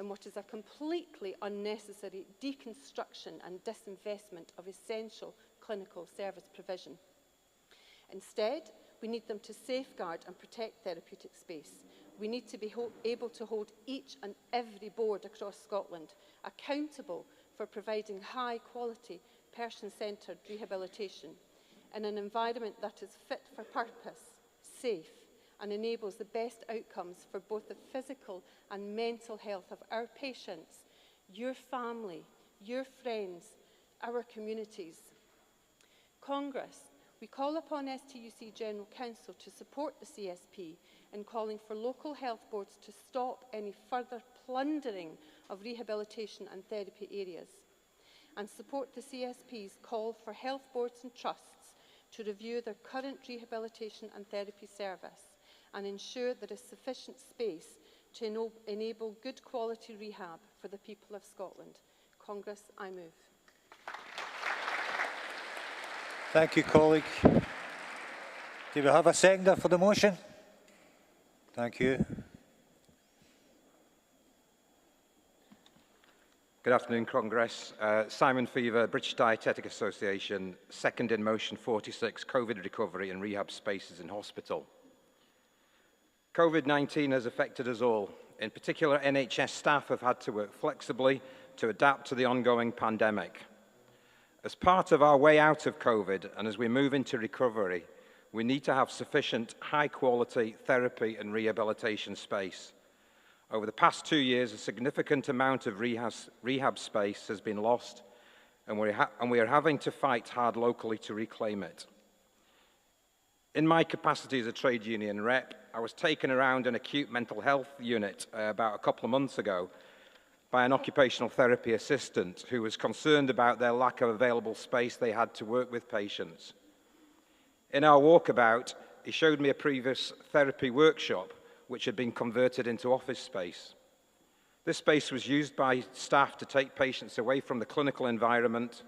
in what is a completely unnecessary deconstruction and disinvestment of essential clinical service provision. Instead, we need them to safeguard and protect therapeutic space. We need to be able to hold each and every board across Scotland accountable for providing high-quality, person-centred rehabilitation in an environment that is fit for purpose, safe, and enables the best outcomes for both the physical and mental health of our patients, your family, your friends, our communities. Congress, we call upon STUC General Council to support the CSP in calling for local health boards to stop any further plundering of rehabilitation and therapy areas, and support the CSP's call for health boards and trusts to review their current rehabilitation and therapy service and ensure there is sufficient space to enable good quality rehab for the people of Scotland. Congress, I move. Thank you, colleague. Do we have a seconder for the motion? Thank you. Good afternoon, Congress. Simon Fever, British Dietetic Association, second in motion 46, COVID recovery and rehab spaces in hospital. COVID-19 has affected us all. In particular, NHS staff have had to work flexibly to adapt to the ongoing pandemic. As part of our way out of COVID and as we move into recovery, we need to have sufficient high-quality therapy and rehabilitation space. Over the past 2 years, a significant amount of rehab space has been lost, and we are having to fight hard locally to reclaim it. In my capacity as a trade union rep, I was taken around an acute mental health unit about a couple of months ago by an occupational therapy assistant who was concerned about their lack of available space they had to work with patients. In our walkabout, he showed me a previous therapy workshop which had been converted into office space. This space was used by staff to take patients away from the clinical environment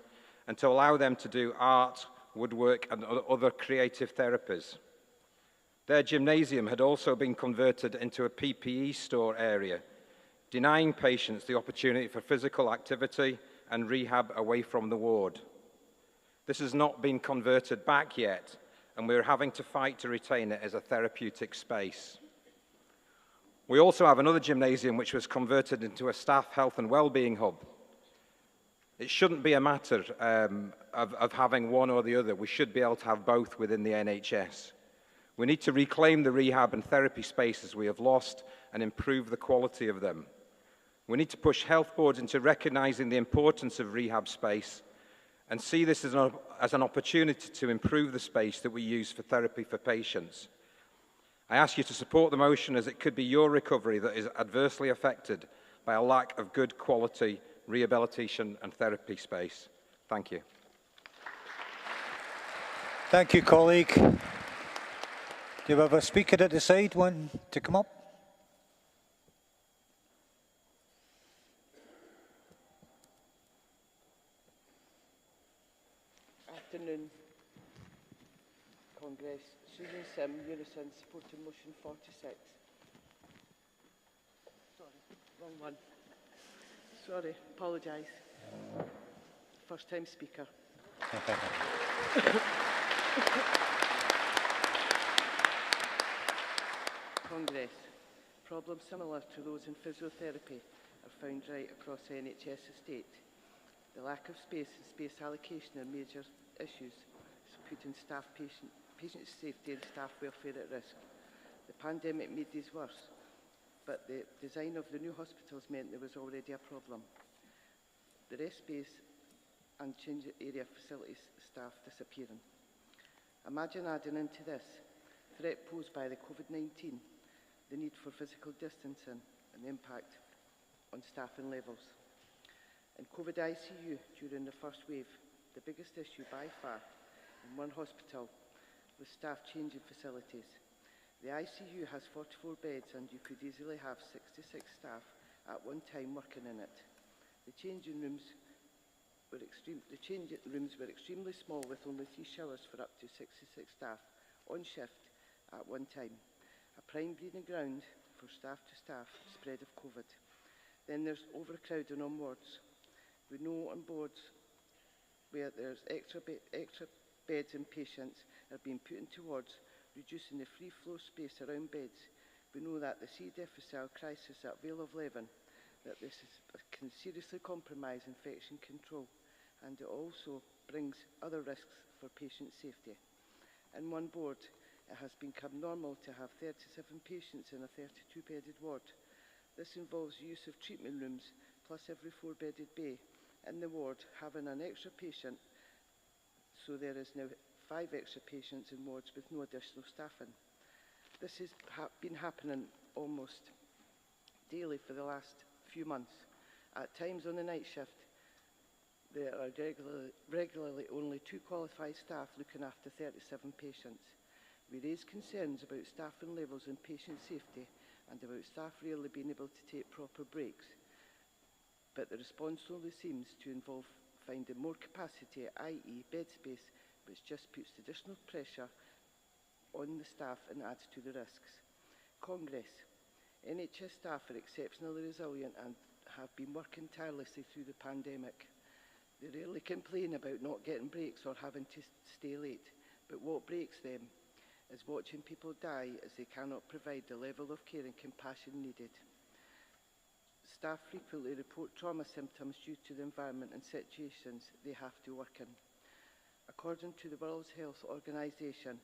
and to allow them to do art, woodwork and other creative therapies. Their gymnasium had also been converted into a PPE store area, denying patients the opportunity for physical activity and rehab away from the ward. This has not been converted back yet, and we're having to fight to retain it as a therapeutic space. We also have another gymnasium which was converted into a staff health and wellbeing hub. It shouldn't be a matter of having one or the other. We should be able to have both within the NHS. We need to reclaim the rehab and therapy spaces we have lost and improve the quality of them. We need to push health boards into recognising the importance of rehab space and see this as an opportunity to improve the space that we use for therapy for patients. I ask you to support the motion as it could be your recovery that is adversely affected by a lack of good quality rehabilitation and therapy space. Thank you. Thank you, colleague. Do you have a speaker at the side want to come up? Afternoon, Congress. Susan Sim, Unison, supporting motion 46. Sorry, wrong one. Sorry, apologise. First time speaker. Congress. Problems similar to those in physiotherapy are found right across the NHS estate. The lack of space and space allocation are major issues, putting patient safety and staff welfare at risk. The pandemic made these worse, but the design of the new hospitals meant there was already a problem. The rest space and change area facilities staff disappearing. Imagine adding into this threat posed by the COVID-19, the need for physical distancing and the impact on staffing levels. In COVID ICU during the first wave, the biggest issue by far in one hospital was staff changing facilities. The ICU has 44 beds and you could easily have 66 staff at one time working in it. The changing rooms were extremely small with only 3 showers for up to 66 staff on shift at one time. A prime breeding ground for staff to staff spread of COVID. Then there's overcrowding on wards. We know on boards where there's extra beds and patients are being put into wards, reducing the free flow space around beds. We know that the C. difficile crisis at Vale of Leven, that this can seriously compromise infection control, and it also brings other risks for patient safety. In one board, it has become normal to have 37 patients in a 32-bedded ward. This involves the use of treatment rooms, plus every 4-bedded bay in the ward having an extra patient, so there is now 5 extra patients in wards with no additional staffing. This has been happening almost daily for the last few months. At times on the night shift, there are regularly only 2 qualified staff looking after 37 patients. We raise concerns about staffing levels and patient safety and about staff really being able to take proper breaks. But the response only seems to involve finding more capacity, i.e. bed space, which just puts additional pressure on the staff and adds to the risks. Congress. NHS staff are exceptionally resilient and have been working tirelessly through the pandemic. They rarely complain about not getting breaks or having to stay late, but what breaks them is watching people die as they cannot provide the level of care and compassion needed. Staff frequently report trauma symptoms due to the environment and situations they have to work in. According to the World Health Organization,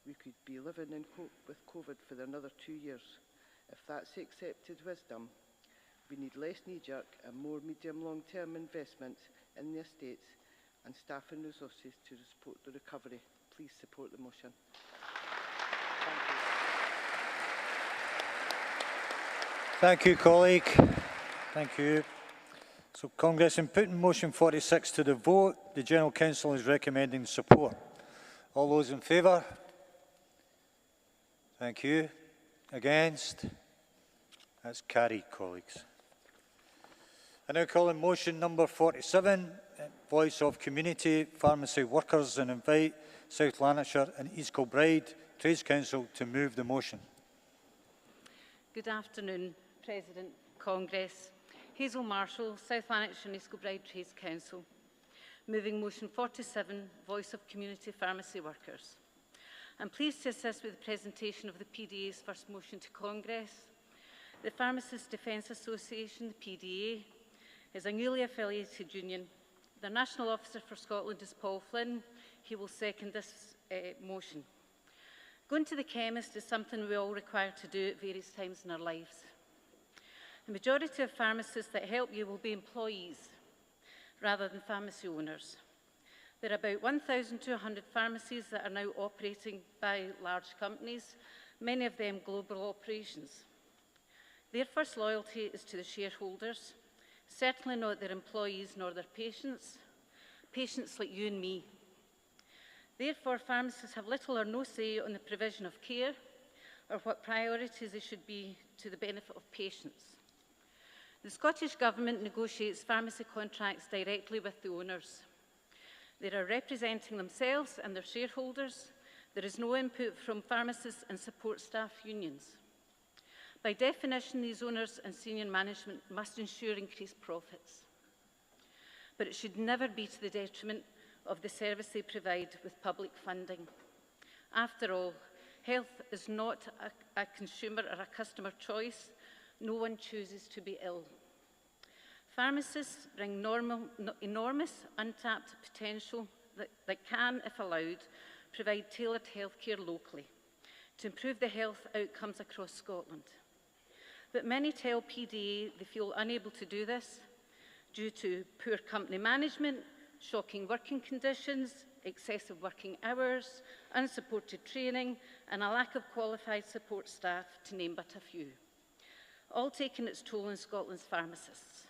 we could be living with COVID for another 2 years. If that's accepted wisdom, we need less knee-jerk and more medium-long-term investments in the estates and staffing resources to support the recovery. Please support the motion. Thank you, colleague. Thank you. So, Congress, in putting motion 46 to the vote, the General Council is recommending support. All those in favour? Thank you. Against? That's carried, colleagues. I now call in motion number 47, Voice of Community Pharmacy Workers, and invite South Lanarkshire and East Kilbride Trades Council to move the motion. Good afternoon, President, Congress. Hazel Marshall, South Lanarkshire and East Kilbride Trades Council. Moving motion 47, Voice of Community Pharmacy Workers. I'm pleased to assist with the presentation of the PDA's first motion to Congress. The Pharmacists Defence Association, the PDA, is a newly affiliated union. The National Officer for Scotland is Paul Flynn. He will second this motion. Going to the chemist is something we all require to do at various times in our lives. The majority of pharmacists that help you will be employees rather than pharmacy owners. There are about 1,200 pharmacies that are now operating by large companies, many of them global operations. Their first loyalty is to the shareholders, certainly not their employees nor their patients like you and me. Therefore, pharmacists have little or no say on the provision of care or what priorities they should be to the benefit of patients. The Scottish Government negotiates pharmacy contracts directly with the owners. They are representing themselves and their shareholders. There is no input from pharmacists and support staff unions. By definition, these owners and senior management must ensure increased profits. But it should never be to the detriment of the service they provide with public funding. After all, health is not a consumer or a customer choice. No one chooses to be ill. Pharmacists bring enormous untapped potential that can, if allowed, provide tailored healthcare locally to improve the health outcomes across Scotland. But many tell PDA they feel unable to do this due to poor company management, shocking working conditions, excessive working hours, unsupported training, and a lack of qualified support staff, to name but a few, all taking its toll on Scotland's pharmacists.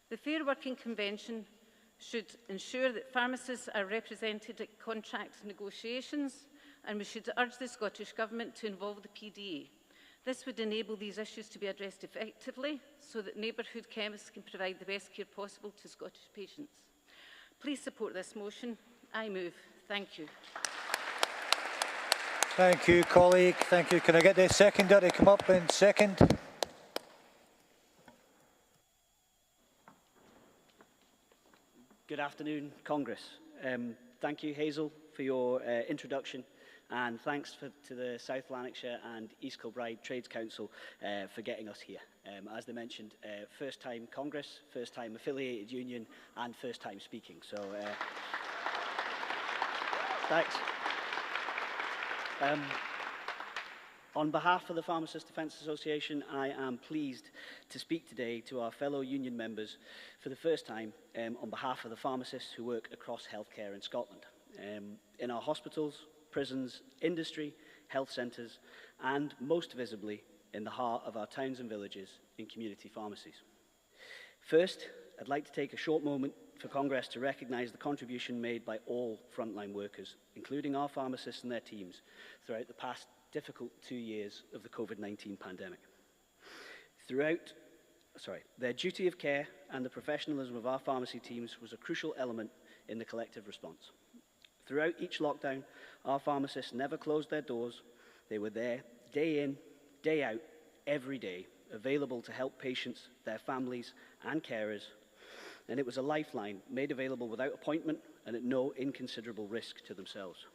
The Fair Working Convention should ensure that pharmacists are represented at contract negotiations, and we should urge the Scottish Government to involve the PDA. This would enable these issues to be addressed effectively so that neighbourhood chemists can provide the best care possible to Scottish patients. Please support this motion. I move. Thank you. Thank you, colleague. Thank you. Can I get the seconder to come up and second? Good afternoon, Congress. Thank you, Hazel, for your introduction, and thanks to the South Lanarkshire and East Kilbride Trades Council for getting us here. As they mentioned, first time Congress, first time affiliated union, and first time speaking. So, thanks. On behalf of the Pharmacists Defence Association, I am pleased to speak today to our fellow union members for the first time on behalf of the pharmacists who work across healthcare in Scotland, in our hospitals, prisons, industry, health centres, and most visibly in the heart of our towns and villages in community pharmacies. First, I'd like to take a short moment for Congress to recognise the contribution made by all frontline workers, including our pharmacists and their teams, throughout the past difficult 2 years of the COVID-19 pandemic. Their duty of care and the professionalism of our pharmacy teams was a crucial element in the collective response. Throughout each lockdown, our pharmacists never closed their doors. They were there, day in, day out, every day, available to help patients, their families, and carers. And it was a lifeline made available without appointment and at no inconsiderable risk to themselves.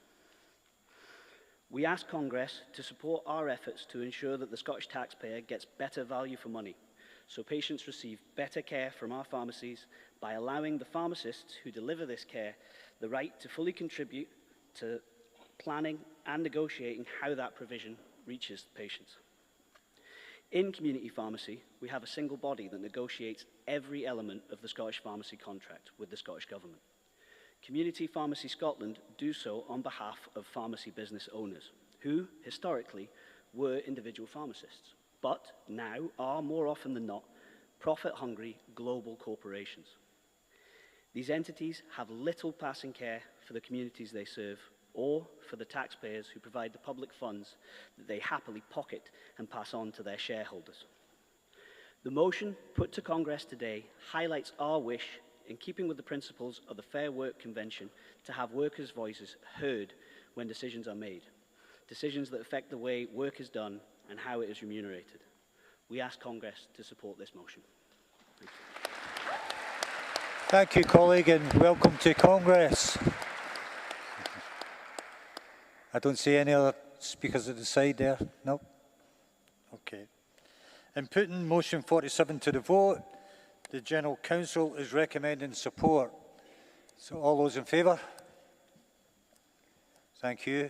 We ask Congress to support our efforts to ensure that the Scottish taxpayer gets better value for money, so patients receive better care from our pharmacies by allowing the pharmacists who deliver this care the right to fully contribute to planning and negotiating how that provision reaches patients. In community pharmacy, we have a single body that negotiates every element of the Scottish pharmacy contract with the Scottish Government. Community Pharmacy Scotland do so on behalf of pharmacy business owners, who, historically, were individual pharmacists. but now are more often than not profit-hungry global corporations. These entities have little passing care for the communities they serve or for the taxpayers who provide the public funds that they happily pocket and pass on to their shareholders. The motion put to Congress today highlights our wish, in keeping with the principles of the Fair Work Convention, to have workers' voices heard when decisions are made, decisions that affect the way work is done and how it is remunerated. We ask Congress to support this motion. Thank you, colleague, and welcome to Congress. I don't see any other speakers at the side there. No? Okay. In putting motion 47 to the vote, the General Council is recommending support. So all those in favour? Thank you.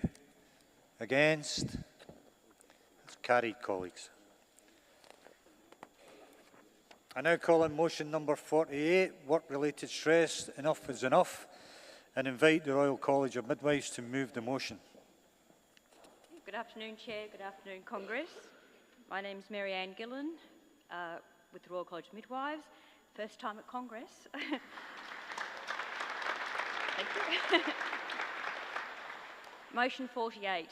Against? That's carried, colleagues. I now call on motion number 48, work-related stress, enough is enough, and invite the Royal College of Midwives to move the motion. Good afternoon, Chair. Good afternoon, Congress. My name is Mary Ann Gillen with the Royal College of Midwives. First time at Congress. Thank you. Motion 48,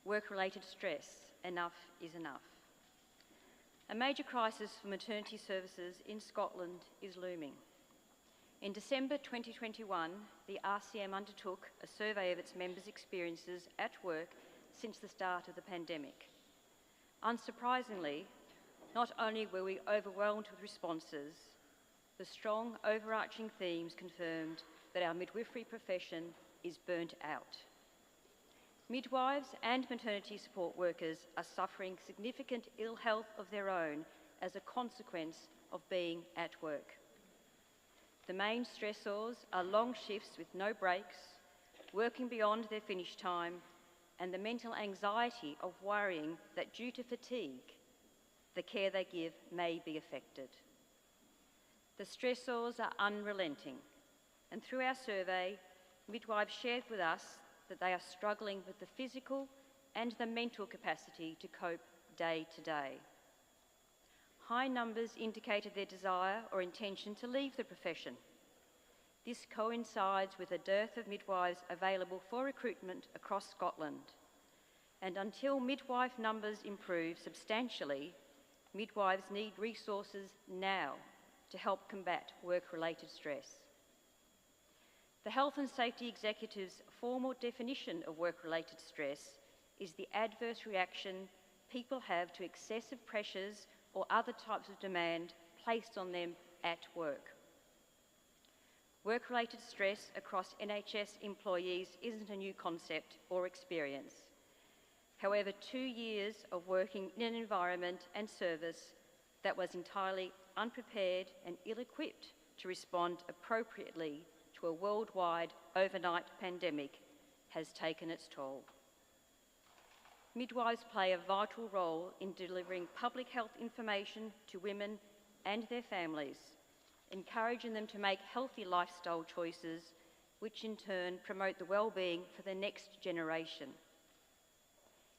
work-related stress, enough is enough. A major crisis for maternity services in Scotland is looming. In December 2021, the RCM undertook a survey of its members' experiences at work since the start of the pandemic. Unsurprisingly, not only were we overwhelmed with responses, the strong overarching themes confirmed that our midwifery profession is burnt out. Midwives and maternity support workers are suffering significant ill health of their own as a consequence of being at work. The main stressors are long shifts with no breaks, working beyond their finish time, and the mental anxiety of worrying that due to fatigue, the care they give may be affected. The stressors are unrelenting, and through our survey, midwives shared with us that they are struggling with the physical and the mental capacity to cope day to day. High numbers indicated their desire or intention to leave the profession. This coincides with a dearth of midwives available for recruitment across Scotland. And until midwife numbers improve substantially, midwives need resources now to help combat work-related stress. The Health and Safety Executive's formal definition of work-related stress is the adverse reaction people have to excessive pressures or other types of demand placed on them at work. Work-related stress across NHS employees isn't a new concept or experience. However, 2 years of working in an environment and service that was entirely unprepared and ill-equipped to respond appropriately to a worldwide overnight pandemic has taken its toll. Midwives play a vital role in delivering public health information to women and their families, encouraging them to make healthy lifestyle choices, which in turn promote the well-being for the next generation.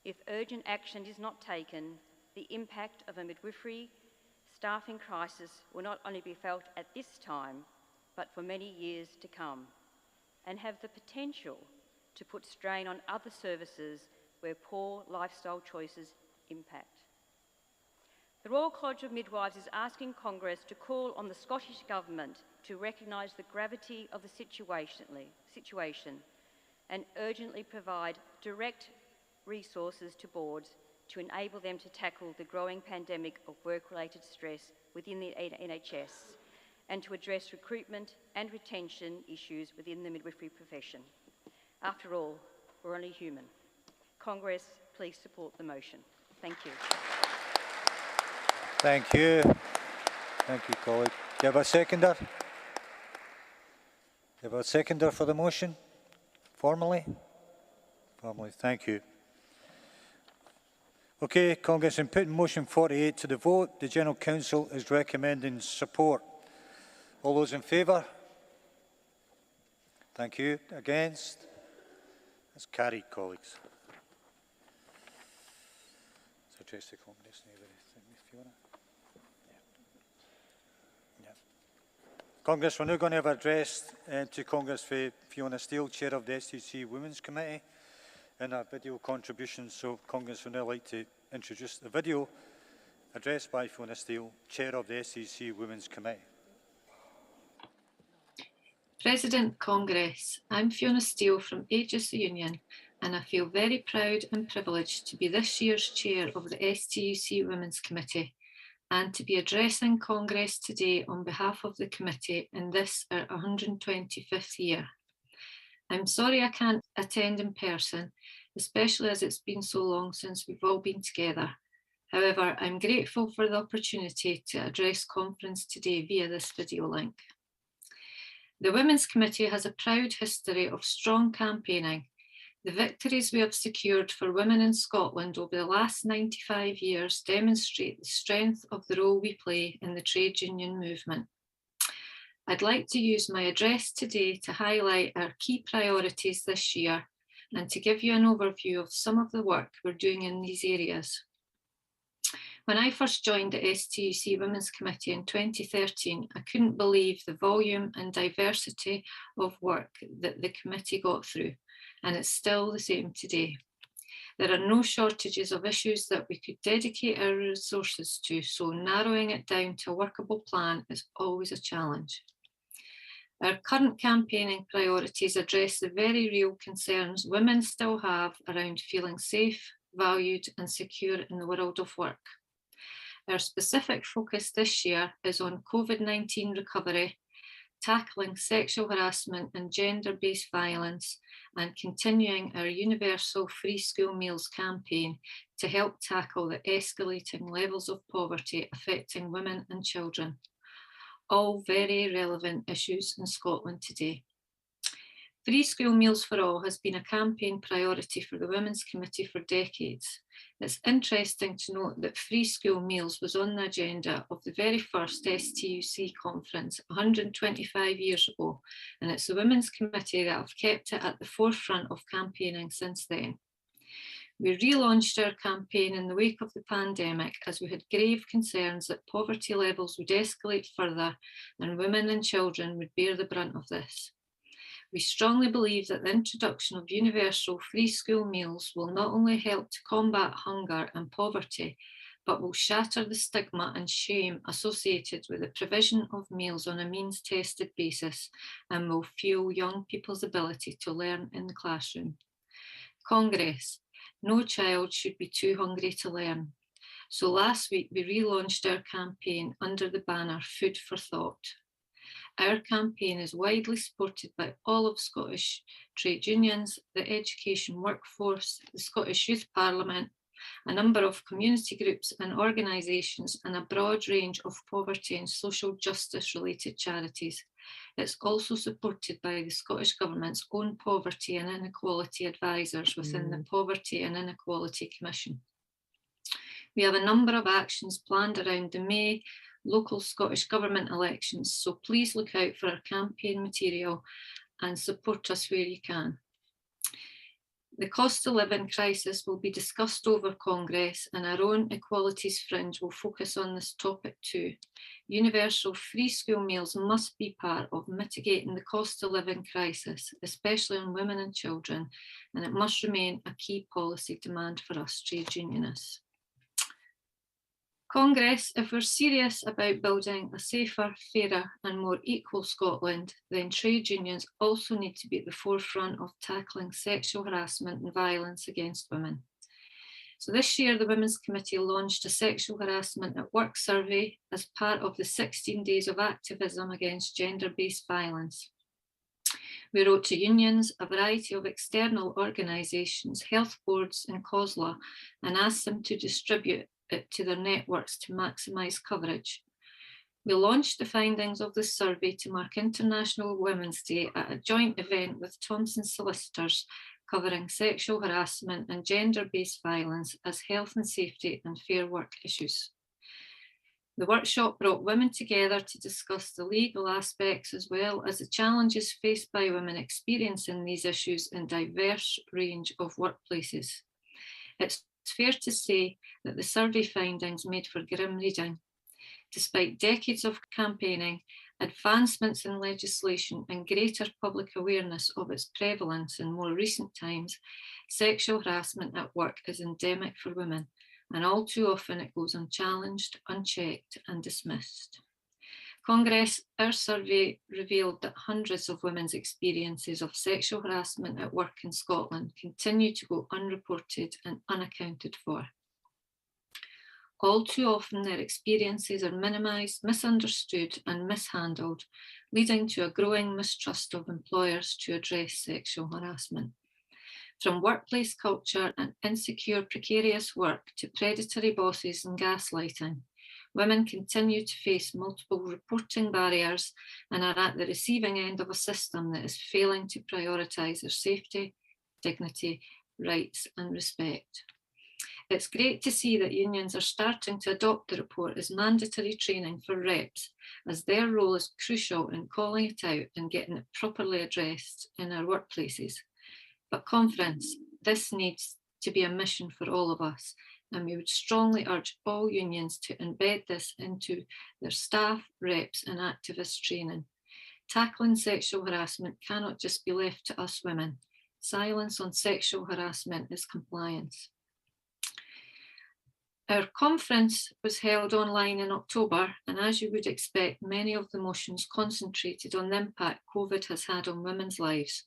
If urgent action is not taken, the impact of a midwifery staffing crisis will not only be felt at this time, but for many years to come, and have the potential to put strain on other services where poor lifestyle choices impact. The Royal College of Midwives is asking Congress to call on the Scottish Government to recognise the gravity of the situation and urgently provide direct resources to boards to enable them to tackle the growing pandemic of work-related stress within the NHS and to address recruitment and retention issues within the midwifery profession. After all, we're only human. Congress, please support the motion. Thank you. Thank you. Thank you, colleague. Do you have a seconder? Do you have a seconder for the motion? Formally? Formally, thank you. Okay, Congress, in putting motion 48 to the vote, the General Council is recommending support. All those in favour? Thank you. Against? That's carried, colleagues. So address the accommodation. Congress, we're now going to have an address to Congress for Fiona Steele, Chair of the STUC Women's Committee, in our video contribution. So Congress would now like to introduce the video address by Fiona Steele, Chair of the STUC Women's Committee. President Congress, I'm Fiona Steele from Aegis the Union, and I feel very proud and privileged to be this year's chair of the STUC Women's Committee and to be addressing Congress today on behalf of the committee in this our 125th year. I'm sorry I can't attend in person, especially as it's been so long since we've all been together. However, I'm grateful for the opportunity to address conference today via this video link. The Women's Committee has a proud history of strong campaigning. The victories we have secured for women in Scotland over the last 95 years demonstrate the strength of the role we play in the trade union movement. I'd like to use my address today to highlight our key priorities this year and to give you an overview of some of the work we're doing in these areas. When I first joined the STUC Women's Committee in 2013, I couldn't believe the volume and diversity of work that the committee got through, and it's still the same today. There are no shortages of issues that we could dedicate our resources to, so narrowing it down to a workable plan is always a challenge. Our current campaigning priorities address the very real concerns women still have around feeling safe, valued, and secure in the world of work. Our specific focus this year is on COVID-19 recovery, tackling sexual harassment and gender-based violence, and continuing our universal free school meals campaign to help tackle the escalating levels of poverty affecting women and children. All very relevant issues in Scotland today. Free school meals for all has been a campaign priority for the Women's Committee for decades. It's interesting to note that free school meals was on the agenda of the very first STUC conference 125 years ago, and it's the Women's Committee that have kept it at the forefront of campaigning since then. We relaunched our campaign in the wake of the pandemic as we had grave concerns that poverty levels would escalate further and women and children would bear the brunt of this. We strongly believe that the introduction of universal free school meals will not only help to combat hunger and poverty, but will shatter the stigma and shame associated with the provision of meals on a means-tested basis and will fuel young people's ability to learn in the classroom. Congress, no child should be too hungry to learn. So last week we relaunched our campaign under the banner Food for Thought. Our campaign is widely supported by all of Scottish trade unions, the education workforce, the Scottish Youth Parliament, a number of community groups and organisations, and a broad range of poverty and social justice related charities. It's also supported by the Scottish Government's own poverty and inequality advisors within the Poverty and Inequality Commission. We have a number of actions planned around the May local Scottish Government elections, so please look out for our campaign material and support us where you can. The cost of living crisis will be discussed over Congress, and our own Equalities Fringe will focus on this topic too. Universal free school meals must be part of mitigating the cost of living crisis, especially on women and children, and it must remain a key policy demand for us trade unionists. Congress, if we're serious about building a safer, fairer and more equal Scotland, then trade unions also need to be at the forefront of tackling sexual harassment and violence against women. So this year, the Women's Committee launched a sexual harassment at work survey as part of the 16 days of activism against gender-based violence. We wrote to unions, a variety of external organisations, health boards and COSLA, and asked them to distribute it to their networks to maximise coverage. We launched the findings of this survey to mark International Women's Day at a joint event with Thomson Solicitors covering sexual harassment and gender-based violence as health and safety and fair work issues. The workshop brought women together to discuss the legal aspects as well as the challenges faced by women experiencing these issues in a diverse range of workplaces. It's fair to say that the survey findings made for grim reading. Despite decades of campaigning, Advancements in legislation and greater public awareness of its prevalence in more recent times, sexual harassment at work is endemic for women, and all too often it goes unchallenged, unchecked and dismissed. Congress, our survey revealed that hundreds of women's experiences of sexual harassment at work in Scotland continue to go unreported and unaccounted for. All too often their experiences are minimised, misunderstood and mishandled, leading to a growing mistrust of employers to address sexual harassment. From workplace culture and insecure, precarious work to predatory bosses and gaslighting, women continue to face multiple reporting barriers and are at the receiving end of a system that is failing to prioritise their safety, dignity, rights and respect. It's great to see that unions are starting to adopt the report as mandatory training for reps, as their role is crucial in calling it out and getting it properly addressed in our workplaces. But conference, this needs to be a mission for all of us, and we would strongly urge all unions to embed this into their staff, reps and activist training. Tackling sexual harassment cannot just be left to us women. Silence on sexual harassment is compliance. Our conference was held online in October, and as you would expect, many of the motions concentrated on the impact COVID has had on women's lives.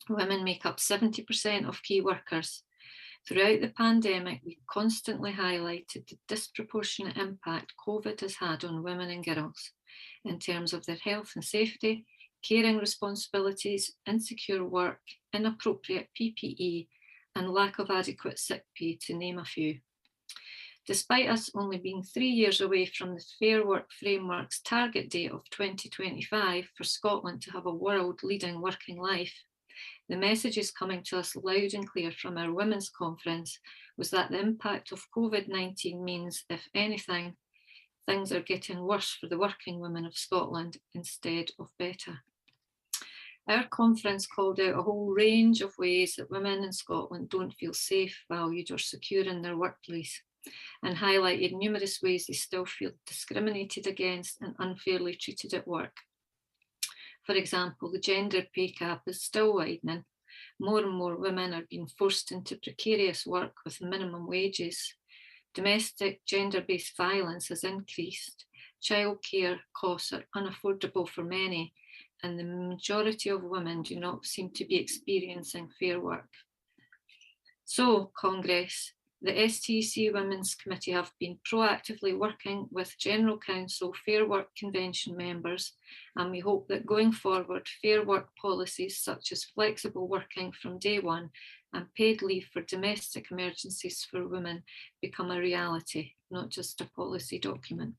Women make up 70% of key workers. Throughout the pandemic, we constantly highlighted the disproportionate impact COVID has had on women and girls in terms of their health and safety, caring responsibilities, insecure work, inappropriate PPE, and lack of adequate sick pay, to name a few. Despite us only being 3 years away from the Fair Work Framework's target date of 2025 for Scotland to have a world-leading working life, the messages coming to us loud and clear from our Women's Conference was that the impact of COVID-19 means, if anything, things are getting worse for the working women of Scotland instead of better. Our conference called out a whole range of ways that women in Scotland don't feel safe, valued or secure in their workplace, and highlighted numerous ways they still feel discriminated against and unfairly treated at work. For example, the gender pay gap is still widening. More and more women are being forced into precarious work with minimum wages. Domestic gender-based violence has increased. Childcare costs are unaffordable for many, and the majority of women do not seem to be experiencing fair work. So, Congress, the STUC Women's Committee have been proactively working with General Council Fair Work Convention members, and we hope that going forward, fair work policies such as flexible working from day one and paid leave for domestic emergencies for women become a reality, not just a policy document.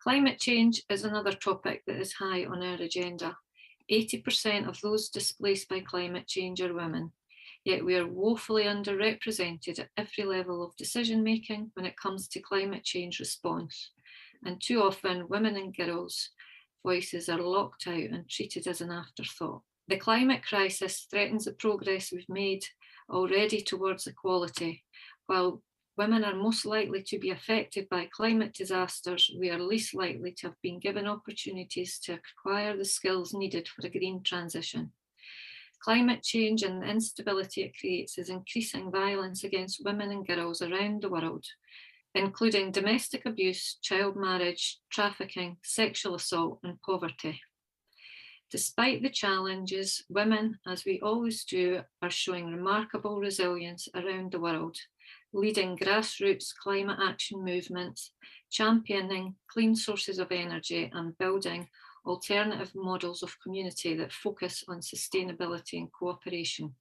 Climate change is another topic that is high on our agenda. 80% of those displaced by climate change are women. Yet we are woefully underrepresented at every level of decision making when it comes to climate change response. And too often, women and girls' voices are locked out and treated as an afterthought. The climate crisis threatens the progress we've made already towards equality. While women are most likely to be affected by climate disasters, we are least likely to have been given opportunities to acquire the skills needed for a green transition. Climate change and the instability it creates is increasing violence against women and girls around the world, including domestic abuse, child marriage, trafficking, sexual assault and poverty. Despite the challenges, women, as we always do, are showing remarkable resilience around the world, leading grassroots climate action movements, championing clean sources of energy and building alternative models of community that focus on sustainability and cooperation.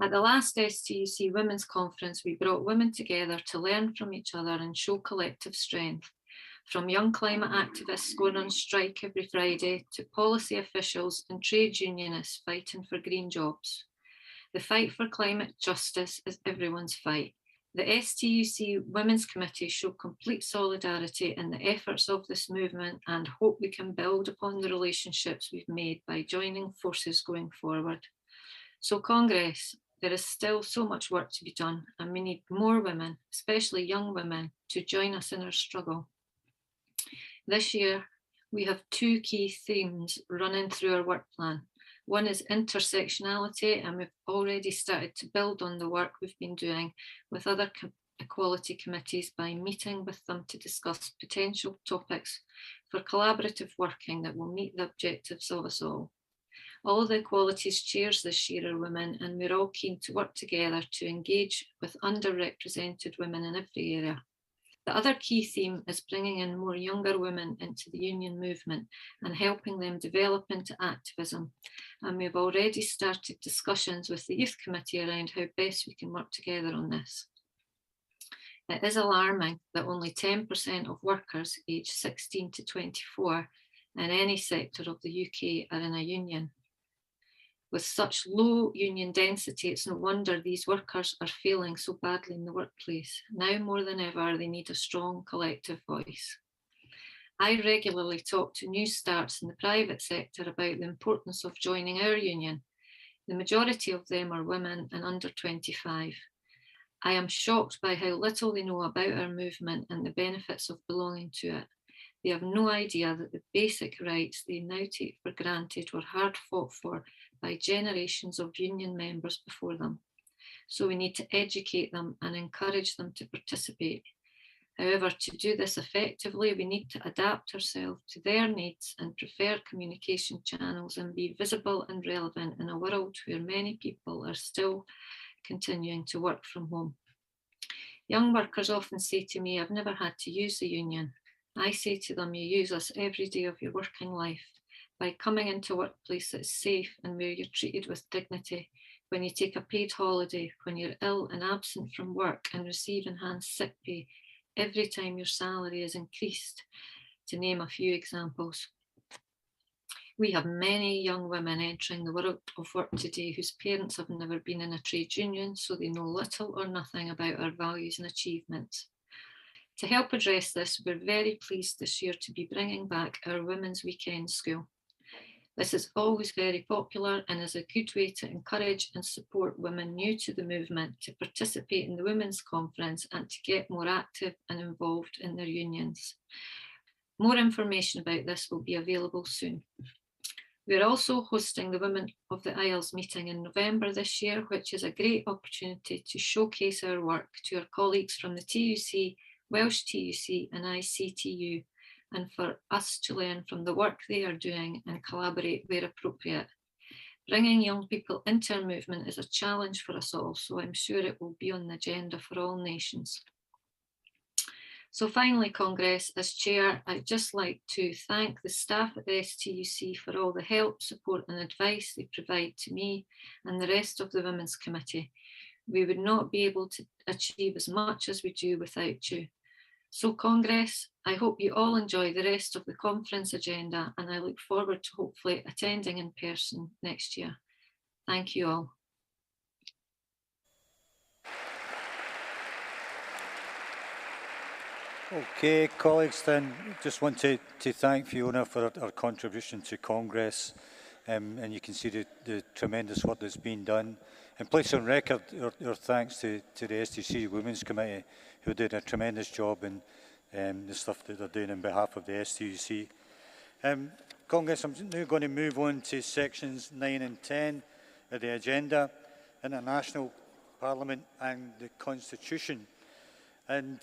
At the last STUC Women's Conference, we brought women together to learn from each other and show collective strength. From young climate activists going on strike every Friday to policy officials and trade unionists fighting for green jobs. The fight for climate justice is everyone's fight. The STUC Women's Committee show complete solidarity in the efforts of this movement and hope we can build upon the relationships we've made by joining forces going forward. So Congress, there is still so much work to be done and we need more women, especially young women, to join us in our struggle. This year, we have two key themes running through our work plan. One is intersectionality, and we've already started to build on the work we've been doing with other equality committees by meeting with them to discuss potential topics for collaborative working that will meet the objectives of us all. All the equalities chairs this year are women, and we're all keen to work together to engage with underrepresented women in every area. The other key theme is bringing in more younger women into the union movement and helping them develop into activism. And we've already started discussions with the Youth Committee around how best we can work together on this. It is alarming that only 10% of workers aged 16 to 24 in any sector of the UK are in a union. With such low union density, it's no wonder these workers are failing so badly in the workplace. Now more than ever, they need a strong collective voice. I regularly talk to new starts in the private sector about the importance of joining our union. The majority of them are women and under 25. I am shocked by how little they know about our movement and the benefits of belonging to it. They have no idea that the basic rights they now take for granted were hard fought for by generations of union members before them. So we need to educate them and encourage them to participate. However, to do this effectively, we need to adapt ourselves to their needs and prefer communication channels and be visible and relevant in a world where many people are still continuing to work from home. Young workers often say to me, I've never had to use the union. I say to them, you use us every day of your working life by coming into a workplace that's safe and where you're treated with dignity, when you take a paid holiday, when you're ill and absent from work and receive enhanced sick pay, every time your salary is increased, to name a few examples. We have many young women entering the world of work today whose parents have never been in a trade union, so they know little or nothing about our values and achievements. To help address this, we're very pleased this year to be bringing back our Women's Weekend School. This is always very popular and is a good way to encourage and support women new to the movement to participate in the Women's Conference and to get more active and involved in their unions. More information about this will be available soon. We're also hosting the Women of the Isles meeting in November this year, which is a great opportunity to showcase our work to our colleagues from the TUC, Welsh TUC and ICTU, and for us to learn from the work they are doing and collaborate where appropriate. Bringing young people into our movement is a challenge for us all, so I'm sure it will be on the agenda for all nations. So finally, Congress, as chair, I'd just like to thank the staff at the STUC for all the help, support and advice they provide to me and the rest of the Women's Committee. We would not be able to achieve as much as we do without you. So Congress, I hope you all enjoy the rest of the conference agenda, and I look forward to hopefully attending in person next year. Thank you all. Okay, colleagues, then just want to thank Fiona for her contribution to Congress, and you can see the tremendous work that's been done. And place on record our thanks to the STC Women's Committee, who did a tremendous job in the stuff that they're doing on behalf of the STUC. Congress, I'm now going to move on to sections 9 and 10 of the agenda, International Parliament and the Constitution. And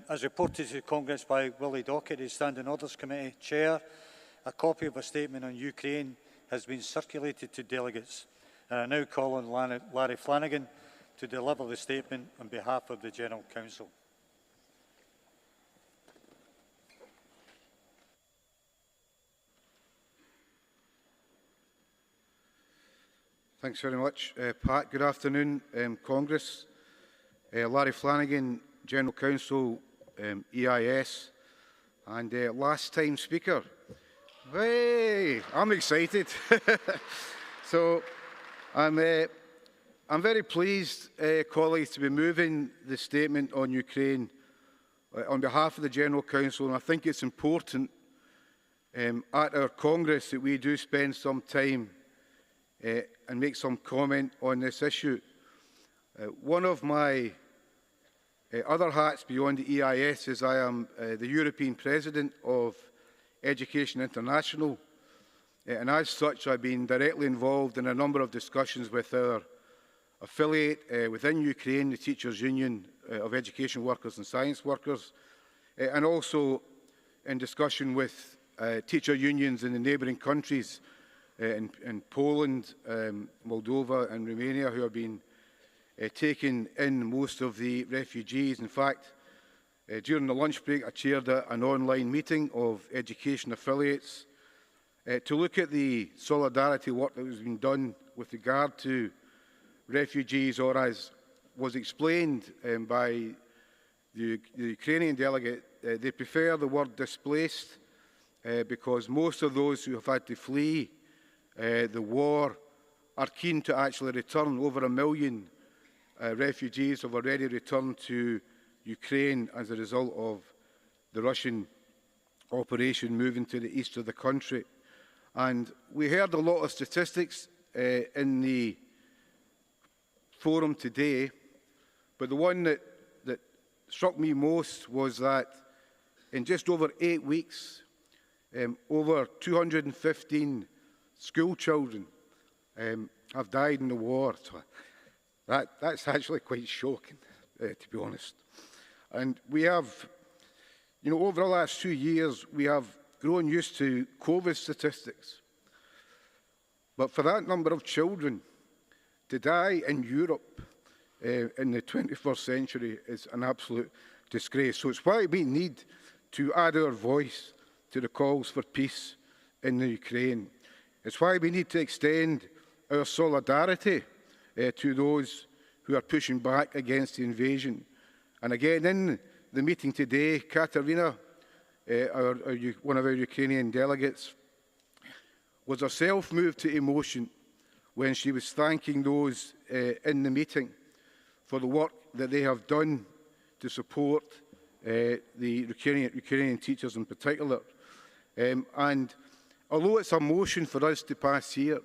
as reported to Congress by Willie Dockett, the Standing Orders Committee Chair, a copy of a statement on Ukraine has been circulated to delegates. And I now call on Larry Flanagan to deliver the statement on behalf of the General Council. Thanks very much, Pat. Good afternoon, Congress. Larry Flanagan, General Counsel, EIS, and last time speaker. Hey, I'm excited. So I'm very pleased, colleagues, to be moving the statement on Ukraine on behalf of the General Council, and I think it's important at our Congress that we do spend some time and make some comment on this issue. One of my other hats beyond the EIS is I am the European President of Education International, and as such I've been directly involved in a number of discussions with our affiliate within Ukraine, the Teachers' Union of Education Workers and Science Workers, and also in discussion with teacher unions in the neighbouring countries in Poland, Moldova and Romania, who have been taking in most of the refugees. In fact, during the lunch break I chaired an online meeting of education affiliates to look at the solidarity work that has been done with regard to refugees, or as was explained by the Ukrainian delegate, they prefer the word displaced because most of those who have had to flee the war are keen to actually return. Over 1 million refugees have already returned to Ukraine as a result of the Russian operation moving to the east of the country. And we heard a lot of statistics in the forum today, but the one that struck me most was that in just over 8 weeks, over 215 school children have died in the war. So that's actually quite shocking, to be honest. And we have, over the last 2 years, we have grown used to COVID statistics. But for that number of children to die in Europe in the 21st century is an absolute disgrace. So it's why we need to add our voice to the calls for peace in the Ukraine. It's why we need to extend our solidarity to those who are pushing back against the invasion. And again, in the meeting today, Katerina, one of our Ukrainian delegates, was herself moved to emotion when she was thanking those in the meeting for the work that they have done to support the Ukrainian teachers in particular. And although it's a motion for us to pass here,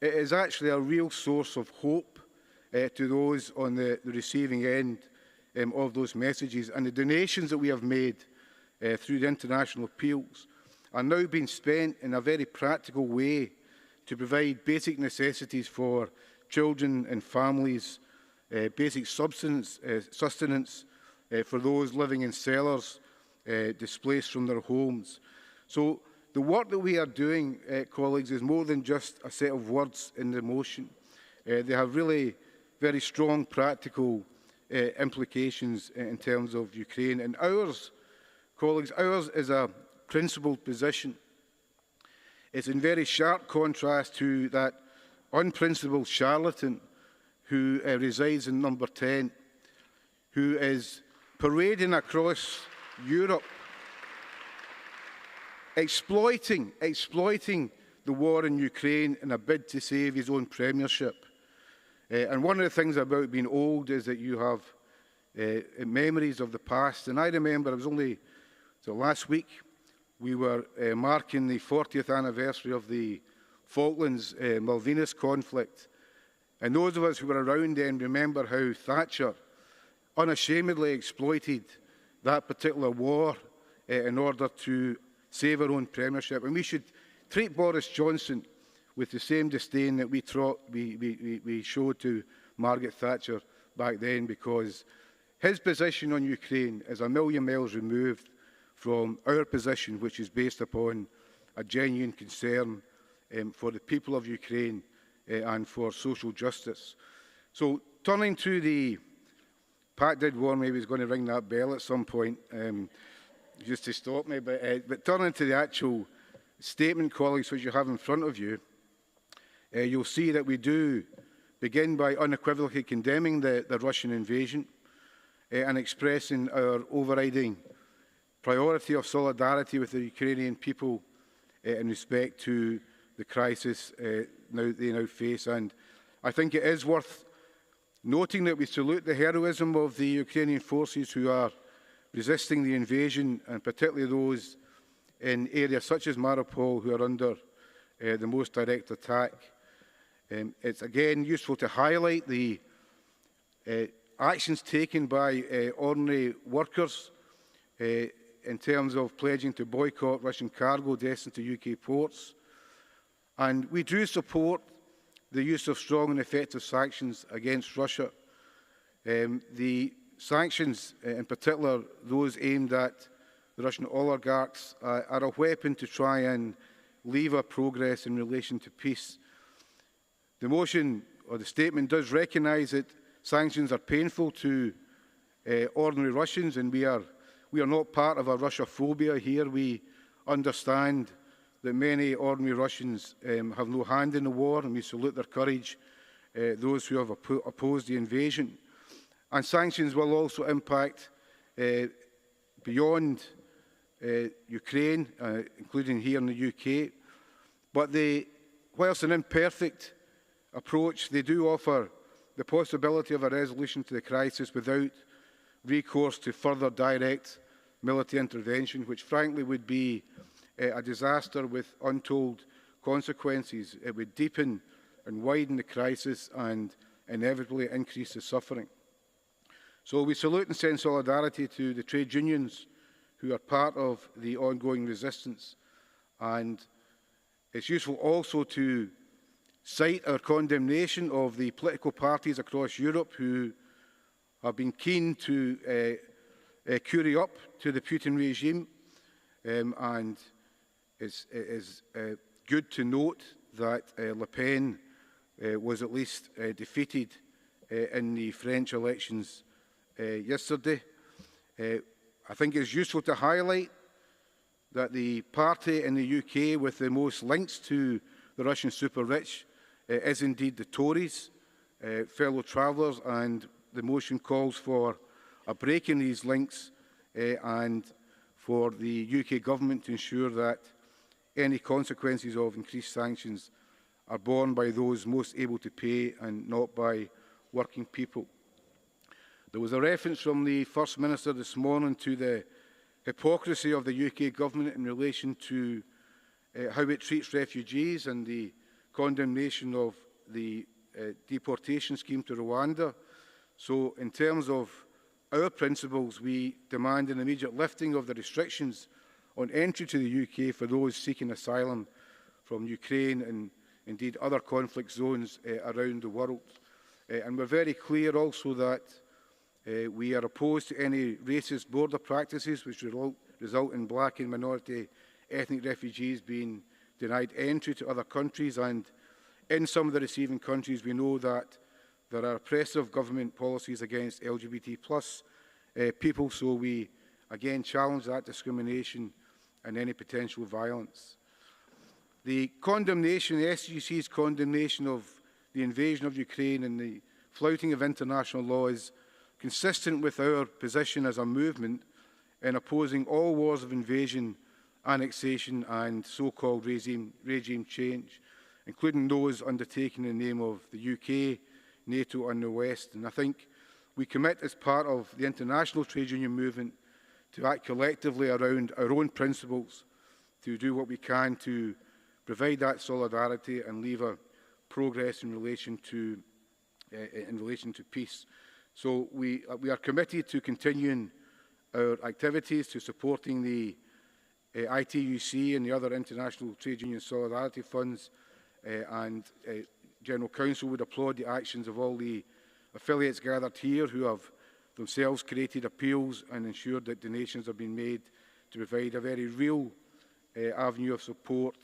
it is actually a real source of hope to those on the receiving end of those messages. And the donations that we have made through the international appeals are now being spent in a very practical way to provide basic necessities for children and families, basic sustenance for those living in cellars, displaced from their homes. So the work that we are doing, colleagues, is more than just a set of words in the motion. They have really very strong practical implications in terms of Ukraine. And ours, colleagues, ours is a principled position. It's in very sharp contrast to that unprincipled charlatan who resides in number 10, who is parading across Europe, exploiting the war in Ukraine in a bid to save his own premiership. And one of the things about being old is that you have memories of the past. And I remember, it was only last week, we were marking the 40th anniversary of the Falklands Malvinas conflict. And those of us who were around then remember how Thatcher unashamedly exploited that particular war in order to save our own premiership. And we should treat Boris Johnson with the same disdain that we showed to Margaret Thatcher back then, because his position on Ukraine is a million miles removed from our position, which is based upon a genuine concern for the people of Ukraine and for social justice. So turning to the... Pat did warn me he was going to ring that bell at some point, just to stop me, but turning to the actual statement, colleagues, which you have in front of you, you'll see that we do begin by unequivocally condemning the Russian invasion and expressing our overriding priority of solidarity with the Ukrainian people in respect to the crisis they now face. And I think it is worth noting that we salute the heroism of the Ukrainian forces who are resisting the invasion, and particularly those in areas such as Mariupol who are under the most direct attack. It's again useful to highlight the actions taken by ordinary workers in terms of pledging to boycott Russian cargo destined to UK ports. And we do support the use of strong and effective sanctions against Russia. The sanctions, in particular those aimed at the Russian oligarchs, are a weapon to try and lever progress in relation to peace. The motion or the statement does recognise that sanctions are painful to ordinary Russians, and we are not part of a Russia-phobia here. We understand that many ordinary Russians have no hand in the war, and we salute their courage, those who have opposed the invasion. And sanctions will also impact beyond Ukraine, including here in the UK. But whilst an imperfect approach, they do offer the possibility of a resolution to the crisis without recourse to further direct military intervention, which frankly would be a disaster with untold consequences. It would deepen and widen the crisis and inevitably increase the suffering. So we salute and send solidarity to the trade unions who are part of the ongoing resistance. And it's useful also to cite our condemnation of the political parties across Europe who have been keen to curry up to the Putin regime. And it is good to note that Le Pen was at least defeated in the French elections yesterday. I think it's useful to highlight that the party in the UK with the most links to the Russian super-rich is indeed the Tories, fellow travellers, and the motion calls for a break in these links and for the UK government to ensure that any consequences of increased sanctions are borne by those most able to pay and not by working people. There was a reference from the First Minister this morning to the hypocrisy of the UK government in relation to how it treats refugees and the condemnation of the deportation scheme to Rwanda. So in terms of our principles, we demand an immediate lifting of the restrictions on entry to the UK for those seeking asylum from Ukraine and indeed other conflict zones around the world. And we're very clear also that we are opposed to any racist border practices which result in black and minority ethnic refugees being denied entry to other countries. And in some of the receiving countries, we know that there are oppressive government policies against LGBT plus people, so we again challenge that discrimination and any potential violence. The condemnation, the STUC's condemnation of the invasion of Ukraine and the flouting of international law is consistent with our position as a movement in opposing all wars of invasion, annexation and so-called regime change, including those undertaken in the name of the UK, NATO and the West. And I think we commit as part of the international trade union movement to act collectively around our own principles, to do what we can to provide that solidarity and lever progress in relation to peace. So we are committed to continuing our activities, to supporting the ITUC and the other international trade union solidarity funds, and General Council would applaud the actions of all the affiliates gathered here who have themselves created appeals and ensured that donations have been made to provide a very real avenue of support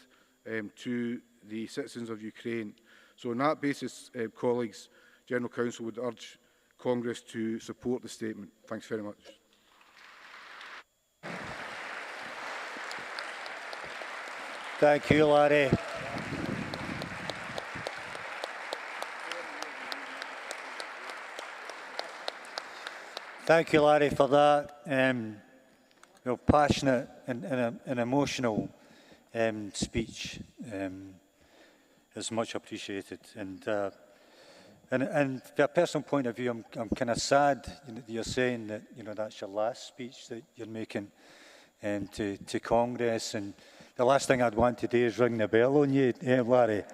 to the citizens of Ukraine. So on that basis, colleagues, General Council would urge Congress to support the statement. Thanks very much. Thank you, Larry. Thank you, Larry, for that passionate and emotional speech. It's much appreciated. And from a personal point of view, I'm kind of sad that you're saying that that's your last speech that you're making to Congress. And the last thing I'd want to do is ring the bell on you, Larry.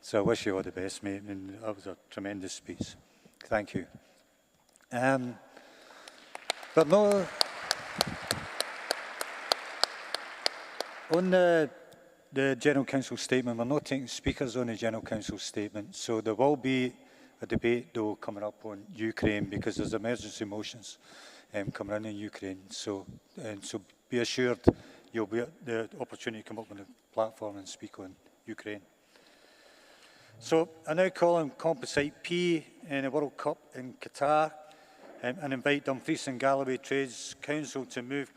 So I wish you all the best, mate. And that was a tremendous speech. Thank you. But no, On the General Council statement, we're not taking speakers on the General Council statement, so there will be a debate, though, coming up on Ukraine because there's emergency motions coming in Ukraine. So be assured you'll be at the opportunity to come up on the platform and speak on Ukraine. So I now call on Composite P in the World Cup in Qatar and invite Dumfries and Galloway Trades Council to move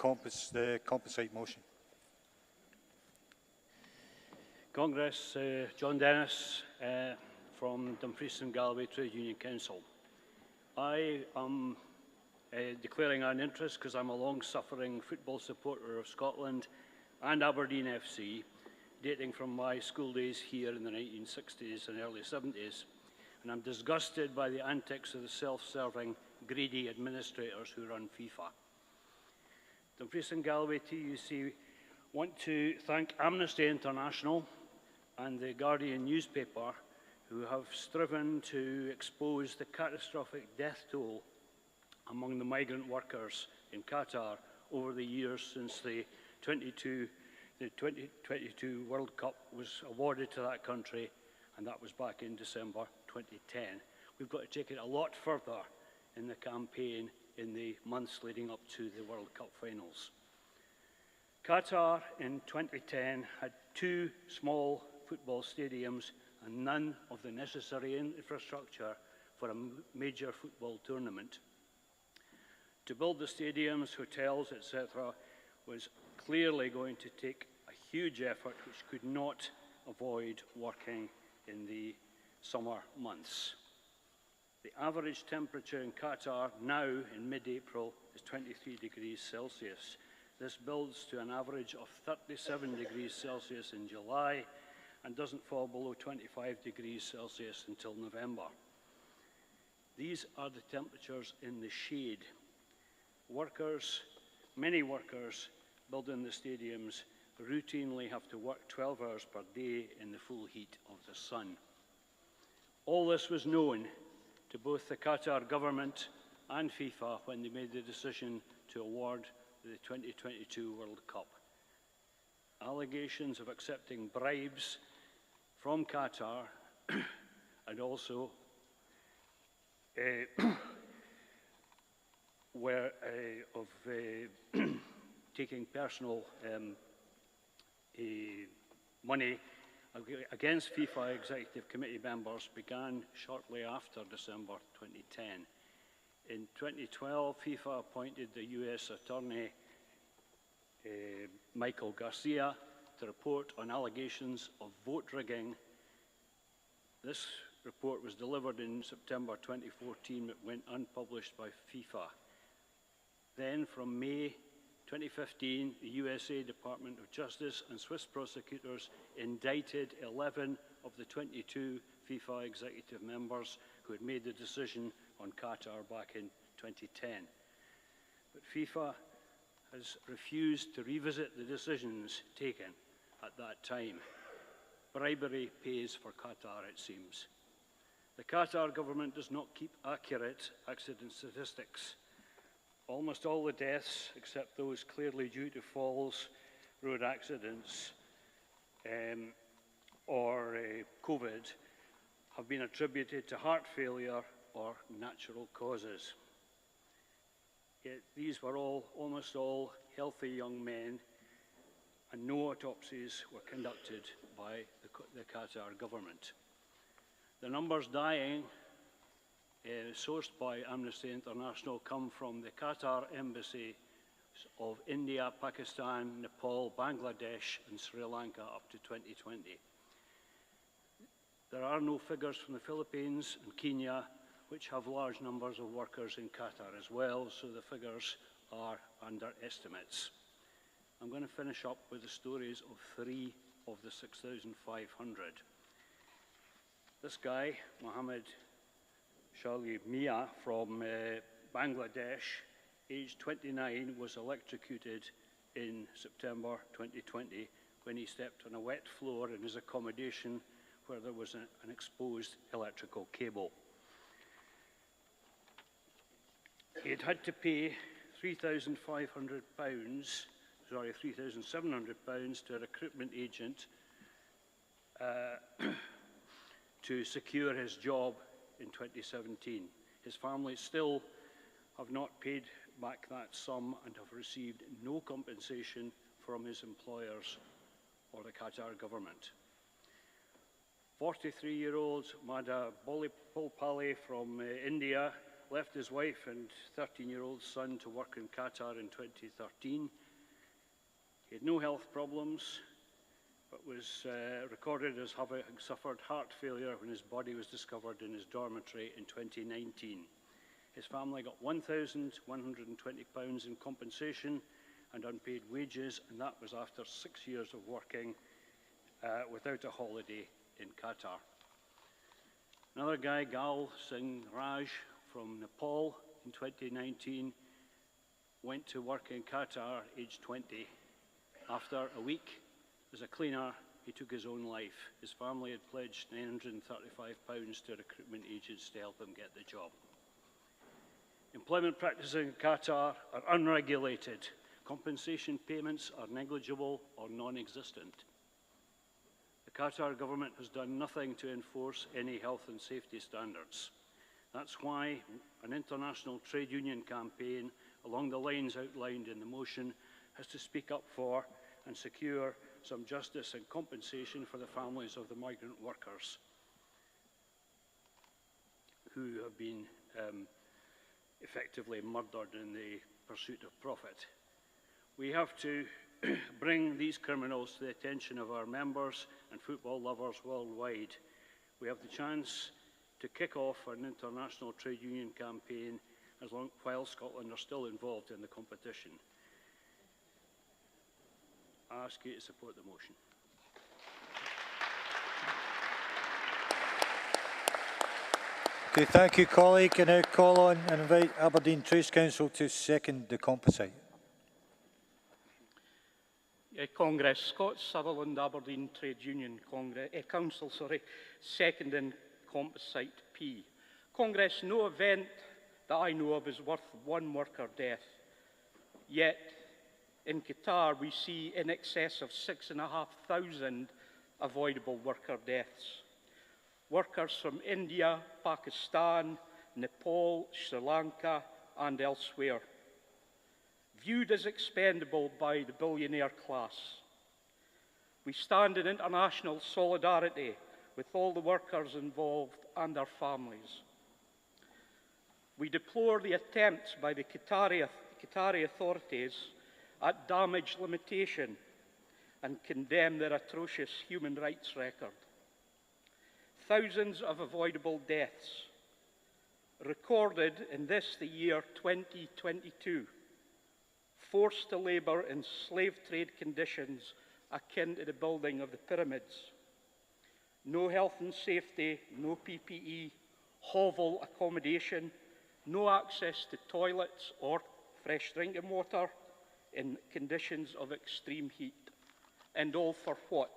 the composite motion. Congress, John Dennis from Dumfries and Galloway Trade Union Council. I am declaring an interest because I'm a long-suffering football supporter of Scotland and Aberdeen FC, dating from my school days here in the 1960s and early 70s. And I'm disgusted by the antics of the self-serving, greedy administrators who run FIFA. Dumfries and Galloway TUC want to thank Amnesty International and the Guardian newspaper who have striven to expose the catastrophic death toll among the migrant workers in Qatar over the years since the 2022 World Cup was awarded to that country, and that was back in December 2010. We've got to take it a lot further in the campaign in the months leading up to the World Cup finals. Qatar in 2010 had 2 small football stadiums and none of the necessary infrastructure for a major football tournament. To build the stadiums, hotels, etc., was clearly going to take a huge effort which could not avoid working in the summer months. The average temperature in Qatar now in mid-April is 23 degrees Celsius. This builds to an average of 37 degrees Celsius in July and doesn't fall below 25 degrees Celsius until November. These are the temperatures in the shade. Many workers building the stadiums routinely have to work 12 hours per day in the full heat of the sun. All this was known to both the Qatar government and FIFA when they made the decision to award the 2022 World Cup. Allegations of accepting bribes from Qatar and also were of taking personal money against FIFA Executive Committee members began shortly after December 2010. In 2012, FIFA appointed the US Attorney Michael Garcia to report on allegations of vote rigging. This report was delivered in September 2014, but went unpublished by FIFA. Then, from May 2015, the USA Department of Justice and Swiss prosecutors indicted 11 of the 22 FIFA executive members who had made the decision on Qatar back in 2010. But FIFA has refused to revisit the decisions taken at that time. Bribery pays for Qatar, it seems. The Qatar government does not keep accurate accident statistics. Almost all the deaths, except those clearly due to falls, road accidents, or COVID, have been attributed to heart failure or natural causes. Yet these were almost all healthy young men, and no autopsies were conducted by the Qatar government. The numbers dying sourced by Amnesty International come from the Qatar embassy of India, Pakistan, Nepal, Bangladesh and Sri Lanka up to 2020. There are no figures from the Philippines and Kenya, which have large numbers of workers in Qatar as well, so the figures are underestimates. I'm going to finish up with the stories of 3 of the 6,500. This guy, Mohammed Shali Mia from Bangladesh, aged 29, was electrocuted in September 2020 when he stepped on a wet floor in his accommodation where there was an exposed electrical cable. He had had to pay £3,500 £3,700 to a recruitment agent to secure his job in 2017. His family still have not paid back that sum and have received no compensation from his employers or the Qatar government. 43-year-old Madha Pulpali from India left his wife and 13-year-old son to work in Qatar in 2013. He had no health problems, but was recorded as having suffered heart failure when his body was discovered in his dormitory in 2019. His family got £1,120 in compensation and unpaid wages, and that was after 6 years of working without a holiday in Qatar. Another guy, Gal Singh Raj from Nepal in 2019, went to work in Qatar aged 20. After a week as a cleaner, he took his own life. His family had pledged £935 to recruitment agents to help him get the job. Employment practices in Qatar are unregulated. Compensation payments are negligible or non-existent. The Qatar government has done nothing to enforce any health and safety standards. That's why an international trade union campaign along the lines outlined in the motion has to speak up for and secure some justice and compensation for the families of the migrant workers who have been effectively murdered in the pursuit of profit. We have to bring these criminals to the attention of our members and football lovers worldwide. We have the chance to kick off an international trade union campaign while Scotland are still involved in the competition. I ask you to support the motion. Okay, thank you, colleague. I now call on and invite Aberdeen Trades Council to second the composite. Congress, Scott Sutherland, Aberdeen Trade Union Council, seconding composite P. Congress, no event that I know of is worth one worker death. Yet, in Qatar, we see in excess of 6,500 avoidable worker deaths. Workers from India, Pakistan, Nepal, Sri Lanka, and elsewhere, viewed as expendable by the billionaire class. We stand in international solidarity with all the workers involved and their families. We deplore the attempts by the Qatari authorities at damage limitation and condemn their atrocious human rights record. Thousands of avoidable deaths recorded in this, the year 2022, forced to labour in slave trade conditions akin to the building of the pyramids. No health and safety, no PPE, hovel accommodation, no access to toilets or fresh drinking water in conditions of extreme heat. And all for what?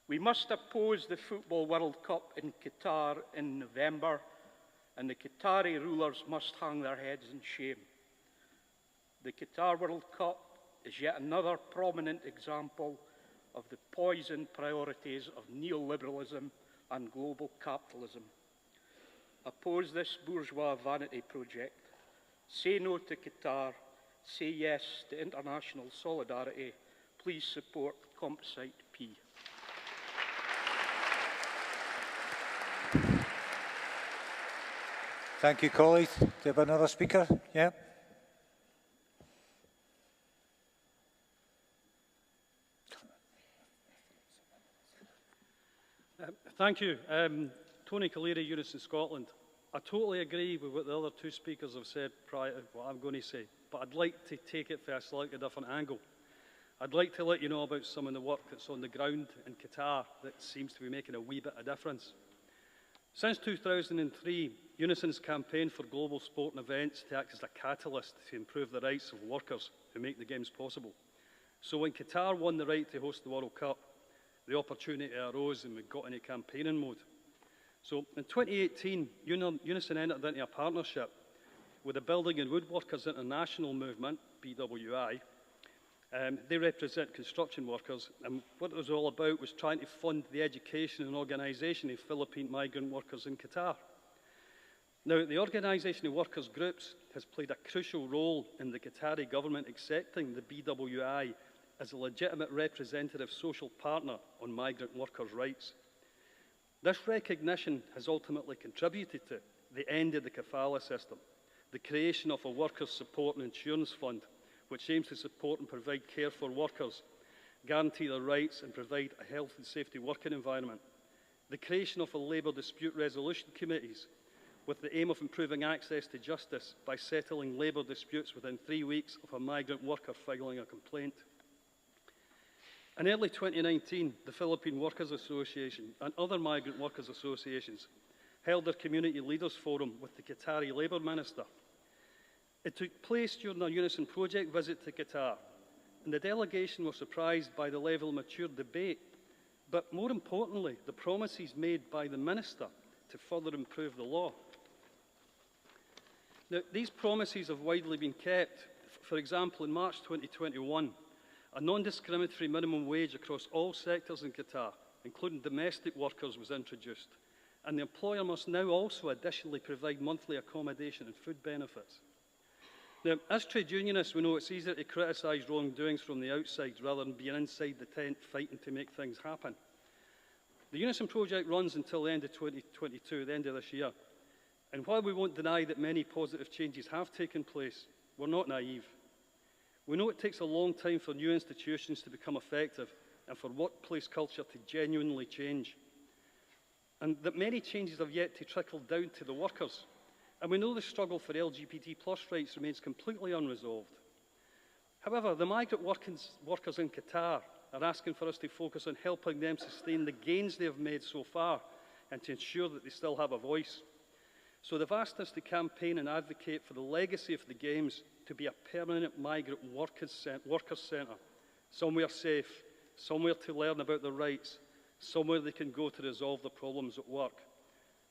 We must oppose the Football World Cup in Qatar in November, and the Qatari rulers must hang their heads in shame. The Qatar World Cup is yet another prominent example of the poisoned priorities of neoliberalism and global capitalism. Oppose this bourgeois vanity project. Say no to Qatar. Say yes to international solidarity. Please support composite P. Thank you, colleague. Do you have another speaker? Yeah. Thank you. Tony Calleary, Unison Scotland. I totally agree with what the other two speakers have said prior to what I'm going to say, but I'd like to take it from a slightly different angle. I'd like to let you know about some of the work that's on the ground in Qatar that seems to be making a wee bit of difference. Since 2003, Unison's campaign for global sport and events to act as a catalyst to improve the rights of workers who make the games possible. So when Qatar won the right to host the World Cup, the opportunity arose and we got into campaigning mode. So in 2018, Unison entered into a partnership with the Building and Woodworkers International Movement BWI. They represent construction workers, and what it was all about was trying to fund the education and organisation of Philippine migrant workers in Qatar. Now, the organisation of workers' groups has played a crucial role in the Qatari government accepting the BWI as a legitimate representative social partner on migrant workers' rights. This recognition has ultimately contributed to the end of the kafala system, the creation of a workers' support and insurance fund, which aims to support and provide care for workers, guarantee their rights and provide a health and safety working environment. The creation of a labour dispute resolution committees with the aim of improving access to justice by settling labour disputes within 3 weeks of a migrant worker filing a complaint. In early 2019, the Philippine Workers Association and other migrant workers associations held their Community Leaders Forum with the Qatari Labour Minister. It took place during a Unison Project visit to Qatar, and the delegation were surprised by the level of mature debate, but more importantly, the promises made by the Minister to further improve the law. Now, these promises have widely been kept. For example, in March 2021, a non-discriminatory minimum wage across all sectors in Qatar, including domestic workers, was introduced, and the employer must now also additionally provide monthly accommodation and food benefits. Now, as trade unionists, we know it's easier to criticise wrongdoings from the outside rather than being inside the tent fighting to make things happen. The Unison Project runs until the end of 2022, the end of this year. And while we won't deny that many positive changes have taken place, we're not naive. We know it takes a long time for new institutions to become effective and for workplace culture to genuinely change. And that many changes have yet to trickle down to the workers. And we know the struggle for LGBT+ rights remains completely unresolved. However, the migrant workers in Qatar are asking for us to focus on helping them sustain the gains they have made so far and to ensure that they still have a voice. So they've asked us to campaign and advocate for the legacy of the Games to be a permanent migrant workers' centre, somewhere safe, somewhere to learn about their rights, somewhere they can go to resolve their problems at work.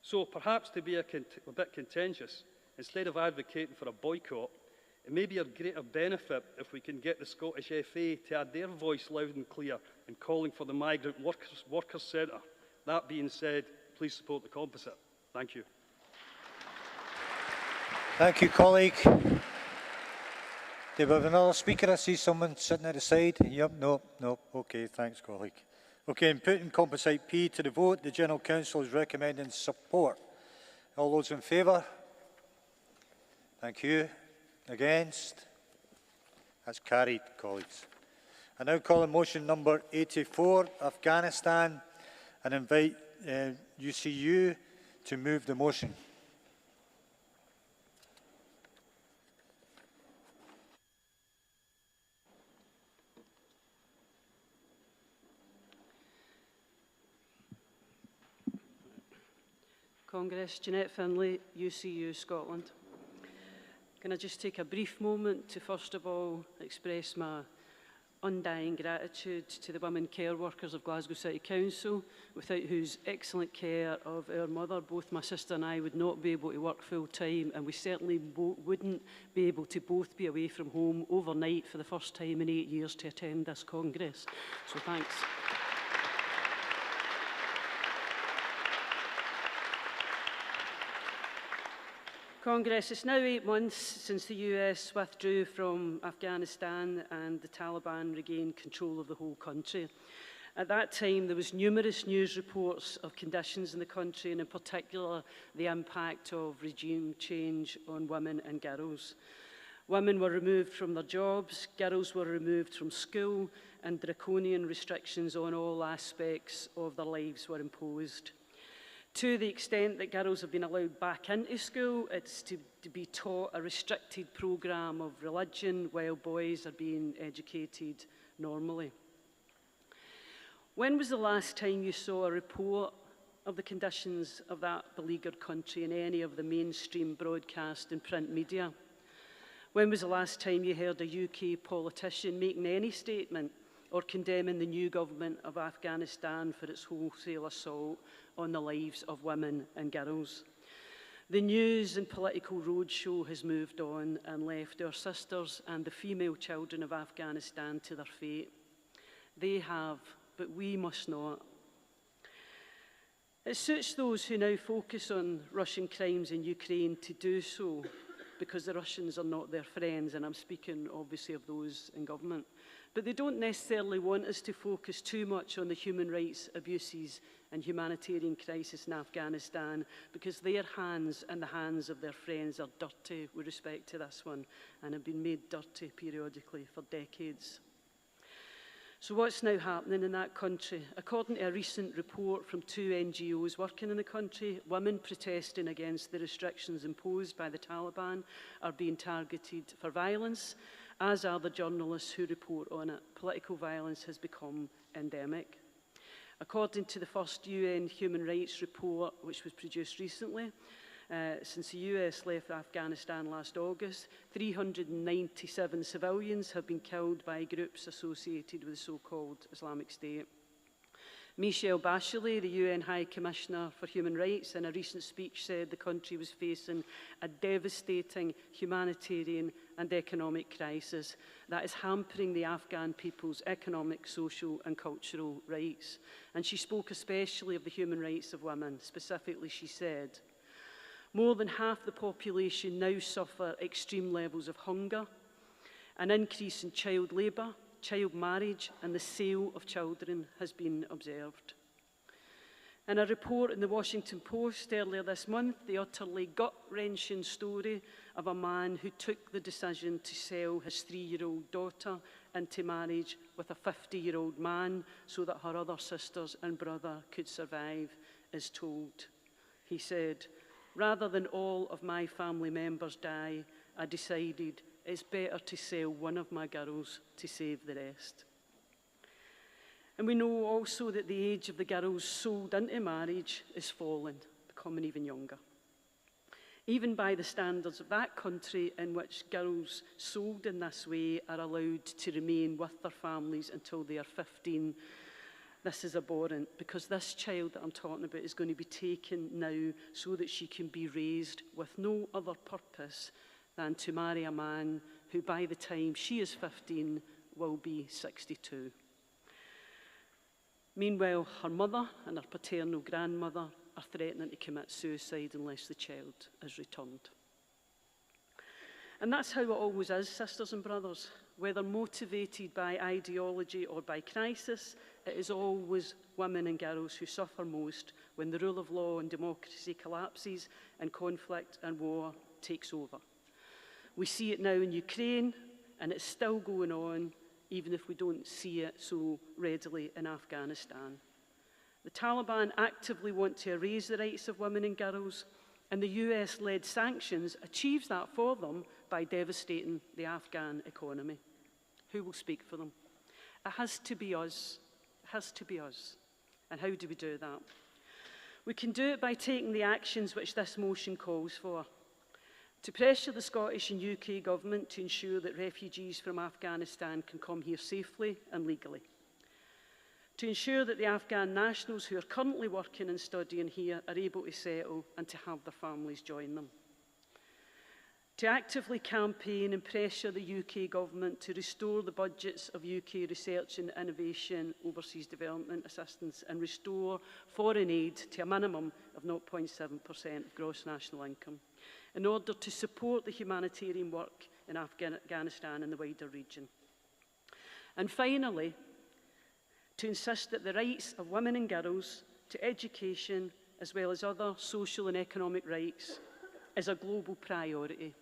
So perhaps to be a bit contentious, instead of advocating for a boycott, it may be a greater benefit if we can get the Scottish FA to add their voice loud and clear in calling for the Migrant Workers' Centre. That being said, please support the composite. Thank you. Thank you, colleague. Do we have another speaker? I see someone sitting at the side. Yep, no. Okay, thanks, colleague. Okay, in putting Composite P to the vote, the General Council is recommending support. All those in favour? Thank you. Against? That's carried, colleagues. I now call on motion number 84, Afghanistan, and invite UCU to move the motion. Congress, Jeanette Finlay, UCU Scotland. Can I just take a brief moment to first of all express my undying gratitude to the women care workers of Glasgow City Council, without whose excellent care of our mother, both my sister and I would not be able to work full time, and we certainly wouldn't be able to both be away from home overnight for the first time in 8 years to attend this Congress. So thanks. Congress, it's now 8 months since the US withdrew from Afghanistan and the Taliban regained control of the whole country. At that time, there was numerous news reports of conditions in the country, and in particular, the impact of regime change on women and girls. Women were removed from their jobs, girls were removed from school, and draconian restrictions on all aspects of their lives were imposed. To the extent that girls have been allowed back into school, it's to be taught a restricted programme of religion, while boys are being educated normally. When was the last time you saw a report of the conditions of that beleaguered country in any of the mainstream broadcast and print media? When was the last time you heard a UK politician making any statement or condemning the new government of Afghanistan for its wholesale assault on the lives of women and girls? The news and political roadshow has moved on and left our sisters and the female children of Afghanistan to their fate. They have, but we must not. It suits those who now focus on Russian crimes in Ukraine to do so, because the Russians are not their friends, and I'm speaking obviously of those in government. But they don't necessarily want us to focus too much on the human rights abuses and humanitarian crisis in Afghanistan, because their hands and the hands of their friends are dirty with respect to this one, and have been made dirty periodically for decades. So what's now happening in that country? According to a recent report from 2 NGOs working in the country, women protesting against the restrictions imposed by the Taliban are being targeted for violence, as are the journalists who report on it. Political violence has become endemic. According to the first UN Human Rights Report, which was produced recently, since the US left Afghanistan last August, 397 civilians have been killed by groups associated with the so-called Islamic State. Michelle Bachelet, the UN High Commissioner for Human Rights, in a recent speech said the country was facing a devastating humanitarian and economic crisis that is hampering the Afghan people's economic, social and cultural rights. And she spoke especially of the human rights of women. Specifically, she said, more than half the population now suffer extreme levels of hunger, an increase in child labour, child marriage and the sale of children has been observed. In a report in the Washington Post earlier this month, the utterly gut-wrenching story of a man who took the decision to sell his 3-year-old daughter into marriage with a 50-year-old man so that her other sisters and brother could survive is told. He said, "Rather than all of my family members die, I decided it's better to sell one of my girls to save the rest." And we know also that the age of the girls sold into marriage is falling, becoming even younger. Even by the standards of that country in which girls sold in this way are allowed to remain with their families until they are 15, this is abhorrent, because this child that I'm talking about is going to be taken now so that she can be raised with no other purpose than to marry a man who by the time she is 15 will be 62. Meanwhile, her mother and her paternal grandmother are threatening to commit suicide unless the child is returned. And that's how it always is, sisters and brothers. Whether motivated by ideology or by crisis, it is always women and girls who suffer most when the rule of law and democracy collapses and conflict and war takes over. We see it now in Ukraine, and it's still going on, even if we don't see it so readily in Afghanistan. The Taliban actively want to erase the rights of women and girls, and the US-led sanctions achieves that for them by devastating the Afghan economy. Who will speak for them? It has to be us. It has to be us. And how do we do that? We can do it by taking the actions which this motion calls for. To pressure the Scottish and UK government to ensure that refugees from Afghanistan can come here safely and legally. To ensure that the Afghan nationals who are currently working and studying here are able to settle and to have their families join them. To actively campaign and pressure the UK government to restore the budgets of UK research and innovation, overseas development assistance, and restore foreign aid to a minimum of 0.7% of gross national income, in order to support the humanitarian work in Afghanistan and the wider region. And finally, to insist that the rights of women and girls to education, as well as other social and economic rights, is a global priority,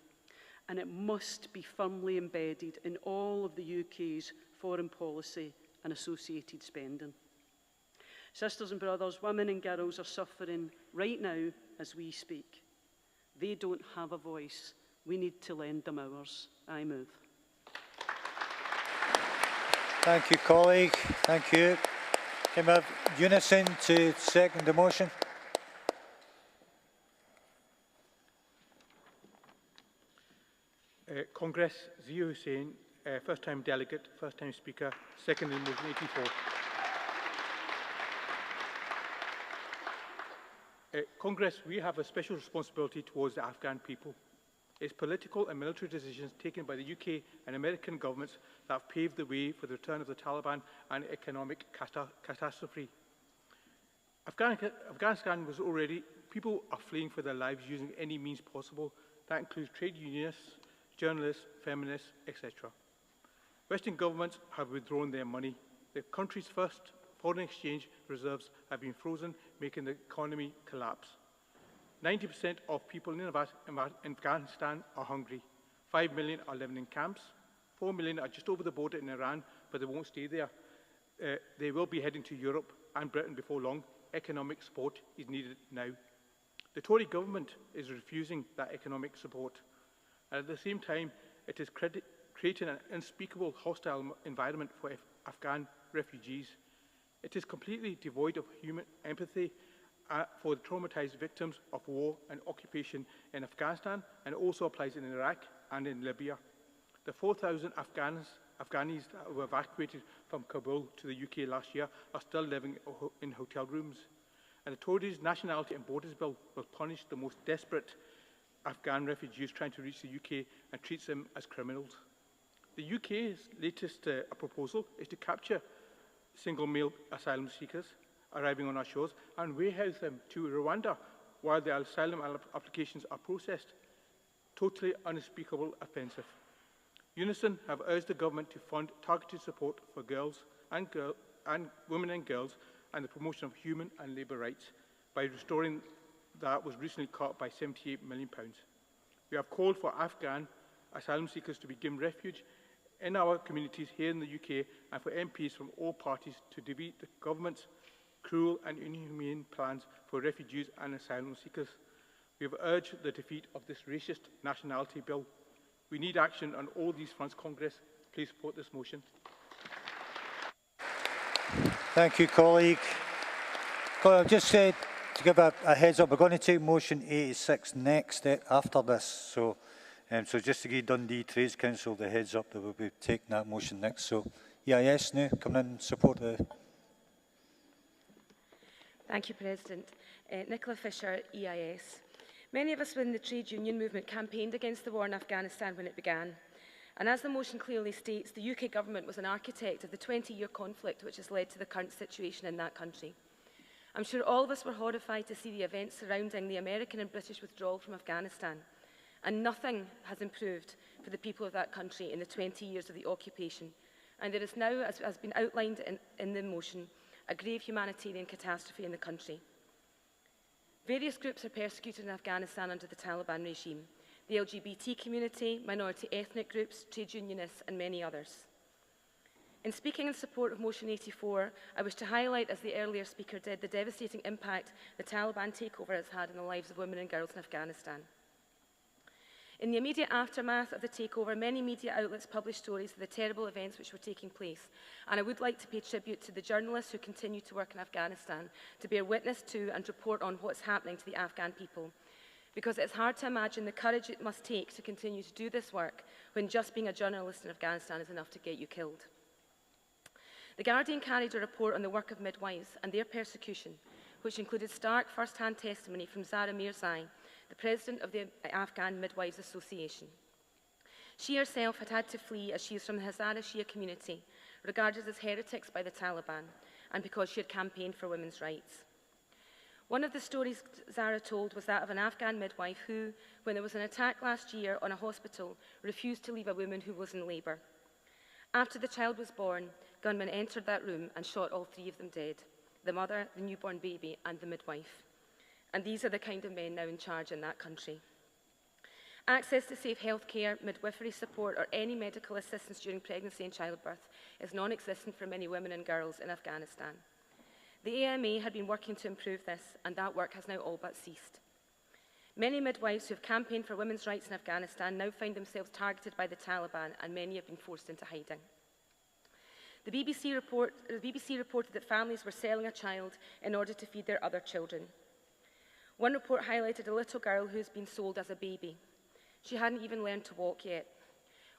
and it must be firmly embedded in all of the UK's foreign policy and associated spending. Sisters and brothers, women and girls are suffering right now as we speak. They don't have a voice. We need to lend them ours. I move. Thank you, colleague. Thank you. Can we have unison to second the motion? Congress, Zia Hussain, first-time delegate, first-time speaker, second in motion 84. Congress, we have a special responsibility towards the Afghan people. It's political and military decisions taken by the UK and American governments that have paved the way for the return of the Taliban and economic catastrophe. Afghanistan was already, people are fleeing for their lives using any means possible. That includes trade unionists, journalists, feminists, etc. Western governments have withdrawn their money. The country's first foreign exchange reserves have been frozen, making the economy collapse. 90% of people in Afghanistan are hungry. 5 million are living in camps. 4 million are just over the border in Iran, but they won't stay there. They will be heading to Europe and Britain before long. Economic support is needed now. The Tory government is refusing that economic support. And at the same time, it is creating an unspeakable hostile environment for Afghan refugees. It is completely devoid of human empathy for the traumatized victims of war and occupation in Afghanistan, and also applies in Iraq and in Libya. The 4,000 Afghanis that were evacuated from Kabul to the UK last year are still living in hotel rooms. And the Tories' Nationality and Borders Bill will punish the most desperate Afghan refugees trying to reach the UK and treats them as criminals. The UK's latest proposal is to capture single male asylum seekers arriving on our shores and warehouse them to Rwanda while their asylum applications are processed. Totally unspeakable offensive. Unison have urged the government to fund targeted support for girls and women and girls and the promotion of human and labour rights by restoring that was recently cut by £78 million. We have called for Afghan asylum seekers to be given refuge in our communities here in the UK and for MPs from all parties to defeat the government's cruel and inhumane plans for refugees and asylum seekers. We have urged the defeat of this racist nationality bill. We need action on all these fronts. Congress, please support this motion. Thank you, colleague. I've just said to give a heads up, we're going to take motion 86 next after this. So just to give Dundee Trades Council the heads up that we'll be taking that motion next. So EIS now, come in and support the... Thank you, President. Nicola Fisher, EIS. Many of us within the trade union movement campaigned against the war in Afghanistan when it began. And as the motion clearly states, the UK government was an architect of the 20-year conflict which has led to the current situation in that country. I'm sure all of us were horrified to see the events surrounding the American and British withdrawal from Afghanistan. And nothing has improved for the people of that country in the 20 years of the occupation. And there is now, as has been outlined in the motion, a grave humanitarian catastrophe in the country. Various groups are persecuted in Afghanistan under the Taliban regime: the LGBT community, minority ethnic groups, trade unionists and many others. In speaking in support of motion 84, I wish to highlight, as the earlier speaker did, the devastating impact the Taliban takeover has had on the lives of women and girls in Afghanistan. In the immediate aftermath of the takeover, many media outlets published stories of the terrible events which were taking place, and I would like to pay tribute to the journalists who continue to work in Afghanistan to bear witness to and report on what's happening to the Afghan people, because it's hard to imagine the courage it must take to continue to do this work when just being a journalist in Afghanistan is enough to get you killed. The Guardian carried a report on the work of midwives and their persecution, which included stark first-hand testimony from Zara Mirzai, the president of the Afghan Midwives Association. She herself had to flee as she is from the Hazara Shia community, regarded as heretics by the Taliban, and because she had campaigned for women's rights. One of the stories Zara told was that of an Afghan midwife who, when there was an attack last year on a hospital, refused to leave a woman who was in labour. After the child was born, gunmen entered that room and shot all three of them dead: the mother, the newborn baby, and the midwife. And these are the kind of men now in charge in that country. Access to safe healthcare, midwifery support, or any medical assistance during pregnancy and childbirth is non-existent for many women and girls in Afghanistan. The AMA had been working to improve this, and that work has now all but ceased. Many midwives who have campaigned for women's rights in Afghanistan now find themselves targeted by the Taliban, and many have been forced into hiding. The BBC reported that families were selling a child in order to feed their other children. One report highlighted a little girl who has been sold as a baby. She hadn't even learned to walk yet.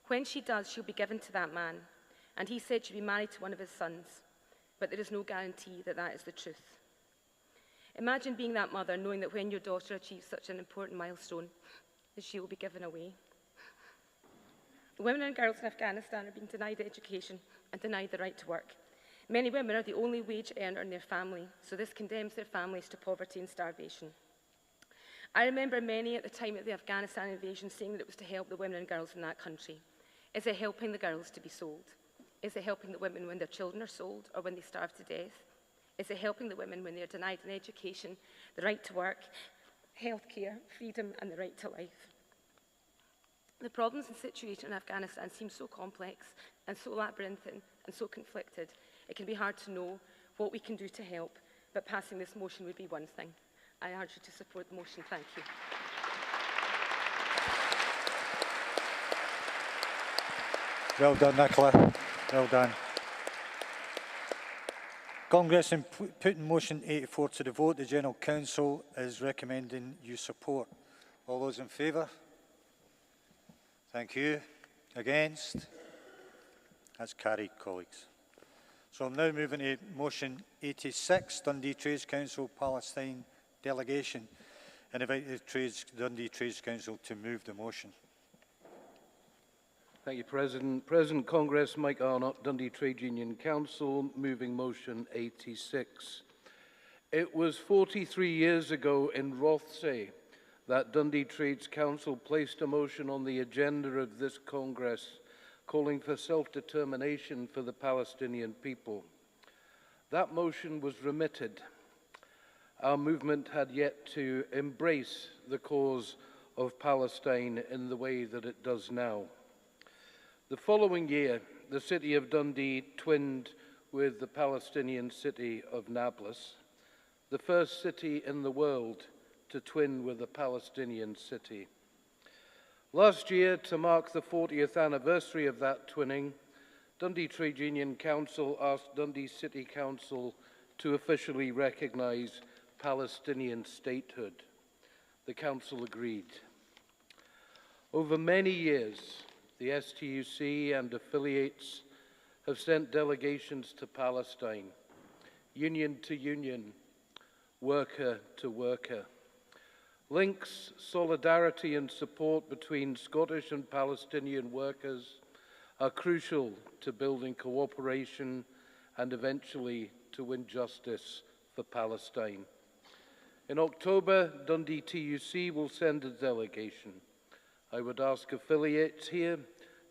When she does, she'll be given to that man, and he said she'll be married to one of his sons, but there is no guarantee that that is the truth. Imagine being that mother, knowing that when your daughter achieves such an important milestone, that she will be given away. Women and girls in Afghanistan are being denied education and denied the right to work. Many women are the only wage earner in their family, so this condemns their families to poverty and starvation. I remember many at the time of the Afghanistan invasion saying that it was to help the women and girls in that country. Is it helping the girls to be sold? Is it helping the women when their children are sold or when they starve to death? Is it helping the women when they are denied an education, the right to work, healthcare, freedom and the right to life? The problems and situation in Afghanistan seem so complex and so labyrinthine and so conflicted. It can be hard to know what we can do to help, but passing this motion would be one thing. I urge you to support the motion. Thank you. Well done, Nicola. Well done. Congress, in putting motion 84 to the vote, the General Council is recommending you support. All those in favour? Thank you. Against? That's carried, colleagues. So I'm now moving to motion 86, Dundee Trades Council Palestine delegation, and invite the Dundee Trades Council to move the motion. Thank you, President. President Congress, Mike Arnott, Dundee Trade Union Council, moving motion 86. It was 43 years ago in Rothsay that Dundee Trades Council placed a motion on the agenda of this Congress calling for self-determination for the Palestinian people. That motion was remitted. Our movement had yet to embrace the cause of Palestine in the way that it does now. The following year, the city of Dundee twinned with the Palestinian city of Nablus, the first city in the world to twin with a Palestinian city. Last year, to mark the 40th anniversary of that twinning, Dundee Trade Union Council asked Dundee City Council to officially recognise Palestinian statehood. The Council agreed. Over many years, the STUC and affiliates have sent delegations to Palestine, union to union, worker to worker. Links, solidarity and support between Scottish and Palestinian workers are crucial to building cooperation and eventually to win justice for Palestine. In October, Dundee TUC will send a delegation. I would ask affiliates here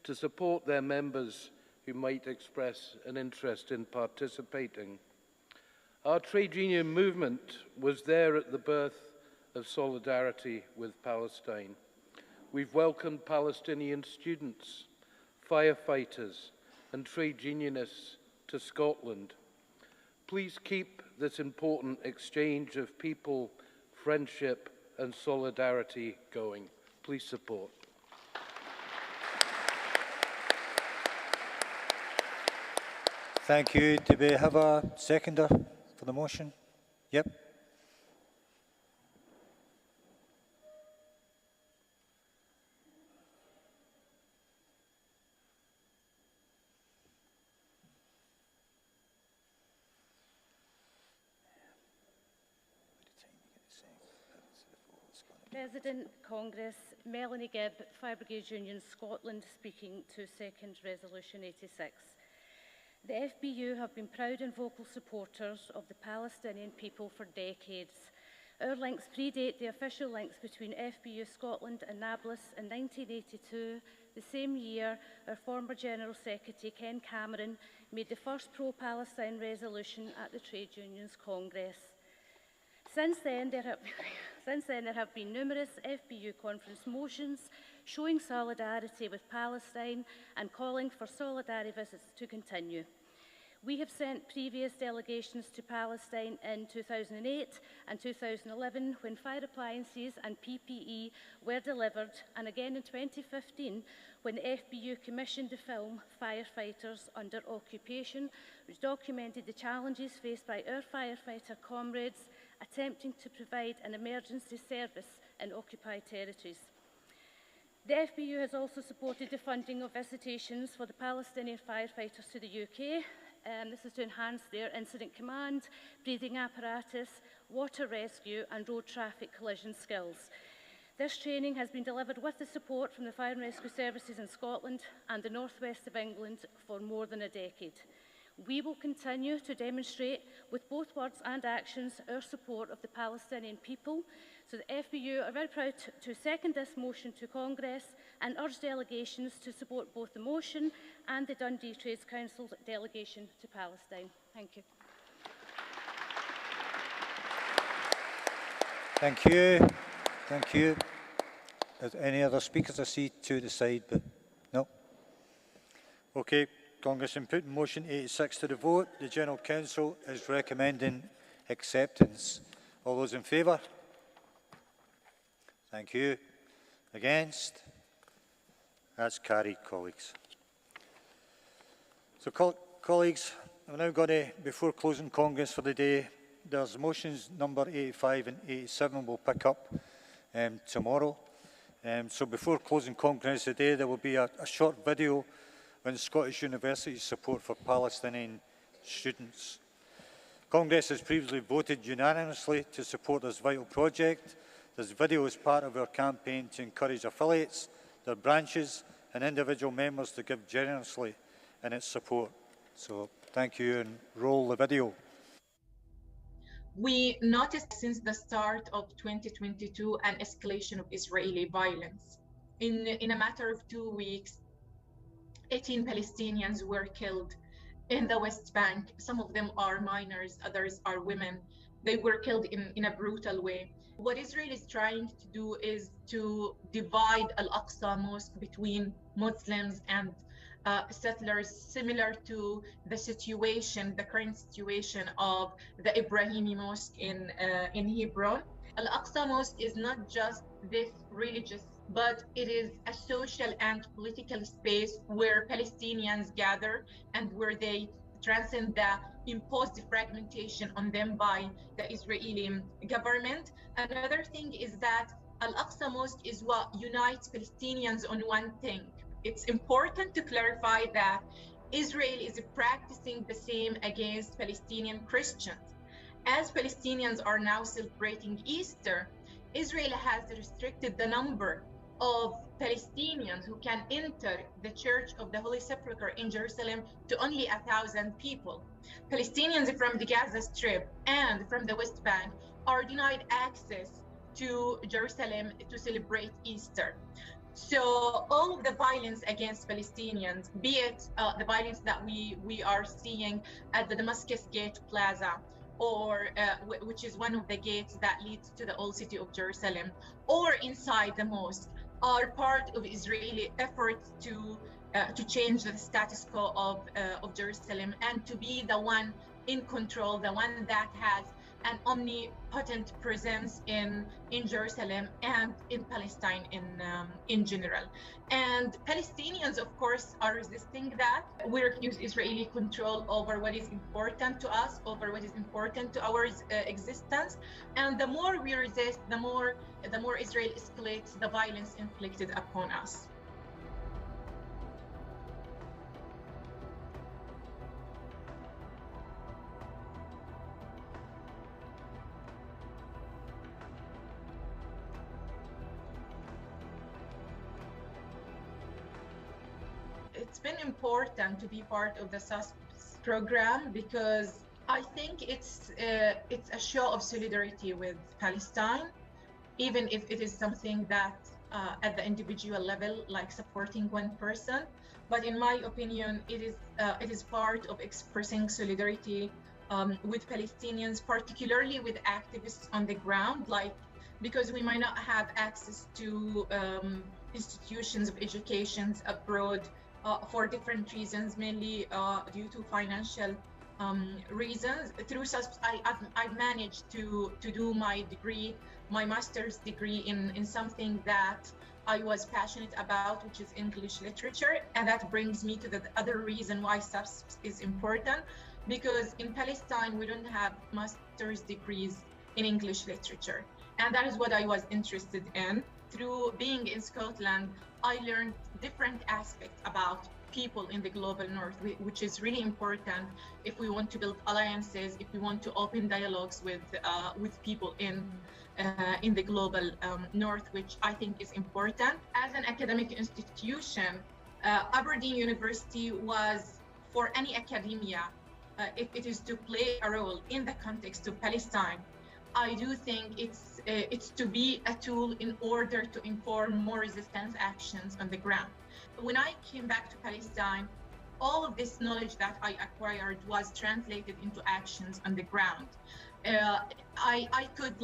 to support their members who might express an interest in participating. Our trade union movement was there at the birth of solidarity with Palestine. We've welcomed Palestinian students, firefighters, and trade unionists to Scotland. Please keep this important exchange of people, friendship, and solidarity going. Please support. Thank you. Do we have a seconder for the motion? Yep. President, Congress, Melanie Gibb, Fire Brigade Union Scotland, speaking to second Resolution 86. The FBU have been proud and vocal supporters of the Palestinian people for decades. Our links predate the official links between FBU Scotland and Nablus in 1982, the same year our former General Secretary Ken Cameron made the first pro-Palestine resolution at the Trade Unions Congress. Since then, there have been numerous FBU conference motions showing solidarity with Palestine and calling for solidarity visits to continue. We have sent previous delegations to Palestine in 2008 and 2011 when fire appliances and PPE were delivered, and again in 2015 when the FBU commissioned the film Firefighters Under Occupation, which documented the challenges faced by our firefighter comrades attempting to provide an emergency service in occupied territories. The FBU has also supported the funding of visitations for the Palestinian firefighters to the UK. This is to enhance their incident command, breathing apparatus, water rescue and road traffic collision skills. This training has been delivered with the support from the Fire and Rescue Services in Scotland and the North West of England for more than a decade. We will continue to demonstrate with both words and actions our support of the Palestinian people. So the FBU are very proud to second this motion to Congress and urge delegations to support both the motion and the Dundee Trades Council's delegation to Palestine. Thank you. Thank you. Thank you. Are there any other speakers? I see two at the side, but no. Okay, Congress, in putting motion 86 to the vote, the General Council is recommending acceptance. All those in favour? Thank you. Against? That's carried, colleagues. So, colleagues, I'm now going to, before closing Congress for the day, there's motions number 85 and 87 we'll pick up tomorrow. So before closing Congress today, there will be a short video on Scottish University's support for Palestinian students. Congress has previously voted unanimously to support this vital project. This video is part of our campaign to encourage affiliates, their branches and individual members to give generously in its support. So thank you, and roll the video. We noticed since the start of 2022 an escalation of Israeli violence. In a matter of 2 weeks, 18 Palestinians were killed in the West Bank. Some of them are minors, others are women. They were killed in a brutal way. What Israel is trying to do is to divide Al-Aqsa Mosque between Muslims and settlers, similar to the situation, the current situation of the Ibrahimi Mosque in Hebron. Al-Aqsa Mosque is not just this religious, but it is a social and political space where Palestinians gather and where they transcend the imposed fragmentation on them by the Israeli government. Another thing is that Al-Aqsa Mosque is what unites Palestinians on one thing. It's important to clarify that Israel is practicing the same against Palestinian Christians. As Palestinians are now celebrating Easter, Israel has restricted the number of Palestinians who can enter the Church of the Holy Sepulchre in Jerusalem to only 1,000 people. Palestinians from the Gaza Strip and from the West Bank are denied access to Jerusalem to celebrate Easter. So all of the violence against Palestinians, be it the violence that we are seeing at the Damascus Gate Plaza, or which is one of the gates that leads to the old city of Jerusalem, or inside the mosque, are part of Israeli efforts to change the status quo of Jerusalem and to be the one in control, the one that has an omnipotent presence in Jerusalem and in Palestine in general. And Palestinians, of course, are resisting that. We refuse Israeli control over what is important to us, over what is important to our existence. And the more we resist, the more Israel escalates the violence inflicted upon us. It's been important to be part of the STUC program because I think it's a show of solidarity with Palestine, even if it is something that at the individual level, like supporting one person. But in my opinion, it is part of expressing solidarity with Palestinians, particularly with activists on the ground, because we might not have access to institutions of education abroad for different reasons, mainly due to financial reasons. Through STUC, I've managed to do my degree, my master's degree in something that I was passionate about, which is English literature. And that brings me to the other reason why STUC is important, because in Palestine, we don't have master's degrees in English literature. And that is what I was interested in. Through being in Scotland, I learned different aspects about people in the global north, which is really important if we want to build alliances, if we want to open dialogues with people in the global north, which I think is important. As an academic institution, Aberdeen University was, for any academia, if it is to play a role in the context of Palestine, I do think it's to be a tool in order to inform more resistance actions on the ground. When I came back to Palestine, all of this knowledge that I acquired was translated into actions on the ground. I could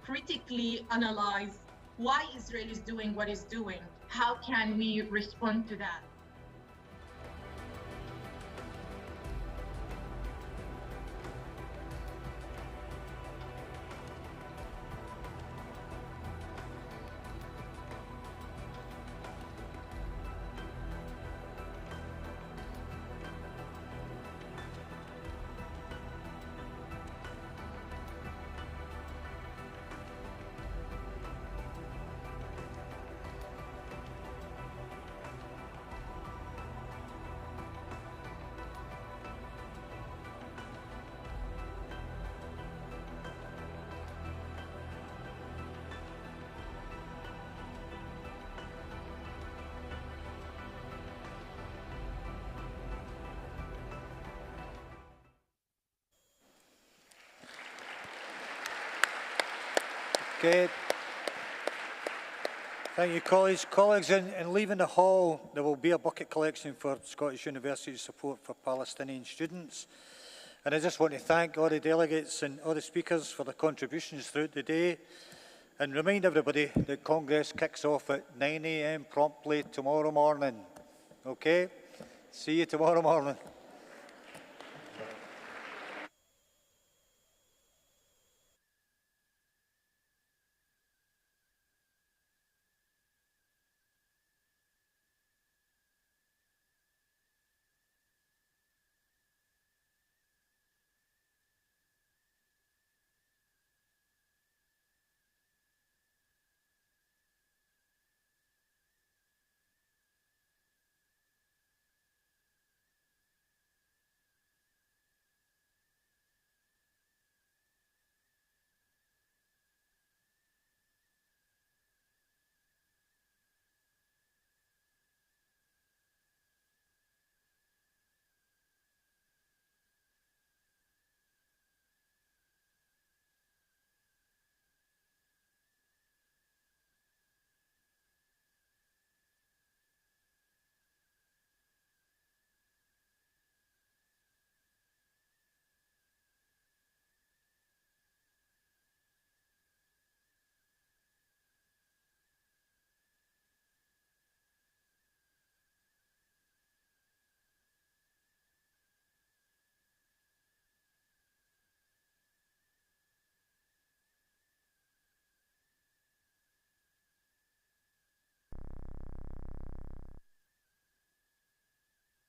critically analyze why Israel is doing what it's doing. How can we respond to that? Okay. Thank you, colleagues. Colleagues, in leaving the hall, there will be a bucket collection for Scottish University support for Palestinian students. And I just want to thank all the delegates and all the speakers for their contributions throughout the day, and remind everybody that Congress kicks off at 9 AM promptly tomorrow morning. Okay? See you tomorrow morning.